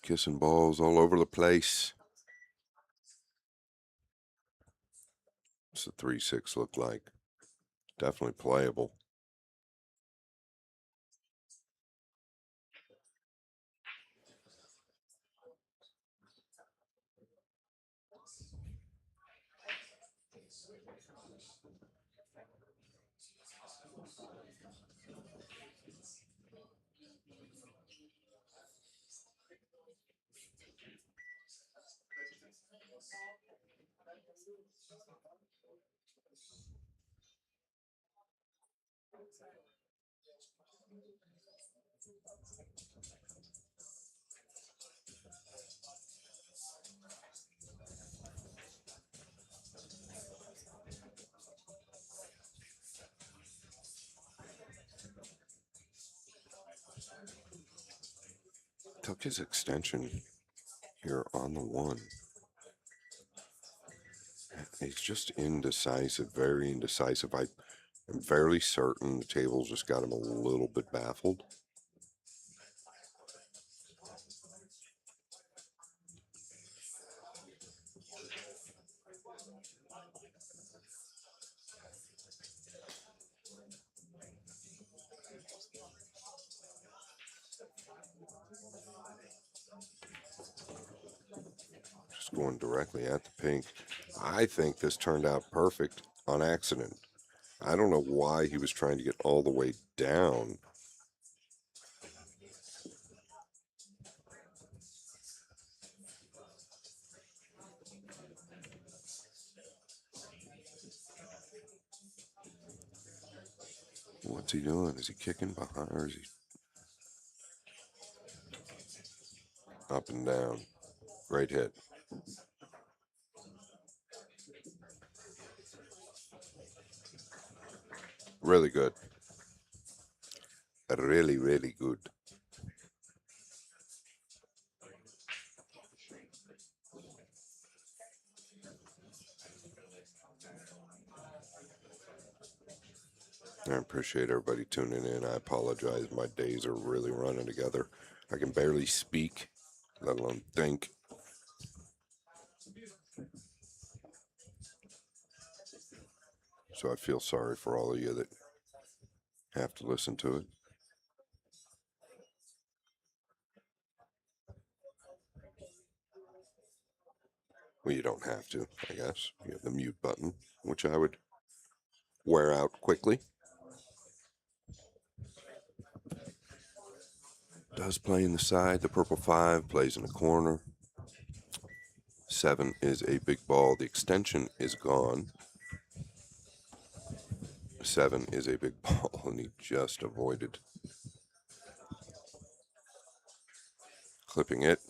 Kissing balls all over the place. What's the 3-6 look like? Definitely playable. Took his extension here on the 1. He's just indecisive, very indecisive. I am fairly certain the table's just got him a little bit baffled. Just going directly at the pink. I think this turned out perfect on accident. I don't know why he was trying to get all the way down. What's he doing? Is he kicking behind or is he up and down? Great hit. Really good. Really, really good. I appreciate everybody tuning in. I apologize. My days are really running together. I can barely speak, let alone think. So I feel sorry for all of you that have to listen to it. Well, you don't have to, I guess. You have the mute button, which I would wear out quickly. Does play in the side. The purple 5 plays in the corner. 7 is a big ball. The extension is gone. 7 is a big ball, and he just avoided clipping it.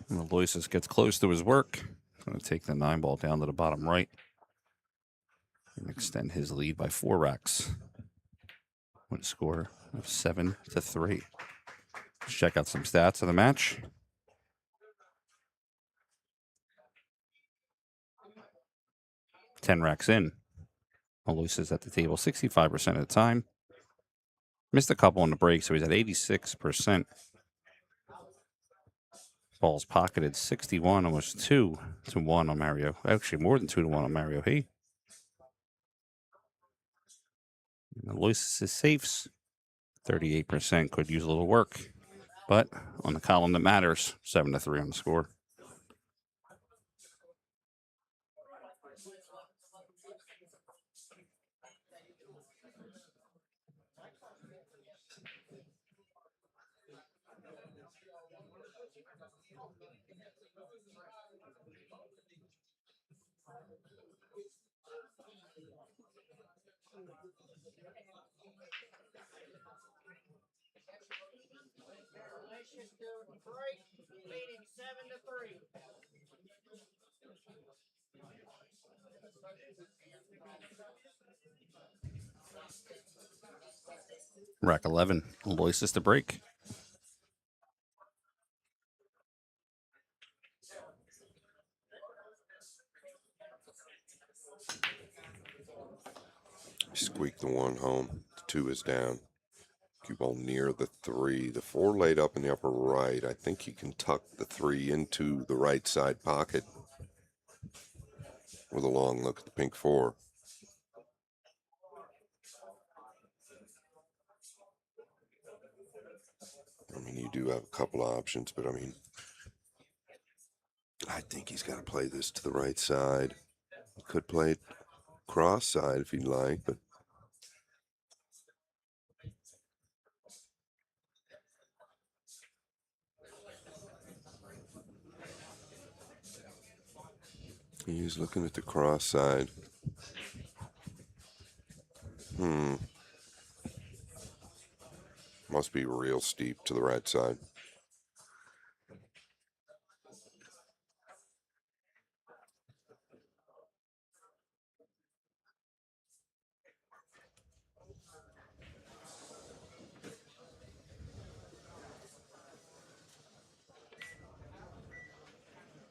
And Aloysius gets close to his work. Going to take the 9-ball down to the bottom right and extend his lead by 4 racks. With a score of 7-3. Let's check out some stats of the match. Ten racks in. Aloysius at the table 65% of the time. Missed a couple on the break, so he's at 86%. Balls pocketed 61, almost 2-1 on Mario. Actually, more than 2-1 on Mario He. Aloysius' safes, 38%, could use a little work. But on the column that matters, 7-3 on the score. Break, leading 7-3. Rack 11, Aloysius to break. Squeak the 1 home. The 2 is down. Cue ball near the 3. The 4 laid up in the upper right. I think he can tuck the 3 into the right side pocket with a long look at the pink 4. I mean, you do have a couple of options, but I mean, I think he's got to play this to the right side. He could play it cross side if he'd like, but he's looking at the cross side. Must be real steep to the right side.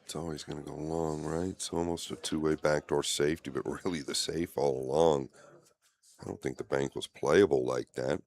It's always going to go long, right? It's almost a two-way backdoor safety, but really the safe all along. I don't think the bank was playable like that.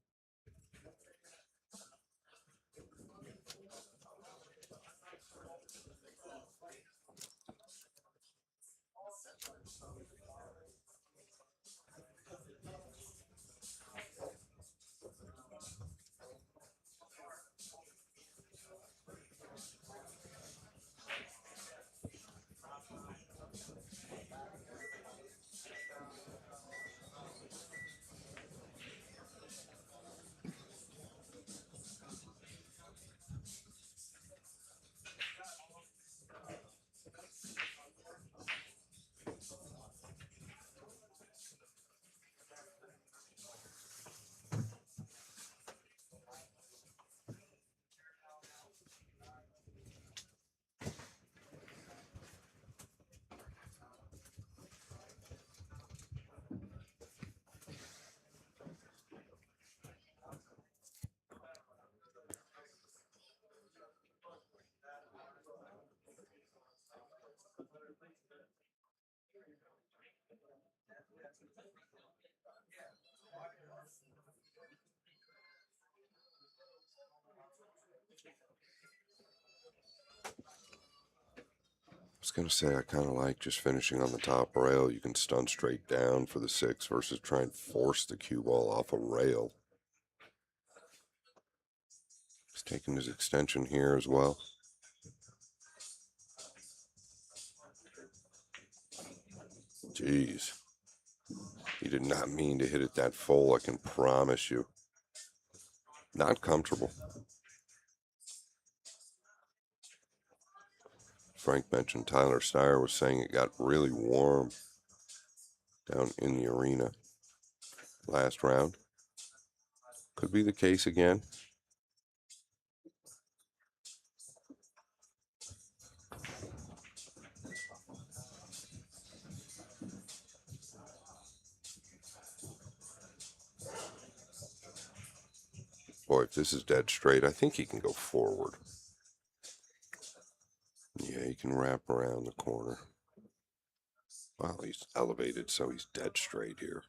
I was going to say, I kind of like just finishing on the top rail. You can stun straight down for the 6 versus try and force the cue ball off a rail. He's taking his extension here as well. Jeez. He did not mean to hit it that full, I can promise you. Not comfortable. Frank mentioned Tyler Steyer was saying it got really warm down in the arena last round. Could be the case again. Boy, if this is dead straight, I think he can go forward. Yeah, he can wrap around the corner. Well, he's elevated, so he's dead straight here.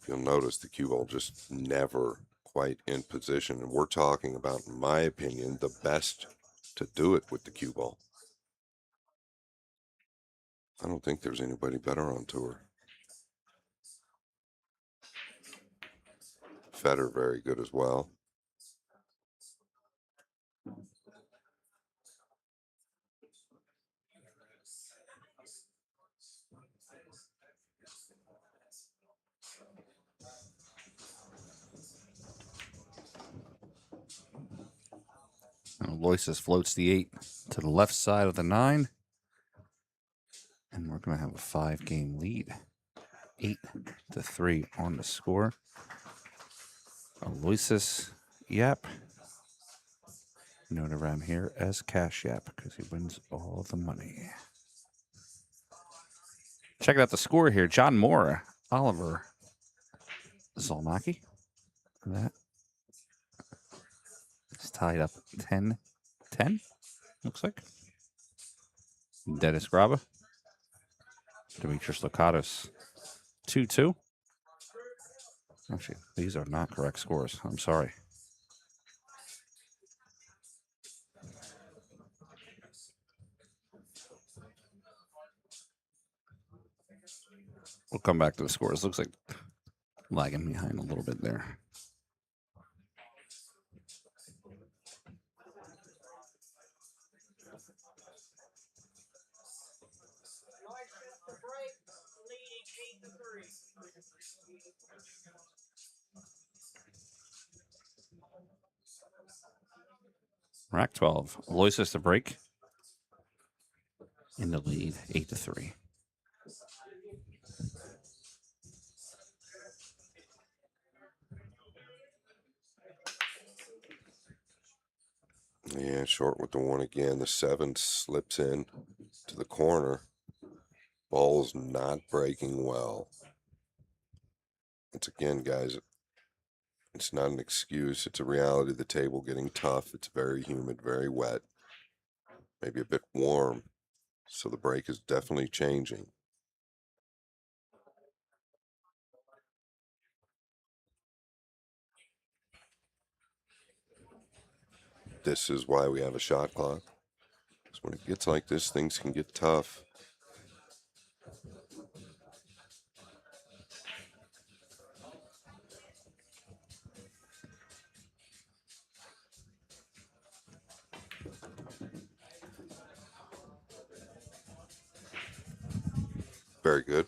You'll notice the cue ball just never quite in position. And we're talking about, in my opinion, the best to do it with the cue ball. I don't think there's anybody better on tour. Federer, very good as well. Aloysius floats the 8 to the left side of the 9. And we're going to have a 5-game lead. 8-3 on the score. Aloysius Yap, known around here as Cash Yap because he wins all the money. Checking out the score here. John Moore, Oliver Zolnacki. That is tied up 10-10, looks like. Dennis Graba, Demetrius Locatos, 2-2. Actually, these are not correct scores. I'm sorry. We'll come back to the scores. Looks like lagging behind a little bit there. Rack 12. Aloysius to break. In the lead, 8-3. Yeah, short with the 1 again. The 7 slips in to the corner. Ball's not breaking well. Once again, guys, it's not an excuse. It's a reality of the table getting tough. It's very humid, very wet, maybe a bit warm. So the break is definitely changing. This is why we have a shot clock. Because when it gets like this, things can get tough. Very good.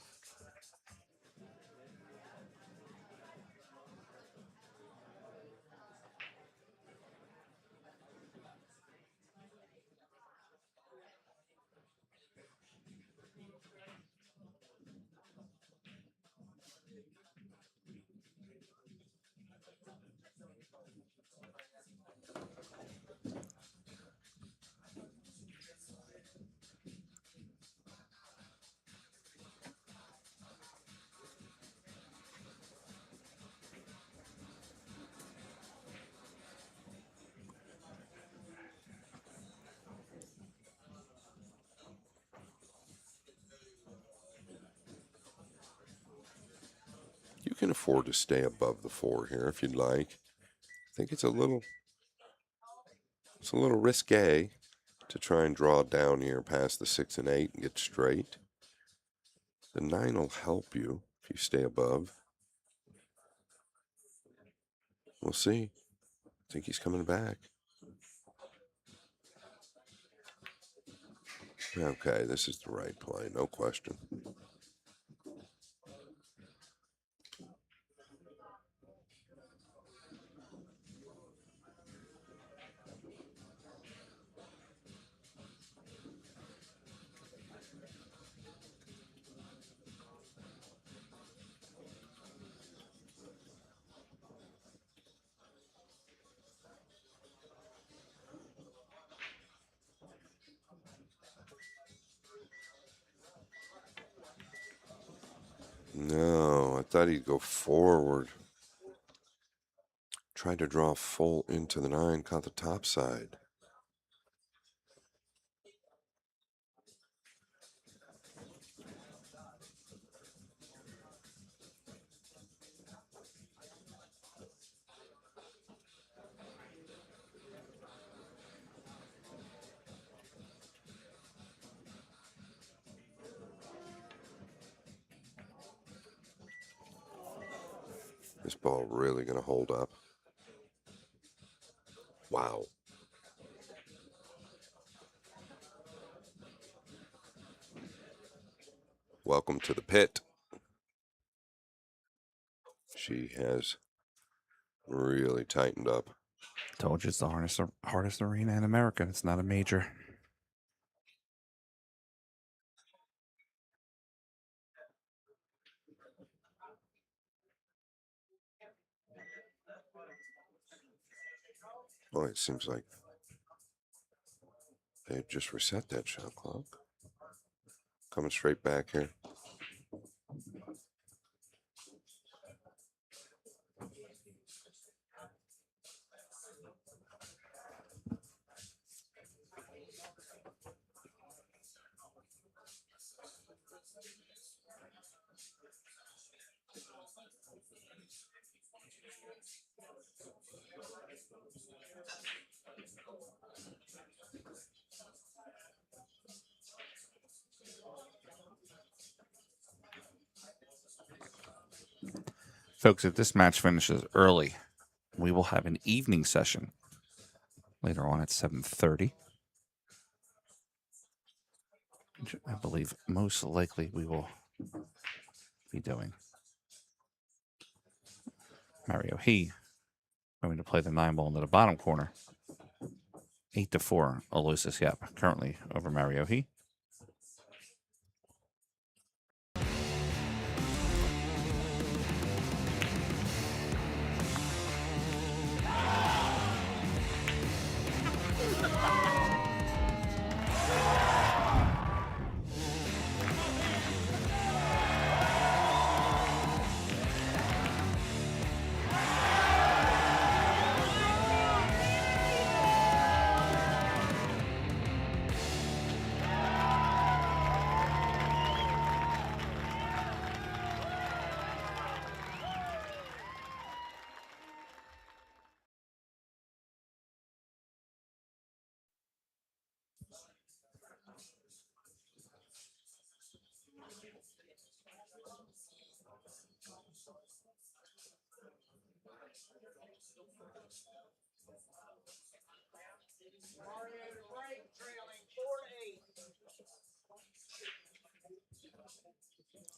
You can afford to stay above the 4 here if you'd like. I think it's a little risque to try and draw down here past the 6 and 8 and get straight. The 9 will help you if you stay above. We'll see. I think he's coming back. Okay, this is the right play, no question. No, I thought he'd go forward. Tried to draw full into the 9, caught the top side. This ball really going to hold up. Wow. Welcome to the pit. She has really tightened up. Told you it's the hardest arena in America. It's not a major. Oh, it seems like they just reset that shot clock. Coming straight back here. Folks, if this match finishes early, we will have an evening session later on at 7:30. Which I believe most likely we will be doing. Mario He going to play the 9-ball into the bottom corner. 8-4, Aloysius Yap currently over Mario He.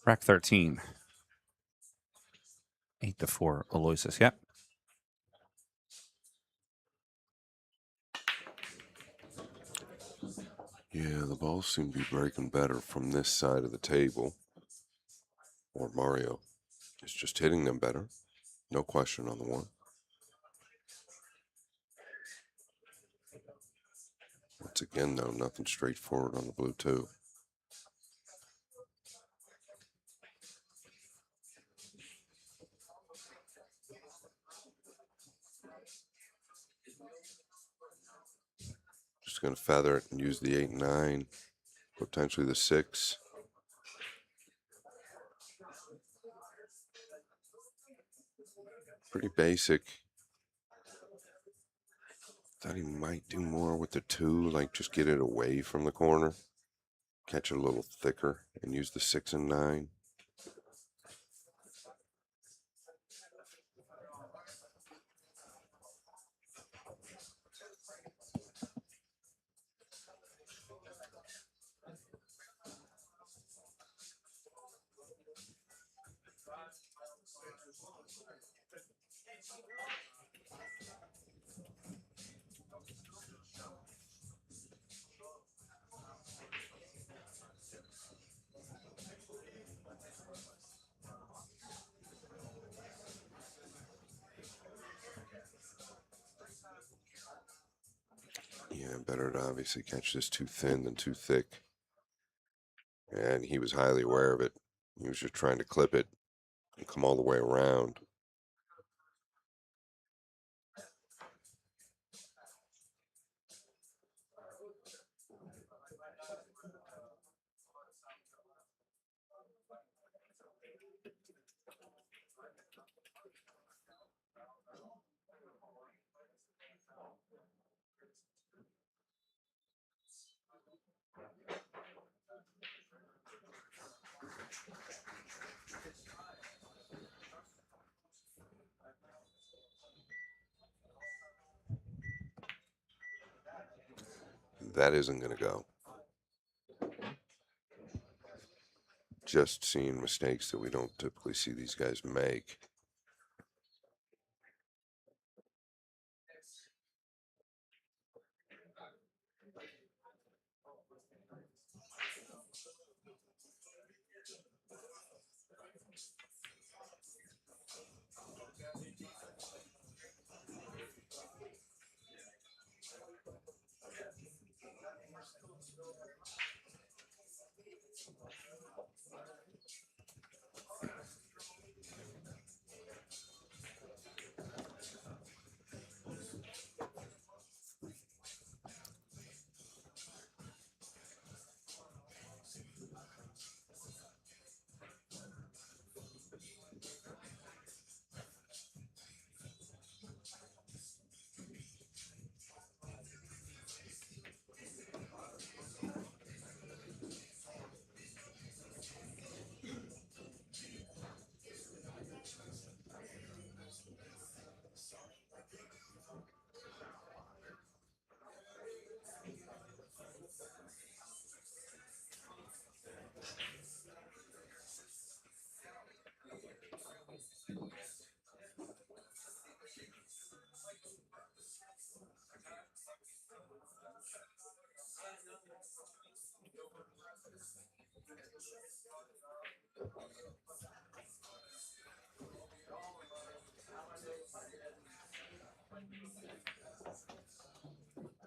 Rack 13. 8-4, Aloysius Yap. Yeah, the balls seem to be breaking better from this side of the table. Or Mario is just hitting them better. No question on the one. Once again, though, nothing straightforward on the blue, too. Just going to feather it and use the 8-9, potentially the 6. Pretty basic. Thought he might do more with the 2, like just get it away from the corner. Catch it a little thicker and use the 6 and 9. Yeah, better to obviously catch this too thin than too thick. And he was highly aware of it. He was just trying to clip it and come all the way around. That isn't going to go. Just seeing mistakes that we don't typically see these guys make.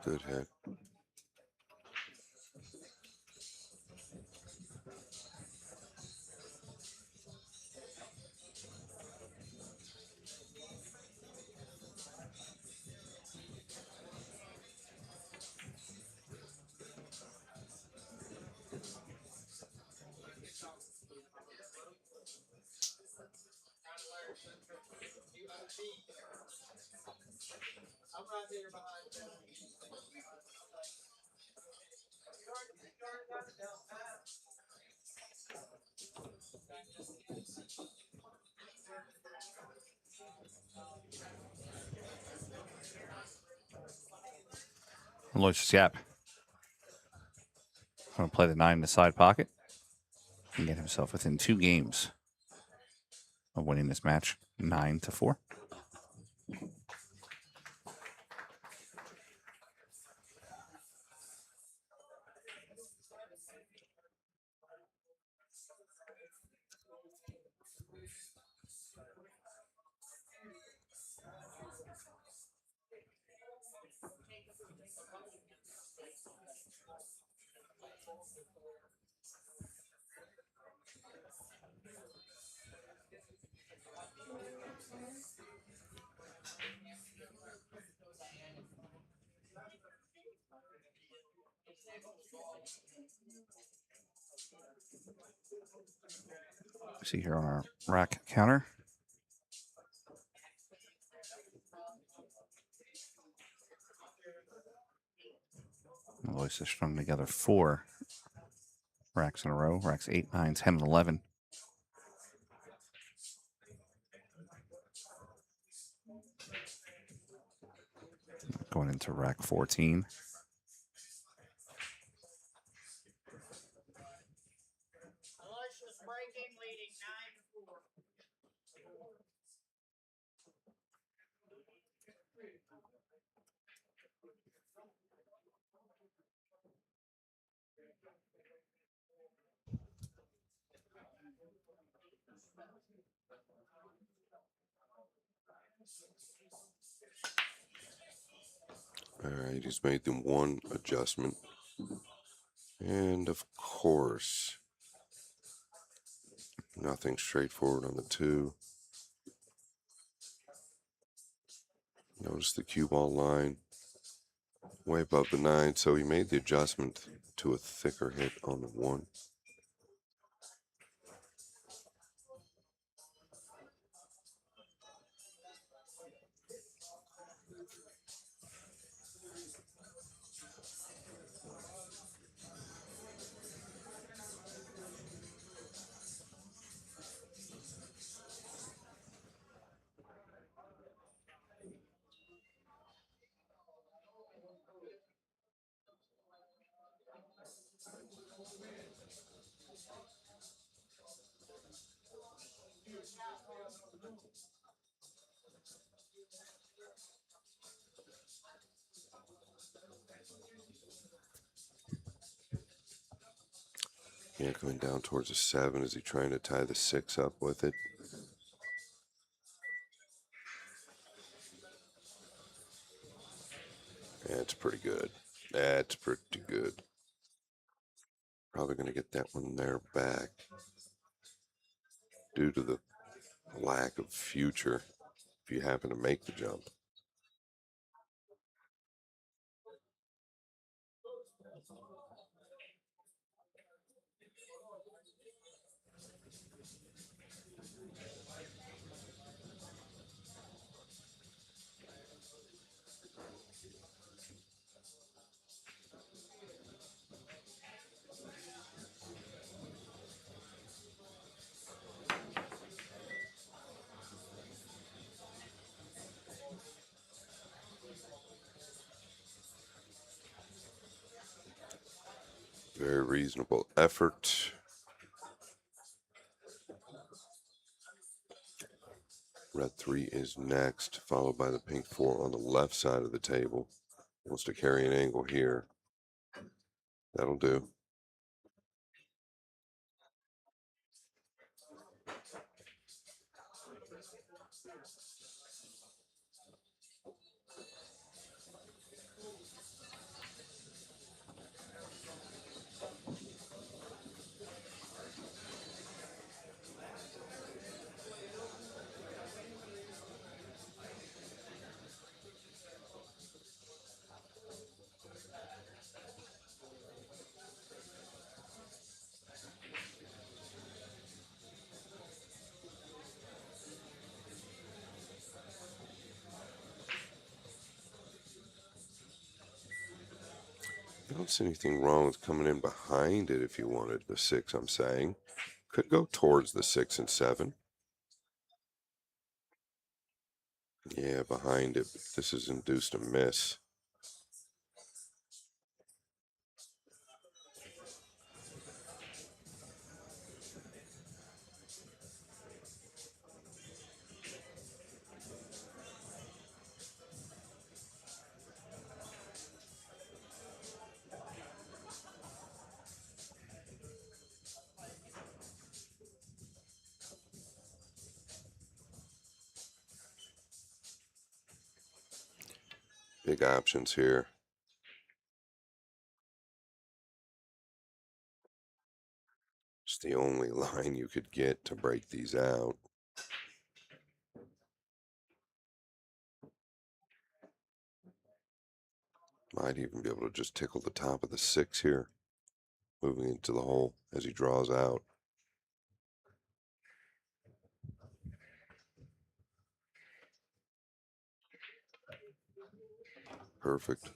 Good hit. I'm right there behind you. Aloysius Yap going to play the 9 in the side pocket and get himself within 2 games of winning this match, 9-4. See here on our rack counter. Aloysius strung together 4 racks in a row. Racks 8, 9, 10, and 11. Going into rack 14. Aloysius breaking, leading 9-4. All right, he's made the 1 adjustment. And of course, nothing straightforward on the 2. Notice the cue ball line way above the 9, so he made the adjustment to a thicker hit on the 1. Yeah, coming down towards a 7. Is he trying to tie the 6 up with it? That's pretty good. That's pretty good. Probably going to get that one there back due to the lack of future if you happen to make the jump. Very reasonable effort. Red 3 is next, followed by the pink 4 on the left side of the table. Wants to carry an angle here. That'll do. I don't see anything wrong with coming in behind it if you wanted the 6, I'm saying. Could go towards the 6 and 7. Yeah, behind it. But this is induced a miss. Big options here. It's the only line you could get to break these out. Might even be able to just tickle the top of the 6 here, moving into the hole as he draws out. Perfect.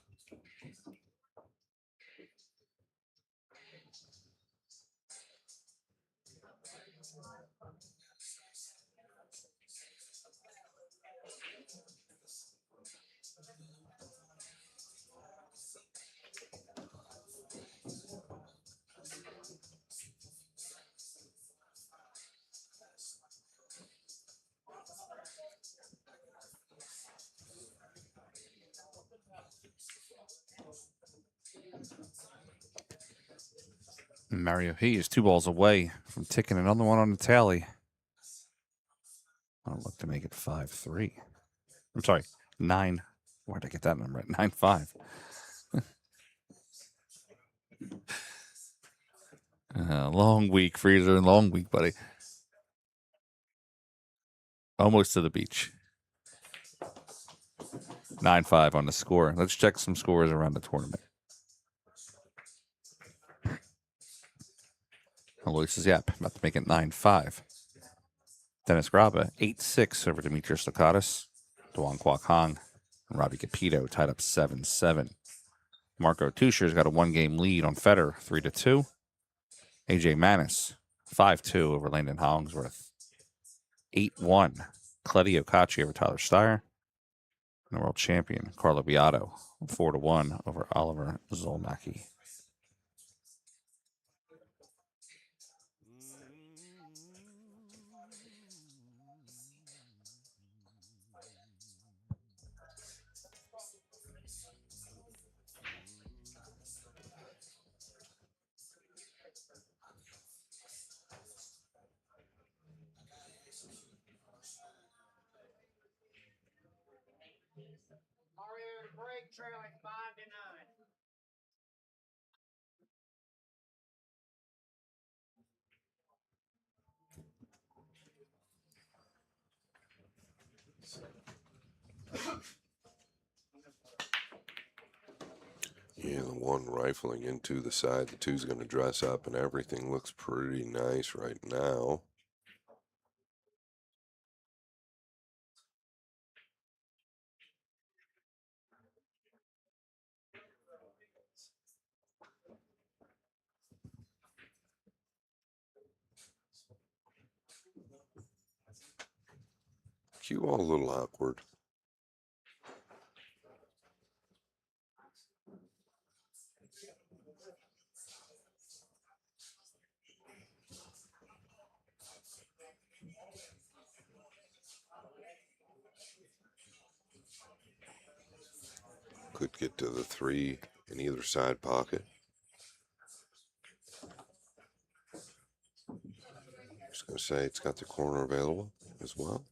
Mario He is 2 balls away from ticking another one on the tally. I'll look to make it 5-3. I'm sorry, 9. Where'd I get that number at? 9-5. Long week, Freezer. Long week, buddy. Almost to the beach. 9-5 on the score. Let's check some scores around the tournament. Aloysius Yap about to make it 9-5. Dennis Graba 8-6 over Demetrius Lakatos. Duan Kwok Hong and Robbie Capito tied up 7-7. Marco Tusher's got a 1-game lead on Federer, 3-2. AJ Manis 5-2 over Landon Hollingsworth. 8-1. Cledio Okachi over Tyler Steyer. And the world champion, Carlo Biado, 4-1 over Oliver Zolnacki. Mario break trailing 5-9. Yeah, the 1 rifling into the side. The 2's going to dress up, and everything looks pretty nice right now. Cue ball a little awkward. Could get to the 3 in either side pocket. Just going to say it's got the corner available as well.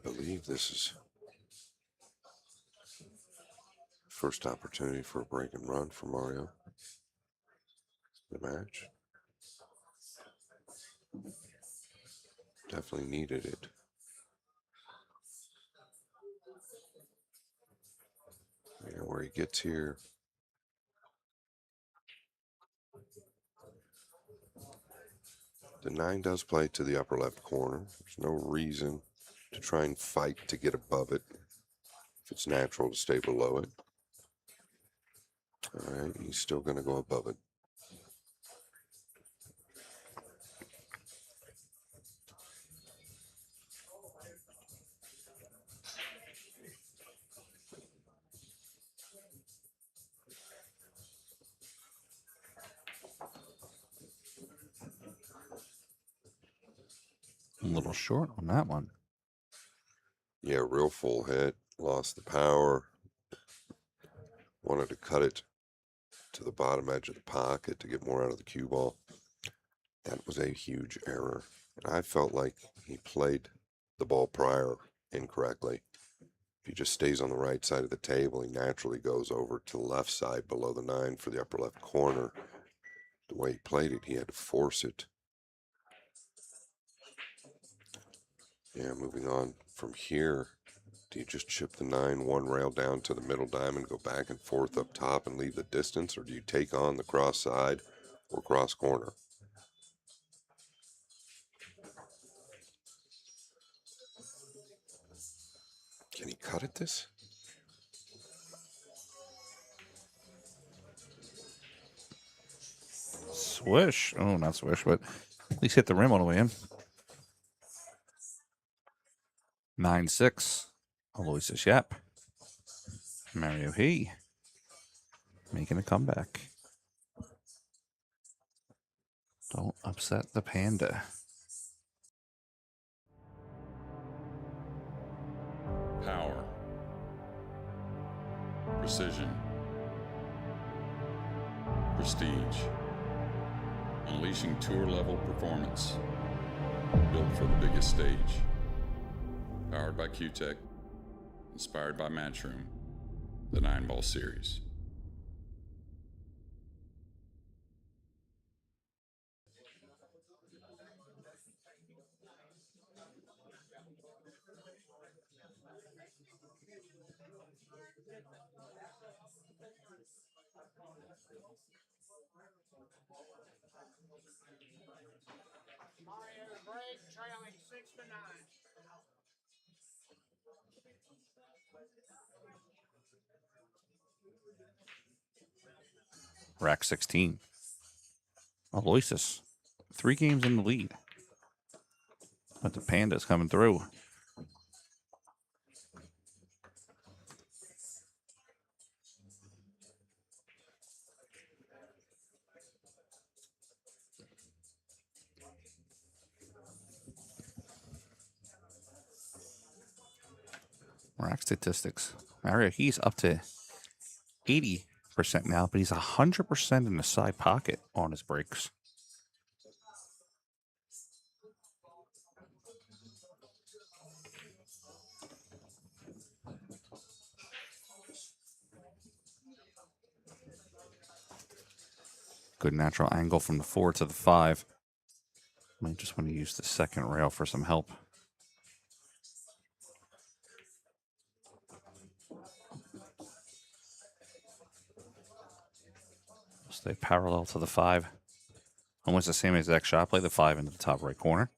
I believe this is first opportunity for a break and run for Mario. The match. Definitely needed it. Yeah, where he gets here. The 9 does play to the upper left corner. There's no reason to try and fight to get above it if it's natural to stay below it. All right, he's still going to go above it. A little short on that one. Yeah, real full head. Lost the power. Wanted to cut it to the bottom edge of the pocket to get more out of the cue ball. That was a huge error. And I felt like he played the ball prior incorrectly. If he just stays on the right side of the table, he naturally goes over to the left side below the 9 for the upper left corner. The way he played it, he had to force it. Yeah, moving on from here. Do you just chip the 9 one rail down to the middle diamond, go back and forth up top and leave the distance, or do you take on the cross side or cross corner? Can he cut at this? Swish. Oh, not swish, but at least hit the rim on the way in. 9-6. Aloysius Yap. Mario He making a comeback. Don't upset the panda. Power, precision, prestige, unleashing tour-level performance, built for the biggest stage. Powered by Q-Tech, inspired by Matchroom, the Nineball series. Mario break, trailing 6-9. Rack 16. Aloysius. 3 games in the lead. But the panda's coming through. Rack statistics. Mario, he's up to 80% now, but he's 100% in the side pocket on his breaks. Good natural angle from the 4 to the 5. Might just want to use the second rail for some help. Stay parallel to the 5. Almost the same exact shot. Play the 5 into the top right corner.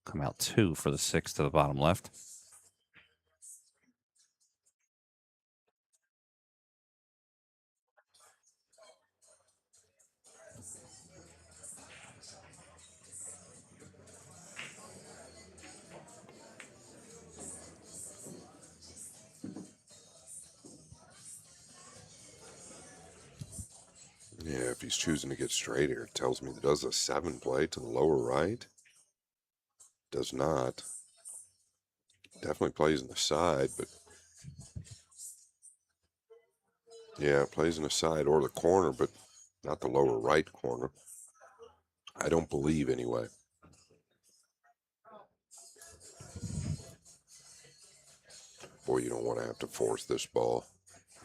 Come out 2 for the 6 to the bottom left. Yeah, if he's choosing to get straight here, it tells me that does a 7 play to the lower right. Does not. Definitely plays in the side, but yeah, plays in the side or the corner, but not the lower right corner. I don't believe anyway. Boy, you don't want to have to force this ball.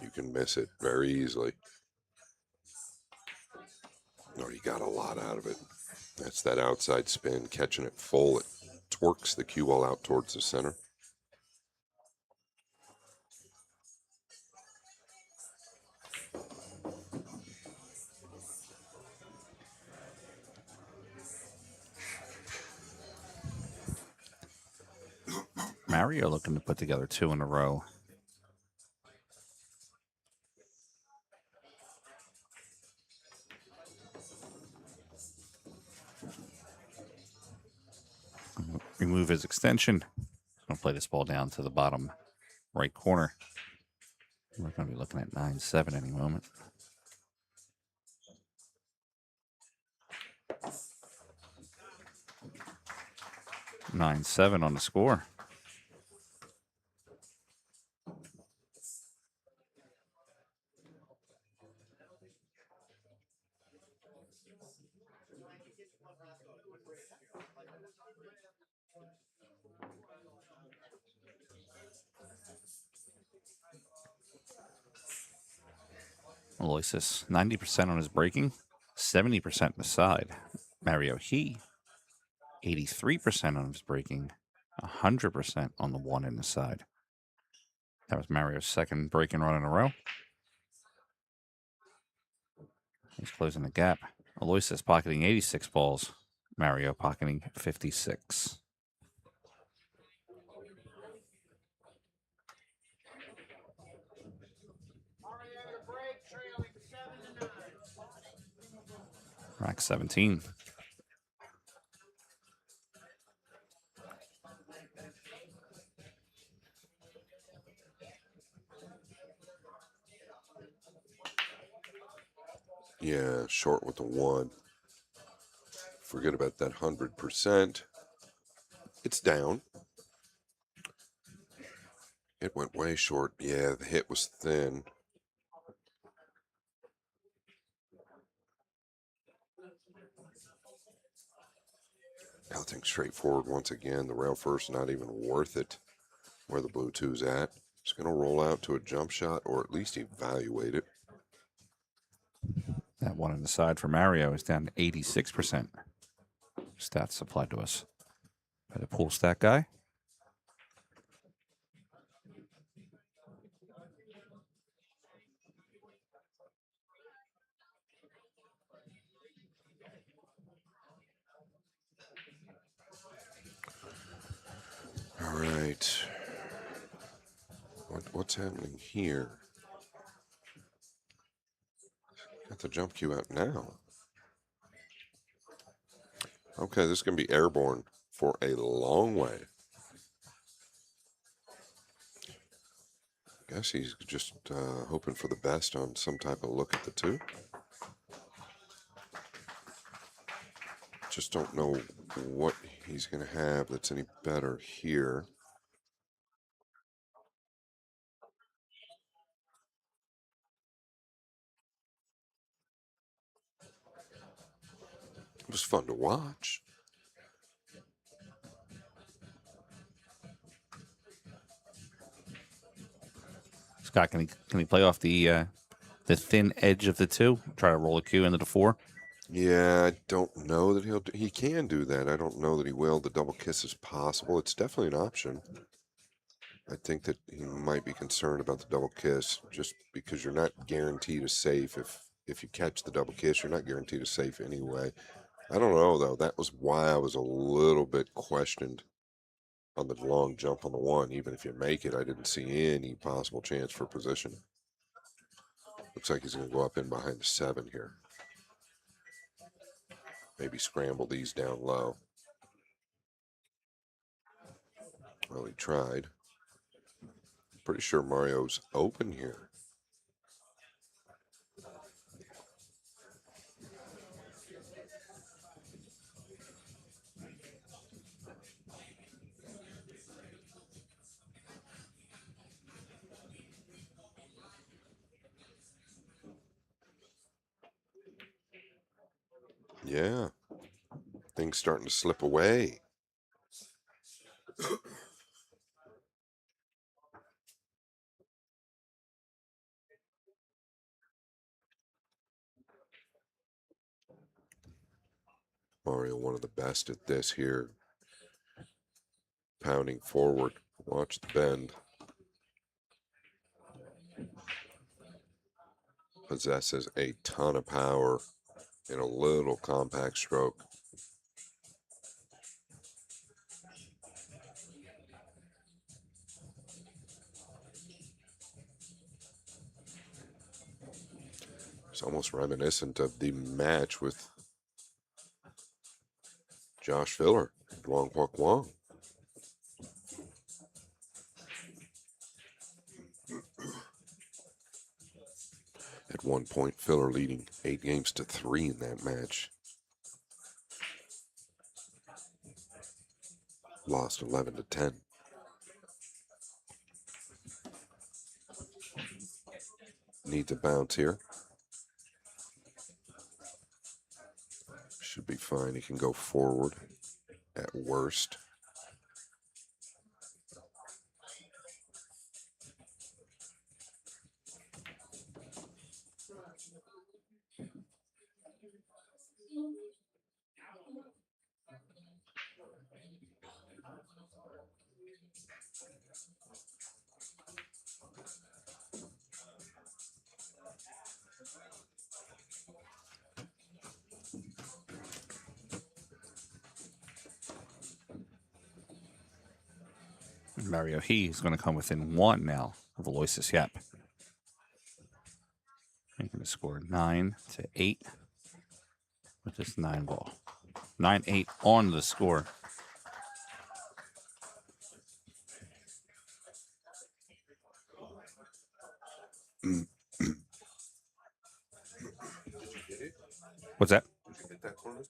You can miss it very easily. No, you got a lot out of it. That's that outside spin, catching it full. It twerks the cue ball out towards the center. Mario looking to put together 2 in a row. Remove his extension. Going to play this ball down to the bottom right corner. We're going to be looking at 9-7 any moment. 9-7 on the score. Aloysius, 90% on his breaking, 70% on the side. Mario He, 83% on his breaking, 100% on the 1 in the side. That was Mario's second breaking run in a row. He's closing the gap. Aloysius pocketing 86 balls. Mario pocketing 56. Rack 17. Yeah, short with the 1. Forget about that 100%. It's down. It went way short. Yeah, the hit was thin. Nothing straightforward once again. The rail first not even worth it where the blue 2's at. It's going to roll out to a jump shot or at least evaluate it. That 1 on the side for Mario is down to 86%. Stats supplied to us by the pool stat guy. All right. What's happening here? Got the jump cue out now. Okay, this is going to be airborne for a long way. Guess he's just hoping for the best on some type of look at the 2. Just don't know what he's going to have that's any better here. It was fun to watch. Scott, can he play off the thin edge of the 2? Try to roll a cue into the 4? Yeah, I don't know that he can do that. I don't know that he will. The double kiss is possible. It's definitely an option. I think that he might be concerned about the double kiss just because you're not guaranteed a safe. If you catch the double kiss, you're not guaranteed a safe anyway. I don't know though. That was why I was a little bit questioned on the long jump on the one. Even if you make it, I didn't see any possible chance for position. Looks like he's going to go up in behind the 7 here. Maybe scramble these down low. Well, he tried. Pretty sure Mario's open here. Yeah. Things starting to slip away. Mario, one of the best at this here. Pounding forward. Watch the bend. Possesses a ton of power in a little compact stroke. It's almost reminiscent of the match with Josh Filler, Duong Quoc Wong. At one point, Filler leading 8-3 in that match. Lost 11-10. Needs a bounce here. Should be fine. He can go forward at worst. Mario He is going to come within 1 now of Aloysius Yap. Making the score 9-8 with this 9-ball. 9-8 on the score. What's that? Did you get that corner?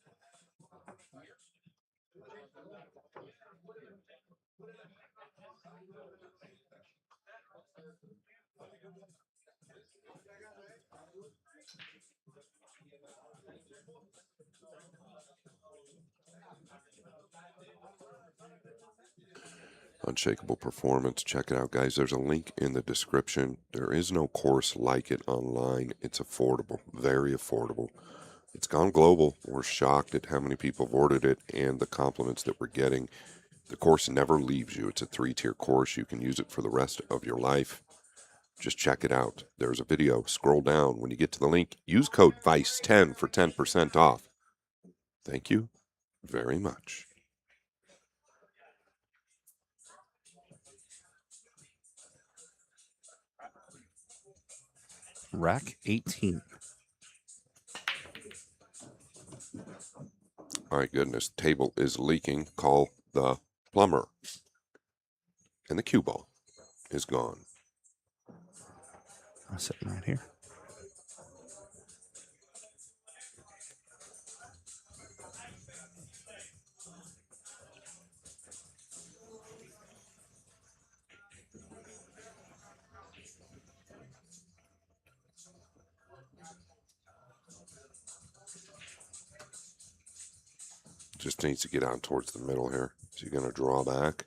Unshakable performance. Check it out, guys. There's a link in the description. There is no course like it online. It's affordable, very affordable. It's gone global. We're shocked at how many people have ordered it and the compliments that we're getting. The course never leaves you. It's a 3-tier course. You can use it for the rest of your life. Just check it out. There's a video. Scroll down. When you get to the link, use code VICE10 for 10% off. Thank you very much. Rack 18. My goodness, table is leaking. Call the plumber. And the cue ball is gone. I'm sitting right here. Just needs to get out towards the middle here. Is he going to draw back?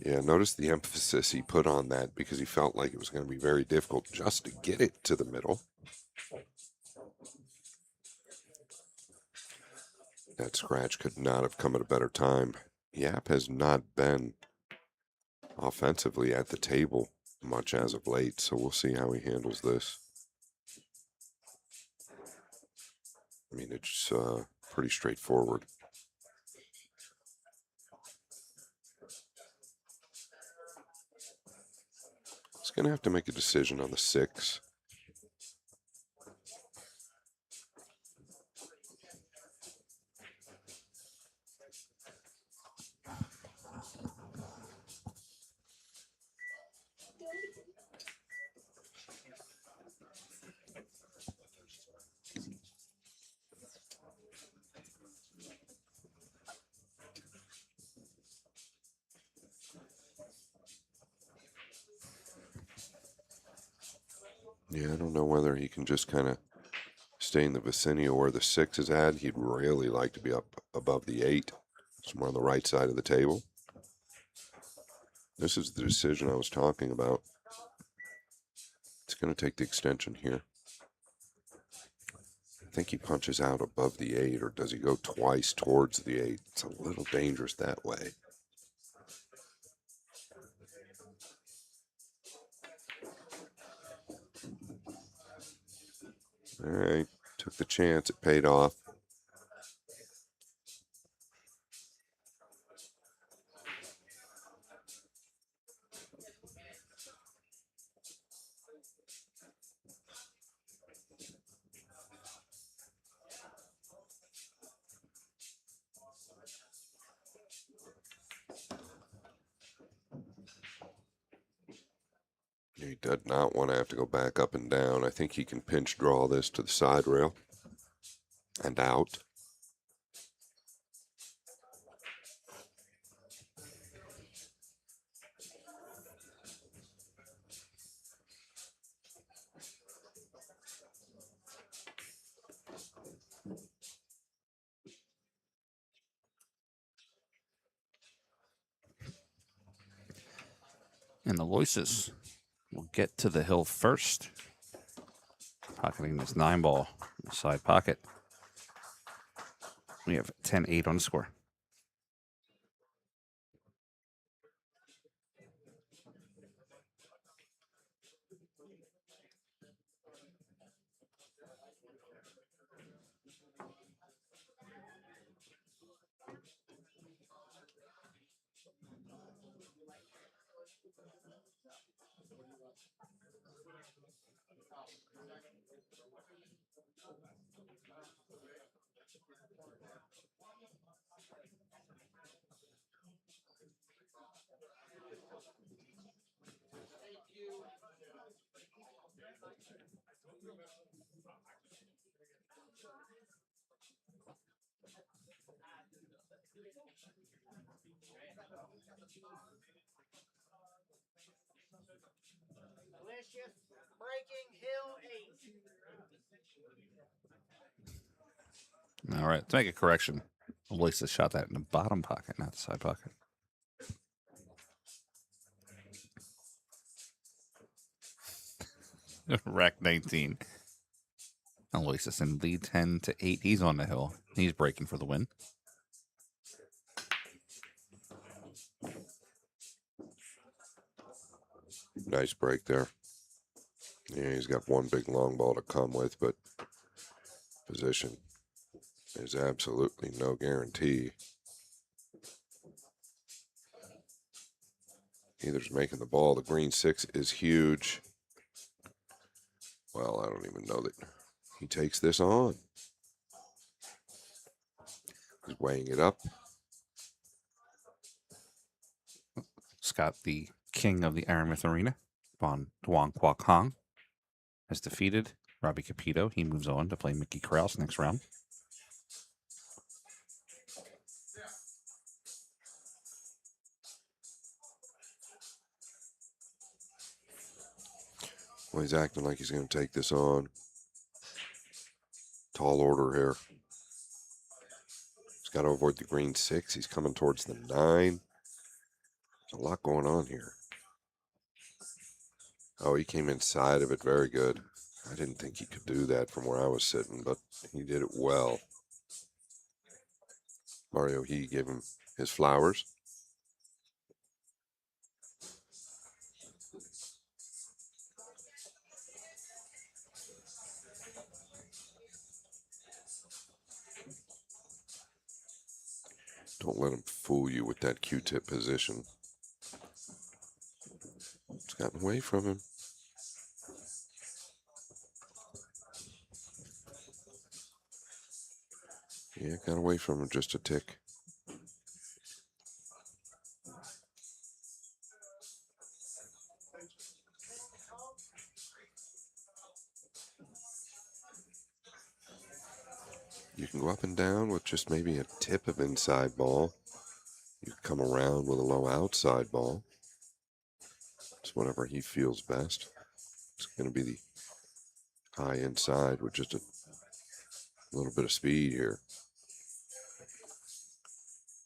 Yeah, notice the emphasis he put on that because he felt like it was going to be very difficult just to get it to the middle. That scratch could not have come at a better time. Yap has not been offensively at the table much as of late, so we'll see how he handles this. I mean, it's pretty straightforward. He's going to have to make a decision on the 6. Yeah, I don't know whether he can just kind of stay in the vicinity of where the 6 is at. He'd really like to be up above the 8, somewhere on the right side of the table. This is the decision I was talking about. It's going to take the extension here. I think he punches out above the 8, or does he go twice towards the 8? It's a little dangerous that way. All right, took the chance. It paid off. He did not want to have to go back up and down. I think he can pinch draw this to the side rail and out. And Aloysius will get to the hill first. Pocketing this 9-ball in the side pocket. We have 10-8 on the score. Delicious breaking hill 8. All right, to make a correction, Aloysius shot that in the bottom pocket, not the side pocket. Rack 19. Aloysius in lead 10-8. He's on the hill. He's breaking for the win. Nice break there. Yeah, he's got one big long ball to come with, but position is absolutely no guarantee. Either's making the ball. The green 6 is huge. Well, I don't even know that he takes this on. He's weighing it up. Scott, the king of the Aramith Arena, Duan Kwok Hong, has defeated Robbie Capito. He moves on to play Mickey Krause next round. Well, he's acting like he's going to take this on. Tall order here. He's got to avoid the green 6. He's coming towards the 9. A lot going on here. Oh, he came inside of it very good. I didn't think he could do that from where I was sitting, but he did it well. Mario, he gave him his flowers. Don't let him fool you with that Q-tip position. It's gotten away from him. Yeah, got away from him just a tick. You can go up and down with just maybe a tip of inside ball. You come around with a low outside ball. It's whatever he feels best. It's going to be the high inside with just a little bit of speed here.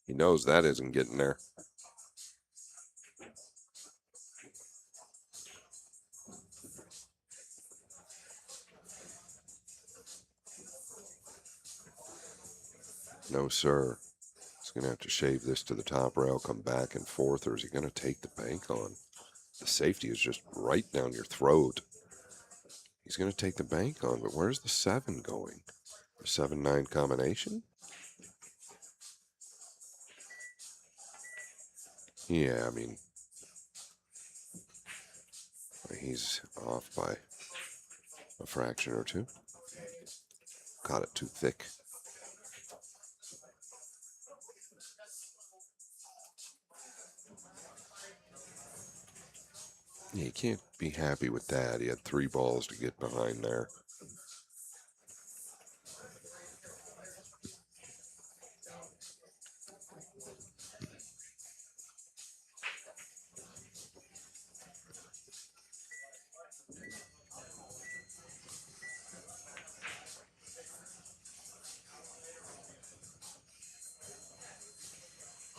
He knows that isn't getting there. No, sir. He's going to have to shave this to the top rail, come back and forth, or is he going to take the bank on? The safety is just right down your throat. He's going to take the bank on, but where's the 7 going? The 7-9 combination? Yeah, I mean, he's off by a fraction or two. Caught it too thick. Yeah, you can't be happy with that. He had 3 balls to get behind there.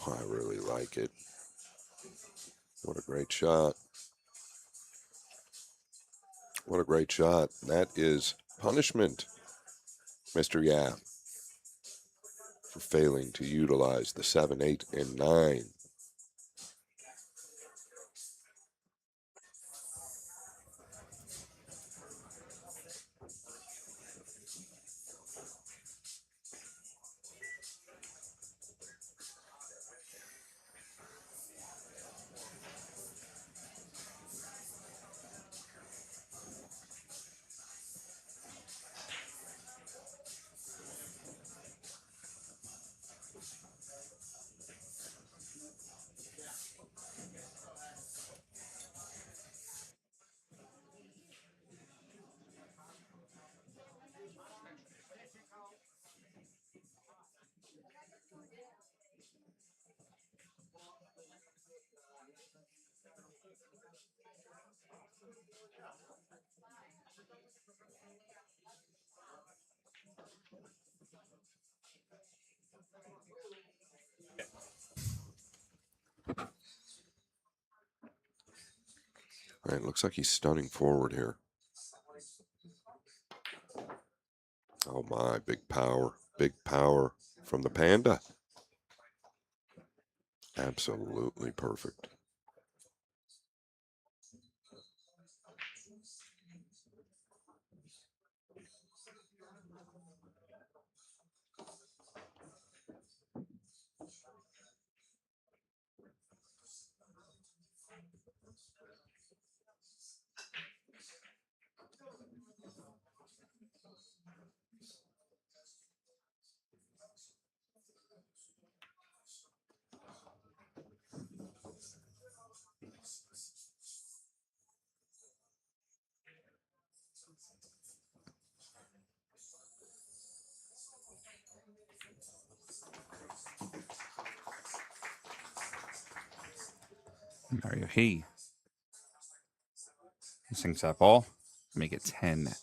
I really like it. What a great shot. What a great shot. That is punishment, Mr. Yap, for failing to utilize the 7, 8, and 9. All right, looks like he's stunning forward here. Oh my, big power from the Panda. Absolutely perfect. Mario He sinks that ball. Make it 10-9.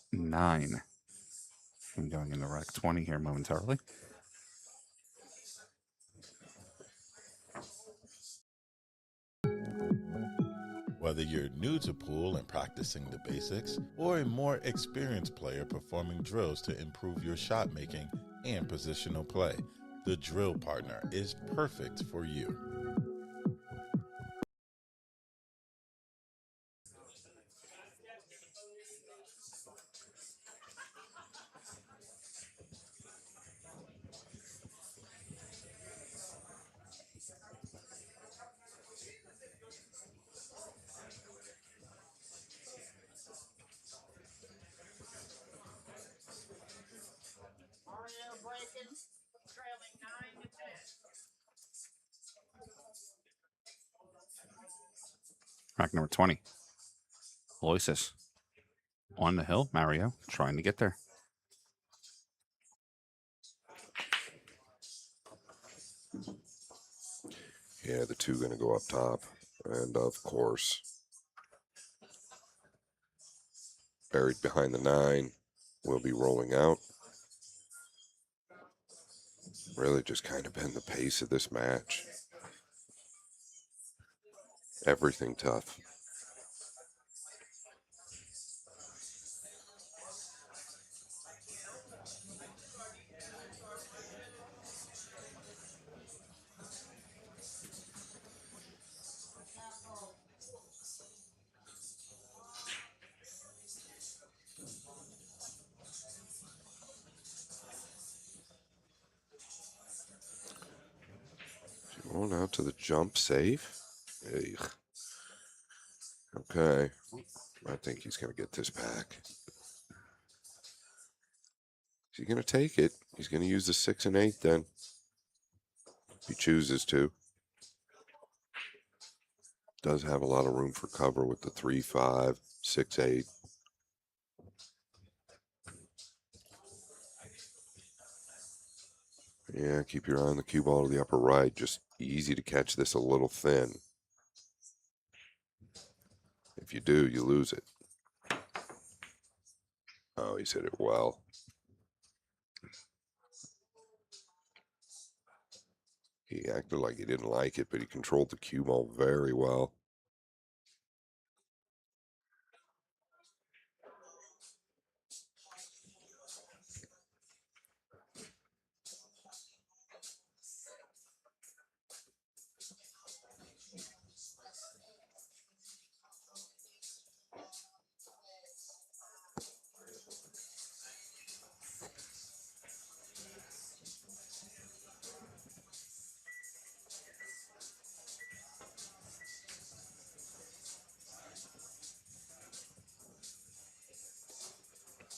I'm going into rack 20 here momentarily. Whether you're new to pool and practicing the basics, or a more experienced player performing drills to improve your shot making and positional play, the Drill Partner is perfect for you. Mario breaking, trailing 9-10. Rack number 20. Loisis on the hill. Mario trying to get there. Yeah, the two going to go up top. And of course, buried behind the 9 will be rolling out. Really just kind of been the pace of this match. Everything tough. Going out to the jump safe. Ugh. Okay. I think he's going to get this back. Is he going to take it? He's going to use the 6 and 8 then. If he chooses to. Does have a lot of room for cover with the 3, 5, 6, 8. Yeah, keep your eye on the cue ball to the upper right. Just easy to catch this a little thin. If you do, you lose it. Oh, he's hit it well. He acted like he didn't like it, but he controlled the cue ball very well.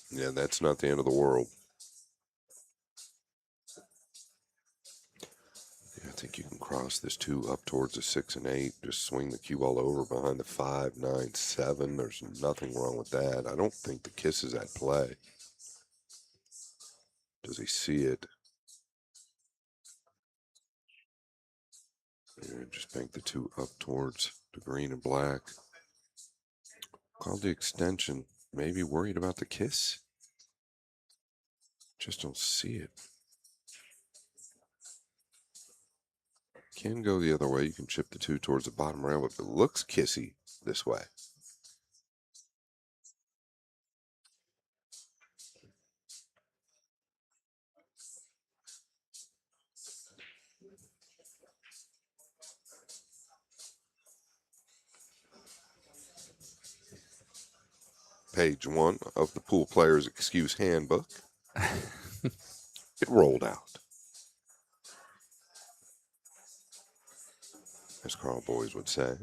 Yeah, that's not the end of the world. Yeah, I think you can cross this 2 up towards the 6 and 8. Just swing the cue ball over behind the 5, 9, 7. There's nothing wrong with that. I don't think the kiss is at play. Does he see it? Yeah, just bank the 2 up towards the green and black. Called the extension. Maybe worried about the kiss? Just don't see it. Can go the other way. You can chip the 2 towards the bottom rail, but it looks kissy this way. Page 1 of the Pool Player's Excuse Handbook. It rolled out. As Carl Boys would say.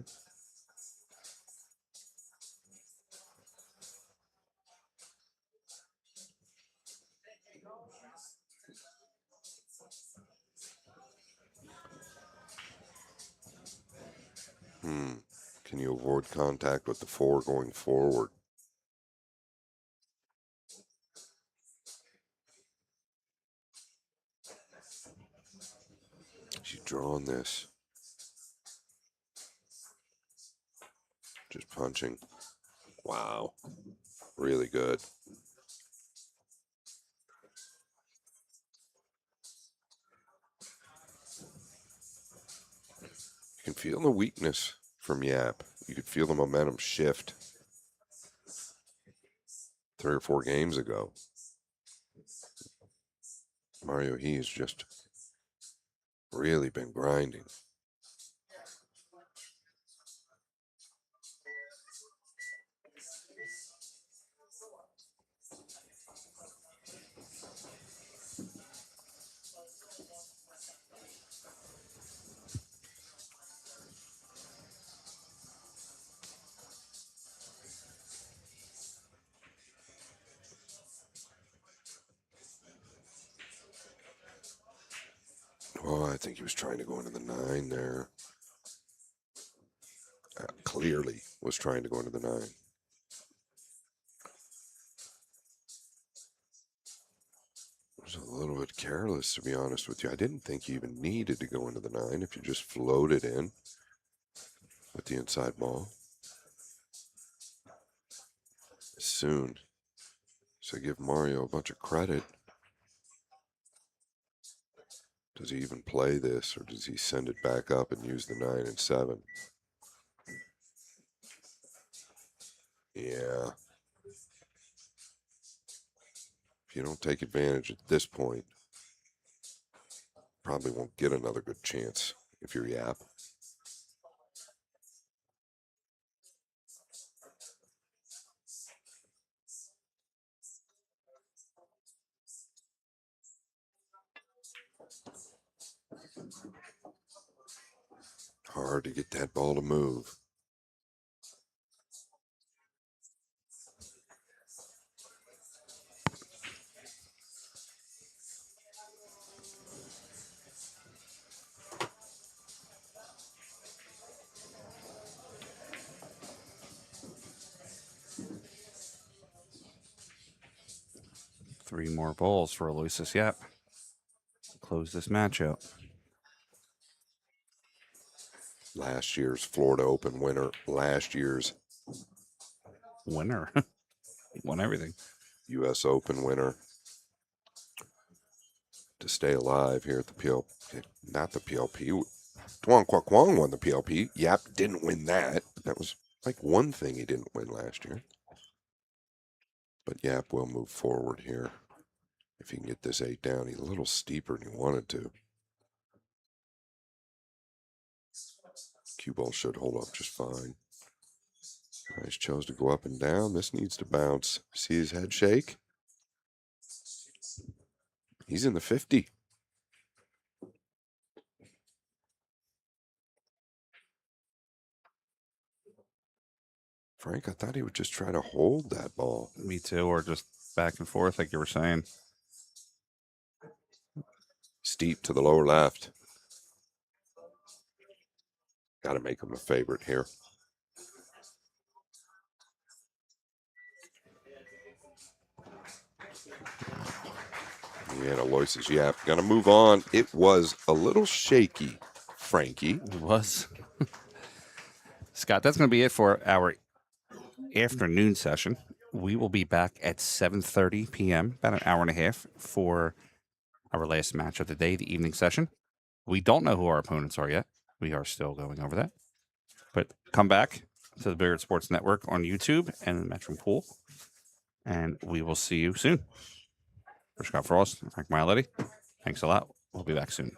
Can you avoid contact with the 4 going forward? She's drawing this. Just punching. Wow. Really good. You can feel the weakness from Yap. You could feel the momentum shift 3 or 4 games ago. Mario He has just really been grinding. Oh, I think he was trying to go into the 9 there. Clearly was trying to go into the 9. Was a little bit careless, to be honest with you. I didn't think you even needed to go into the 9 if you just floated in with the inside ball. Soon. So give Mario a bunch of credit. Does he even play this, or does he send it back up and use the 9 and 7? Yeah. If you don't take advantage at this point, probably won't get another good chance if you're Yap. Hard to get that ball to move. Three more balls for Aloysius Yap. Close this match out. Last year's Florida Open winner. Last year's winner. Won everything. U.S. Open winner. To stay alive here at the PLP. Not the PLP. Duan Kwok won the PLP. Yap didn't win that. That was like one thing he didn't win last year. But Yap will move forward here. If he can get this 8 down, he's a little steeper than he wanted to. Cue ball should hold up just fine. Nice, chose to go up and down. This needs to bounce. See his head shake? He's in the 50. Frank, I thought he would just try to hold that ball. Me too, or just back and forth like you were saying. Steep to the lower left. Got to make him a favorite here. And Aloysius Yap going to move on. It was a little shaky, Frankie. It was. Scott, that's going to be it for our afternoon session. We will be back at 7:30 p.m., about an hour and a half, for our last match of the day, the evening session. We don't know who our opponents are yet. We are still going over that. But come back to the Billiard Sports Network on YouTube and the Metro Pool, and we will see you soon. For Scott Frost, Frank Miletti, thanks a lot. We'll be back soon.